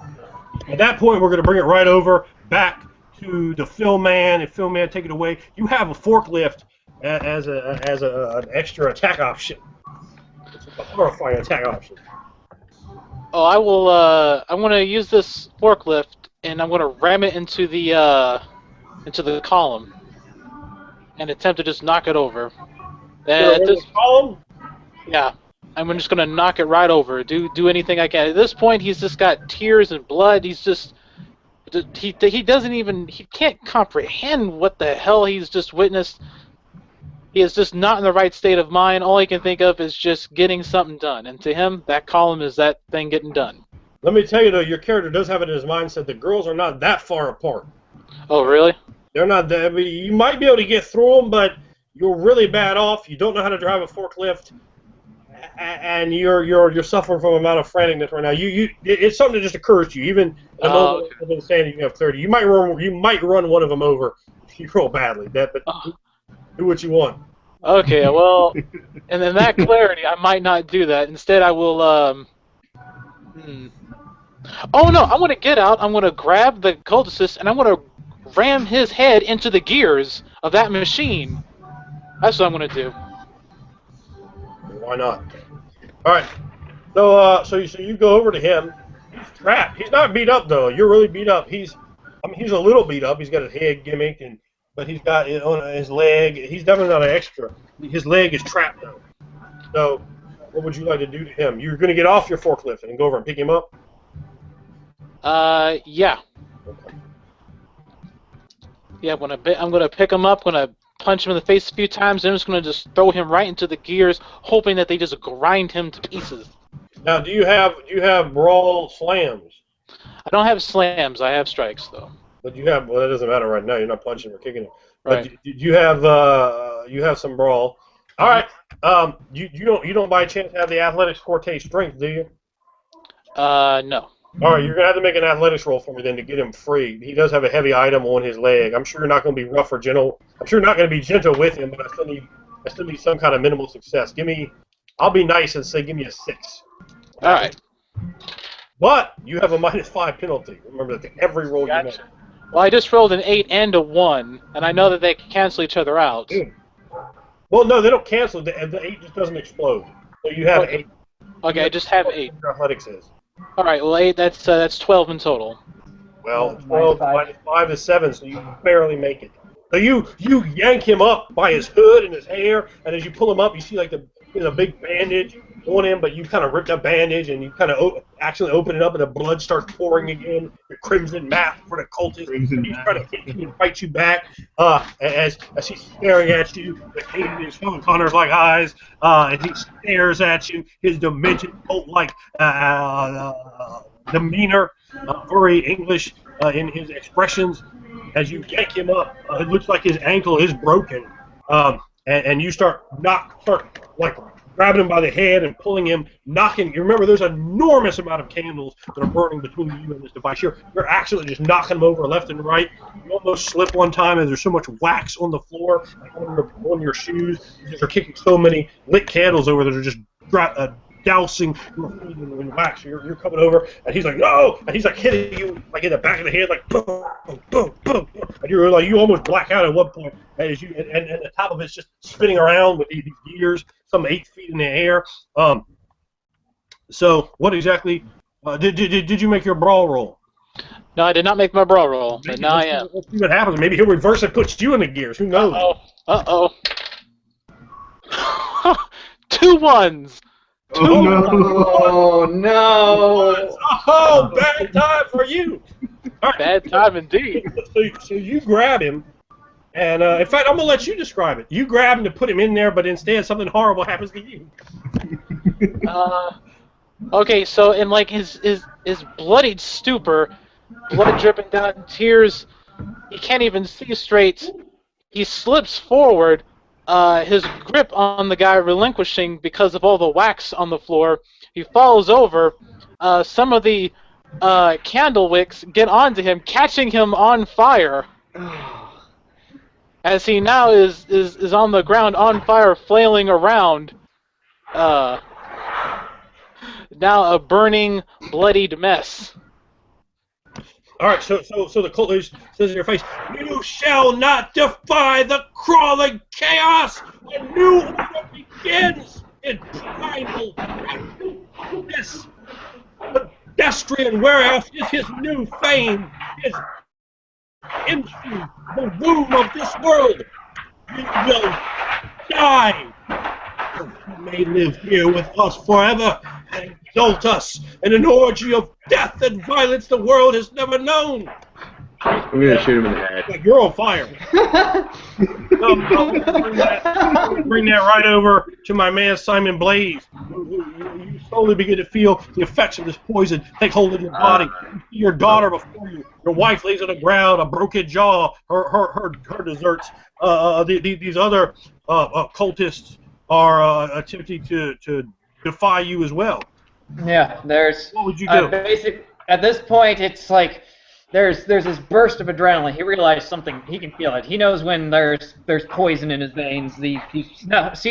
At that point, we're going to bring it right over back to the film man. If film man, take it away. You have a forklift as an extra attack option. It's a horrifying attack option. Oh, I will. I'm going to use this forklift, and I'm going to ram it into the column, and attempt to just knock it over. Column? Yeah, I'm just going to knock it right over. Do anything I can. At this point, he's just got tears and blood. He's just. He can't comprehend what the hell he's just witnessed. He is just not in the right state of mind. All he can think of is just getting something done. And to him, that column is that thing getting done. Let me tell you, though, your character does have it in his mindset that girls are not that far apart. Oh, really? They're not that. I mean, you might be able to get through them, but you're really bad off. You don't know how to drive a forklift, and you're suffering from a amount of franticness right now. It's something that just occurs to you. Even at the moment I've been saying you have 30. You might run one of them over if you roll badly. But do what you want. Okay, well, and in that clarity, I might not do that. Instead, I will. Oh no! I'm gonna get out. I'm gonna grab the cultist and I'm gonna ram his head into the gears of that machine. That's what I'm gonna do. Why not? All right. So you go over to him. He's trapped. He's not beat up though. You're really beat up. He's a little beat up. He's got his head gimmicked but he's got it on his leg. He's definitely not an extra. His leg is trapped though. So what would you like to do to him? You're going to get off your forklift and go over and pick him up? Yeah. Okay. Yeah, I'm gonna pick him up. Gonna punch him in the face a few times. And I'm just gonna just throw him right into the gears, hoping that they just grind him to pieces. Now, do you have brawl slams? I don't have slams. I have strikes though. But you have. Well, that doesn't matter right now. You're not punching or kicking him. But Right. you have some brawl. All right. You don't by chance have the athletics forte strength, do you? No. All right, you're gonna have to make an athletics roll for me then to get him free. He does have a heavy item on his leg. I'm sure you're not gonna be rough or gentle. I'm sure you're not gonna be gentle with him, but I still need some kind of minimal success. I'll be nice and say give me a 6. All right. But you have a -5 penalty. Remember that to every roll you make. Gotcha. Well, I just rolled an 8 and a 1, and I know that they cancel each other out. Good. Well, no, they don't cancel. The 8 just doesn't explode. So you have Okay. 8. Okay, I just have 8. Your athletics is. All right. Well, 8. That's 12 in total. Well, Minus 12 5. minus 5 is 7, so you barely make it. So you yank him up by his hood and his hair, and as you pull him up, you see like there's a big bandage on him, but you kind of rip the bandage and you kind of actually open it up, and the blood starts pouring again. The crimson map for the cultist. Crimson And he's map. trying to hit you and fight you back. As he's staring at you, the cane is Sean Connor's like eyes, and he stares at you. His dimension cult-like demeanor, very English in his expressions. As you yank him up, it looks like his ankle is broken, and you start like grabbing him by the head and pulling him, knocking. You remember, there's an enormous amount of candles that are burning between you and this device. You're actually just knocking him over left and right. You almost slip one time, and there's so much wax on the floor, like on your shoes, because you're kicking so many lit candles over that are just dousing your feet in wax. You're coming over, and he's like, no! And he's like hitting you like in the back of the head, like boom, boom, boom, boom. And you're like, you almost black out at one point, as you and the top of it's just spinning around with these gears, some 8 feet in the air. So what exactly did you make your brawl roll? No, I did not make my brawl roll, but now I am. Let's see what happens. Maybe he'll reverse it, puts you in the gears. Who knows? Uh-oh. 2 1s. Oh no! Oh no! Oh, bad time for you. All right. Bad time indeed. So you grab him, and in fact, I'm gonna let you describe it. You grab him to put him in there, but instead something horrible happens to you. Okay, so in like his bloodied stupor, blood dripping down, tears, he can't even see straight. He slips forward, his grip on the guy relinquishing because of all the wax on the floor. He falls over. Some of the candle wicks get onto him, catching him on fire. As he now is on the ground on fire, flailing around. Now a burning, bloodied mess. All right, so the cult leader says in your face, "You shall not defy the crawling chaos. A new order begins in primal this pedestrian warehouse is his new fame. Is into the womb of this world. You will die. You may live here with us forever and exalt us in an orgy of death and violence the world has never known." I'm gonna shoot him in the head. Like, you're on fire. Bring that right over to my man Simon Blaze. You slowly begin to feel the effects of this poison take hold of your body. You see your daughter before you. Your wife lays on the ground, a broken jaw. Her desserts. These other cultists are attempting to defy you as well. Yeah, there's. What would you do? At this point, it's like there's this burst of adrenaline. He realized something. He can feel it. He knows when there's poison in his veins. He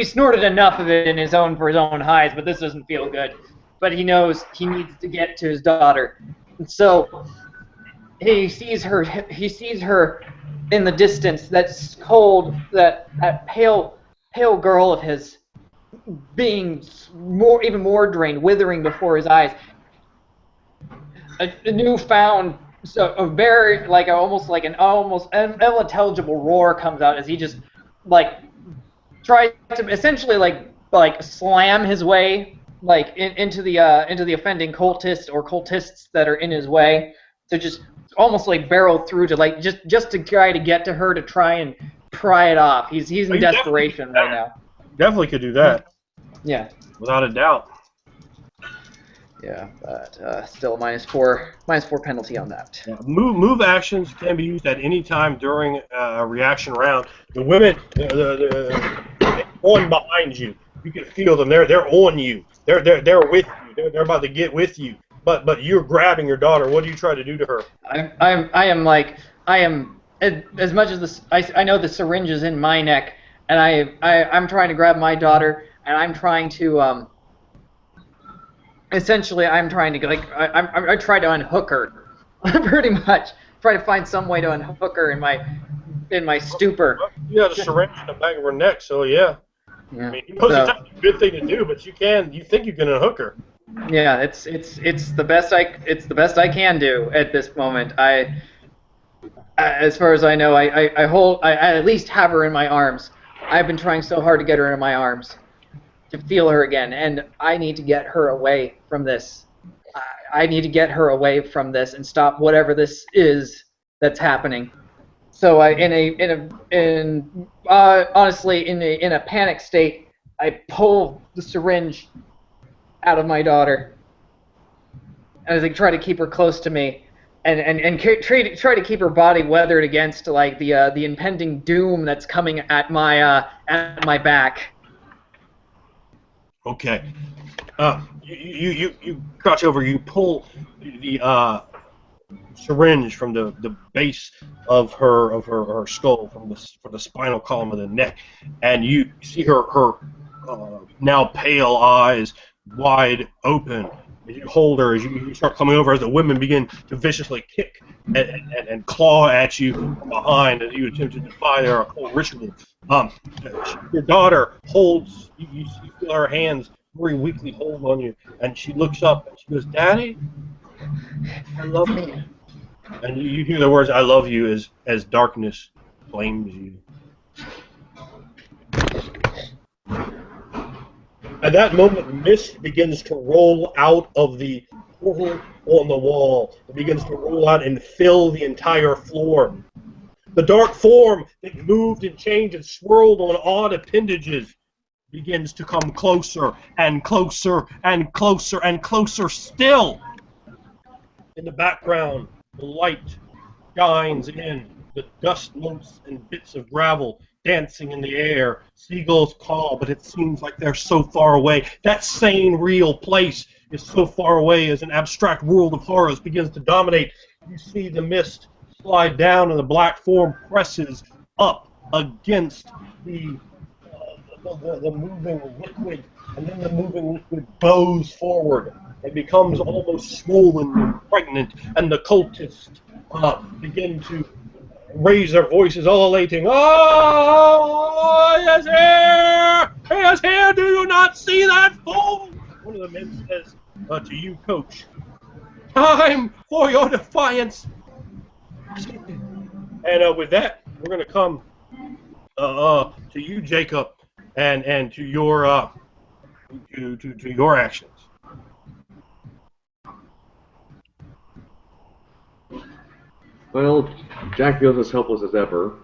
snorted enough of it for his own highs, but this doesn't feel good. But he knows he needs to get to his daughter, and so he sees her. He sees her in the distance. That cold, that pale girl of his, being even more drained, withering before his eyes. A newfound, a very almost an unintelligible roar comes out as he just tries to essentially slam his way into the offending cultist or cultists that are in his way, to just almost barrel through to just to try to get to her, to try and pry it off. He's in desperation right now. Definitely could do that. Yeah. Without a doubt. Yeah, but still -4 penalty on that. Yeah, move actions can be used at any time during a reaction round. The women, they're on behind you. You can feel them. They're on you. They're with you. They're about to get with you. But you're grabbing your daughter. What do you try to do to her? I am as much as this. I know the syringe is in my neck, and I'm trying to grab my daughter, and I'm trying to essentially I'm trying to I try to unhook her, pretty much. Try to find some way to unhook her in my stupor. Well, you have a syringe in the back of her neck, so yeah. Yeah. I mean, you know, it's a good thing to do, but you think you can unhook her. Yeah, it's the best I can do at this moment. As far as I know, I at least have her in my arms. I've been trying so hard to get her in my arms, to feel her again, and I need to get her away from this. I need to get her away from this and stop whatever this is that's happening. So honestly, in a panic state, I pull the syringe out of my daughter as I try to keep her close to me, and try to keep her body weathered against like the impending doom that's coming at my back. Okay. You crouch over. You pull the syringe from the base of her skull, from the spinal column of the neck, and you see her now pale eyes wide open. As you hold her, as you start coming over, as the women begin to viciously kick and claw at you from behind as you attempt to defy their occult ritual. Your daughter holds, you feel her hands very weakly hold on you, and she looks up and she goes, "Daddy, I love you." And you hear the words, "I love you," as darkness flames you. At that moment, mist begins to roll out of the portal on the wall. It begins to roll out and fill the entire floor. The dark form that moved and changed and swirled on odd appendages begins to come closer and closer and closer and closer still. In the background, the light shines in, the dust motes and bits of gravel dancing in the air. Seagulls call, but it seems like they're so far away. That sane, real place is so far away as an abstract world of horrors begins to dominate. You see the mist slide down and the black form presses up against the moving liquid, and then the moving liquid bows forward. It becomes almost swollen and pregnant, and the cultists begin to raise their voices, ululating, "Oh, he is here! He is here! Do you not see that fool?" One of the men says to you, Coach, "Time for your defiance." And with that, we're going to come to you, Jacob, and to your to your actions. Well, Jack feels as helpless as ever,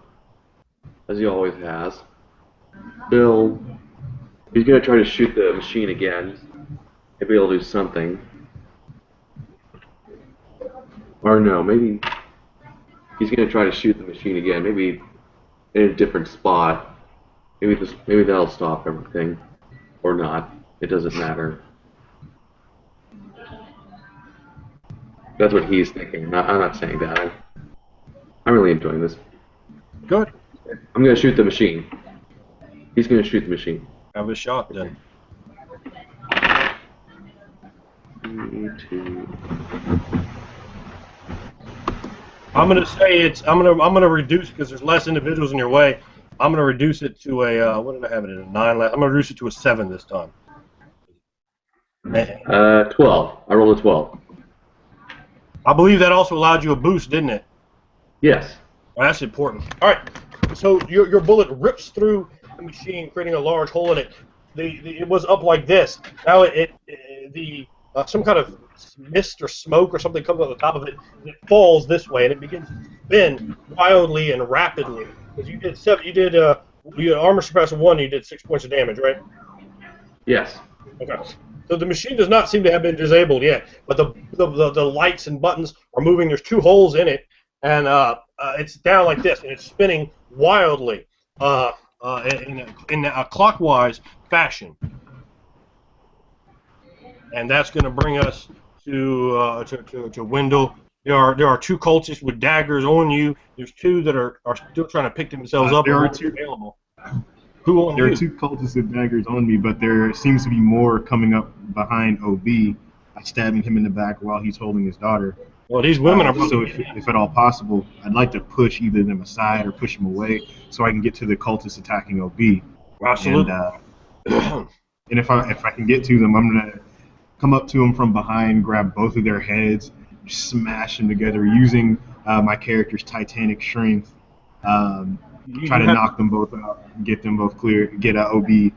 as he always has. Bill, he's gonna try to shoot the machine again. Maybe he'll do something. Or no, maybe he's gonna try to shoot the machine again. Maybe in a different spot. Maybe that'll stop everything, or not. It doesn't matter. That's what he's thinking. I'm not saying that. I'm really enjoying this. Good. I'm gonna shoot the machine. He's gonna shoot the machine. Have a shot then. 3, 2. I'm gonna say I'm gonna reduce, because there's less individuals in your way. I'm gonna reduce it to a what did I have it at, a 9 last? I'm gonna reduce it to a 7 this time. 12. I rolled a 12. I believe that also allowed you a boost, didn't it? Yes. Well, that's important. All right. So your bullet rips through the machine, creating a large hole in it. It was up like this. Now some kind of mist or smoke or something comes on the top of it, and it falls this way, and it begins to spin wildly and rapidly. Because you did 7, you had armor suppressor 1, you did 6 points of damage, right? Yes. Okay. So the machine does not seem to have been disabled yet, but the lights and buttons are moving. There's 2 holes in it, and it's down like this, and it's spinning wildly in a clockwise fashion. And that's going to bring us to Wendell. There are 2 cultists with daggers on you. There's 2 that are still trying to pick themselves up. There are 2 available. Who on There you? are 2 cultists with daggers on me, but there seems to be more coming up behind OB, stabbing him in the back while he's holding his daughter. Well, these women are. So if at all possible, I'd like to push either them aside or push them away so I can get to the cultists attacking OB. Absolutely. And if I can get to them, I'm gonna come up to them from behind, grab both of their heads, smash them together using my character's titanic strength. Try to knock them both out, get them both clear, get OB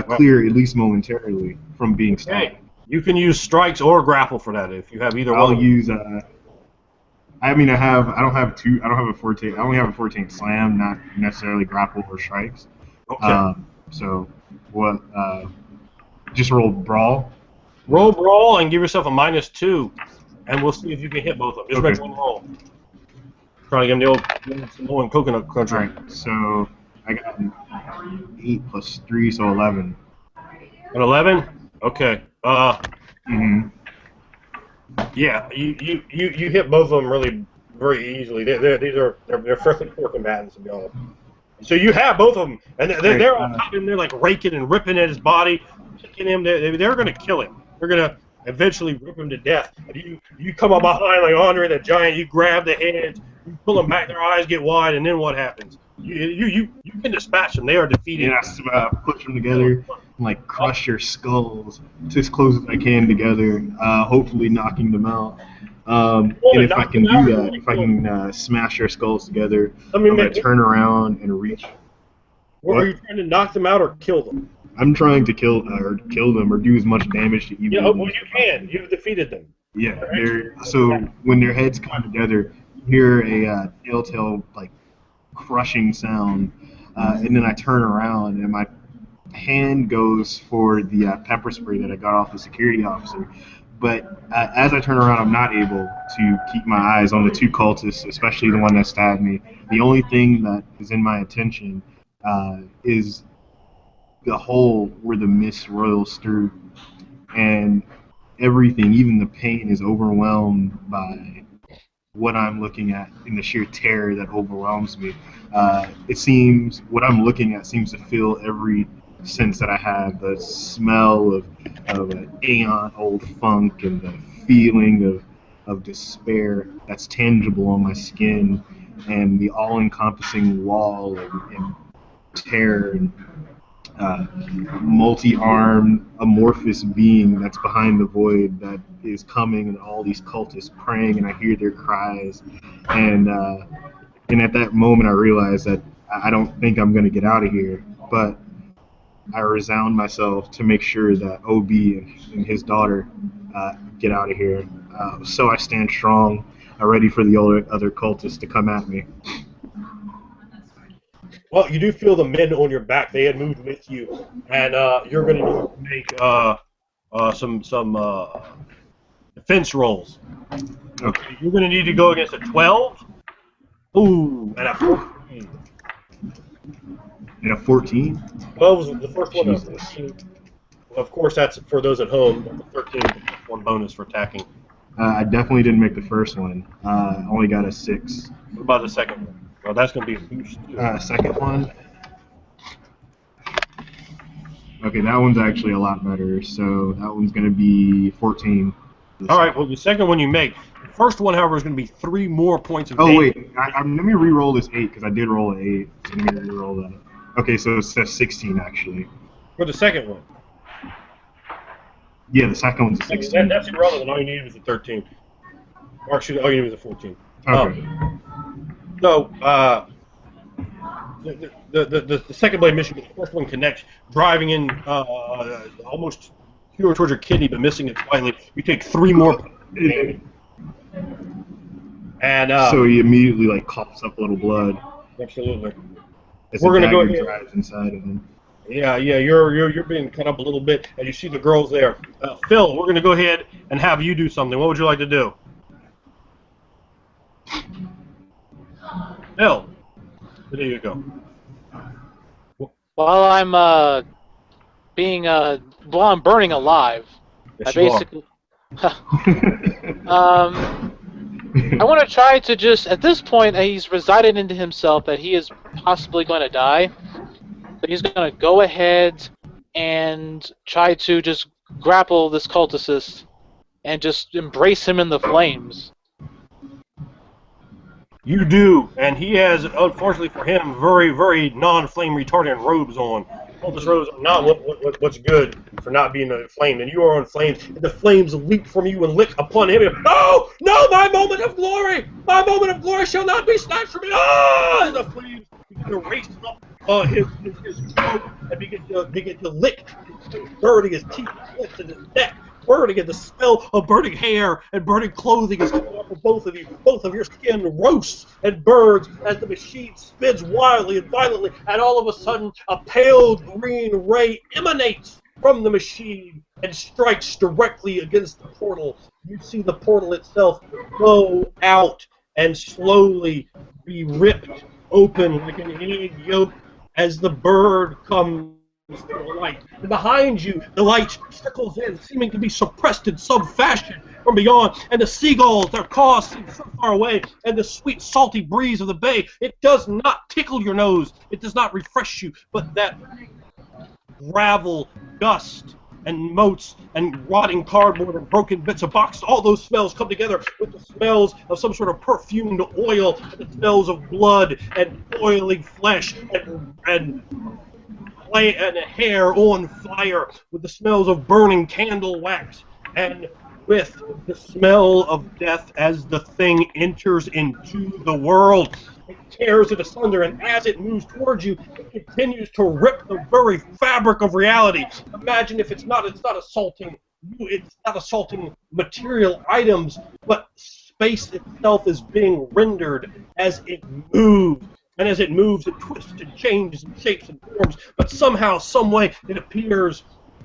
clear at least momentarily from being stabbed. You can use strikes or grapple for that if you have either one. I'll use. I don't have a 14. I only have a 14 slam, not necessarily grapple or strikes. Okay. So what? Just roll brawl. Roll brawl and give yourself a -2, and we'll see if you can hit both of them. Just make one roll. Trying to get the old Samoan coconut crunch. All right. So I got 8 plus 3, so 11. An 11? Okay. Mm-hmm. Yeah, you hit both of them really very easily. They're fairly poor combatants, to be honest. So you have both of them, and they're on top of him. They're like raking and ripping at his body, kicking him. They're going to kill him. They're going to eventually rip him to death. You come up behind like Andre the Giant. You grab the heads, you pull them back. Their eyes get wide, and then what happens? You can dispatch them. They are defeated. And I push them together, and, like crush their skulls as close as I can together, hopefully knocking them out. And if I can do that, if I can smash their skulls together, I'm going to turn around and reach. What? Are you trying to knock them out or kill them? I'm trying to kill them or do as much damage to either. Yeah, well, you can. You've defeated them. Yeah. So when their heads come together, you hear a telltale like crushing sound, and then I turn around and my hand goes for the pepper spray that I got off the security officer. But as I turn around, I'm not able to keep my eyes on the 2 cultists, especially the one that stabbed me. The only thing that is in my attention is the hole where the mist roils through. And everything, even the pain, is overwhelmed by what I'm looking at in the sheer terror that overwhelms me. It seems, what I'm looking at seems to fill every sense that I have, the smell of an aeon-old funk and the feeling of despair that's tangible on my skin, and the all-encompassing wall and terror and multi-armed amorphous being that's behind the void that is coming, and all these cultists praying, and I hear their cries, and at that moment I realize that I don't think I'm going to get out of here, but I resound myself to make sure that OB and his daughter get out of here. So I stand strong, ready for the other cultists to come at me. Well, you do feel the men on your back. They had moved with you, and you're going to make some defense rolls. Okay. You're going to need to go against a 12. Ooh, and a 14. And a 14? 12 was the first one. Of course, that's for those at home. 13 is one bonus for attacking. I definitely didn't make the first one. Only got a 6. What about the second one? Well, that's going to be a boost, too. Second one. Okay, that one's actually a lot better. So that one's going to be 14. All right, well, the second one you make. The first one, however, is going to be 3 more points of damage. Oh, damage. wait. Let me re-roll this 8, because I did roll an 8. So let me re-roll that. Okay, so it's 16, actually. For the second one. Yeah, the second one's a 16. That's irrelevant. All you needed was a 13. Or actually, all you needed was a 14. Okay. So, the second blade mission, the first one connects, driving in almost towards your kidney, but missing it slightly. You take 3 more damage. And so he immediately coughs up a little blood. Absolutely. As We're going to go ahead. drives inside of him. Yeah, you're being cut up a little bit, and you see the girls there. Phil, we're gonna go ahead and have you do something. What would you like to do? Phil, there you go. While I'm being while I'm burning alive, I Yes, you are. basically I want to try to just at this point he's resided into himself that he is possibly going to die. So he's going to go ahead and try to just grapple this cultist and just embrace him in the flames. You do, and he has, unfortunately for him, very, very non-flame retardant robes on. All those robes are not what's good for not being inflamed, and you are inflamed. And the flames leap from you and lick upon him. No, no, my moment of glory! My moment of glory shall not be snatched from me! Ah! And the flames begin to race up his throat and begin to lick his burning his teeth, his lips, and his neck. Burning, and the smell of burning hair and burning clothing is coming off of both of you. Both of your skin roasts and burns as the machine spins wildly and violently, and all of a sudden, a pale green ray emanates from the machine and strikes directly against the portal. You see the portal itself go out and slowly be ripped open like an egg yolk as the bird comes to the light. And behind you, the light trickles in, seeming to be suppressed in some fashion from beyond. And the seagulls, their caws seem so far away, and the sweet, salty breeze of the bay, it does not tickle your nose. It does not refresh you, but that gravel, dust, and moats, and rotting cardboard, and broken bits of boxes, all those smells come together with the smells of some sort of perfumed oil, and the smells of blood, and oily flesh, and hair on fire, with the smells of burning candle wax, and with the smell of death as the thing enters into the world. It tears it asunder, and as it moves towards you, it continues to rip the very fabric of reality. Imagine if it's not assaulting you, it's not assaulting material items, but space itself is being rendered as it moves. And as it moves, it twists and changes and shapes and forms, but somehow, some way, it appears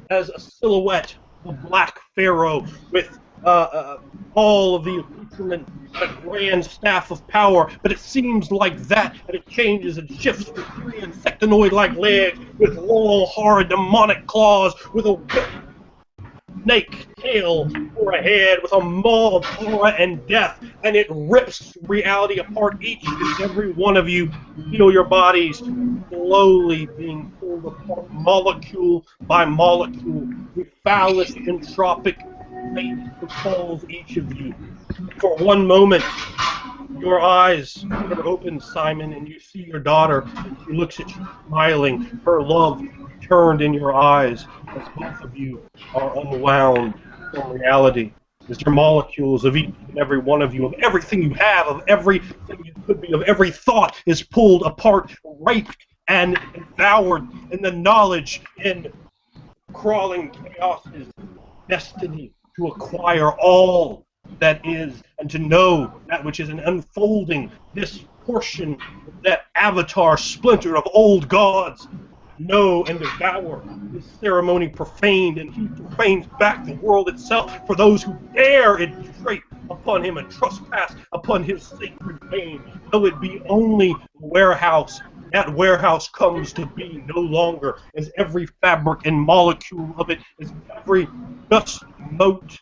as a silhouette of a black pharaoh with all of the accoutrement and a grand staff of power. But it seems like that, and it changes and shifts with three insectoid-like legs, with long, hard, demonic claws, with a whip snake tail for a head, with a maw of horror and death, and it rips reality apart. Each and every one of you feel your bodies slowly being pulled apart, molecule by molecule. The foulest entropic fate befalls each of you. For one moment, your eyes are open, Simon, and you see your daughter. She looks at you, smiling, her love turned in your eyes as both of you are unwound from reality. As your molecules of each and every one of you, of everything you have, of everything you could be, of every thought is pulled apart, raped, and devoured in the knowledge in crawling chaos's destiny to acquire all that is, and to know that which is an unfolding, this portion of that avatar splinter of old gods. Know and devour this ceremony profaned, and he profanes back the world itself for those who dare entreat upon him and trespass upon his sacred fame. Though it be only a warehouse, that warehouse comes to be no longer, as every fabric and molecule of it, as every dust mote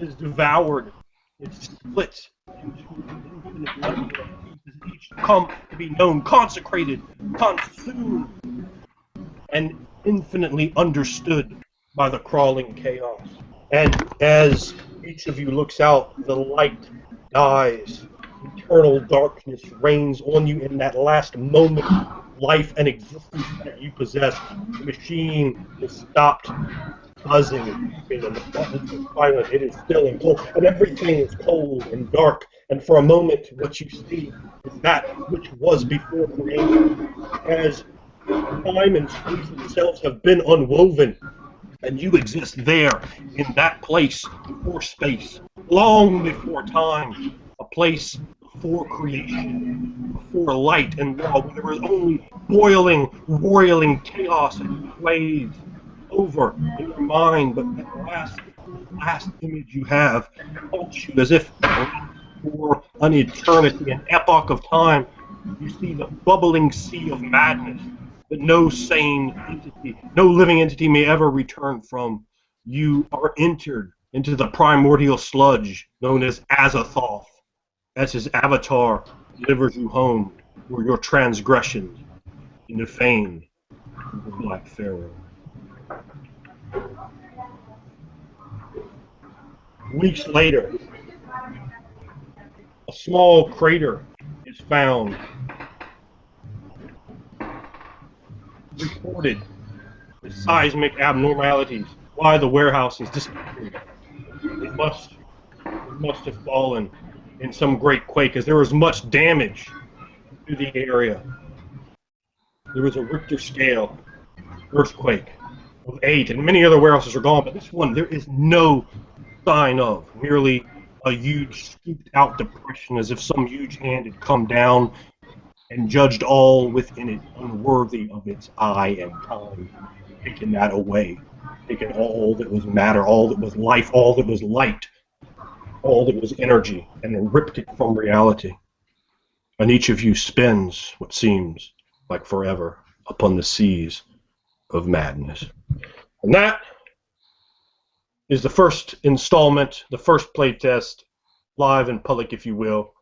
is devoured. It's split into an infinite number of pieces, each come to be known, consecrated, consumed, and infinitely understood by the crawling chaos. And as each of you looks out, the light dies. Eternal darkness reigns on you in that last moment of life and existence that you possess. The machine is stopped buzzing and beeping, and the buttons are silent. It is still and cold, and everything is cold and dark. And for a moment, what you see is that which was before creation, as time and space themselves have been unwoven, and you exist there in that place before space, long before time, a place before creation, before light and law, where there was only boiling, roiling chaos plays over in your mind, but that last image you have haunts you as if for an eternity, an epoch of time. You see the bubbling sea of madness that no sane entity, no living entity may ever return from. You are entered into the primordial sludge known as Azathoth, as his avatar delivers you home for your transgressions in the fane of the Black Pharaoh. Weeks later, a small crater is found, reported with seismic abnormalities. Why the warehouse is disappeared. It must have fallen in some great quake, as there was much damage to the area. There was a Richter scale earthquake of 8, and many other warehouses are gone, but this one there is no sign of, merely a huge scooped out depression, as if some huge hand had come down and judged all within it unworthy of its eye and time, taken that away, taken all that was matter, all that was life, all that was light, all that was energy, and then ripped it from reality. And each of you spends what seems like forever upon the seas of madness. And that is the first installment, the first playtest, live in public, if you will,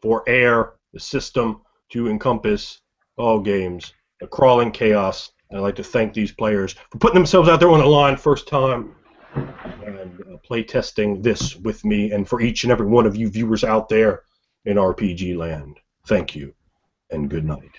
for A.I.R, the system to encompass all games, the crawling chaos. And I'd like to thank these players for putting themselves out there on the line first time and playtesting this with me, and for each and every one of you viewers out there in RPG land. Thank you, and good night.